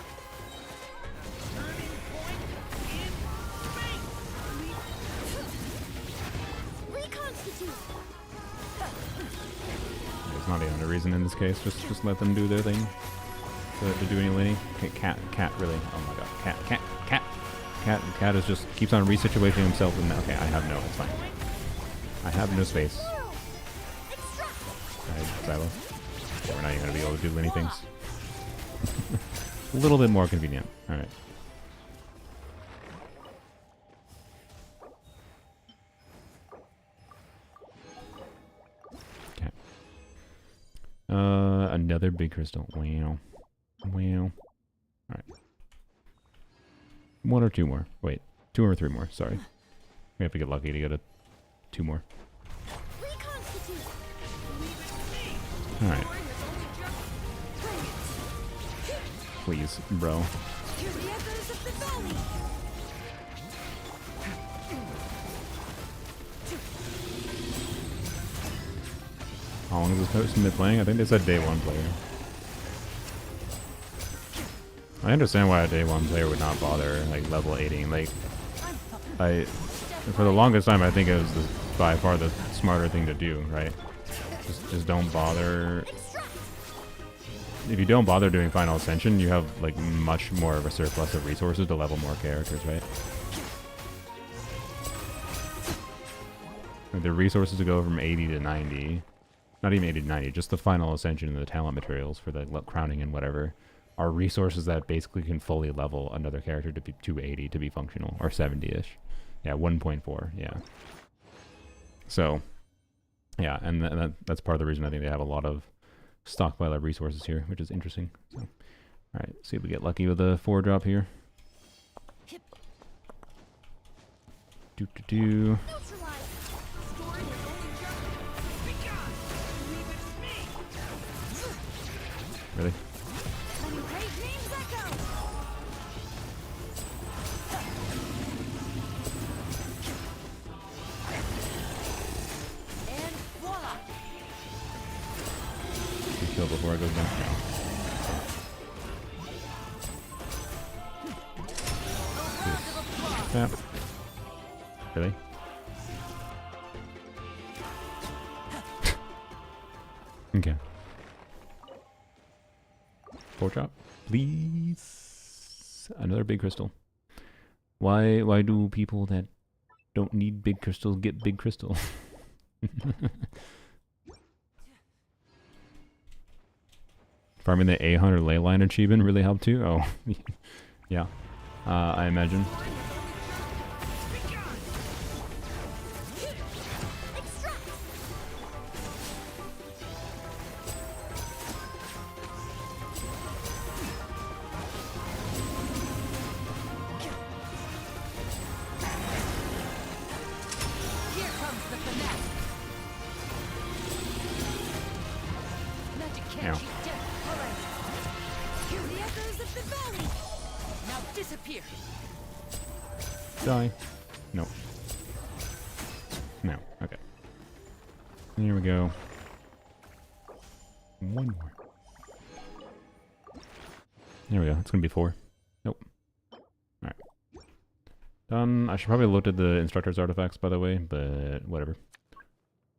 Reconstitute. There's not even a reason in this case. Just let them do their thing. To do any laning. Okay, cat really. Oh my god. Cat is just keeps on resituating himself and okay, I have no, it's fine. I have no space. Alright, Xylo. Okay, we're not even gonna be able to do many things. A little bit more convenient. Alright. Okay. Another big crystal. Wow. Wow. Alright. 1 or 2 more. Wait. 2 or 3 more. Sorry. We have to get lucky to get 2 more. Reconstitute. Alright. Please, bro. Hear the echoes of the valley. How long is this person been playing? I think they said day one player. I understand why a day one player would not bother like level 80. Like, for the longest time, I think it was by far the smarter thing to do, right? Just don't bother. If you don't bother doing Final Ascension, you have like much more of a surplus of resources to level more characters, right? Like the resources to go from 80 to 90, not even 80 to 90, just the Final Ascension and the talent materials for the crowning and whatever, are resources that basically can fully level another character to be 280 to be functional, or 70-ish. Yeah, 1.4, yeah. So, yeah, and that's part of the reason I think they have a lot of stockpile of resources here, which is interesting. So, alright, see if we get lucky with a 4-drop here. Do. Really? Kill before it goes down. Yeah. Really? Okay. 4-drop, please. Another big crystal. Why do people that don't need big crystals get big crystal? Farming the 800 ley line achievement really helped too? Oh, yeah. I imagine. Die. No. No. Okay. Here we go. One more. There we go. It's gonna be 4. Nope. Alright. Done. I should probably look at the instructor's artifacts, by the way, but whatever.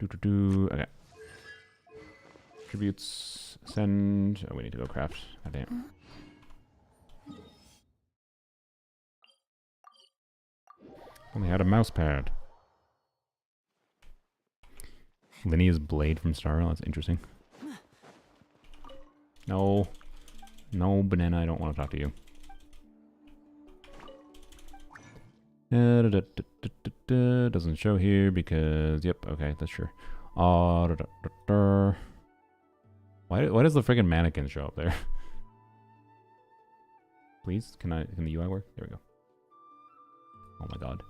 Okay. Tributes. Send. Oh, we need to go craft. God damn. Only had a mouse pad. Linea's blade from Star. That's interesting. No. No, banana, I don't want to talk to you. Doesn't show here because... Yep, okay, that's sure. Why does the friggin' mannequin show up there? Please, can the UI work? There we go. Oh my god.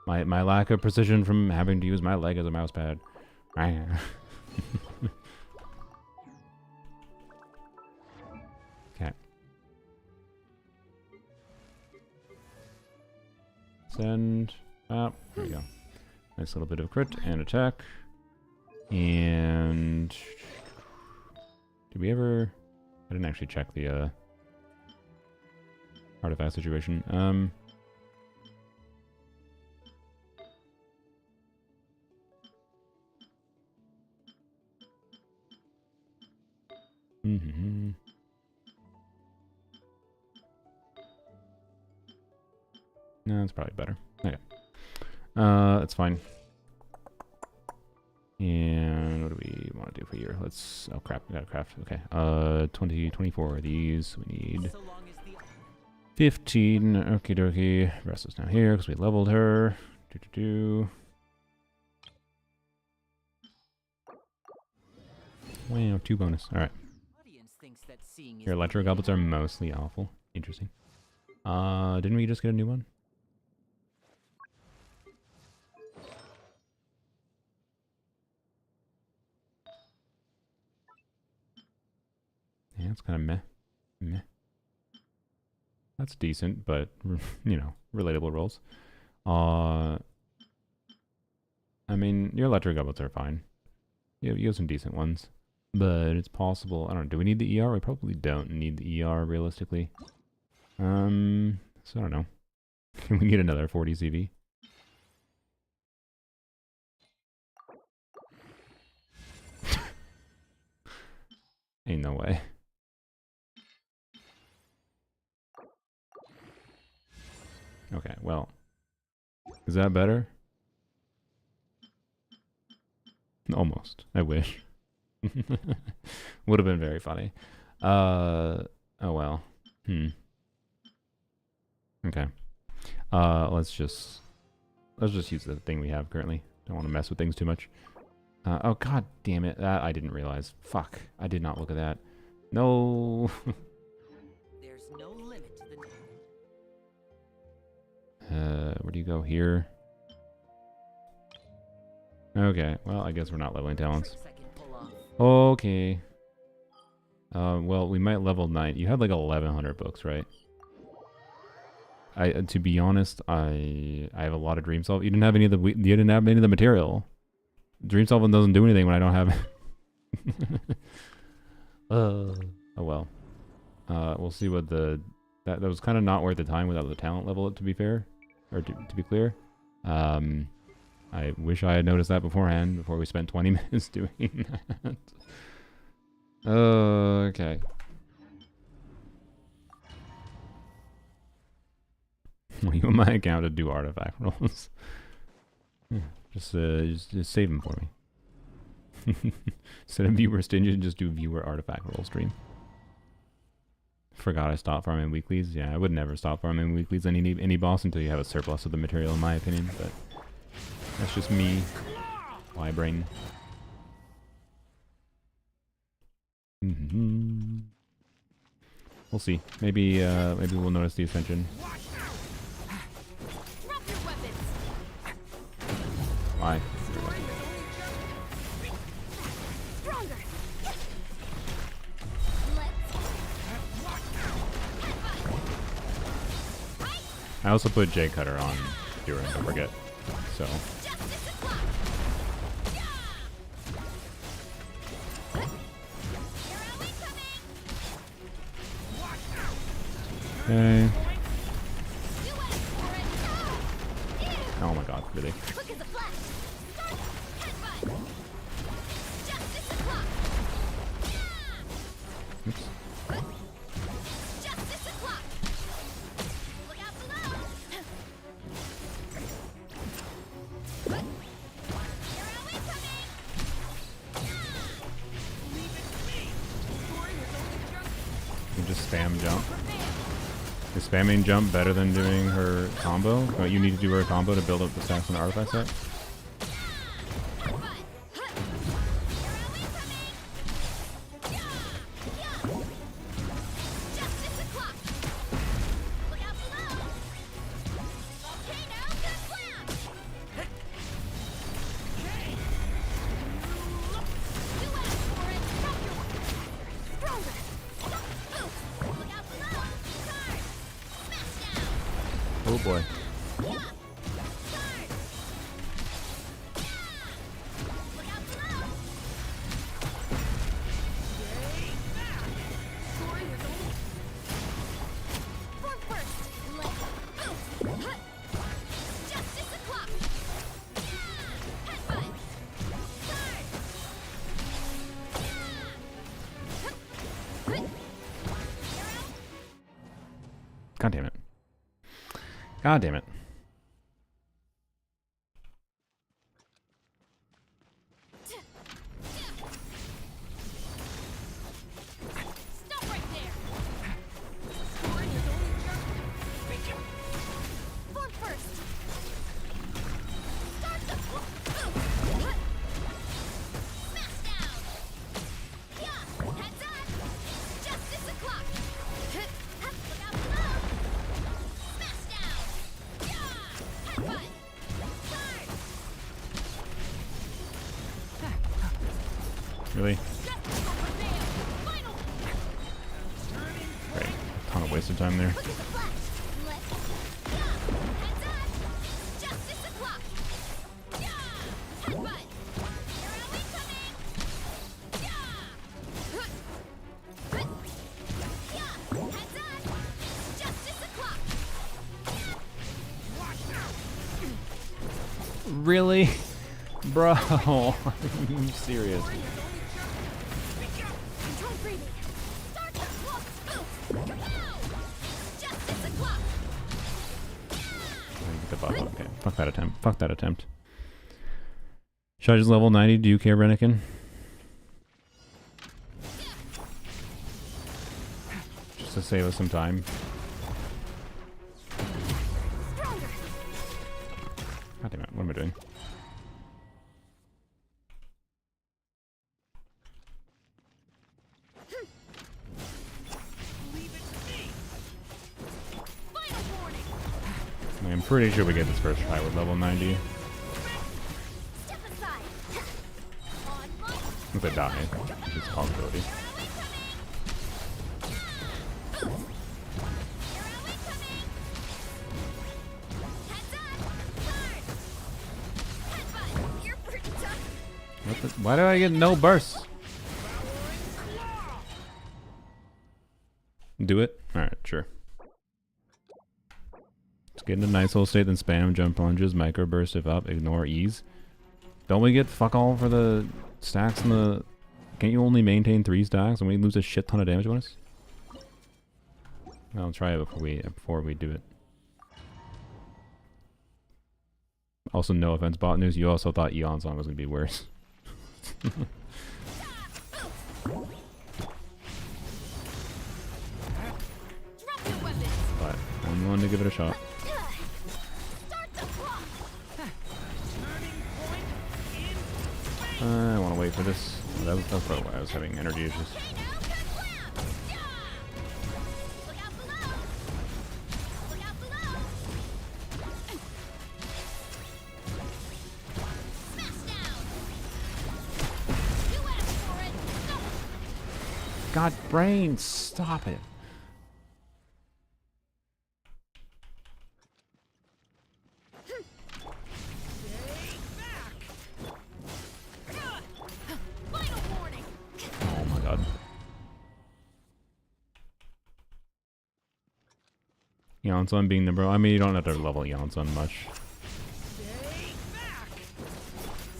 My lack of precision from having to use my leg as a mouse pad. Okay. Send. Oh, there we go. Nice little bit of crit and attack. And did we ever? I didn't actually check the artifact situation. No, it's probably better. Okay. That's fine. And what do we want to do for here? Let's... Oh crap, we gotta craft. Okay. 24 of these. We need 15. Okie dokie. Rest is down here because we leveled her. Wow, 2 bonus. Alright. Your electro goblets are mostly awful. Interesting. Didn't we just get a new one? that's kind of meh. That's decent, but you know, relatable rolls. I mean, your electric goblets are fine. You have some decent ones, but it's possible. I don't know. Do we need the ER? We probably don't need the ER realistically. So I don't know. Can we get another 40 CV? Ain't no way. Okay, well. Is that better? Almost. I wish. Would have been very funny. Oh well. Okay. Let's just use the thing we have currently. Don't want to mess with things too much. Oh god damn it. That I didn't realize. Fuck. I did not look at that. No. There's no limit to the Where do you go here? Okay, well, I guess we're not leveling talents. tricks I can pull off. Okay. Well, we might level 9. You had like 1100 books, right? To be honest, I have a lot of Dream Solve. You didn't have any of the material. Dream Solving doesn't do anything when I don't have it. Oh well. We'll see what that was kind of not worth the time without the talent level, to be fair, or to be clear. I wish I had noticed that beforehand, before we spent 20 minutes doing that. Okay. Well, you want my account to do artifact rolls. Yeah, just save them for me. Instead of viewer Stygian, just do viewer artifact roll stream. Forgot I stopped farming weeklies. Yeah, I would never stop farming weeklies any boss until you have a surplus of the material, in my opinion, but that's just me. My brain. We'll see. Maybe we'll notice the ascension. Drop your weapons. Why? Stronger. I also put J Cutter on Durin, don't forget. So. Justice o'clock. Okay. Oh my god, really? Quick as a flash. Headbutt. Justice o'clock. Oops. Justice o'clock. Look out below. Here are we coming. You just spam jump. Is spamming jump better than doing her combo? Don't you need to do her combo to build up the stats on the artifact set? Justice o'clock. Look out below. Volcano Slam. You asked for it. Drop your stronger. Look out below. Card. Smash down. Oh boy. Card. Look out below. For first. Justice o'clock. Headbutt. Card. God damn it. God damn it. Stop right there. For first. Start the smash down. Yeah, heads up. Justice o'clock. Look out below. Smash down. Yeah, headbutt. Card. Really? Justice will prevail. Final. wasted time there. Look at the flash. Let's heads up. It's justice o'clock. Headbutt. Here are we coming. Heads up. It's justice o'clock. Really? Bro, are you serious? Control breathing. Start the clock. Now. Justice o'clock. Get the buff up. Okay, fuck that attempt. Fuck that attempt. Charges level 90. Do you care, Rennikin? Just to save us some time. Stronger. God damn it. What am I doing? Final warning. I'm pretty sure we get this first try with level 90. Step aside. On my. If I die, which is a possibility. Here are we coming. Heads up. Turn. Headbutt. You're pretty tough. What the, why do I get no bursts? Do it? Alright, sure. Let's get into nice little state, then spam, jump plunges, micro burst if up, ignore ease. Don't we get fuck all for the stacks in the... Can't you only maintain 3 stacks and we lose a shit ton of damage bonus? I'll try it before we do it. Also, no offense, bot news, you also thought Eon's song was gonna be worse. Drop your weapons. But I'm willing to give it a shot. Start the clock. I want to wait for this. That's probably why I was having energy issues. Okay, now good clown. Look out below. Look out below. Smash down. You asked for it. No. God, brain, stop it. Final warning. Oh my god. Eonson being the bro. I mean, you don't have to level Eonson much.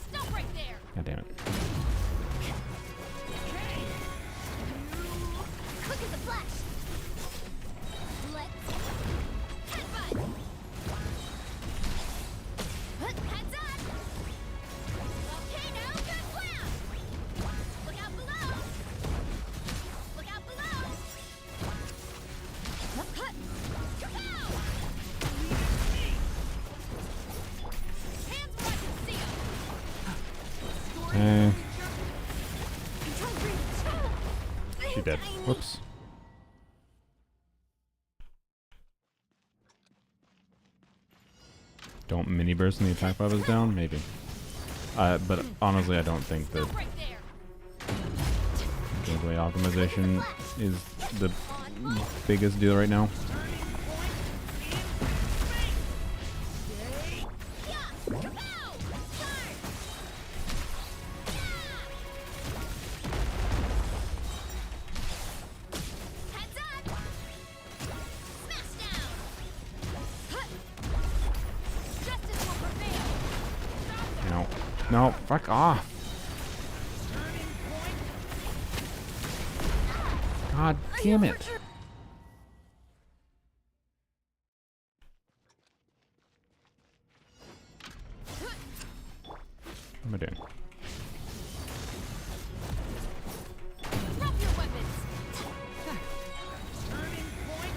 Stop right there. God damn it. Quick as a flash. Let's headbutt. Heads up. Okay, now good clown. Look out below. Look out below. Kapow! Hands where I can see 'em. Eh, Control breathing. she dead. Whoops. Don't mini burst when the attack buff is down? Maybe. But honestly, I don't think that Right there. gameplay optimization is the biggest deal right now. Heads up! Smash down! Justice will prevail! No. No, fuck off. God damn it. What am I doing? Drop your weapons! Turning point!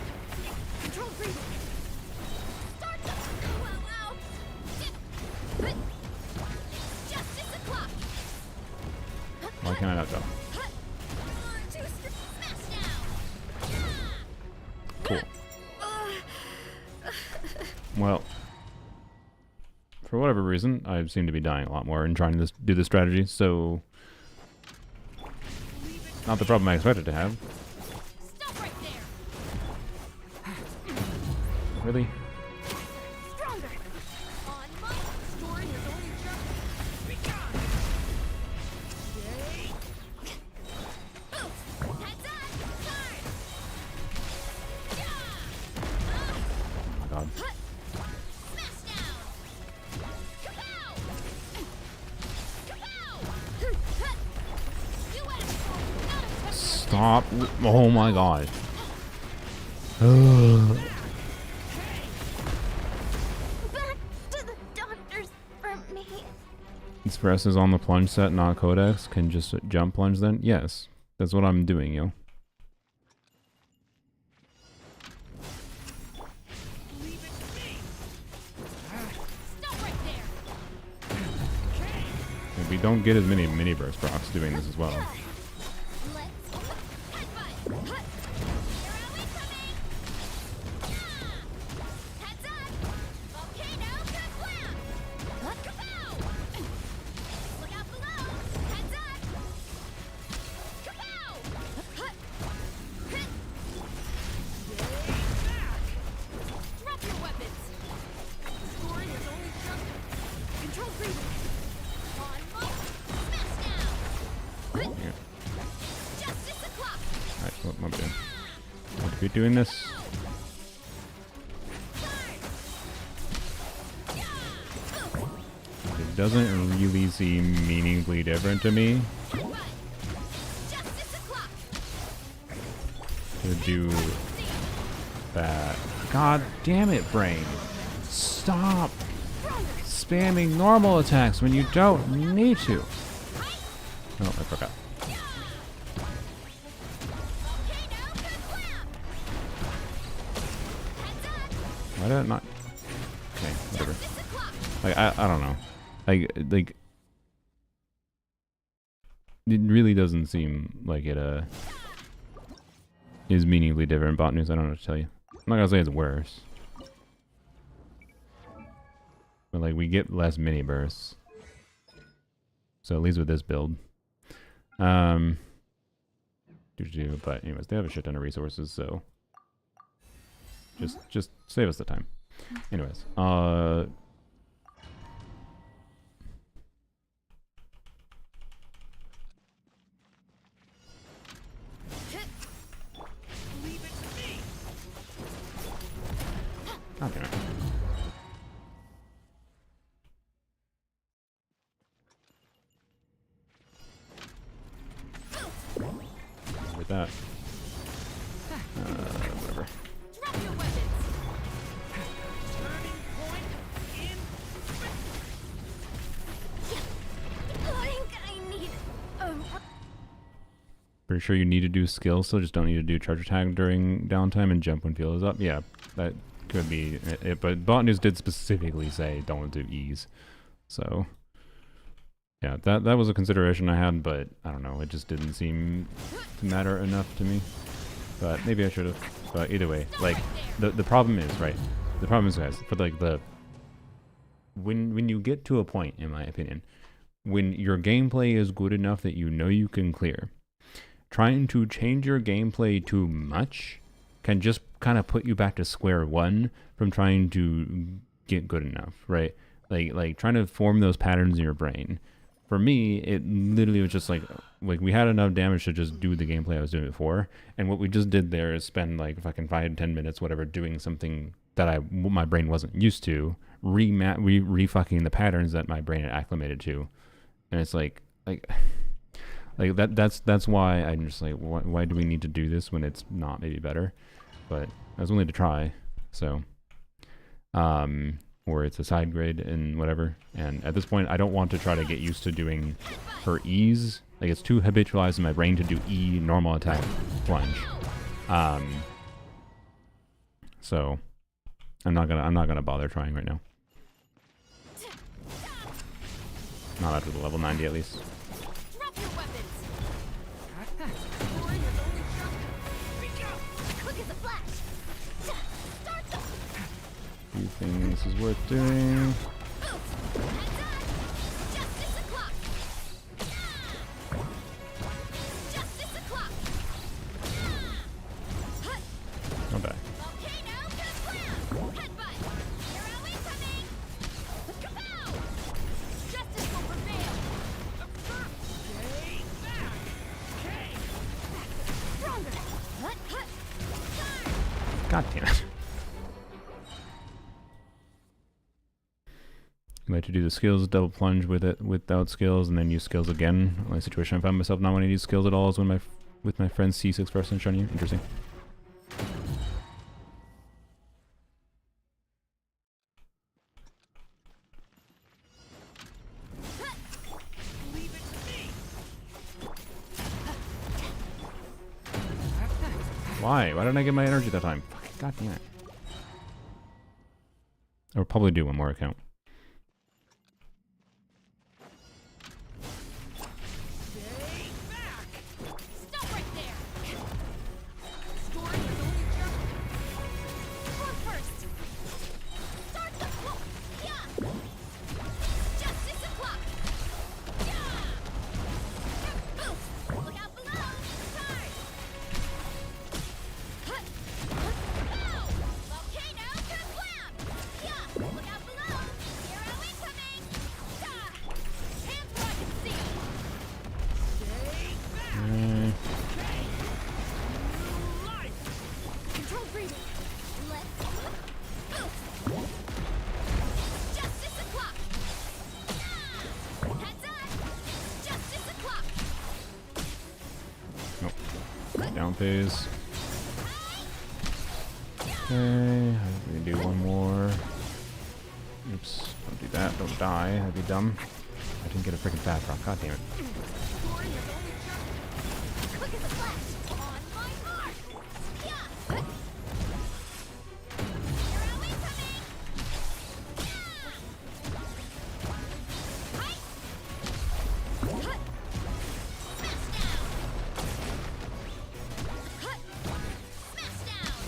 Control breathing! Start the... Wow! Justice o'clock! Why can't I not jump? Smash down! Cool. Well, for whatever reason, I seem to be dying a lot more in trying to do this strategy, so... Not the problem I expected to have. Stop right there! Really? Stronger. On my story is only just begun. Heads up. Turn. Oh my god. Smash down. Kapow. Kapow. You asked for not a touch. Stop. Oh my god. Back to the doctors for me. Express is on the plunge set, not codex. Can just jump plunge then? Yes. That's what I'm doing, yo. Stop right there. And we don't get as many mini burst procs doing this as well. Let's headbutt. Here are we coming. Heads up. Volcano kablam. Kapow. Look out below. Heads up. Kapow. Drop your weapons. Story is only just control freedom. On mark. Smash down. Here. Justice o'clock. Alright, what am I doing? Need to be doing this. It doesn't really seem meaningfully different to me Justice o'clock. to do that. God damn it, brain. Stop spamming normal attacks when you don't need to. Oh, I forgot. Volcano kablam. Heads up. Why did it not? Okay, whatever. Justice o'clock. Like I don't know. Like it really doesn't seem like it is meaningfully different. Bot news, I don't know what to tell you. I'm not gonna say it's worse. But like we get less mini bursts. So at least with this build. But anyways, they have a shit ton of resources, so just save us the time. Anyways, Leave it to me. God damn it. With that. Whatever. Drop your weapons. Turning point in. I think I need Pretty sure you need to do skills, so just don't need to do charge attack during downtime and jump when fuel is up. Yeah, that could be it. But bot news did specifically say don't do ease. So yeah, that was a consideration I had, but I don't know, it just didn't seem to matter enough to me. But maybe I should have. But either way, like the problem is, right? The problem is, guys, for like when you get to a point, in my opinion, when your gameplay is good enough that you know you can clear, trying to change your gameplay too much can just kind of put you back to square one from trying to get good enough, right? Like trying to form those patterns in your brain. For me, it literally was just like we had enough damage to just do the gameplay I was doing before, and what we just did there is spend like fucking 5-10 minutes, whatever, doing something that my brain wasn't used to, re-fucking the patterns that my brain had acclimated to, and it's like that's why I'm just like, why do we need to do this when it's not maybe better? But I was willing to try, so or it's a side grade and whatever. And at this point, I don't want to try to get used to doing her E's. Like it's too habitualized in my brain to do E normal attack plunge. So I'm not gonna bother trying right now. Not after the level 90 at least. Drop your weapons. Quick as a flash. Start them. Do you think this is worth doing? Justice o'clock. Justice o'clock. Not bad. Volcano kablam. God damn it. I like to do the skills, double plunge with it without skills, and then use skills again. The only situation I found myself not wanting to use skills at all is when with my friend's C6 person showing you. Interesting. Why? Why didn't I get my energy that time? Fucking god damn it. I'll probably do one more account. Stop right there! Durin is only jumping. Hold first! Start the clock! Yeah! Justice o'clock! Yeah! Boof! Look out below! Charge! Now! Volcano kablam! Yeah! Look out below! Zero incoming! Yeah! Hands where I can see! Control breathing! Let's move! Justice o'clock! Heads up! Justice o'clock! Nope. Down phase. Okay, I'm gonna do one more. Oops, don't do that, don't die, that'd be dumb. I didn't get a freaking bad rock, god damn it. Durin is only jumping! Quick as a flash! On my mark! Yeah! Zero incoming! Yeah! Right! Smash down! Smash down!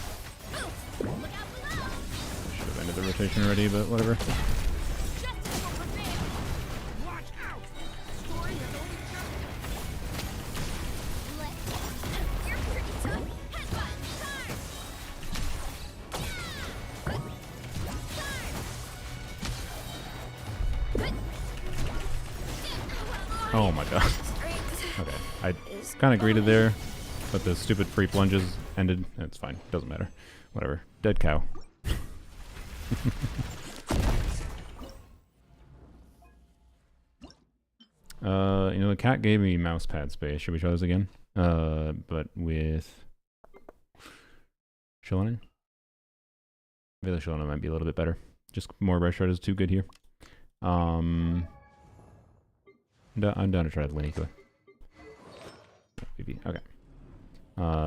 Oof! Look out below! Should have ended the rotation already, but whatever. Justice will prevail! Watch out! Durin is only jumping! You're pretty tough! Headbutt! Charge! Oh my god. Okay, I kind of greeted there, but the stupid free plunges ended. It's fine, doesn't matter. Whatever. Dead cow. You know, the cat gave me mouse pad space. Should we try this again? But with Shalana? I feel like Shalana might be a little bit better. Just more red shard is too good here. I'm down to try the Winnie. Maybe. Okay.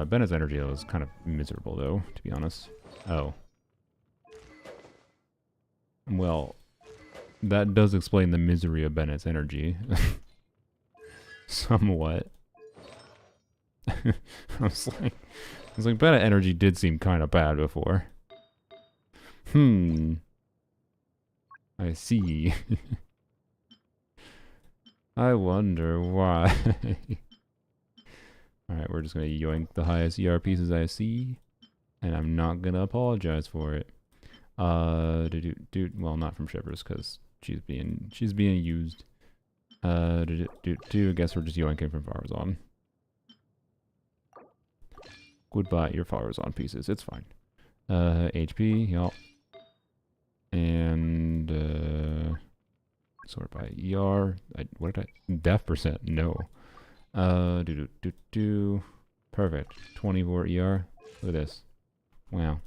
Bennett's energy was kind of miserable though, to be honest. Oh. Well, that does explain the misery of Bennett's energy. Somewhat. I was like, Bennett energy did seem kind of bad before. I see. I wonder why. Alright, we're just gonna yoink the highest ER pieces I see. And I'm not gonna apologize for it. Well, not from Shivers, because she's being used. I guess we're just yoinking from Farazan. Goodbye, your Farazan pieces. It's fine. HP, yup. And sort by ER. What did I? Death percent? No. Perfect. 24 ER. Look at this. Wow.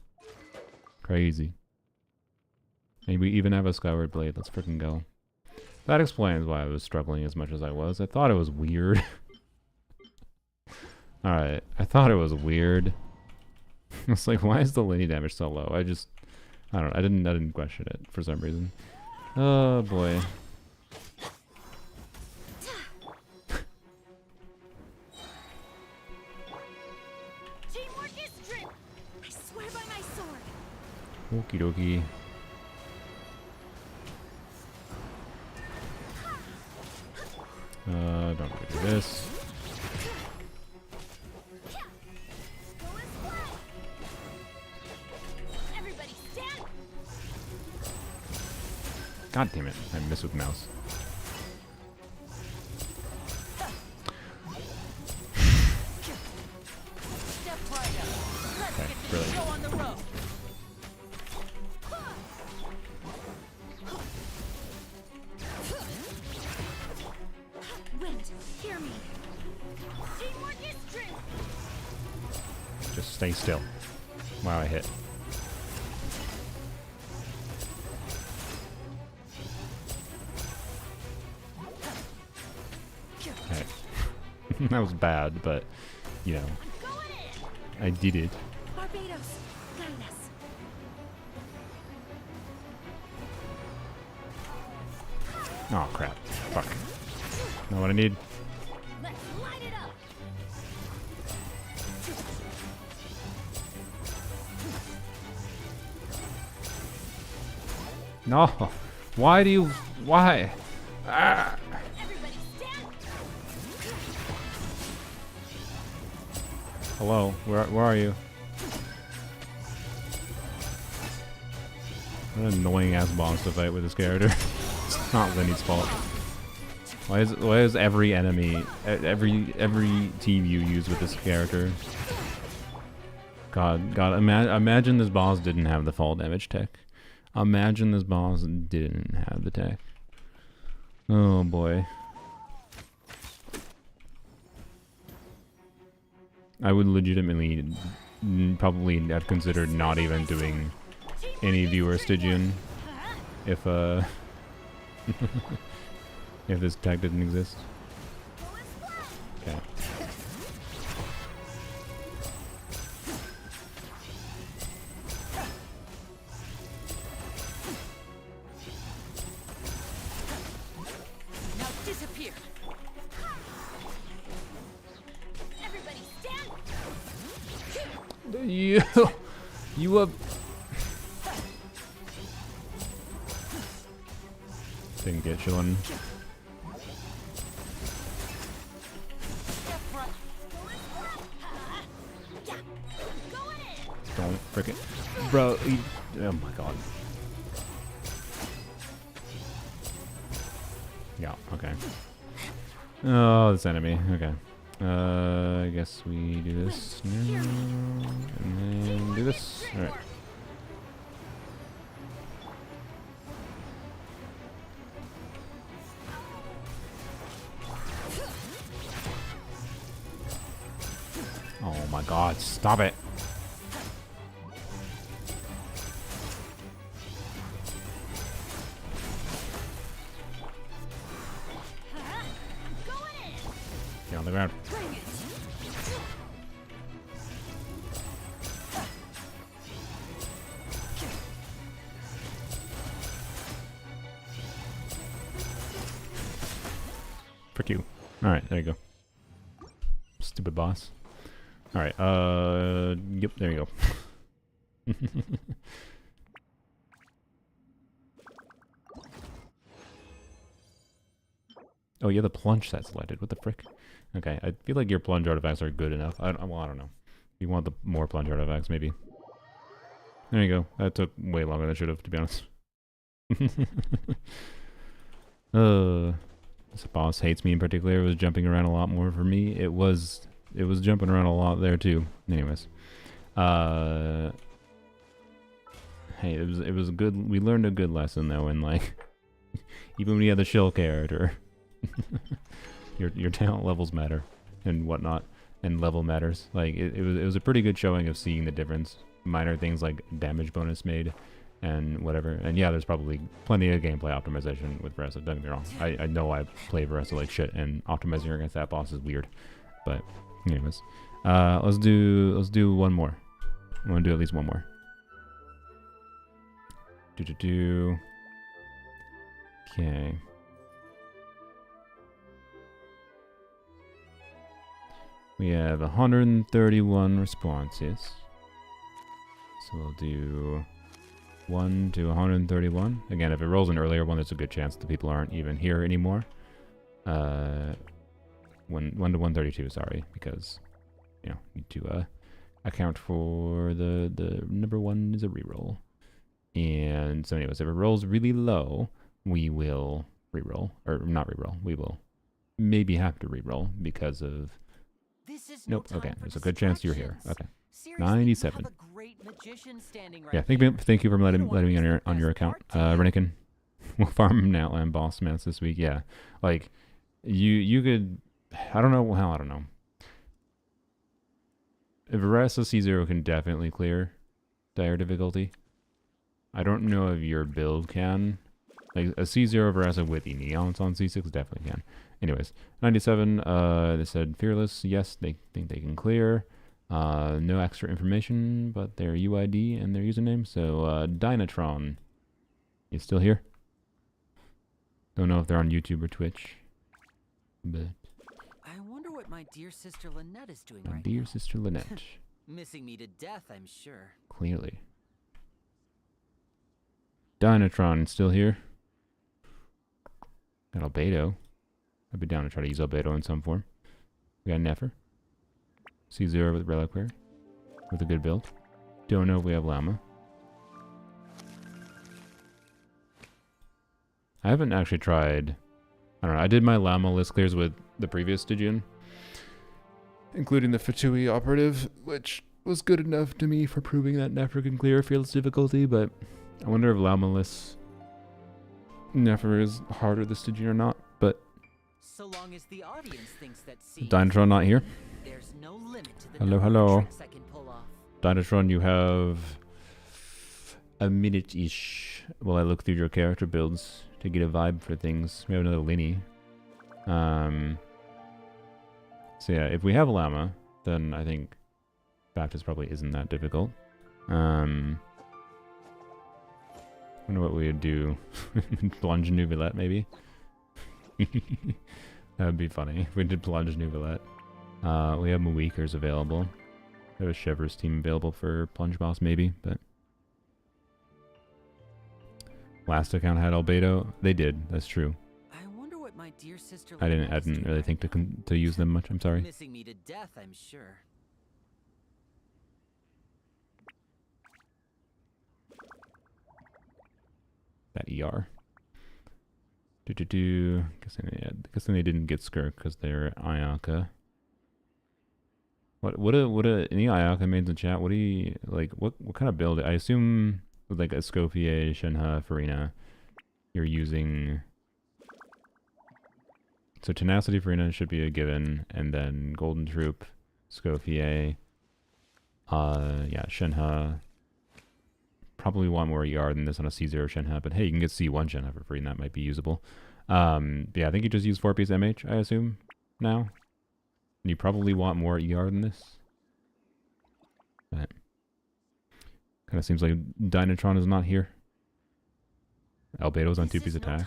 Crazy. And we even have a Skyward Blade. Let's freaking go. That explains why I was struggling as much as I was. I thought it was weird. Alright. I thought it was weird. I was like, why is the linear damage so low? I don't know. I didn't question it for some reason. Oh boy. Teamwork is strength! I swear by my sword! Okie dokie. Don't want to do this. Go as play! Everybody stand! God damn it. I miss with mouse. Step right up. Let's Okay, get this really. show on the road. Stay still. Wow, I hit. Okay. That was bad, but, you know, I did it. Barbados, guide us. Oh, crap. Fuck. Know what I need? Let's light it up. No! Why do you... Why? Ah! Everybody stand. Hello? Where are you? What an annoying ass boss to fight with this character. It's not Lenny's fault. Why is every enemy, every team you use with this character? God, imagine this boss didn't have the fall damage tech. Imagine this boss didn't have the tech. Oh boy. I would legitimately probably have considered not even doing any viewer Stygian if if this tag didn't exist. Okay. Now disappear. Everybody stand. You didn't get chillin'. Don't frickin', bro. Oh my god. Yeah. Okay. Oh, this enemy. Okay. I guess we do this now, and then do this. All right. Oh my god, stop it. Get on the ground. Frick you. Alright, there you go. Stupid boss. Alright, yep, there you go. Oh, yeah, the plunge set selected. What the frick? Okay, I feel like your plunge artifacts are good enough. Well, I don't know. You want the more plunge artifacts, maybe. There you go. That took way longer than it should have, to be honest. This boss hates me in particular. It was jumping around a lot more for me. It was jumping around a lot there too. Anyways, hey, it was good. We learned a good lesson though, and like, even when you have the shill character, your talent levels matter and whatnot, and level matters. Like it was a pretty good showing of seeing the difference. Minor things like damage bonus made and whatever. And yeah, there's probably plenty of gameplay optimization with Veressa, don't get me wrong. I know I play Veressa like shit, and optimizing against that boss is weird. But anyways, let's do one more. I want to do at least one more. Okay. We have 131 responses. So we'll do 1 to 131. Again, if it rolls an earlier one, there's a good chance the people aren't even here anymore. 1 to 132, sorry, because, you know, need to account for the number 1 is a reroll. And so anyways, if it rolls really low, we will reroll, or not reroll, we will maybe have to reroll because of... This is Nope, no okay, time for there's a good chance you're here. distractions. Okay. Seriously, you 97. have a great magician standing right Yeah, here. thank you for You letting don't wanna me miss on the your best account. part, do you? Renniken. We'll farm an Outland boss mounts this week. Yeah. Like you could, I don't know. Veresa C0 can definitely clear dire difficulty. I don't know if your build can. Like a C0 Veresa with the Neons on C6 definitely can. Anyways, 97, they said Fearless, yes, they think they can clear. No extra information, but their UID and their username. So, Dynatron, you still here? Don't know if they're on YouTube or Twitch, but I wonder what my dear sister Lynette is doing my right dear now. sister Lynette, Missing me to death, I'm sure. clearly. Dynatron, still here? Got Albedo. I'd be down to try to use Albedo in some form. We got Nefer. C0 with Reliquary. With a good build. Don't know if we have Llama. I haven't actually tried... I don't know. I did my Llama list clears with the previous Stygian. Including the Fatui operative, which was good enough to me for proving that Nefer can clear Fearless difficulty, but I wonder if Llama lists Nefer is harder this Stygian or not, but... So long as the audience thinks that seeing Dynatron not here. there's no limit to the Hello, number hello. of tricks I can pull off. Dynatron, you have a minute-ish while I look through your character builds to get a vibe for things. We have another Linny. So yeah, if we have Llama, then I think Baptist probably isn't that difficult. Wonder what we would do. Plunge Nouvellette, maybe? That would be funny if we did Plunge Nouvellette. We have Maweekers available. We have a Shivers team available for Plunge Boss, maybe, but... Last account had Albedo. They did, that's true. I wonder what my dear sister I Lynette is didn't doing really right think now. to use them much, I'm sorry. Missing me to death, I'm sure. That ER. Guessing they didn't get Skirk because they're Ayaka. What any Ayaka mains in chat? What do you like? What kind of build? I assume with like Escoffier, Shenhe, Farina, you're using. So Tenacity Farina should be a given, and then Golden Troop, Escoffier, yeah, Shenhe. Probably want more ER than this on a C0 Shenhe, but hey, you can get C1 Shenhe for free, and that might be usable. But yeah, I think you just use 4-piece MH, I assume, now. And you probably want more ER than this. But kind of seems like Dynatron is not here. Albedo's on 2-piece attack.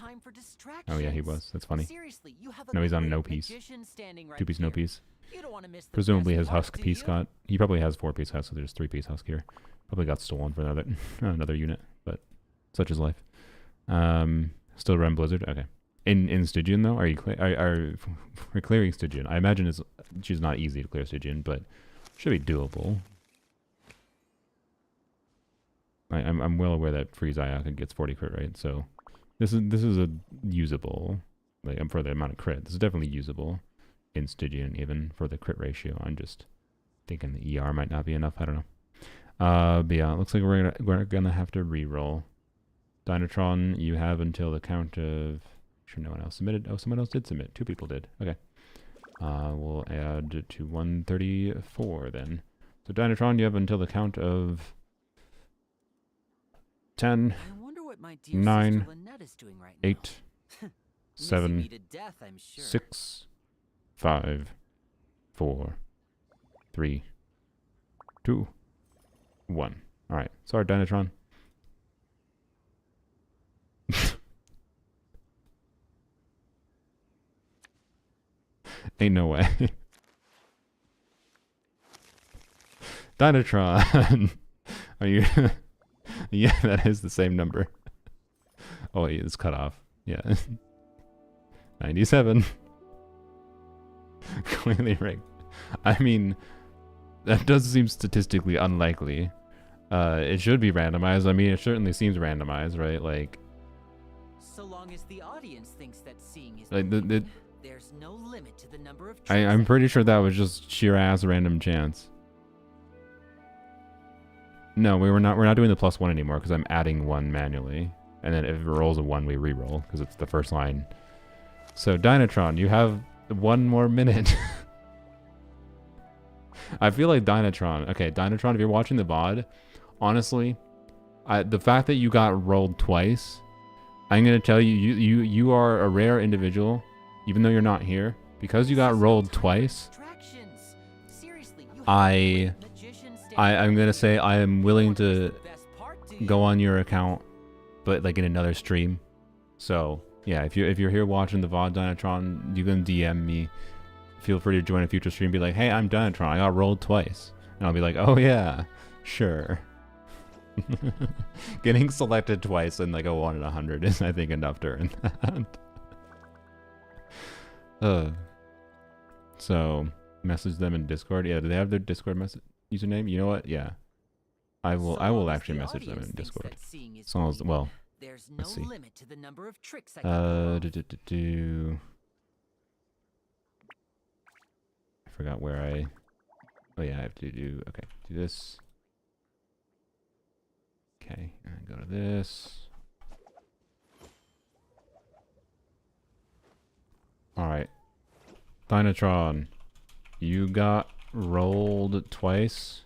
Oh yeah, he was. That's funny. Seriously, you have a No, he's on great no piece. magician standing right 2-piece, no here. piece. You don't want to miss the Presumably best his part, Husk do piece you? got... He probably has 4-piece Husk, so there's 3-piece Husk here. Probably got stolen for another another unit, but such is life. Still run Blizzard? Okay. In Stygian though? Are you we're clearing Stygian? I imagine she's not easy to clear Stygian, but should be doable. I'm well aware that Freeze Ayaka gets 40 crit rate, so this is a usable, like for the amount of crit. This is definitely usable in Stygian, even for the crit ratio. I'm just thinking the ER might not be enough. I don't know. But yeah, it looks like we're gonna have to re-roll. Dynatron, you have until the count of... Sure, no one else submitted. Oh, someone else did submit. 2 people did. Okay. We'll add to 134 then. So Dynatron, you have until the count of 10, I wonder what my dear 9, sister Lynette is doing right now. 8, Missing 7, me to death, I'm sure. 6, 5, 4, 3, 2, 1. Alright. Sorry, Dynatron. Ain't no way. Dynatron! Are you... Yeah, that is the same number. Oh wait, it's cut off. Yeah. 97. Clearly rigged. I mean, that does seem statistically unlikely. It should be randomized. I mean, it certainly seems randomized, right? Like... So long as the audience thinks that seeing is Like, believing, there's no limit to the number of tricks I'm I pretty can sure that was just sheer ass random chance. No, we're not doing the +1 anymore because I'm adding 1 manually. And then if it rolls a 1, we re-roll because it's the first line. So Dynatron, you have 1 more minute. I feel like Dynatron. Okay, Dynatron, if you're watching the VOD, honestly, the fact that you got rolled twice, I'm gonna tell you, you are a rare individual, even though you're not here, because you got rolled twice. Seriously, you I'm gonna say I am willing to go on your account, but like in another stream. So yeah, if you're here watching the VOD Dynatron, you can DM me. Feel free to join a future stream. Be like, hey, I'm Dynatron. I got rolled twice, and I'll be like, oh yeah, sure. Getting selected twice in like a 1 in 100 is, I think, enough to earn that. So message them in Discord. Yeah, do they have their Discord message username? You know what? Yeah, I will actually message them in Discord. As long as, well, there's no let's see. limit to the number of tricks I can pull off. I forgot where I. Oh yeah, I have to do. Okay, do this. Okay, and go to this. Alright. Dynatron, you got rolled twice.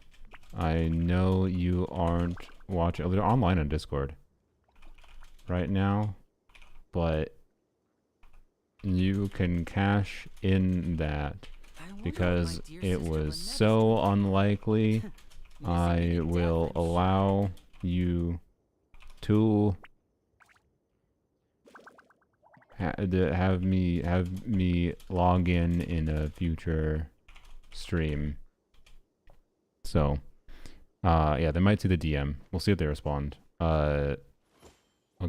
I know you aren't watching. Oh, they're online on Discord right now, but you can cash in that because it was so unlikely. I will allow you to have me log in a future stream. So yeah, they might see the DM. We'll see if they respond. I'll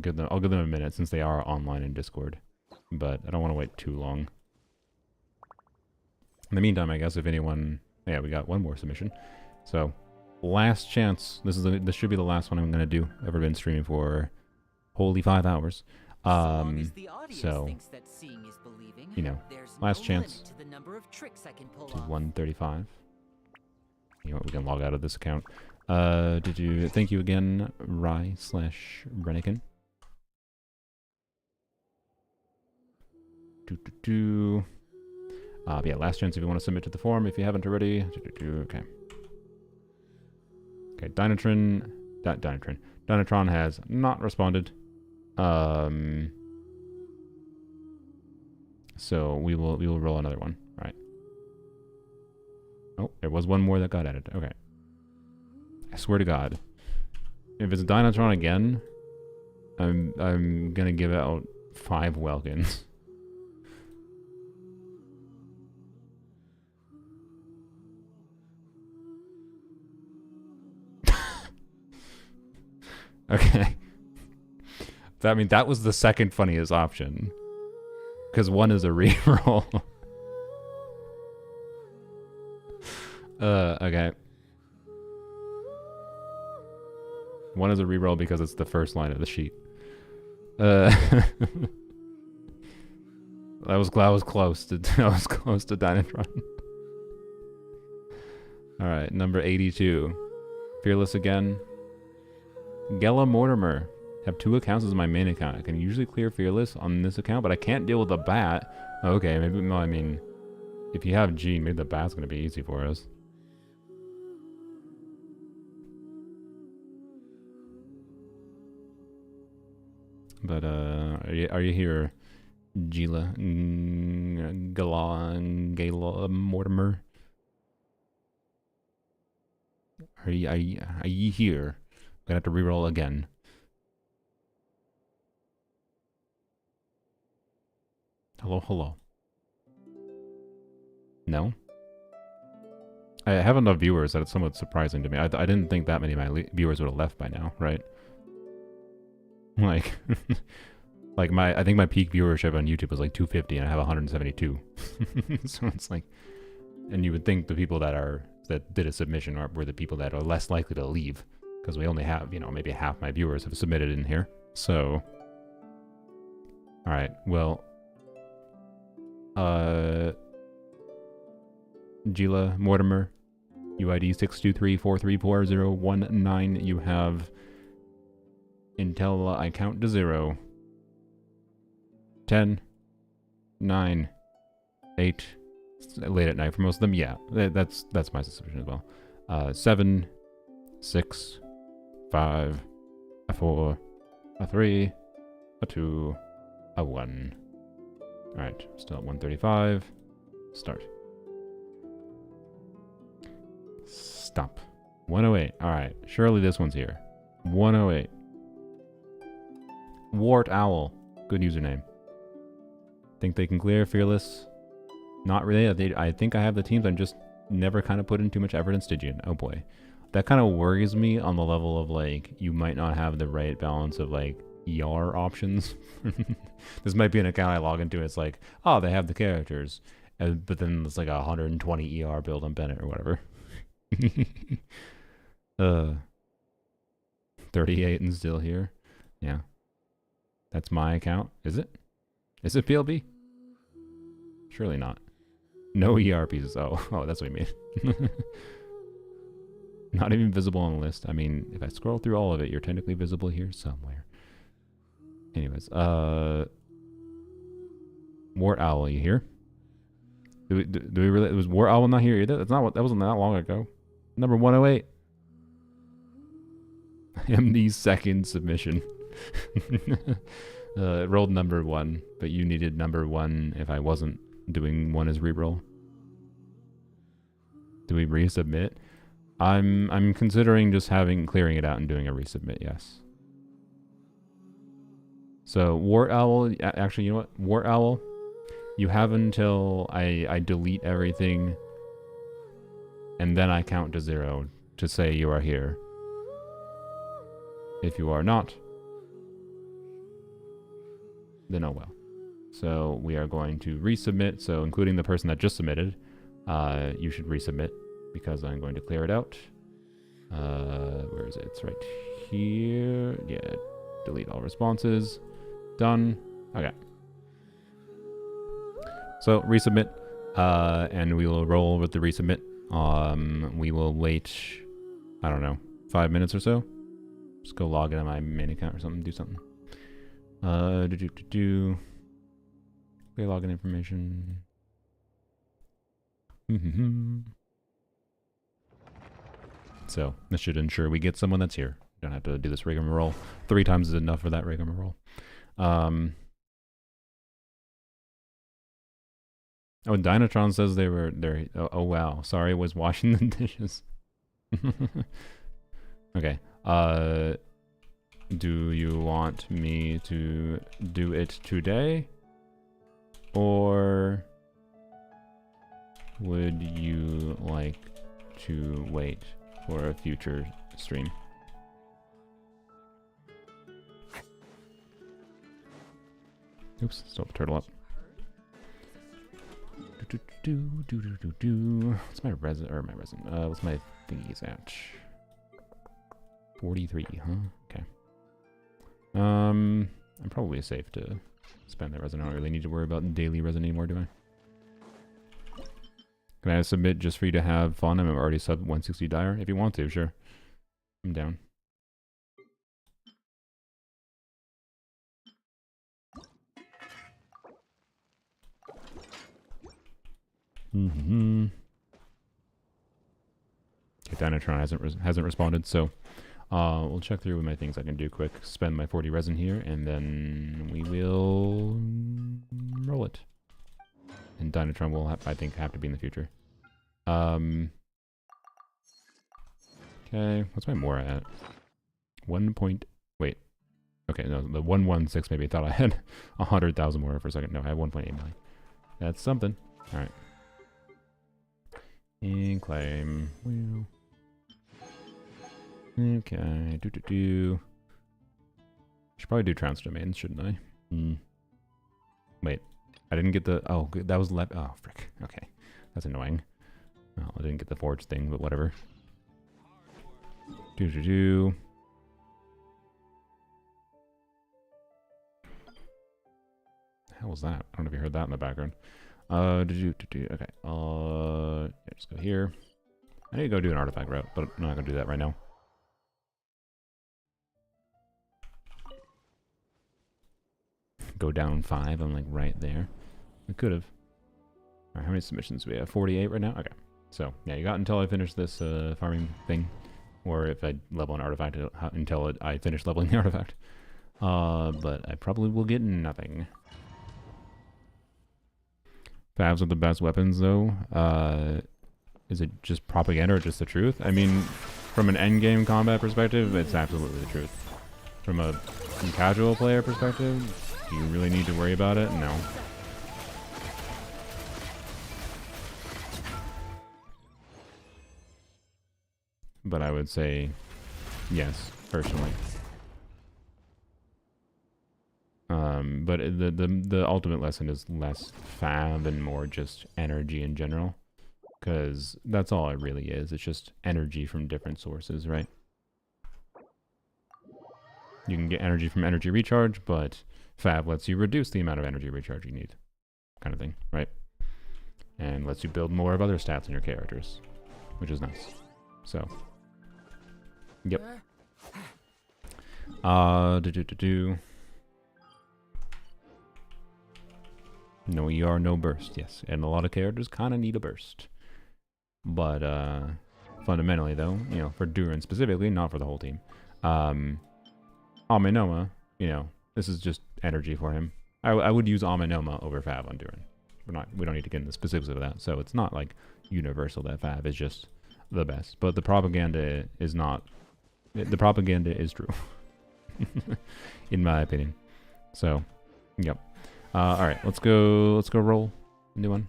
give them a minute since they are online in Discord, but I don't want to wait too long. In the meantime, I guess if anyone, yeah, we got one more submission. So last chance. This should be the last one I'm gonna do. Ever been streaming for wholly 5 hours. So you know, last chance to 135. You know what? We can log out of this account. Thank you again, Rye/Renniken. Yeah, last chance if you want to submit to the forum if you haven't already. Okay. Okay, Dynatron has not responded. So we will roll another one. All right. Oh, there was one more that got added. Okay. I swear to God, if it's Dynatron again, I'm gonna give out 5 Welkins. Okay. I mean, that was the second funniest option. Because one is a reroll. Okay. One is a reroll because it's the first line of the sheet. That was close to Dynatron. Alright, number 82. Fearless again. Gela Mortimer. Have 2 accounts as my main account. I can usually clear Fearless on this account, but I can't deal with the bat. Okay, maybe, no, I mean, if you have G, maybe the bat's gonna be easy for us. But, are you here, Gela Mortimer? Are you here? I'm gonna have to reroll again. Hello. No? I have enough viewers that it's somewhat surprising to me. I didn't think that many of my viewers would have left by now, right? Like, I think my peak viewership on YouTube was like 250 and I have 172. So it's like, and you would think the people that did a submission were the people that are less likely to leave. Because we only have, maybe half my viewers have submitted in here. So, alright, well, Gela Mortimer, UID 623434019. You have, until I count to 0, 10, 9, 8, late at night for most of them. Yeah, that's my suspicion as well. 7, 6, 5, a 4, a 3, a 2, a 1. Alright, still at 135. Start. Stop. 108. Alright, surely this one's here. 108. Wart Owl. Good username. Think they can clear Fearless? Not really. I think I have the teams. I'm just never kind of put in too much effort in Stygian. Oh boy. That kind of worries me on the level of like, you might not have the right balance of like ER options. This might be an account I log into. It's like, oh, they have the characters. But then it's like a 120 ER build on Bennett or whatever. 38 and still here. Yeah. That's my account. Is it? Is it PLB? Surely not. No ER pieces. Oh, that's what you mean. Not even visible on the list. I mean, if I scroll through all of it, you're technically visible here somewhere. Anyways, Wart Owl, you here? Do we really? Was Wart Owl not here either? That's not what. That wasn't that long ago. Number 108. I am the second submission. Rolled number 1, but you needed number 1 if I wasn't doing 1 as reroll. Do we resubmit? I'm considering just clearing it out and doing a resubmit, yes. So Wart Owl, actually, you know what? Wart Owl, you have until I delete everything and then I count to 0 to say you are here. If you are not, then oh well. So we are going to resubmit, so including the person that just submitted, you should resubmit because I'm going to clear it out. Where is it? It's right here. Yeah, delete all responses. Done. Okay. So resubmit, and we will roll with the resubmit. We will wait, I don't know, 5 minutes or so. Just go log in on my main account or something, do something. Clear login information. So this should ensure we get someone that's here. Don't have to do this rigmarole. 3 times is enough for that rigmarole. Oh, Dynatron says they were there. Oh wow. Sorry, I was washing the dishes. Okay. Do you want me to do it today? Or would you like to wait for a future stream? Oops, still the turtle up. What's my resin? Or my resin? What's my thingies at? 43, huh? Okay. I'm probably safe to spend that resin. I don't really need to worry about daily resin anymore, do I? Can I submit just for you to have fun? I'm already sub 160 dire. If you want to, sure. I'm down. Okay, Dynatron hasn't responded, so we'll check through with my things I can do quick. Spend my 40 resin here, and then we will roll it. And Dynatron will, I think, have to be in the future. Okay, what's my Mora at? 1 point... Wait. Okay, no, the 116 maybe. I thought I had 100,000 Mora for a second. No, I have 1.8 million. That's something. Alright. And claim. Well. Okay. Should probably do trans domains, shouldn't I? Wait. I didn't get the... Oh, that was left... Oh, frick. Okay. That's annoying. Well, I didn't get the forge thing, but whatever. The hell was that? I don't know if you heard that in the background. Okay. Yeah, just go here. I need to go do an artifact route, but I'm not gonna do that right now. Go down 5. I'm like right there. I could have. Alright, how many submissions do we have? 48 right now? Okay. So, yeah, you got until I finish this farming thing. Or if I level an artifact until I finish leveling the artifact. But I probably will get nothing. Favs are the best weapons, though. Is it just propaganda or just the truth? I mean, from an endgame combat perspective, it's absolutely the truth. From a casual player perspective, do you really need to worry about it? No. But I would say yes, personally. But the ultimate lesson is less fab and more just energy in general. Because that's all it really is. It's just energy from different sources, right? You can get energy from energy recharge, but fab lets you reduce the amount of energy recharge you need. Kind of thing, right? And lets you build more of other stats in your characters. Which is nice. So. Yep. No ER, no burst, yes. And a lot of characters kind of need a burst. But, fundamentally, though, you know, for Durin specifically, not for the whole team. Amenoma, you know, this is just energy for him. I would use Amenoma over Fab on Durin. We don't need to get into the specifics of that. So it's not like universal that Fab is just the best. But the propaganda is not. The propaganda is true, in my opinion. So, yep. All right, let's go roll a new one.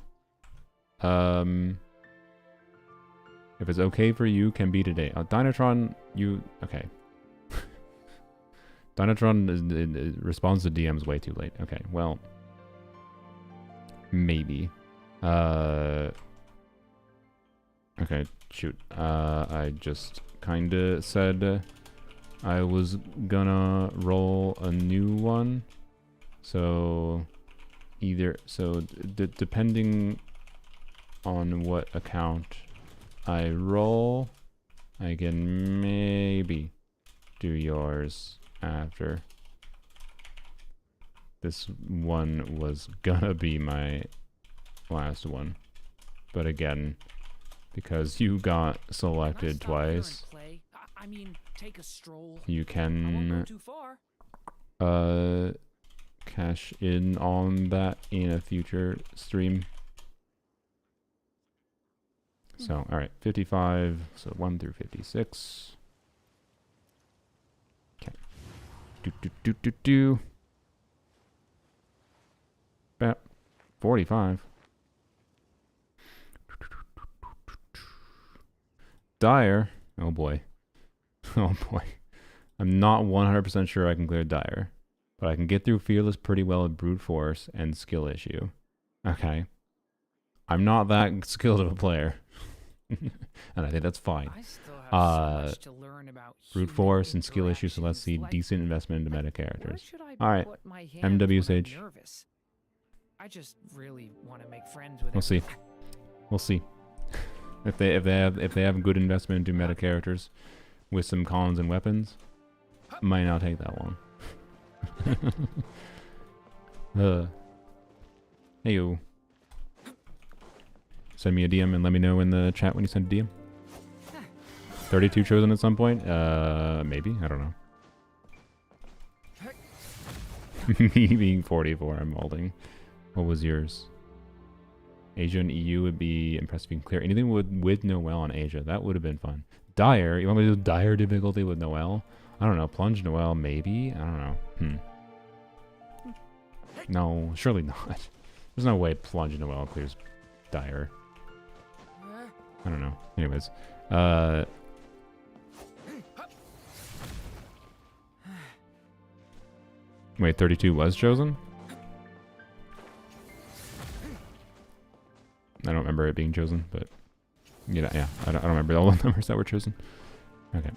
If it's okay for you, can be today. Dynatron, okay. Dynatron responds to DMs way too late. Okay, well, maybe. Okay, shoot. I just kinda said I was gonna roll a new one. So depending on what account I roll, I can maybe do yours after. This one was gonna be my last one, but again, because you got selected twice, I mean, take a stroll. you I won't can go too far. cash in on that in a future stream. So, alright, 55, so 1 through 56. Okay. About 45. Dire. Oh boy. Oh boy. I'm not 100% sure I can clear Dire. But I can get through Fearless pretty well with Brute Force and Skill Issue. Okay. I'm not that skilled of a player. And I think that's fine. I still have so much to learn about Brute human Force and Skill Issue, so let's see interactions, decent investment into meta where characters. should I Alright. put my hands MW when I'm Sage. nervous? I just really want to make friends with We'll see. We'll see. If they have good investment into meta characters with some cons and weapons, might not take that long. Heyo. Send me a DM and let me know in the chat when you send a DM. 32 chosen at some point? Maybe? I don't know. Me being 44, I'm molding. What was yours? Asia and EU would be impressive and clear. Anything with Noelle on Asia, that would have been fun. Dire? You want me to do Dire difficulty with Noelle? I don't know. Plunge Noelle, maybe? I don't know. No, surely not. There's no way Plunge Noelle clears Dire. I don't know. Anyways. Wait, 32 was chosen? I don't remember it being chosen, but yeah, I don't remember all the numbers that were chosen. Okay.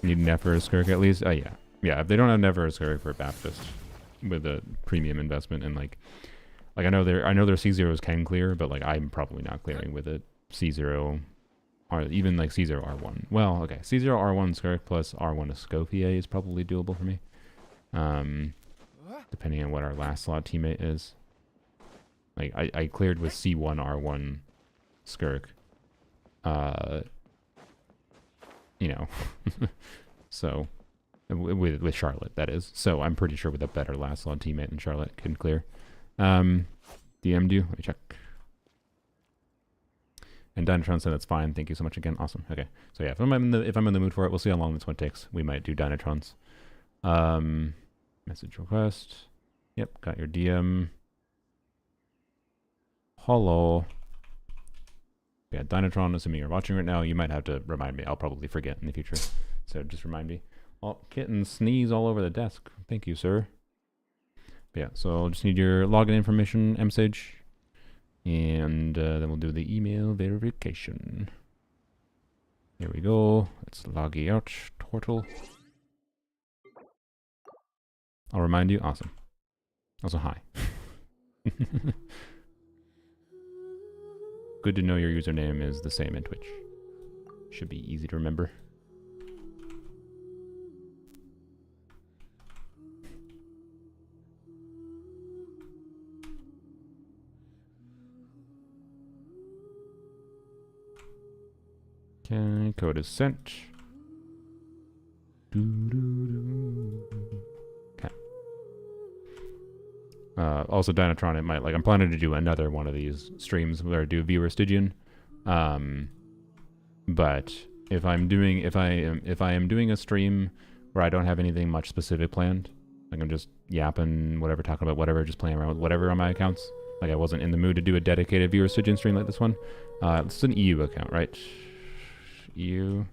Need Nefer Skirk at least? Yeah. Yeah, if they don't have Nefer Skirk for Baptist with a premium investment and like I know their C0s can clear, but like I'm probably not clearing with a C0 or even like C0 R1. Well, okay. C0 R1 Skirk plus R1 Escoffier is probably doable for me. Depending on what our last slot teammate is. Like, I cleared with C1, R1 Skirk. You know. So, with Charlotte, that is. So, I'm pretty sure with a better last slot teammate than Charlotte can clear. DM'd you? Let me check. And Dynatron said that's fine. Thank you so much again. Awesome. Okay. So yeah, if I'm in the mood for it, we'll see how long this one takes. We might do Dynatrons. Message request. Yep, got your DM. Hello. Yeah, Dynatron, assuming you're watching right now, you might have to remind me. I'll probably forget in the future. So just remind me. Oh, kitten sneeze all over the desk. Thank you, sir. But yeah, so I'll just need your login information, msage. And then we'll do the email verification. Here we go. Let's log you out, Turtle. I'll remind you. Awesome. Also, hi. Good to know your username is the same in Twitch. Should be easy to remember. Okay, code is sent. Okay. Also, Dynatron, it might, like, I'm planning to do another one of these streams where I do viewer Stygian. But if I am doing a stream where I don't have anything much specific planned, like I'm just yapping, whatever, talking about whatever, just playing around with whatever on my accounts. Like I wasn't in the mood to do a dedicated viewer Stygian stream like this one. This is an EU account, right? EU.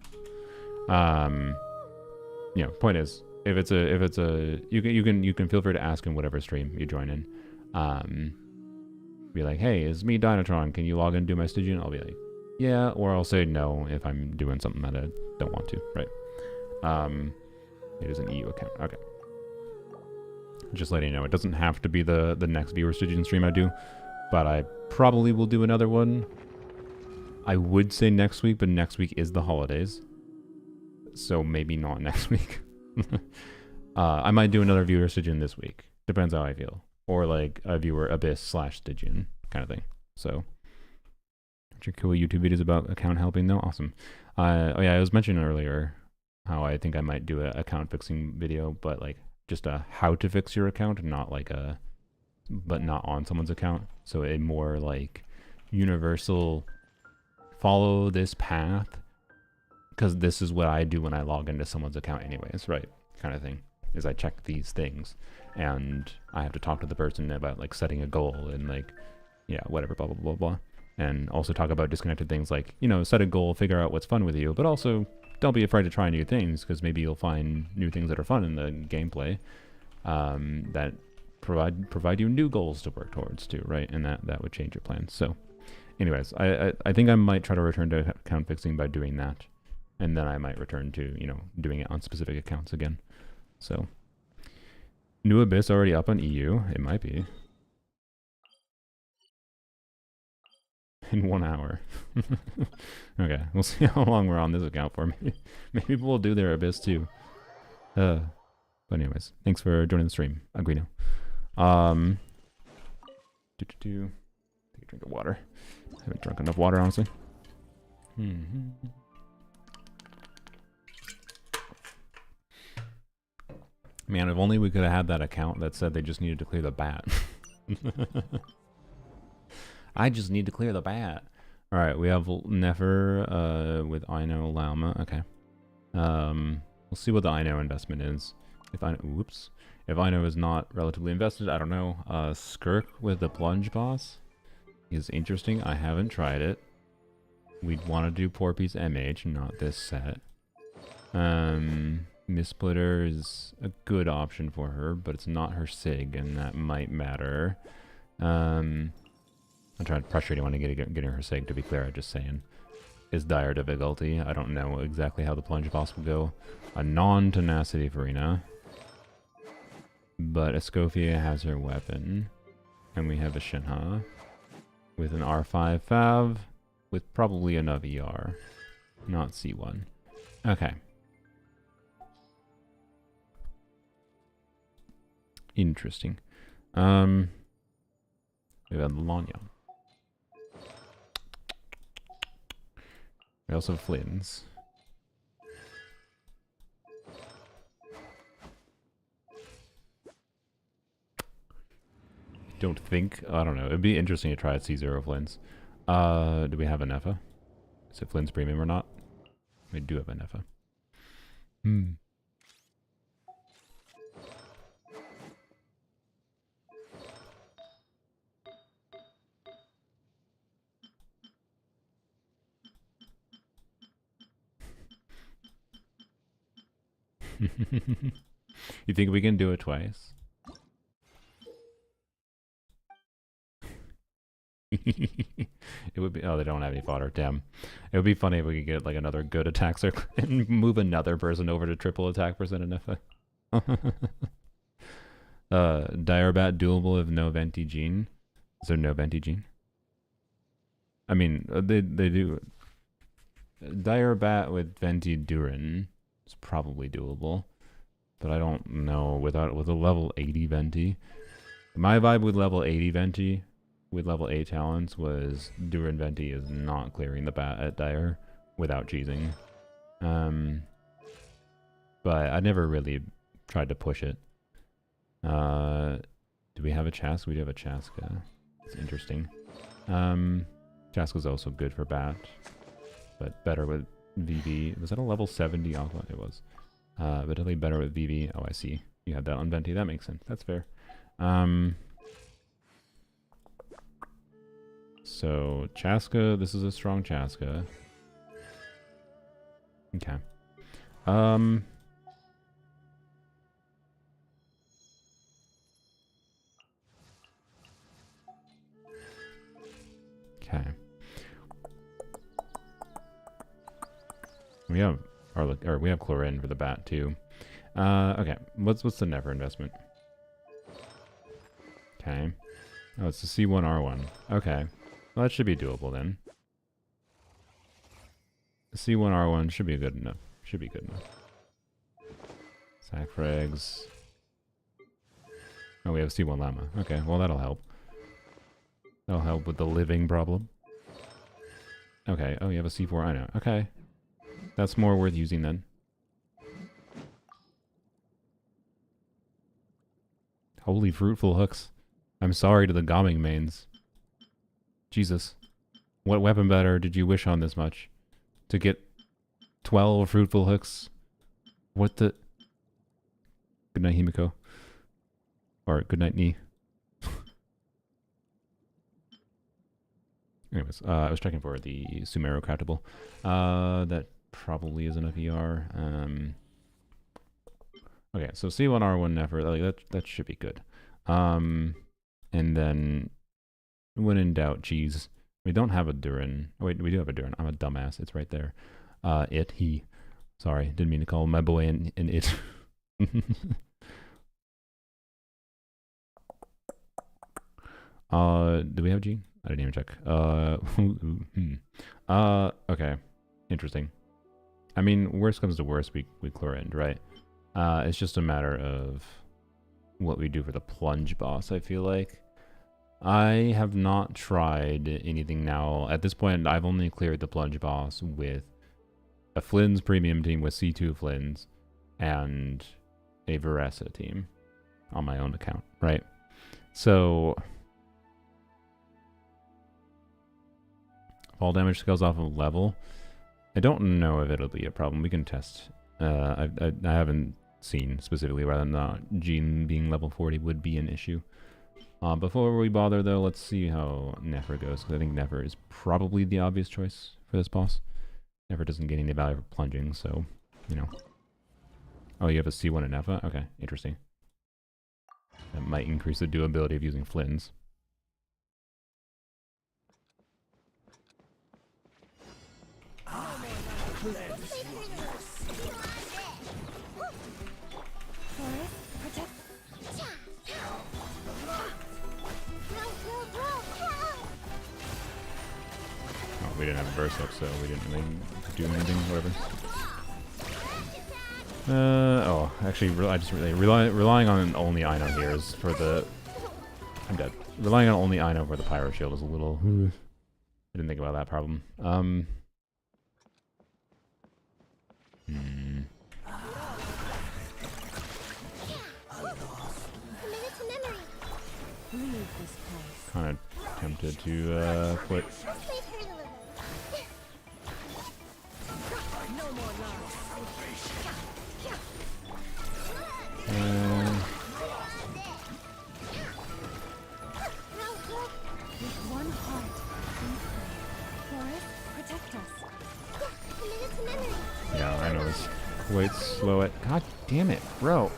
You know, point is, if it's a you can feel free to ask in whatever stream you join in. Be like, hey, it's me Dynatron, can you log in and do my Stygian? I'll be like, yeah, or I'll say no if I'm doing something that I don't want to, right? It is an EU account. Okay. Just letting you know, it doesn't have to be the next viewer Stygian stream I do, but I probably will do another one. I would say next week, but next week is the holidays. So maybe not next week. I might do another viewer Stygian this week. Depends how I feel. Or like a viewer Abyss / Stygian kind of thing. So, aren't your cool YouTube videos about account helping though? Awesome. Oh yeah, I was mentioning earlier how I think I might do an account fixing video, but like just a how to fix your account, not like but not on someone's account. So a more like universal follow this path because this is what I do when I log into someone's account anyways, right? Kind of thing. Is I check these things and I have to talk to the person about like setting a goal and like, yeah, whatever, blah, blah, blah, blah. And also talk about disconnected things like, you know, set a goal, figure out what's fun with you, but also don't be afraid to try new things because maybe you'll find new things that are fun in the gameplay that provide you new goals to work towards too, right? And that would change your plans. So anyways, I think I might try to return to account fixing by doing that. And then I might return to, you know, doing it on specific accounts again. So, New Abyss already up on EU. It might be. In 1 hour. Okay, we'll see how long we're on this account for. Maybe people will do their Abyss too. But anyways, thanks for joining the stream, Agrino. Take a drink of water. I haven't drunk enough water, honestly. Man, if only we could have had that account that said they just needed to clear the bat. I just need to clear the bat. Alright, we have Nefer with Ino Lauma. Okay. We'll see what the Ino investment is. If Ino is not relatively invested, I don't know. Skirk with the plunge boss is interesting. I haven't tried it. We'd want to do Porpy's MH, not this set. Missplitter is a good option for her, but it's not her SIG, and that might matter. I'm trying to pressure anyone to getting her SIG, to be clear, I'm just saying. Is dire difficulty. I don't know exactly how the plunge boss will go. A non-tenacity Farina. But Escofia has her weapon. And we have a Shinha. With an R5 Fav. With probably enough ER. Not C1. Okay. Interesting. We have Lanya. We also have Flynn's. Don't think. I don't know. It'd be interesting to try at C0 Flynn's. Do we have a Neffa? Is it Flynn's premium or not? We do have a Neffa. Hmm. You think we can do it twice? It would be. Oh, they don't have any fodder. Damn. It would be funny if we could get like another good attack circle and move another person over to triple attack percent and Neffa. Direbat doable with no Venti Gene. Is there no Venti Gene? I mean, they do. Direbat with Venti Durin is probably doable, but I don't know with a level 80 Venti. My vibe with level 80 Venti with level 8 talents was Durin Venti is not clearing the bat at Dire without cheesing. But I never really tried to push it. Do we have a Chaska? We do have a Chaska. It's interesting. Chaska's also good for bat, but better with VV. Was that a level 70 Aqua? It was. But definitely better with VV. Oh, I see. You had that on Venti. That makes sense. That's fair. So, Chaska, this is a strong Chaska. Okay. Okay. We have we have Chlorine for the bat too. Okay. What's the Never investment? Okay. Oh, it's the C1R1. Okay. Well, that should be doable then. The C1R1 should be good enough. Should be good enough. Sack frags. Oh, we have C1 Llama. Okay, well that'll help. That'll help with the living problem. Okay, oh you have a C4, I know. Okay. That's more worth using then. Holy fruitful hooks. I'm sorry to the Gomming mains. Jesus. What weapon better did you wish on this much? To get 12 fruitful hooks? What the... Good night, Himiko. Or good night, Ni. Anyways, I was checking for the Sumeru craftable. That probably is enough ER. Okay, so C1R1 Nefer, like that should be good. And then when in doubt, cheese. We don't have a Durin. Oh, wait, we do have a Durin. I'm a dumbass. It's right there. He. Sorry, didn't mean to call my boy an it. Do we have G? I didn't even check. Okay. Interesting. I mean, worst comes to worst, we Chlorine, right? It's just a matter of what we do for the plunge boss, I feel like. I have not tried anything now. At this point, I've only cleared the plunge boss with a Flynn's premium team with C2 Flynn's and a Veresa team on my own account, right? So... fall damage scales off of level. I don't know if it'll be a problem. We can test. I haven't seen specifically whether or not Jean being level 40 would be an issue. Before we bother though, let's see how Nefer goes, because I think Nefer is probably the obvious choice for this boss. Nefer doesn't get any value for plunging, so, you know. Oh, you have a C1 in Nefa? Okay, interesting. That might increase the durability of using Flynn's. Oh, we didn't have a burst up, so we didn't really do anything, whatever. Oh, actually, I just really relying on only Ino here is for the... I'm dead. relying on only Ino for the Pyro Shield is a little... I didn't think about that problem. Leave this place. Kind of tempted to quit. No more lies. With one heart, we pray. Forest, protect us. Yeah, I know it's quite slow at... God damn it, bro.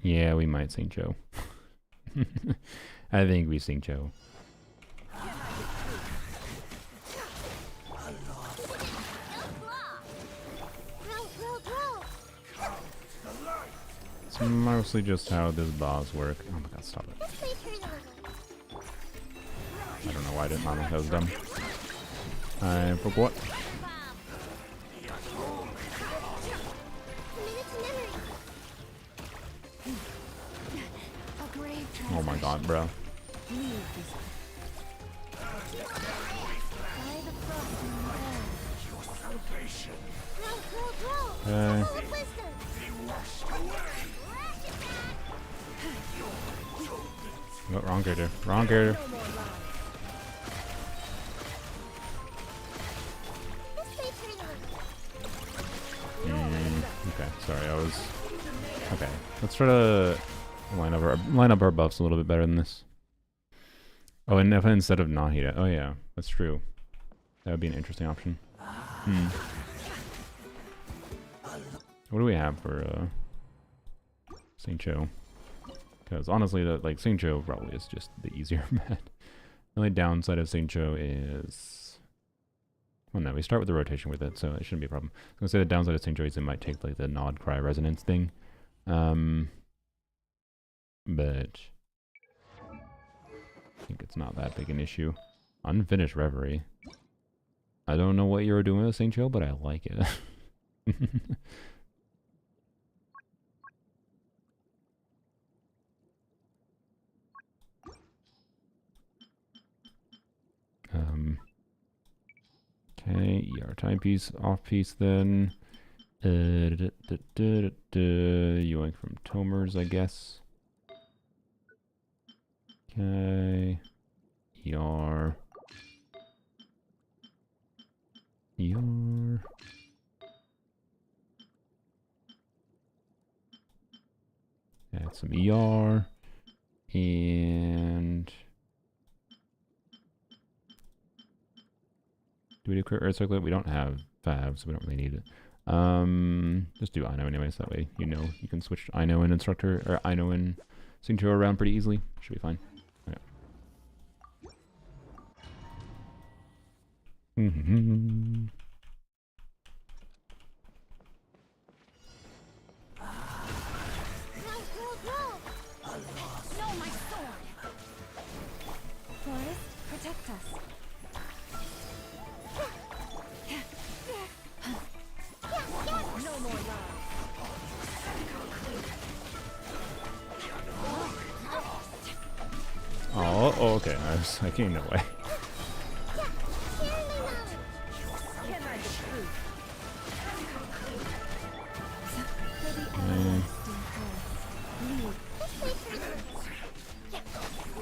Yeah, we might sing Joe. I think we sing Joe. It's mostly just how this boss work. Oh my god, stop it. I don't know why I didn't mind. That was dumb. I forgot. Oh my god, bro. Okay. Oh, wrong character. Wrong character. Okay, sorry, I was... Okay, let's try to line up our buffs a little bit better than this. Oh, and if instead of Nahida. Oh yeah, that's true. That would be an interesting option. What do we have for Saint Cho? Because honestly, like Saint Cho probably is just the easier bet. The only downside of Saint Cho is, well, no, we start with the rotation with it, so it shouldn't be a problem. I was gonna say the downside of Saint Cho is it might take like the nod cry resonance thing, but I think it's not that big an issue. Unfinished Reverie. I don't know what you were doing with Saint Cho, but I like it. Okay, ER timepiece, off piece then. Yoink from Tomers, I guess. Okay. ER. ER. Add some ER. And... do we do crit Earth Circlet? We don't have Fav, so we don't really need it. Just do Ino anyways, that way you know you can switch Ino and Instructor, or Ino and Signature around pretty easily. Should be fine. Okay. Forest, protect us. No more lies. Oh, okay. I came that way. Can I be true? For the Mm. everlasting forest, leave.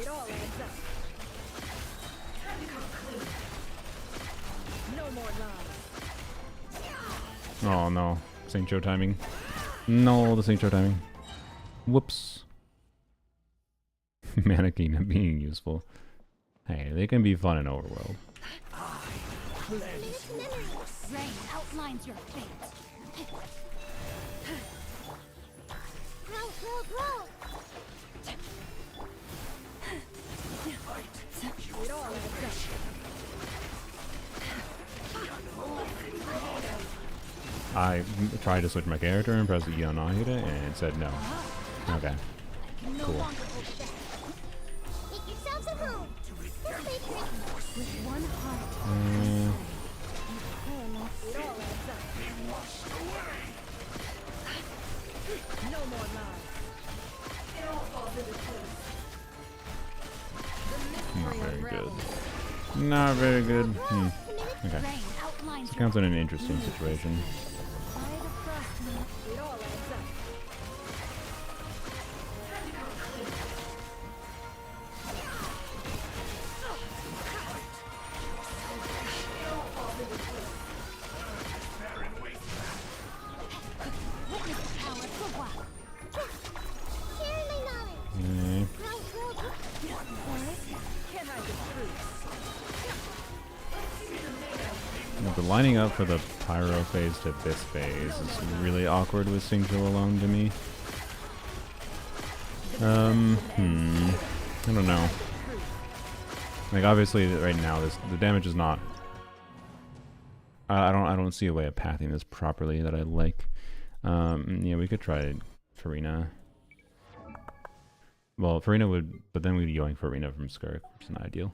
It all adds up. No more lies. Oh no. Saint Joe timing. No, the Saint Joe timing. Whoops. Mannequin being useful. Hey, they can be fun in Overworld. Rain outlines your fate. It all adds up. I tried to switch my character and press E on Nahida and it said no. Okay. No Cool. longer hold back. Make yourselves at home. With one heart, it all adds up. No more lies. It all falls into place. Not very good. Okay. Rain outlines This counts in an interesting situation. By the frost, it all adds up. witness the power for what? Share my knowledge. Okay. Forest, can't hide the truth. The lining up for the pyro phase to this phase is really awkward with Singju alone to me. I don't know. Like obviously right now the damage is not. I don't see a way of pathing this properly that I like. Yeah, we could try Farina. Well, Farina would, but then we'd be going Farina from Skirk, which is not ideal.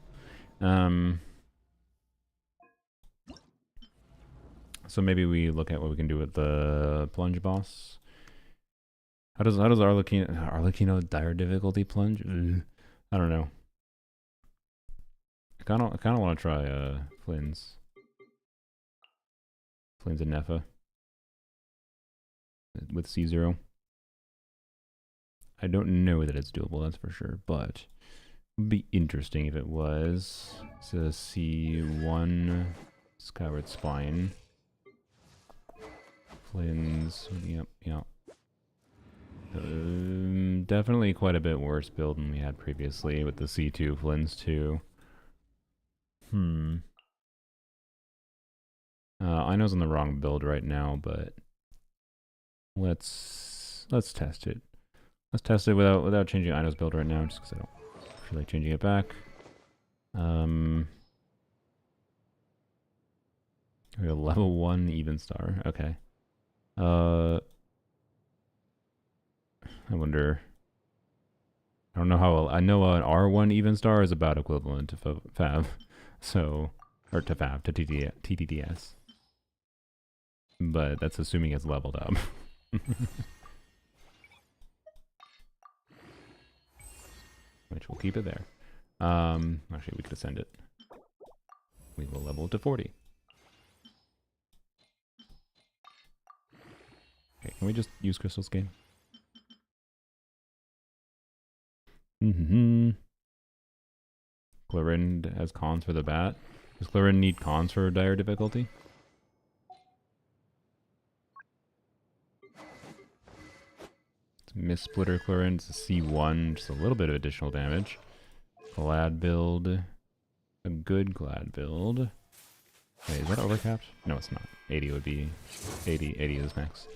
So maybe we look at what we can do with the plunge boss. How does Arlecchino dire difficulty plunge? Ugh. I don't know. I kind of want to try Flynn's and Nefa with C0. I don't know that it's doable, that's for sure, but it would be interesting if it was. So C1 Skyward Spine. Flynn's, yep. Definitely quite a bit worse build than we had previously with the C2 Flynn's 2. Ino's on the wrong build right now, but let's test it. Let's test it without changing Ino's build right now, just because I don't feel like changing it back. We have level 1 even star. Okay. I wonder. I don't know how. I know an R1 even star is about equivalent to Fav, so or to Fav to TTDS, but that's assuming it's leveled up. Which we'll keep it there. Actually, we could ascend it. We will level it to 40. Okay, can we just use Crystal's game? Clarin has cons for the bat. Does Clarin need cons for dire difficulty? It's Miss Splitter Clarin. It's a C1, just a little bit of additional damage. Glad build. A good glad build. Wait, is that overcapped? No, it's not. 80 would be... 80 is max.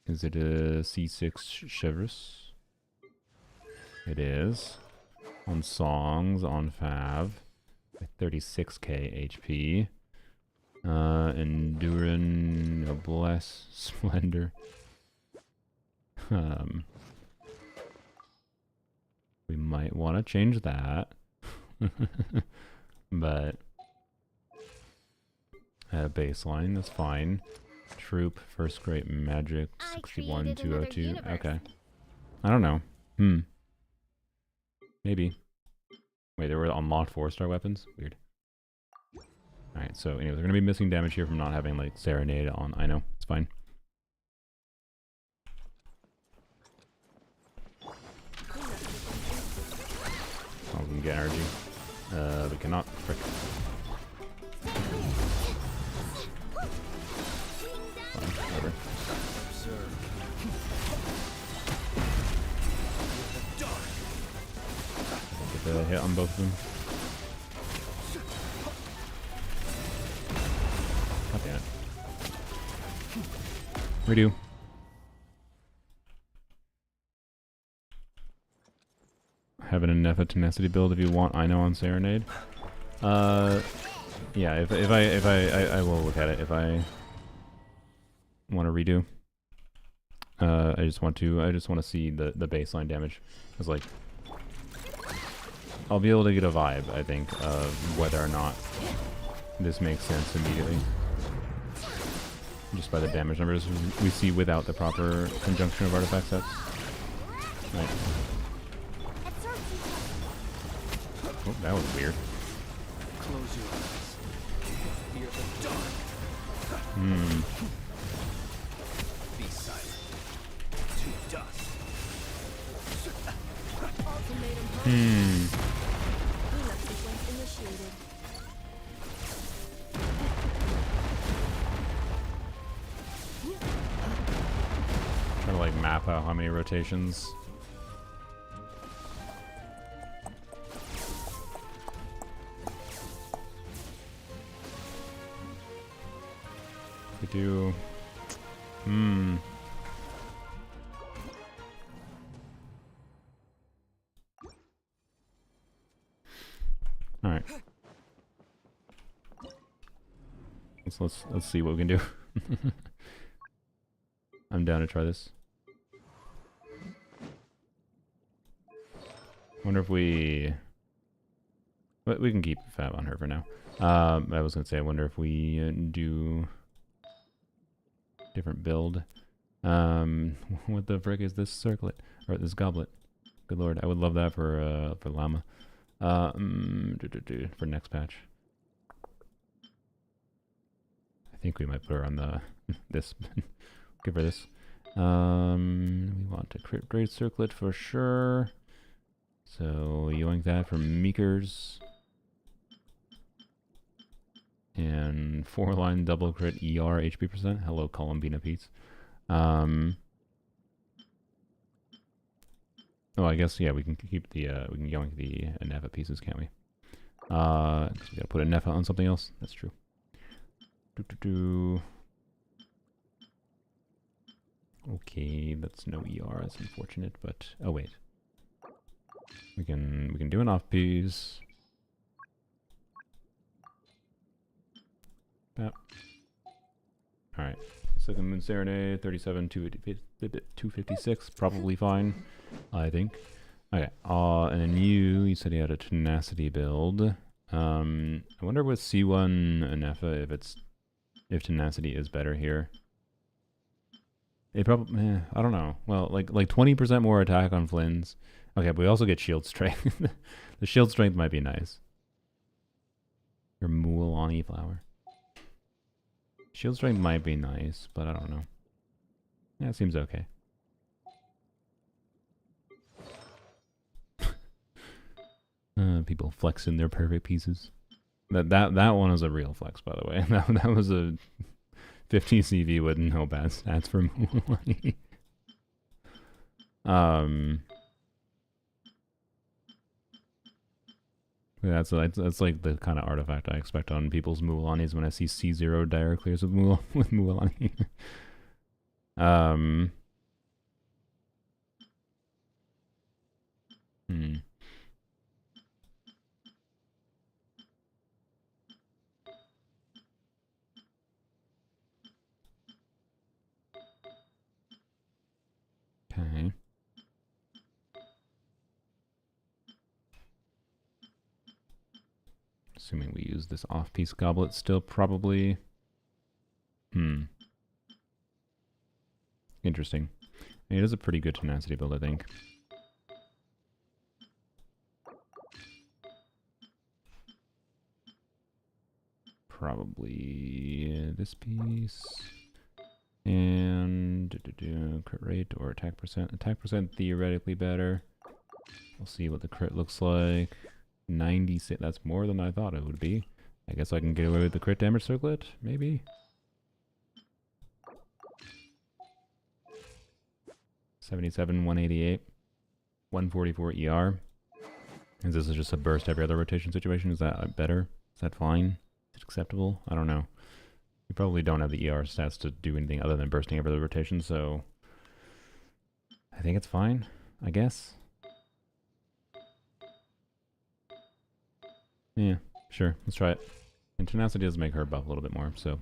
Is it a C6 Chevreuse? It is. On songs, on Fav. 36k HP. And Durin, Noblesse, Splendor. We might want to change that. But at a baseline, that's fine. Troop, first great magic, 61, 202. Okay. I don't know. Maybe. Wait, they were unlocked 4-star weapons? Weird. Alright, so anyways, we're going to be missing damage here from not having, like, Serenade on. I know, it's fine. Oh, we can get energy. We cannot. Frick. Fine, whatever. Get the hit on both of them. God damn it. Redo. Having a Nefa tenacity build if you want. I know on Serenade. Yeah. If I will look at it if I want to redo. I just want to see the baseline damage. It's like I'll be able to get a vibe, I think, of whether or not this makes sense immediately. Just by the damage numbers we see without the proper conjunction of artifact sets. Right. Oh, that was weird. Close your eyes. Fear the dark. Hmm. Be silent. To dust. Ultimatum Hmm. cleanup sequence initiated. Trying to like map out how many rotations. We do. Hmm. All right. Let's see what we can do. I'm down to try this. Wonder if we can keep Fab on her for now. I was gonna say I wonder if we do different build. What the frick is this circlet or this goblet? Good lord, I would love that for llama. For next patch. I think we might put her on the this. Give her this. We want a crit grade circlet for sure. So yoink that for Meekers. And 4-line double crit ER HP percent. Hello, Columbina Pete's. Oh, I guess yeah, we can keep the we can yoink the Nefa pieces, can't we? 'Cause we gotta put a Nefa on something else. That's true. Okay, that's no ER. That's unfortunate, but oh wait, we can do an off piece. All right, Second Moon Serenade, 37, 256, probably fine, I think. Okay, and then you said you had a tenacity build. I wonder with C1 Nefa if tenacity is better here. It probably, I don't know. Well, like 20% more attack on Flynn's. Okay, but we also get shield strength. The shield strength might be nice. Your Mualani flower. Shield strength might be nice, but I don't know. Yeah, it seems okay. People flexing their perfect pieces. That one was a real flex, by the way. That was a 50 CV with no bad stats for Mualani. That's like the kind of artifact I expect on people's Mualanis when I see C0 dire clears with Mualani. Okay. Assuming we use this off-piece goblet still, probably. Interesting. It is a pretty good tenacity build, I think. Probably this piece. And crit rate or attack percent. Attack percent theoretically better. We'll see what the crit looks like. 96. That's more than I thought it would be. I guess I can get away with the crit damage circlet, maybe. 77, 188, 144 ER. Is this just a burst every other rotation situation? Is that better? Is that fine? Is it acceptable? I don't know. You probably don't have the ER stats to do anything other than bursting every other rotation, so I think it's fine, I guess. Yeah, sure. Let's try it. And tenacity does make her buff a little bit more, so.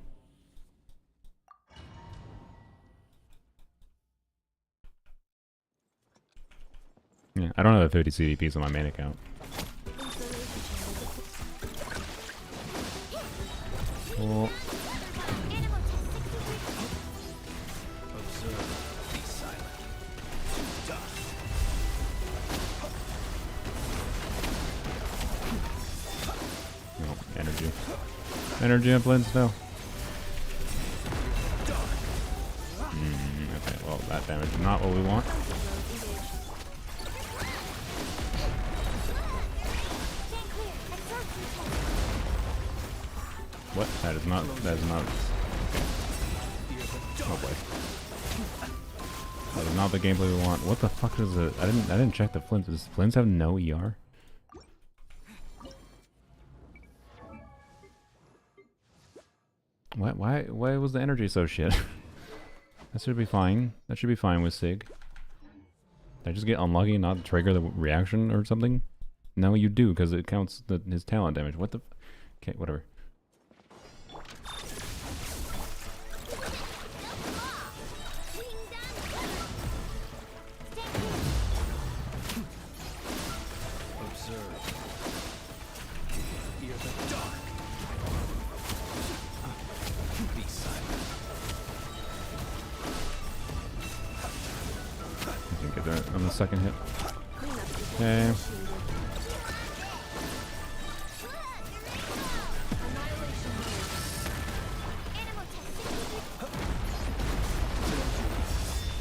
Yeah, I don't have a 50 CDPs on my main account. Cool. Observe. Be silent. Dust. Energy up Blitz, no. Okay, well, that damage is not what we want. What? That is not, oh boy. That is not the gameplay we want. What the fuck is it? I didn't check the flints. Does flints have no ER? Why was the energy so shit? That should be fine. That should be fine with Sig. Did I just get unlucky and not trigger the reaction or something? No, you do, because it counts his talent damage. What the... Okay, whatever. Observe. Fear the dark. Be silent. I can get that on the second hit. Okay.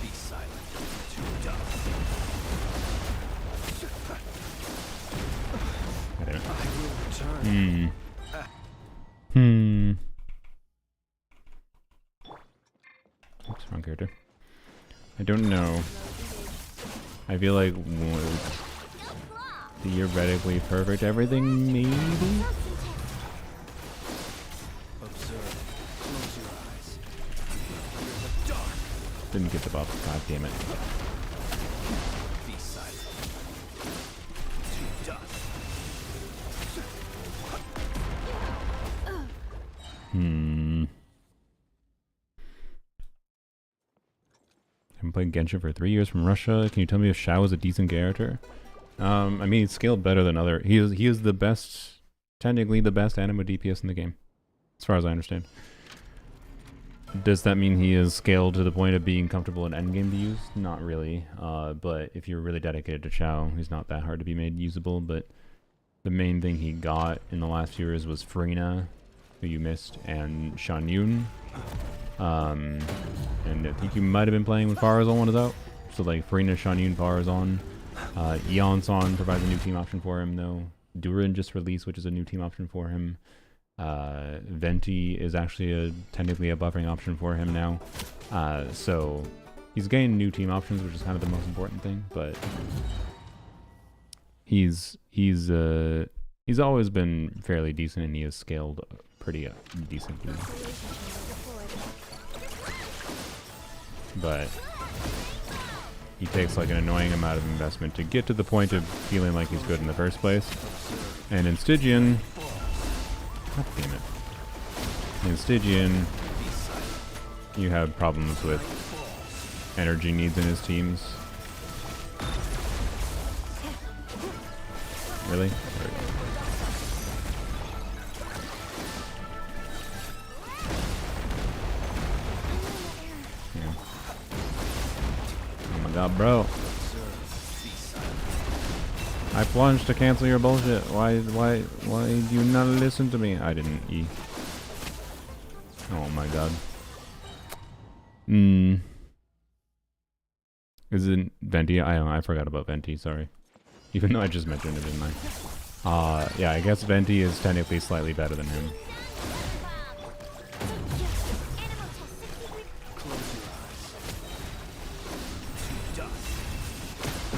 Be silent. Too dumb. I didn't. I will return. Oops, wrong character. I don't know. I feel like theoretically perfect everything, maybe? Observe. Close your eyes. Fear the dark. Didn't get the buff. God damn it. Be silent. Too dumb. I've been playing Genshin for 3 years from Russia. Can you tell me if Shao is a decent character? I mean, he's scaled better than other. He is the best, technically the best animo DPS in the game, as far as I understand. Does that mean he is scaled to the point of being comfortable in endgame to use? Not really. But if you're really dedicated to Shao, he's not that hard to be made usable. But the main thing he got in the last few years was Farina, who you missed, and Shan Yun. And I think you might have been playing when Farazon one is out. So like Farina, Shan Yun, Farazon. Eonson provides a new team option for him though. Durin just released, which is a new team option for him. Venti is actually technically a buffering option for him now. So he's gained new team options, which is kind of the most important thing. But he's always been fairly decent, and he has scaled pretty decently. But he takes like an annoying amount of investment to get to the point of feeling like he's good in the first place. And in Stygian, god damn it. In Stygian, you have problems with energy needs in his teams. Really? There we go. God, bro. I plunged to cancel your bullshit. Why do you not listen to me? I didn't E. Oh my god. Is it Venti? I forgot about Venti, sorry. Even though I just mentioned it, didn't I? Yeah, I guess Venti is technically slightly better than him.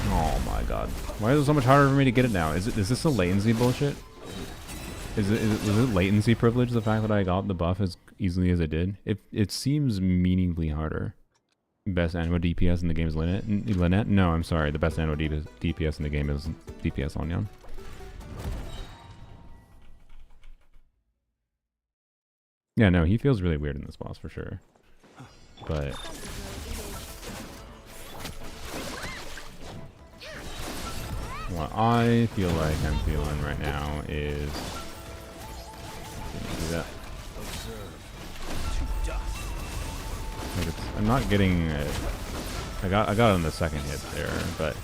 Oh my god. Why is it so much harder for me to get it now? Is this a latency bullshit? Was it latency privilege, the fact that I got the buff as easily as I did? It seems meaningfully harder. Best animo DPS in the game is Lynette? No, I'm sorry. The best animo DPS in the game is DPS Onyan. Yeah, no, he feels really weird in this boss for sure. But what I feel like I'm feeling right now is do that. Like I'm not getting it. I got it on the second hit there, but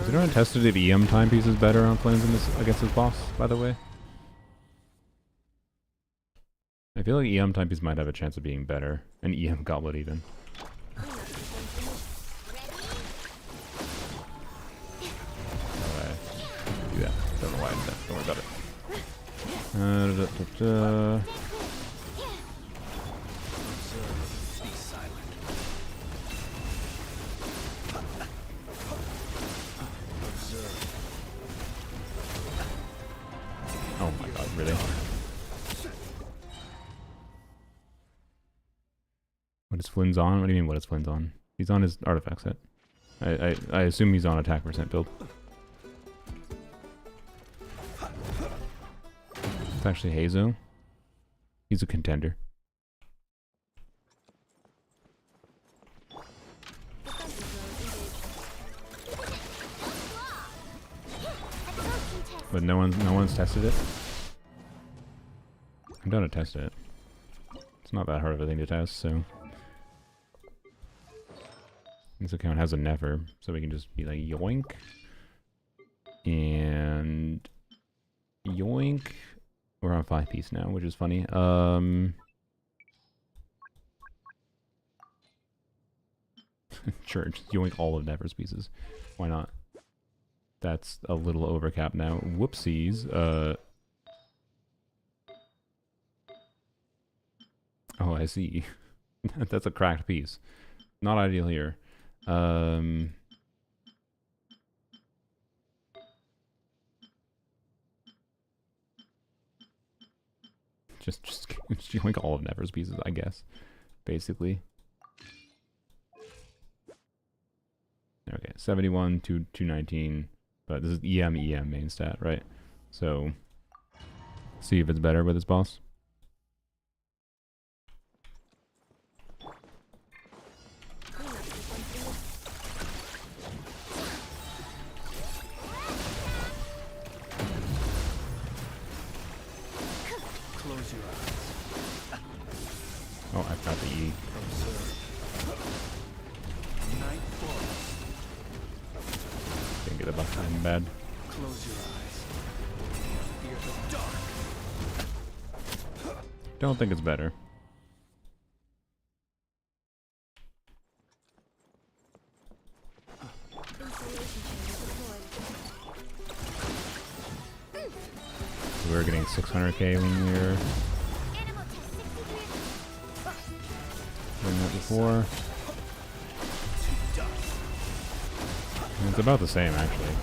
Has anyone tested if EM timepiece is better on flames in this, against this boss, by the way? I feel like EM timepiece might have a chance of being better. An EM goblet even. Do that. Don't know why I did that. Don't worry about it. Be silent. Observe. Oh my god, really? What is Flynn's on? What do you mean what is Flynn's on? He's on his artifact set. I assume he's on attack percent build. It's actually Hazo. He's a contender. But no one's tested it. I'm gonna test it. It's not that hard of a thing to test, so this account has a never, so we can just be like yoink and yoink. We're on 5-piece now, which is funny. Sure, just yoink all of Never's pieces. Why not? That's a little overcap now. Whoopsies. Oh, I see. That's a cracked piece. Not ideal here. Just yoink all of Never's pieces, I guess. Basically. Okay, 71 to 219. But this is EM main stat, right? So, see if it's better with this boss. Close your eyes. Oh, I've got the E. Observe. Night falls. Didn't get a buff time bad. Close your eyes. Fear the dark. Don't think it's better. We were getting 600k when we were doing that before. And it's about the same, actually.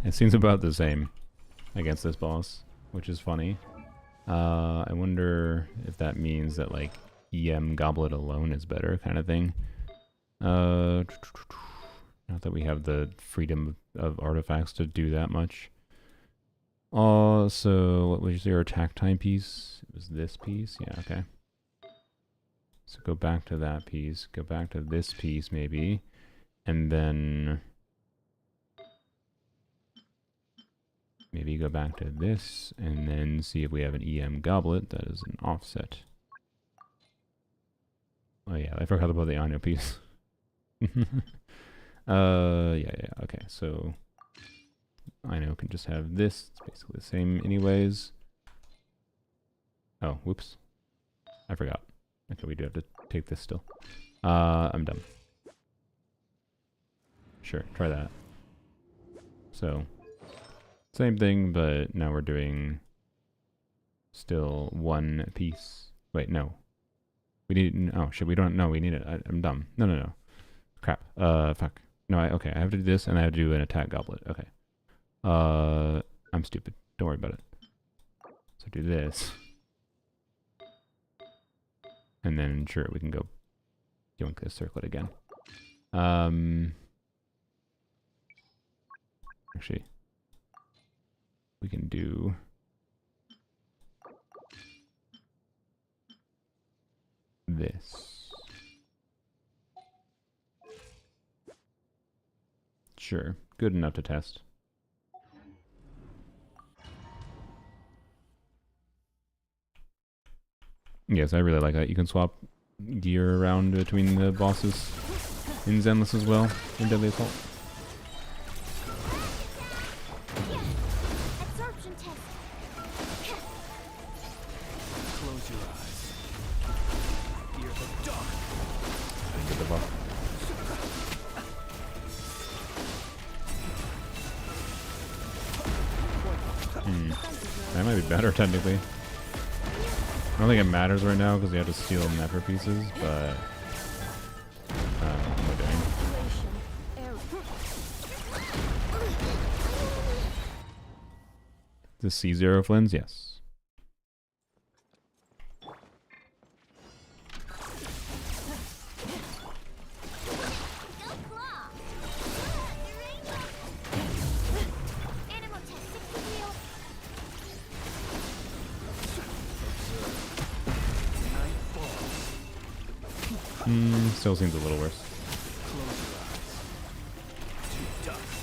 It seems about the same against this boss, which is funny. I wonder if that means that, like, EM Goblet alone is better, kind of thing. Not that we have the freedom of artifacts to do that much. So what was your attack time piece? It was this piece? Yeah, okay. So go back to that piece, go back to this piece maybe, and then maybe go back to this, and then see if we have an EM goblet that is an offset. Oh yeah, I forgot about the Anya piece. Yeah, okay, so I know can just have this. It's basically the same anyways. Oh, whoops. I forgot. Okay, we do have to take this still. I'm done. Sure, try that. So, same thing, but now we're doing still one piece. Wait, no. We need, oh shit, we don't, no, we need it. I'm dumb. No. Crap. Fuck. No, okay, I have to do this and I have to do an attack goblet. Okay. I'm stupid. Don't worry about it. So do this. And then, sure, we can go yoink this circlet again. Actually, we can do this. Sure, good enough to test. Yes, I really like that. You can swap gear around between the bosses. in Zenless as well, in Deadly Assault. Absorption test. Close your eyes. Fear the dark. Get the buff. That might be better, technically. I don't think it matters right now because you have to steal never pieces, but... what am I doing? The C0 Flins? Yes. Go claw. Animal test 60 wheel. Night falls. Still seems a little worse. Close your eyes. To dust.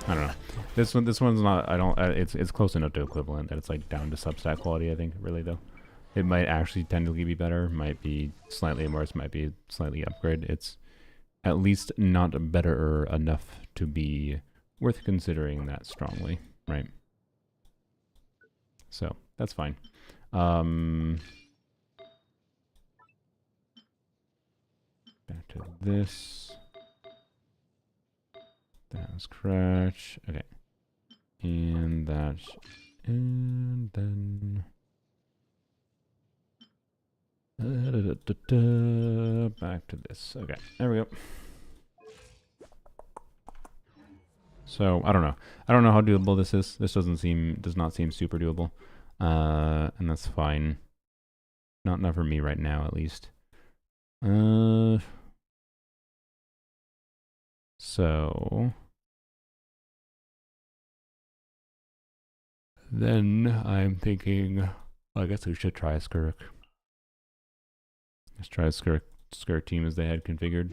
I don't know. This one's not. I don't. It's close enough to equivalent that it's like down to substat quality. I think really though, it might actually technically be better. Might be slightly worse. Might be slightly upgrade. It's at least not better enough to be worth considering that strongly, right? So that's fine. Back to this. That was Crouch. Okay. And that. And then. Back to this. Okay. There we go. So, I don't know. I don't know how doable this is. This does not seem super doable. And that's fine. Not for me right now, at least. So then I'm thinking, well, I guess we should try a Skirk. Let's try a Skirk team as they had configured.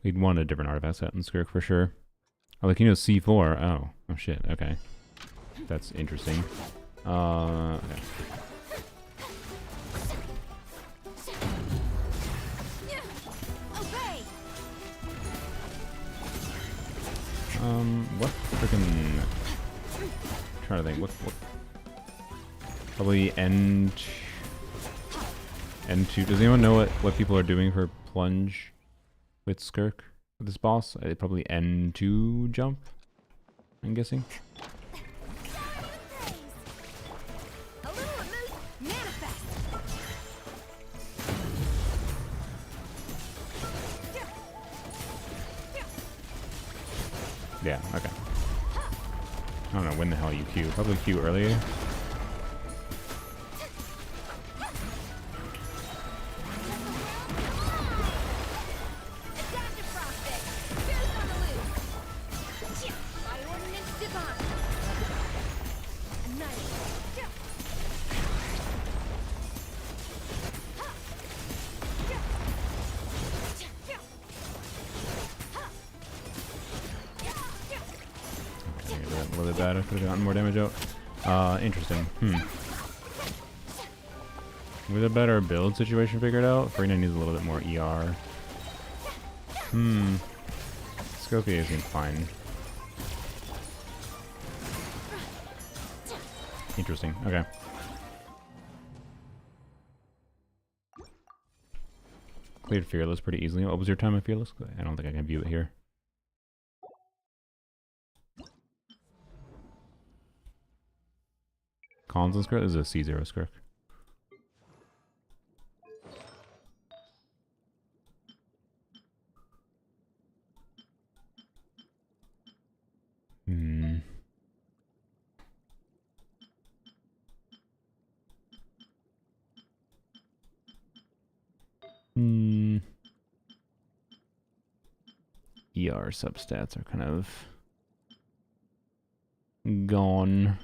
We'd want a different artifact set in Skirk for sure. Oh, like, you know, C4. Oh shit. Okay, that's interesting. Okay. Obey. What freaking? Trying to think. What? Probably N2. Does anyone know what people are doing for plunge with Skirk with this boss? Probably N2 jump. I'm guessing. A little remove, manifest. Yeah. Okay. I don't know when the hell you Q. Probably Q earlier. Adaptive prospect. Fear's on the loose. By ordinance divine. Annihilate. Okay, a little bit bad. I could have gotten more damage out. Interesting. With a better build situation figured out, Farina needs a little bit more ER. Scopia seems fine. Interesting. Okay. Cleared Fearless pretty easily. What was your time of Fearless? I don't think I can view it here. Cons and Skirk? This is a C0 Skirk. ER substats are kind of gone.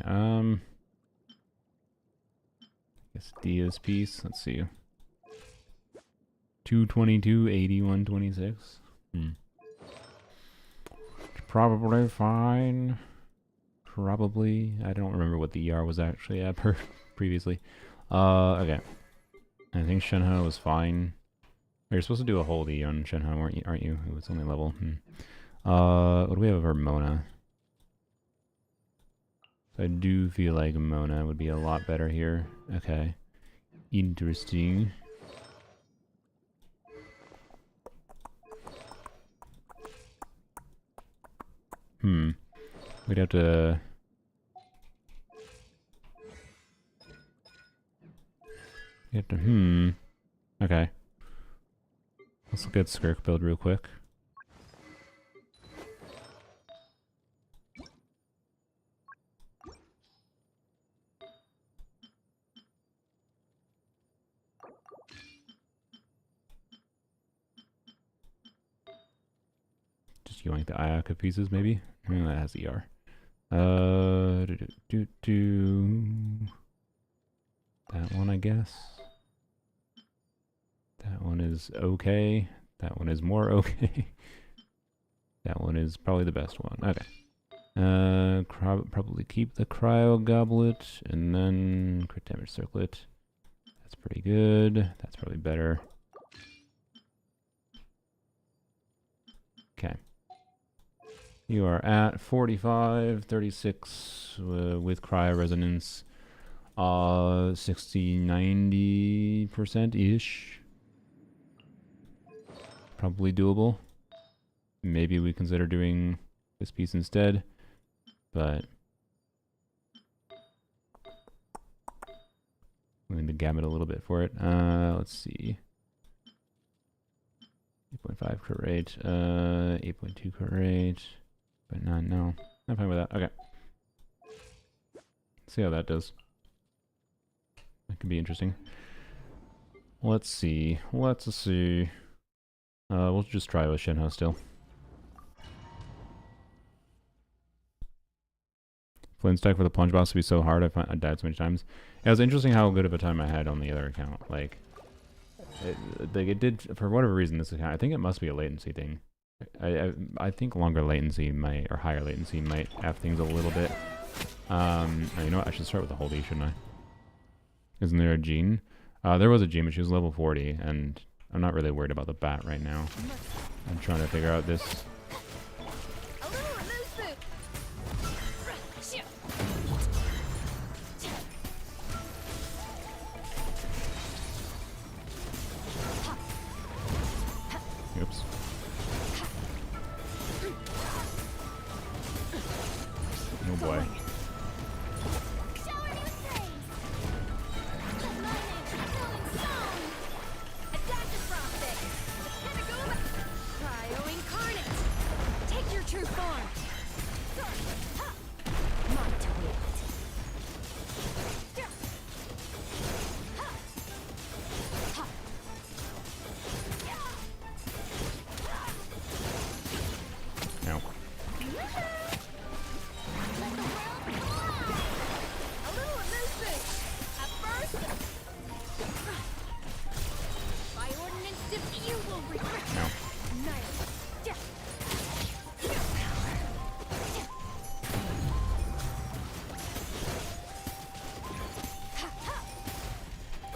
I guess Dia's piece. Let's see. 222, 80, 126. Probably fine. Probably. I don't remember what the ER was actually at previously. Okay. I think Shenhe was fine. You're supposed to do a hold E on Shenhe, aren't you? Oh, it's only level. What do we have for Mona? I do feel like Mona would be a lot better here. Okay. Interesting. We'd have to... Okay. Let's look at Skirk build real quick. Just yoink the Ayaka pieces, maybe? That has ER. That one, I guess. That one is okay. That one is more okay. That one is probably the best one. Okay. Probably keep the cryo goblet and then crit damage circlet. That's pretty good. That's probably better. Okay. You are at 45, 36 with cryo resonance. 60, 90%-ish. Probably doable. Maybe we consider doing this piece instead, but we need to gamut a little bit for it. Let's see. 8.5 crit rate, 8.2 crit rate, but no. I'm fine with that. Okay. See how that does. That could be interesting. Let's see. We'll just try with Shenhe still. Flint stack for the plunge boss would be so hard. I died so many times. It was interesting how good of a time I had on the other account. Like it did for whatever reason. This account, I think it must be a latency thing. I think longer latency might, or higher latency might F things a little bit. You know what? I should start with the holy, shouldn't I? Isn't there a Jean? There was a Jean, but she was level 40, and I'm not really worried about the bat right now. I'm trying to figure out this. Oops. Oh boy.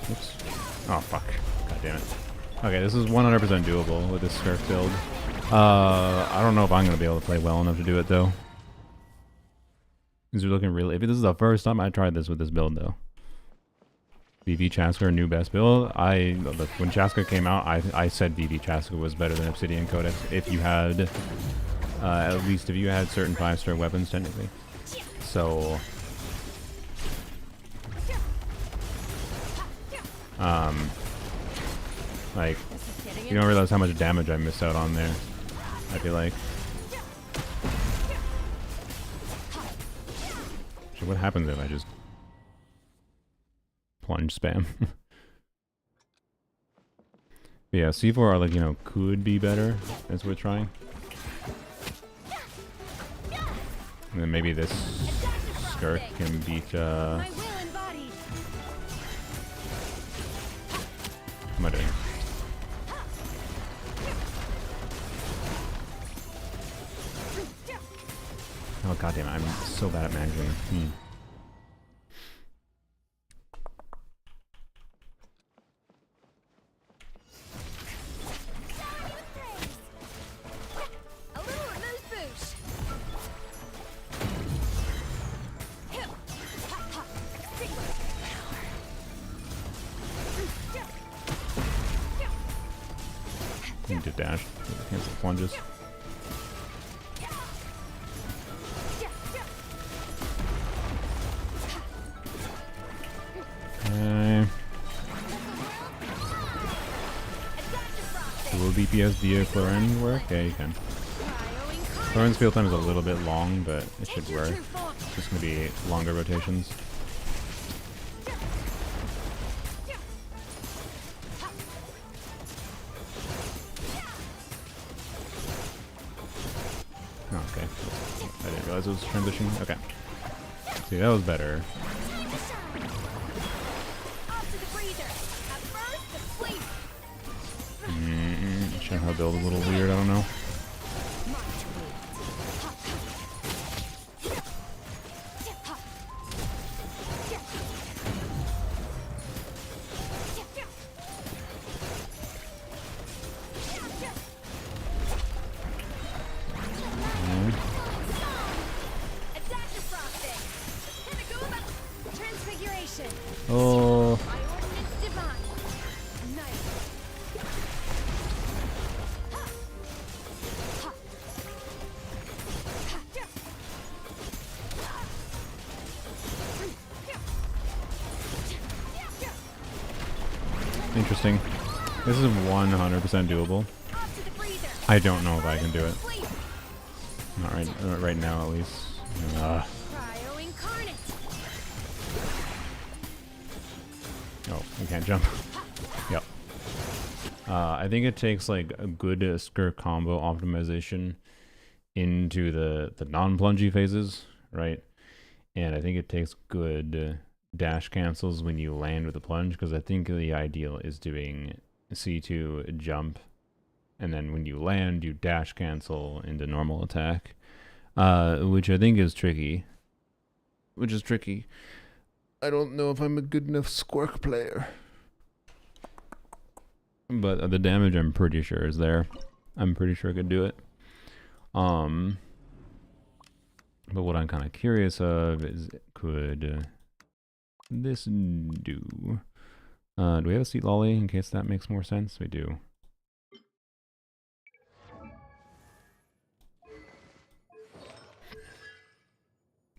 Oops. Oh, fuck. God damn it. Okay, this is 100% doable with this Scarf build. I don't know if I'm going to be able to play well enough to do it, though. These are looking really... If this is the first time I tried this with this build, though. VV Chasker, new best build. When Chasker came out, I said VV Chasker was better than Obsidian Codex if you had... at least if you had certain 5-star weapons, technically. So... like, you don't realize how much damage I missed out on there, I feel like. So what happens if I just plunge spam? But yeah, C4 are like, you know, could be better as we're trying. And then maybe this Skirk can beat, My will embodied. what am I doing? Oh goddamn! I'm so bad at managing. A little amuse-bouche. Need to dash. Cancel plunges. Okay. Will DPS if Loren work? Yeah, you can. Loren's field time is a little bit long, but it should work. It's just gonna be longer rotations. Oh, okay. I didn't realize it was transitioning. Okay. See, that was better. Shenhe build a little weird, I don't know. Oh. Interesting. This is 100% doable. I don't know if I can do it. Not right now, at least. Oh, you can't jump. Yep. I think it takes like a good skirt combo optimization into the non-plungy phases, right? And I think it takes good dash cancels when you land with a plunge, because I think the ideal is doing C2 jump, and then when you land, you dash cancel into normal attack, which I think is tricky. I don't know if I'm a good enough Squirk player. But the damage I'm pretty sure is there. I'm pretty sure I could do it. But what I'm kind of curious of is, could this do? Do we have a seat lolly in case that makes more sense? We do.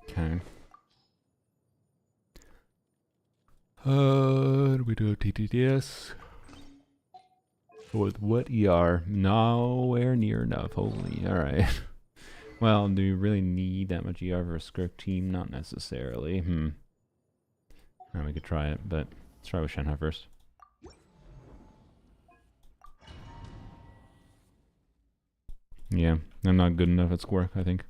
Okay. Do we do a TTDS? With what ER? Nowhere near enough. Holy, alright. Well, do you really need that much ER for a script team? Not necessarily. We could try it, but let's try with Shenhe first. Yeah, I'm not good enough at Squirk, I think.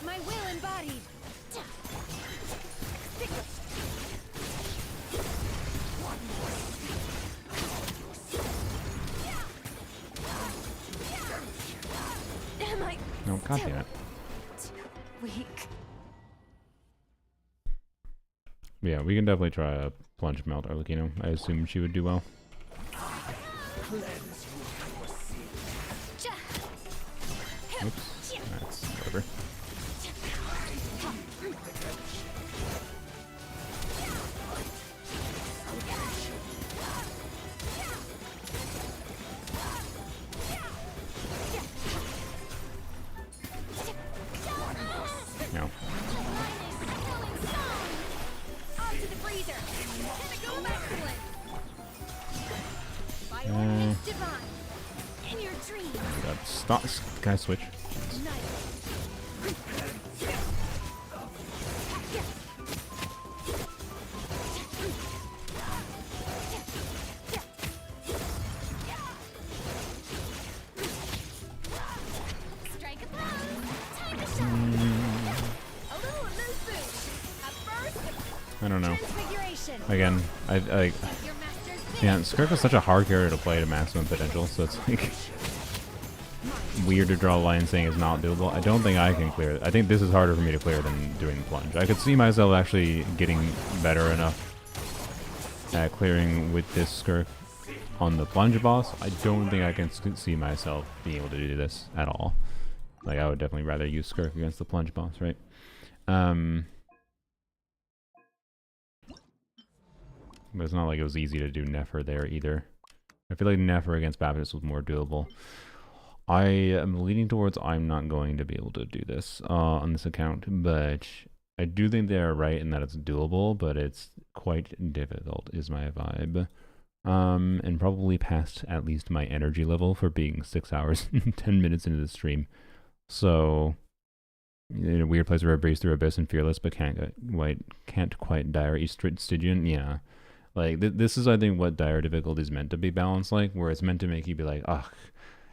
My will embodied. Am I No, god damn it. weak? Yeah, we can definitely try a plunge melt Arlecchino. I assume she would do well. Oops. That's whatever. No. Stop. Can I switch? A little of this thing. At first, I don't know. transfiguration. Again, I Your master's yeah, Skirk is such a hard character to play to maximum potential, so it's like weird to draw a line saying it's not doable. I don't think I can clear it. I think this is harder for me to clear than doing the plunge. I could see myself actually getting better enough at clearing with this Skirk on the plunge boss. I don't think I can see myself being able to do this at all. Like, I would definitely rather use Skirk against the plunge boss, right? But it's not like it was easy to do Nefer there either. I feel like Nefer against Baptist was more doable. I am leaning towards I'm not going to be able to do this on this account, but I do think they are right in that it's doable, but it's quite difficult is my vibe. And probably past at least my energy level for being 6 hours and 10 minutes into the stream. So, in a weird place where I breeze through Abyss and Fearless, but can't quite dire Stygian. Yeah. Like, this is, I think, what dire difficulty is meant to be balanced like, where it's meant to make you be like, ugh,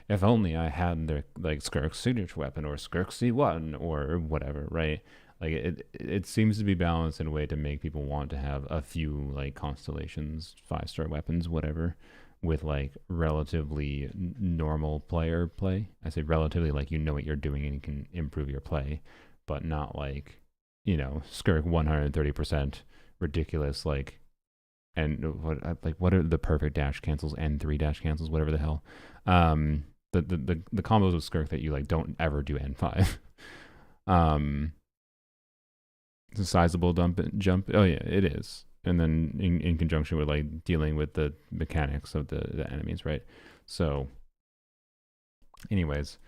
if only I had their, like, Skirk's signature weapon, or Skirk C1, or whatever, right? Like, it seems to be balanced in a way to make people want to have a few, like, constellations, 5-star weapons, whatever, with, like, relatively normal player play. I say relatively, like, you know what you're doing and you can improve your play, but not, like, you know, Skirk 130%, ridiculous, like, and what are the perfect dash cancels and 3 dash cancels, whatever the hell. The combos of Skirk that you, like, don't ever do N5. It's a sizable jump. Oh yeah, it is. And then in conjunction with, like, dealing with the mechanics of the enemies, right? So, anyways,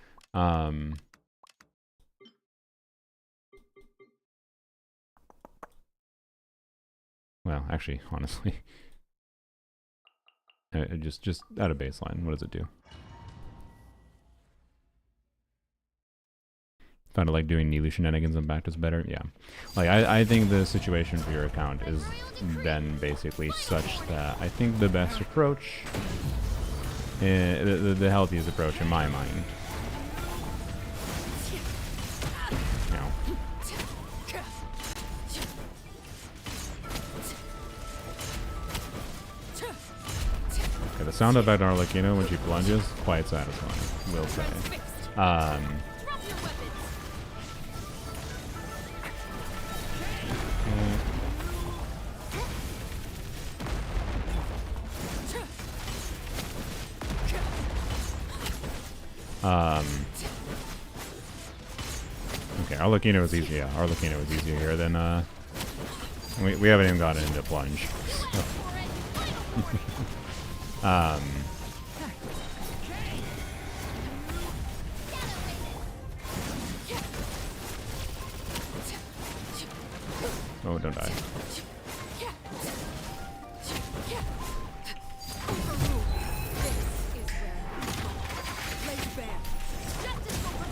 well, actually, honestly, just at a baseline, what does it do? Found it like doing Nilu shenanigans and back is better. Yeah, like I think the situation for your account is then basically such that I think the best approach, the healthiest approach in my mind. Now, okay, the sound effect on Arlecchino when she plunges, quite satisfying, will say. Okay, Arlecchino was easy. Yeah, Arlecchino was easier here than we haven't even gotten into plunge. Oh, don't die.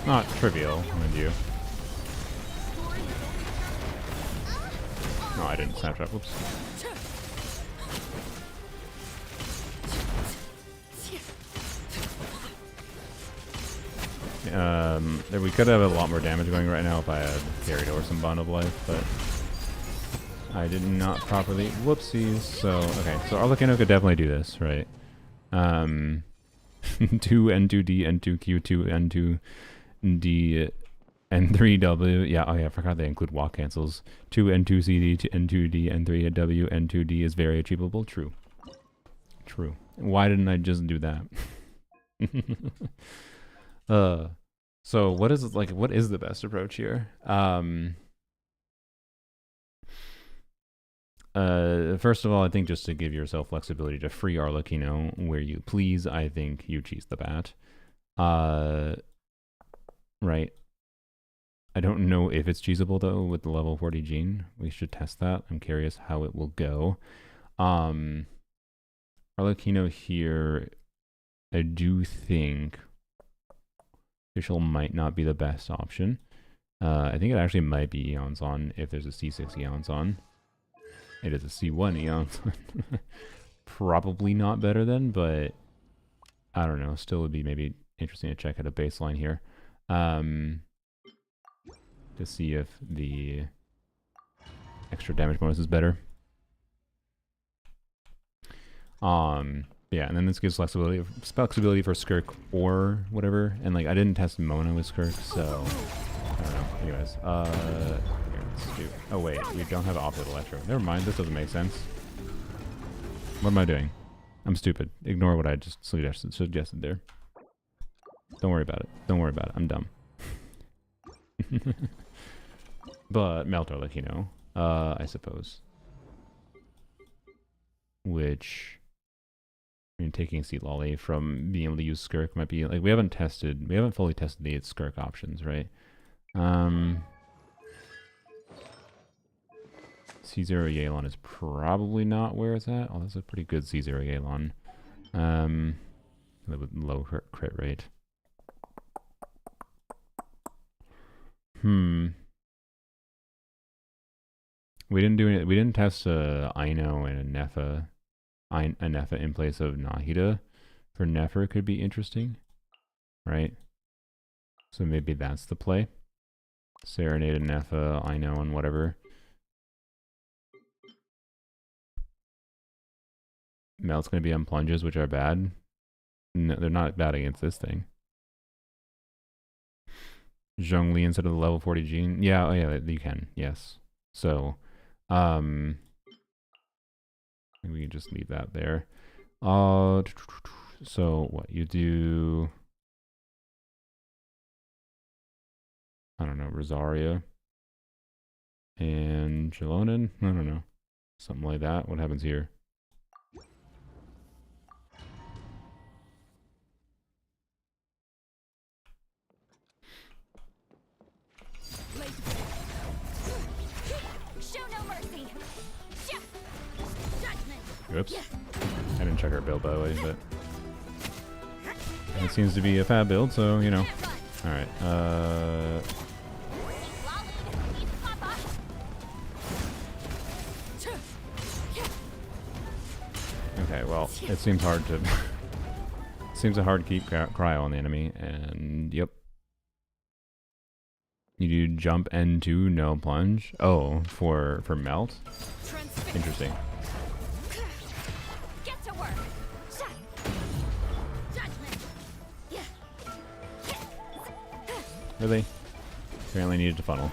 Not trivial, mind you. No, I didn't snap trap. Whoops. We could have a lot more damage going right now if I had carried over some Bond of Life, but I did not properly. Whoopsies. So, okay, so Arlecchino could definitely do this, right? 2 N2D, N2Q, 2 N2D, N3W. Yeah, oh yeah, I forgot they include walk cancels. 2 N2CD, N2D, N3W, N2D is very achievable. True. True. Why didn't I just do that? So what is the best approach here? First of all, I think just to give yourself flexibility to free Arlecchino where you please, I think you cheese the bat. Right. I don't know if it's cheesable though with the level 40 gene. We should test that. I'm curious how it will go. Arlecchino here, I do think official might not be the best option. I think it actually might be Eons on if there's a C6 Eons on. It is a C1 Eons on. Probably not better then, but I don't know. Still would be maybe interesting to check at a baseline here. to see if the extra damage bonus is better. Yeah, and then this gives flexibility for Skirk or whatever. And like I didn't test Mona with Skirk, so I don't know. Anyways, here, let's do. Oh wait, we don't have Opposite Electro. Never mind, this doesn't make sense. What am I doing? I'm stupid. Ignore what I just suggested there. Don't worry about it. Don't worry about it. I'm dumb. But Melt Arlecchino, I suppose. Which, I mean, taking Seat Lolly from being able to use Skirk might be like we haven't fully tested the Skirk options, right? C0 Yelan is probably not where it's at. Oh, that's a pretty good C0 Yelan. With low crit rate. We didn't test Aino and a Nefa in place of Nahida. For Nefer could be interesting, right? So maybe that's the play. Serenade and Nefa, Aino and whatever. Melt's going to be on plunges, which are bad. No, they're not bad against this thing. Zhongli instead of the level 40 Gene. Yeah, oh yeah, you can. Yes. So, maybe we can just leave that there. So what you do? I don't know, Rosaria and Jelonin. I don't know, something like that. What happens here? Show no mercy. Judgment. Oops. I didn't check our build by the way, but it seems to be a fab build, so you know. Alright, okay, well, it seems hard to seems a hard to keep cryo on the enemy, and yep. You do jump N2, no plunge. Oh, for melt? Interesting. Get to work. Judgment. Really? Apparently needed to funnel.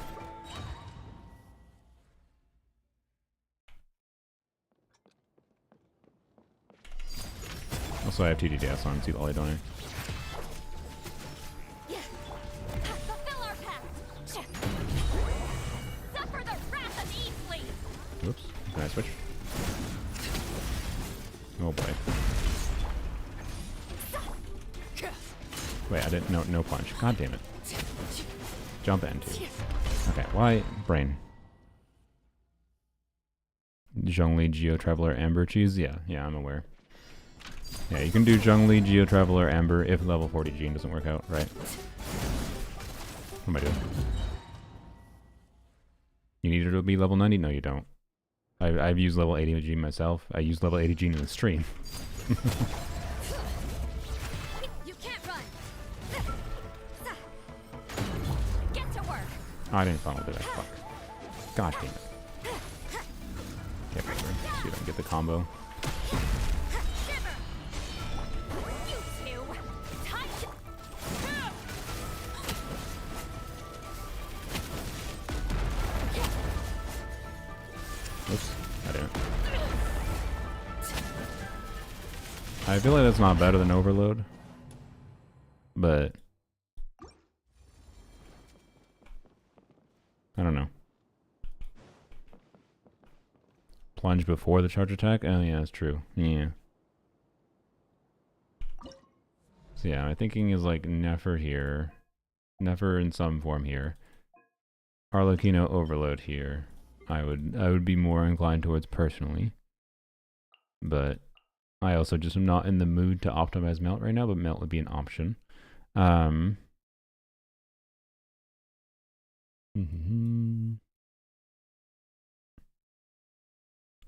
Also, I have TDDS on Seat Lolly, don't I? Fulfill our pact. Suffer the wrath of Eastleaf. Whoops. Can I switch? Oh boy. Wait, I didn't. No punch. God damn it. Jump N2. Okay, why? Brain. Zhongli, Geo Traveler, Amber Cheese? Yeah, I'm aware. Yeah, you can do Zhongli, Geo Traveler, Amber if level 40 Gene doesn't work out, right? What am I doing? You need her to be level 90? No, you don't. I've used level 80 Gene myself. I used level 80 Gene in the stream. You can't run. Get to work. Oh, I didn't funnel, did I? Fuck. God damn it. Okay, whatever. See if I can get the combo. Shiver. You two. Touch. Oops. I didn't. I feel like that's not better than Overload. But I don't know. Plunge before the charge attack? Oh yeah, that's true. Yeah. So yeah, my thinking is like Nefer here. Nefer in some form here. Arlecchino Overload here. I would be more inclined towards personally. But I also just am not in the mood to optimize Melt right now, but Melt would be an option.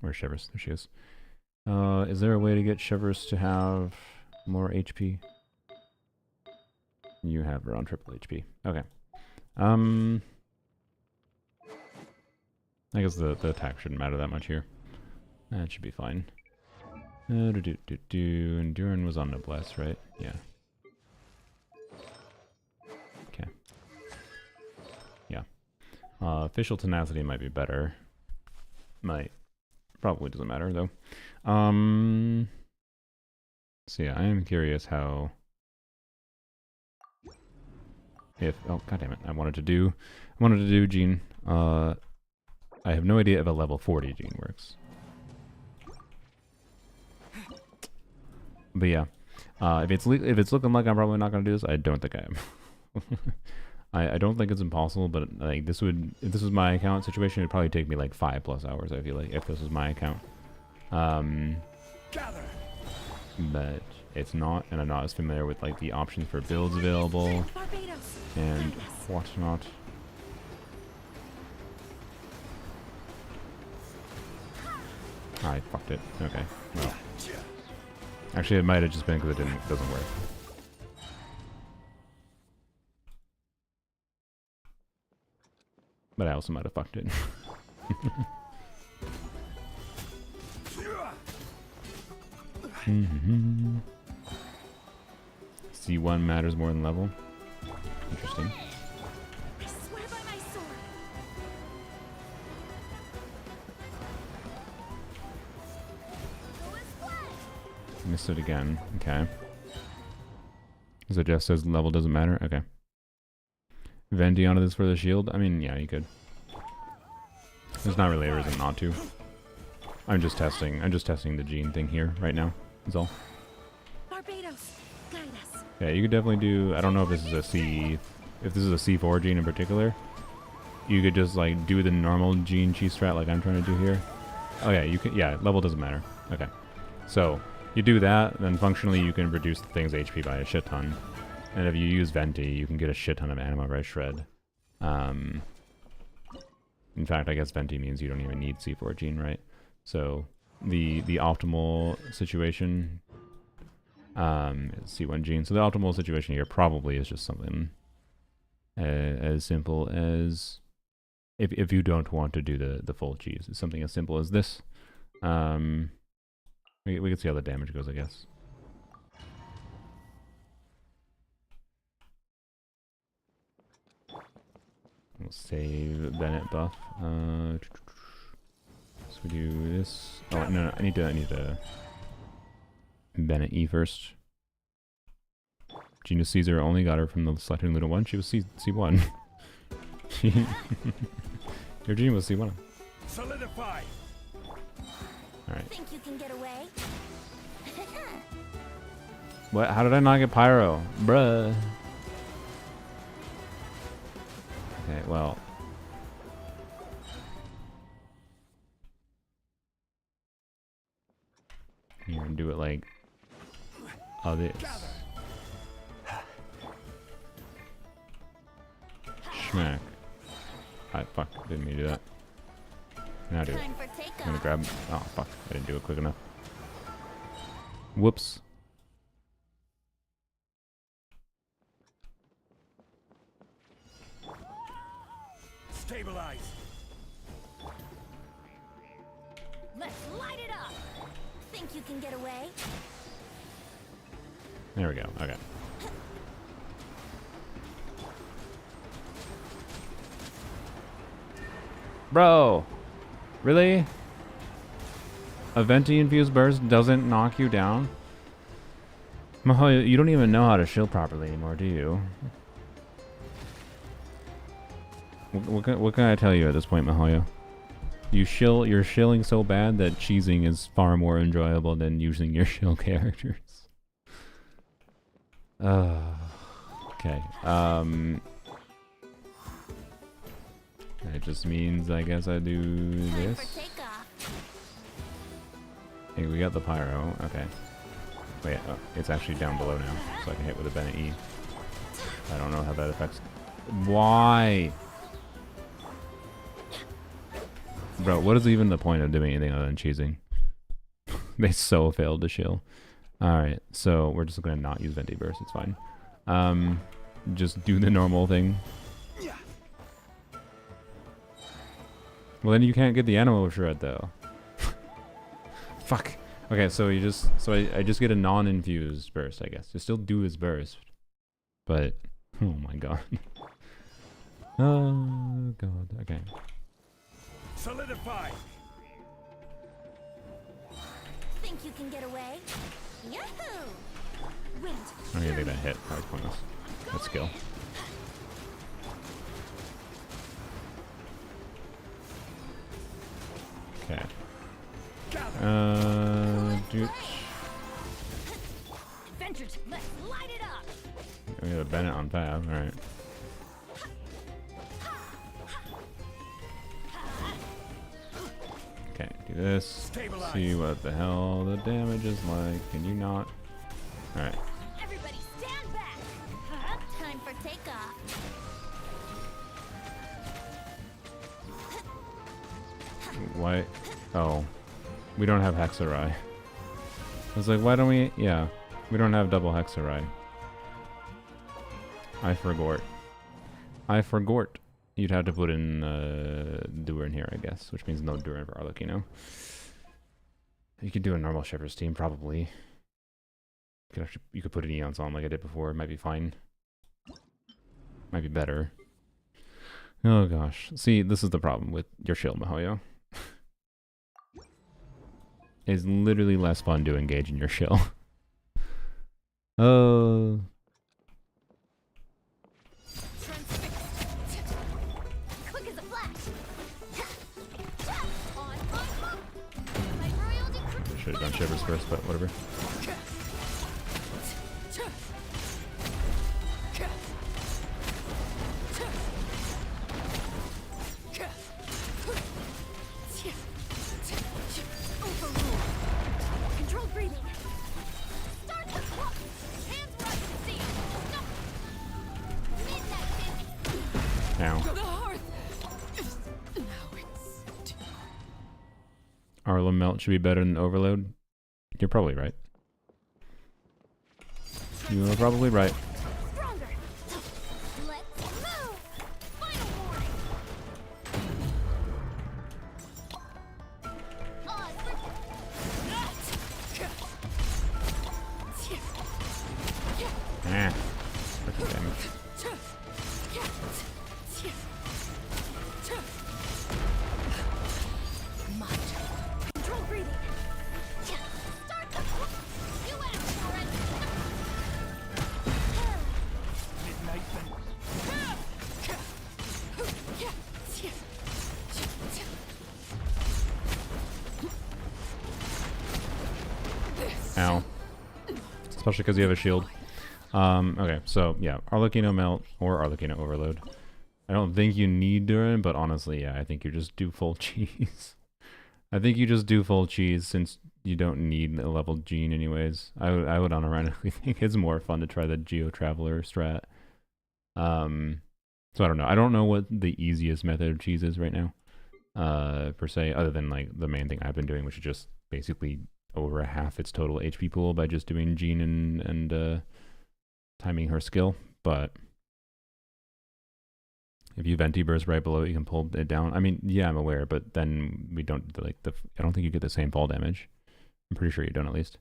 Where's Shivers? There she is. Is there a way to get Shivers to have more HP? You have her on triple HP. Okay. I guess the attack shouldn't matter that much here. That should be fine. And Durin was on Noblesse, right? Yeah. Okay. Yeah. Official Tenacity might be better. Might. Probably doesn't matter, though. So yeah, I am curious how... If... Oh, goddammit. I wanted to do Gene. I have no idea if a level 40 Gene works. But yeah, if it's looking like I'm probably not gonna do this, I don't think I am. I don't think it's impossible, but like if this was my account situation, it'd probably take me like 5+ hours. I feel like if this was my account, but it's not, and I'm not as familiar with like the options for builds available and whatnot. I fucked it. Okay, well. Actually, it might have just been because it doesn't work. But I also might have fucked it. C1 matters more than level. Interesting. I swear by my sword. Missed it again. Okay. So Jeff says level doesn't matter. Okay. Venti onto this for the shield? I mean, yeah, you could. There's not really a reason not to. I'm just testing the Gene thing here right now. That's all. Barbados, guide us. Yeah, you could definitely do... I don't know if this is a C... If this is a C4 Gene in particular. You could just, like, do the normal Gene cheese strat like I'm trying to do here. Oh, yeah, you can... Yeah, level doesn't matter. Okay. So... You do that, then functionally you can reduce the thing's HP by a shit ton. And if you use Venti, you can get a shit ton of anima by shred. In fact, I guess Venti means you don't even need C4 Gene, right? So the optimal situation is C1 Gene. So the optimal situation here probably is just something as simple as if you don't want to do the full cheese, it's something as simple as this. We can see how the damage goes, I guess. We'll save Bennett buff. So we do this. Oh no, I need to Bennett E first. Genius Caesar only got her from the selecting little one. She was C1. Your Gene was C1. Solidify. Alright. Think you can get away? What? How did I not get Pyro? Bruh. Okay, well. You're gonna do it like... this. Schmack. Fuck, didn't mean to do that. Now do it. Time for I'm gonna takeoff. grab... Oh, fuck. I didn't do it quick enough. Whoops. Stabilize. Let's light it up. Think you can get away? There we go. Okay. Bro! Really? A Venti infused burst doesn't knock you down? Mahoyo, you don't even know how to shield properly anymore, do you? What can I tell you at this point, Mahoyo? You're shilling so bad that cheesing is far more enjoyable than using your shill characters. Okay. It just means I guess I do Time this. for takeoff. Hey, we got the pyro. Okay. Wait, it's actually down below now, so I can hit with a Bennett E. I don't know how that affects. Why? Bro, what is even the point of doing anything other than cheesing? They so failed to shill. Alright, so we're just gonna not use Venti Burst, it's fine. Just do the normal thing. Well, then you can't get the animal shred though. Fuck. Okay, so you just I just get a non-infused burst, I guess. You still do his burst, but oh my god. Oh god. Okay. Solidify. Think you can get away? Yahoo! Wait. I'm gonna take that hit. That was pointless. That skill. Okay. Dude. Adventures, let's light it up. We have a Bennett on Pav. All right. Okay, do this. Stabilize. See what the hell the damage is like. Can you not? All right. Everybody stand back. Time for takeoff. Why? Oh, we don't have Hexarai. I was like, why don't we? Yeah, we don't have double Hexarai. I forgot. I forgot. You'd have to put in Durin here, I guess, which means no Durin for Arlecchino. You could do a normal Shepherd's team, probably. You could put an Eons on like I did before. It might be fine. Might be better. Oh gosh. See, this is the problem with your shield, Mihoyo. It's literally less fun to engage in your shield. Oh. Quick as a flash. On. My royal decree. Should have done Shivers first, but whatever. Controlled breathing. Start the clock. Hands where I can see. Stop. Midnight. Now. The hearth. Now it's. Arla Melt should be better than Overload. You're probably right. You are probably right. Stronger. Let's move. Final warning. Pause Ah. Freaking damage. Control breathing. Start the clock. You asked for it. Midnight. Ow. Especially because you have a shield. Okay, so yeah, Arlecchino Melt or Arlecchino Overload. I don't think you need Durin, but honestly, yeah, I think you just do full cheese. I think you just do full cheese since you don't need a leveled gene anyways. I would unironically think it's more fun to try the Geo Traveler strat. So I don't know. I don't know what the easiest method of cheese is right now, per se, other than like the main thing I've been doing, which is just basically over half its total HP pool by just doing Jean and timing her skill. But if you Venti Burst right below it, you can pull it down. I mean, yeah, I'm aware, but then we don't like I don't think you get the same fall damage. I'm pretty sure you don't, at least.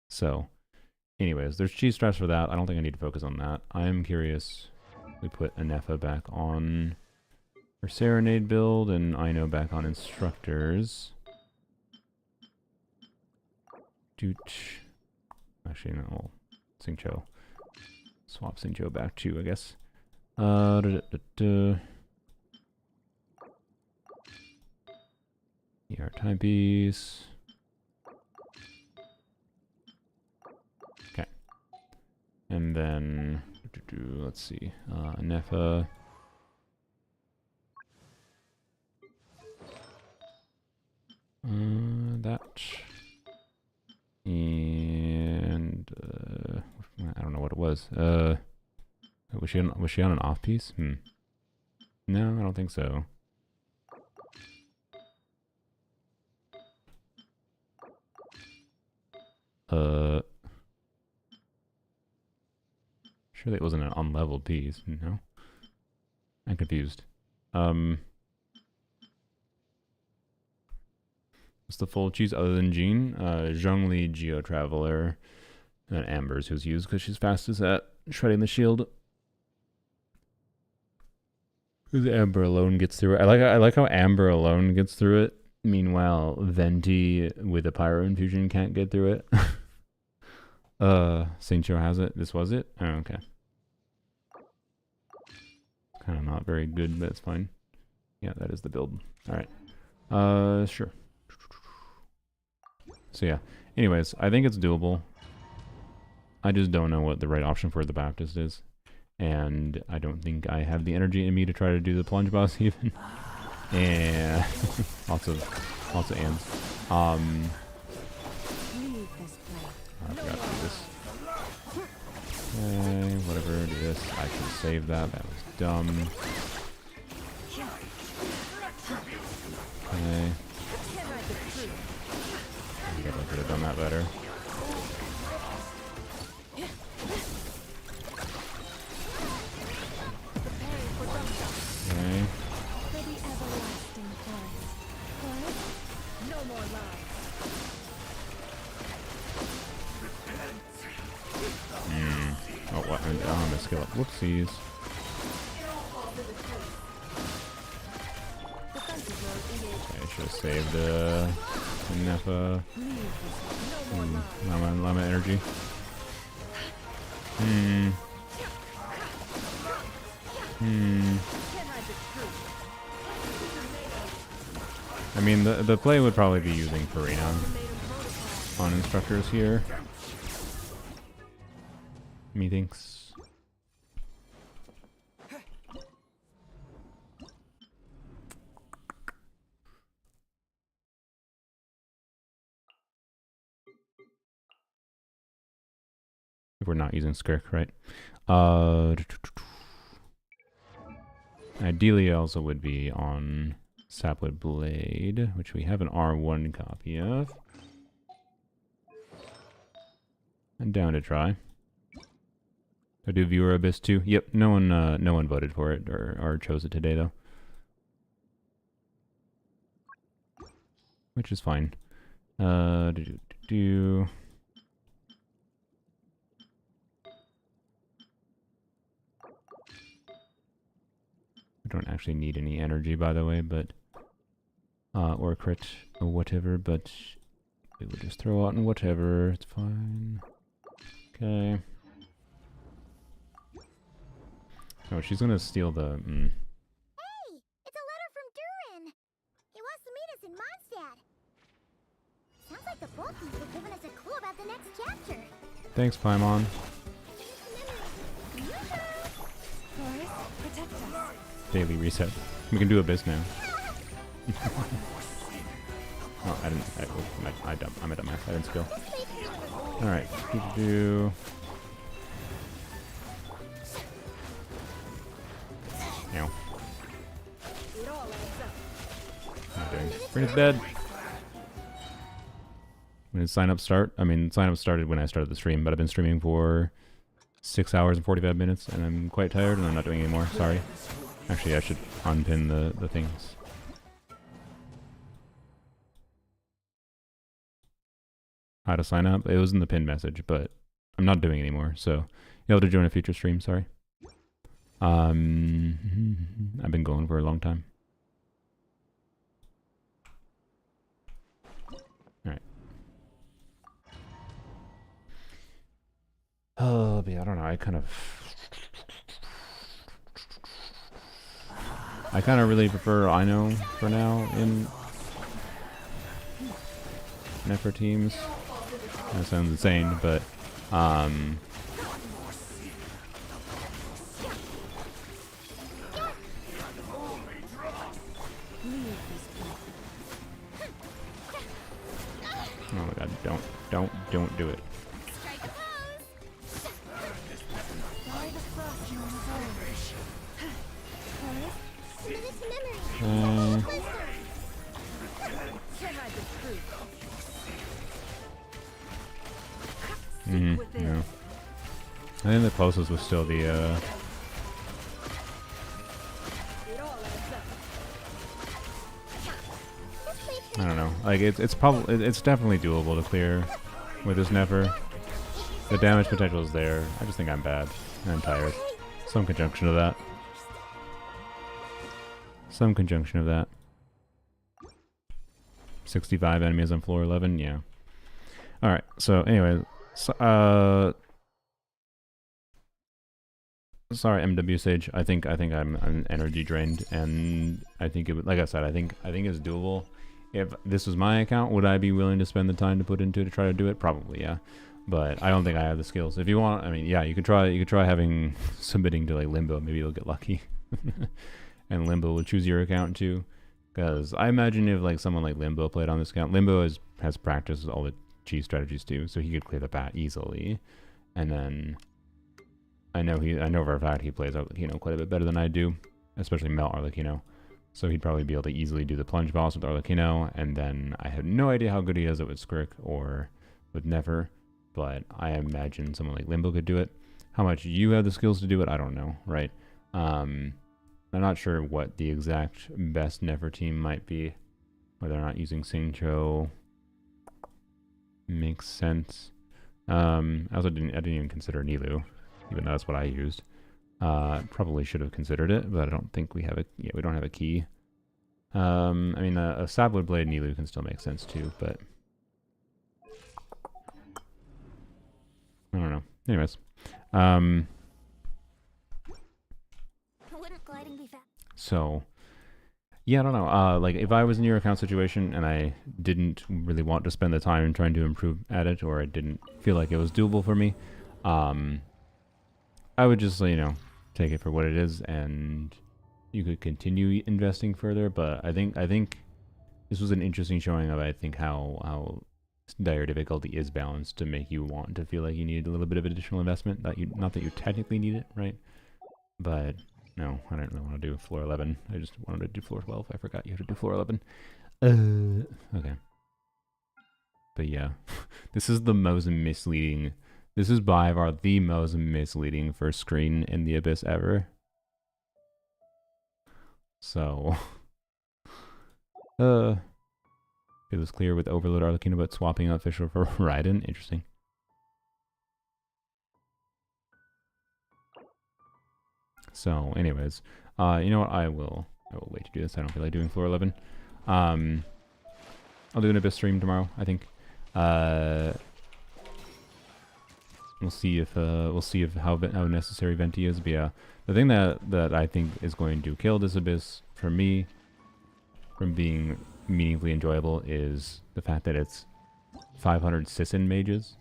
So anyways, there's cheese straps for that. I don't think I need to focus on that. I am curious. We put Anefa back on her Serenade build and Aino back on Instructors. Dooch. Actually, no. Well, Xingqiu. Swap Xingqiu back too, I guess. ER timepiece. Okay. And then, let's see. Anefa. That. And I don't know what it was. Was she on an off piece? No, I don't think so. Surely it wasn't an unleveled piece. No, I'm confused. What's the full cheese other than Jean? Zhongli, Geo Traveler, and Amber's who's used because she's fastest at shredding the shield. Because Amber alone gets through it. I like how Amber alone gets through it. Meanwhile, Venti with a Pyro Infusion can't get through it. Saint Joe has it. This was it? Oh, okay. Kind of not very good, but it's fine. Yeah, that is the build. Alright. Sure. So yeah. Anyways, I think it's doable. I just don't know what the right option for the Baptist is. And I don't think I have the energy in me to try to do the plunge boss even. And lots of ands. I forgot to do this. Okay, whatever, do this. I can save that. That was dumb. Okay. I think I could have done that better. Okay. Oh, what? I'm gonna skill up. Whoopsies. Okay, I should have saved Nefa. Llama energy. I mean, the play would probably be using Farina on instructors here. Methinks. If we're not using Skirk, right? Ideally, also would be on Sapwood Blade, which we have an R1 copy of. I'm down to try. I do Viewer Abyss too. Yep, no one voted for it or chose it today though, which is fine. I don't actually need any energy, by the way, but or crit or whatever. But we will just throw out in whatever. It's fine. Okay. Oh, she's gonna steal the. Hey, it's a letter from Durin. He wants to meet us in Mondstadt. Sounds like the Boltons have given us a clue about the next chapter. Thanks, Paimon. Protect us. Daily reset. We can do Abyss now. Oh, I didn't. I'm a dumbass. I didn't skill. All right. Do. Ow. What am I doing? Brina's dead. When did sign up start? I mean, sign up started when I started the stream, but I've been streaming for 6 hours and 45 minutes, and I'm quite tired, and I'm not doing it anymore. Sorry. Actually, I should unpin the things. How to sign up? It was in the pinned message, but I'm not doing it anymore, so you'll have to join a future stream. Sorry. I've been going for a long time. Alright. Oh, but I don't know, I kind of really prefer Ino for now in Nefer teams. That sounds insane, but oh my god, don't do it. Strike a pose. Vivid memory. Wisdom. No. I think the closest was still the I don't know. Like it's probably it's definitely doable to clear with this Nefer. The damage potential is there. I just think I'm bad and I'm tired. Some conjunction of that. Some conjunction of that. 65 enemies on floor 11. Yeah. All right. So anyway, sorry, MW Sage. I think I'm energy drained, and I think it would, like I said, I think it's doable. If this was my account, would I be willing to spend the time to put into it to try to do it? Probably, yeah. But I don't think I have the skills. If you want, I mean, yeah, you could try having submitting to like Limbo. Maybe you'll get lucky, and Limbo will choose your account too. Because I imagine if like someone like Limbo played on this account, Limbo has practiced all the cheese strategies too, so he could clear the bat easily. And then I know for a fact he plays Arlecchino quite a bit better than I do, especially Melt Arlecchino. So he'd probably be able to easily do the plunge boss with Arlecchino, and then I have no idea how good he does it with Skrik or with Nefer, but I imagine someone like Limbo could do it. How much you have the skills to do it, I don't know, right? I'm not sure what the exact best Nefer team might be, whether or not using Singcho makes sense. I didn't even consider Nilou, even though that's what I used. Probably should have considered it, but I don't think we have a we don't have a key. I mean, a Sapwood Blade Nilou can still make sense too, but I don't know. Anyways, Wouldn't gliding be fast? so yeah, I don't know. Like if I was in your account situation and I didn't really want to spend the time trying to improve at it, or I didn't feel like it was doable for me, I would just, take it for what it is, and you could continue investing further. But I think this was an interesting showing of how dire difficulty is balanced to make you want to feel like you need a little bit of additional investment. Not that you technically need it, right? But no, I don't really want to do floor 11. I just wanted to do floor 12. I forgot you had to do floor 11. Okay. But yeah, this is the most misleading. This is by far the most misleading first screen in the Abyss ever. So, it was clear with Overload Arlecchino about swapping out Fisher for Raiden. Interesting. So, anyways, you know what? I will wait to do this. I don't feel like doing floor 11. I'll do an Abyss stream tomorrow, I think. We'll see if how necessary Venti is. But yeah, the thing that I think is going to kill this Abyss for me from being meaningfully enjoyable is the fact that it's 500 Sisson mages.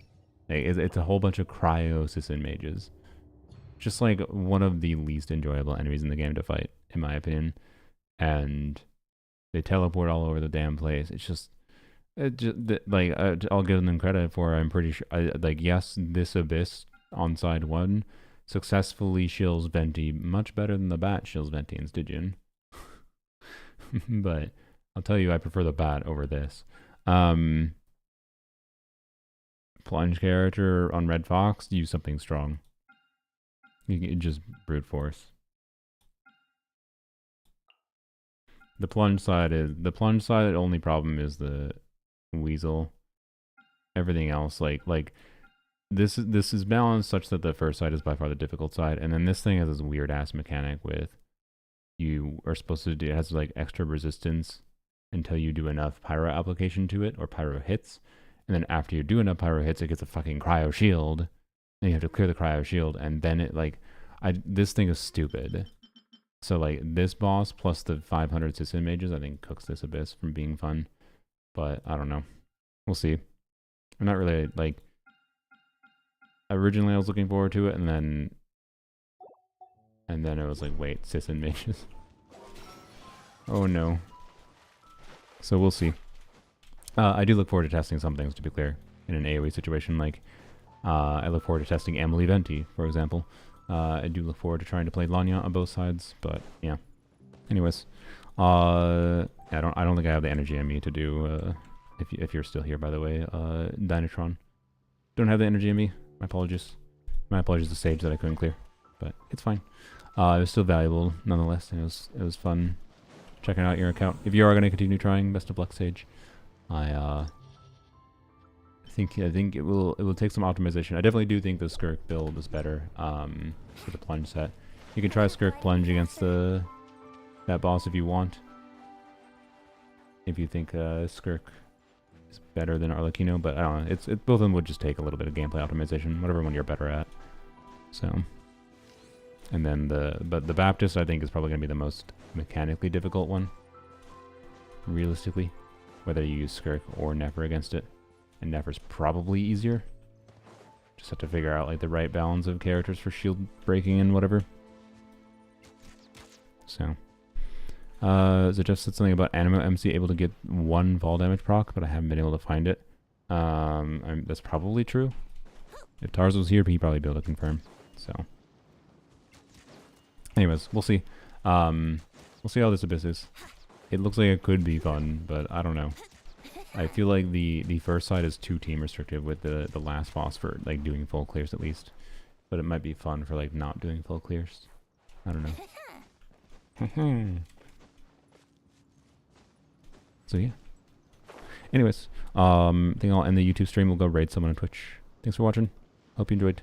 Like, it's a whole bunch of cryo Sisson mages. Just like one of the least enjoyable enemies in the game to fight, in my opinion. And they teleport all over the damn place. It's just. I'll give them credit for. I'm pretty sure. Yes, this Abyss on side 1 successfully shills Venti much better than the bat shills Venti in Stygian. But I'll tell you, I prefer the bat over this. Plunge character on Red Fox, use something strong. You can just brute force. The plunge side, the only problem is the Weasel. Everything else, like this is balanced such that the first side is by far the difficult side, and then this thing has this weird ass mechanic with you are supposed to do, it has like extra resistance until you do enough pyro application to it, or pyro hits, and then after you do enough pyro hits, it gets a fucking cryo shield, and you have to clear the cryo shield, and then it this thing is stupid. So like this boss plus the 500 Sisson mages, I think cooks this Abyss from being fun. But I don't know. We'll see. I'm not really originally I was looking forward to it, and then it was like, wait, Sisson mages. Oh no. So we'll see. I do look forward to testing some things, to be clear, in an AoE situation. Like I look forward to testing Emily Venti, for example. I do look forward to trying to play Lanya on both sides, but yeah. Anyways, I don't think I have the energy in me to do. If you're still here, by the way, Dynatron, don't have the energy in me. My apologies. My apologies to Sage that I couldn't clear, but it's fine. It was still valuable nonetheless. It was fun checking out your account. If you are going to continue trying, best of luck, Sage. I think it will take some optimization. I definitely do think the Skirk build is better for the plunge set. You can try Skirk plunge against that boss if you want. If you think Skirk is better than Arlecchino, but I don't know. Both of them would just take a little bit of gameplay optimization, whatever one you're better at. So, and then the Baptist I think is probably gonna be the most mechanically difficult one. Realistically, whether you use Skirk or Nefer against it, and Nefer's probably easier. Just have to figure out like the right balance of characters for shield breaking and whatever. So. So Jeff said something about Animo MC able to get 1 fall damage proc, but I haven't been able to find it. That's probably true. If Tars was here, he'd probably be able to confirm. So, anyways, we'll see. We'll see how this Abyss is. It looks like it could be fun, but I don't know. I feel like the first side is too team restrictive with the last boss for like doing full clears at least. But it might be fun for like not doing full clears. I don't know. So yeah. Anyways, I think I'll end the YouTube stream. We'll go raid someone on Twitch. Thanks for watching. Hope you enjoyed.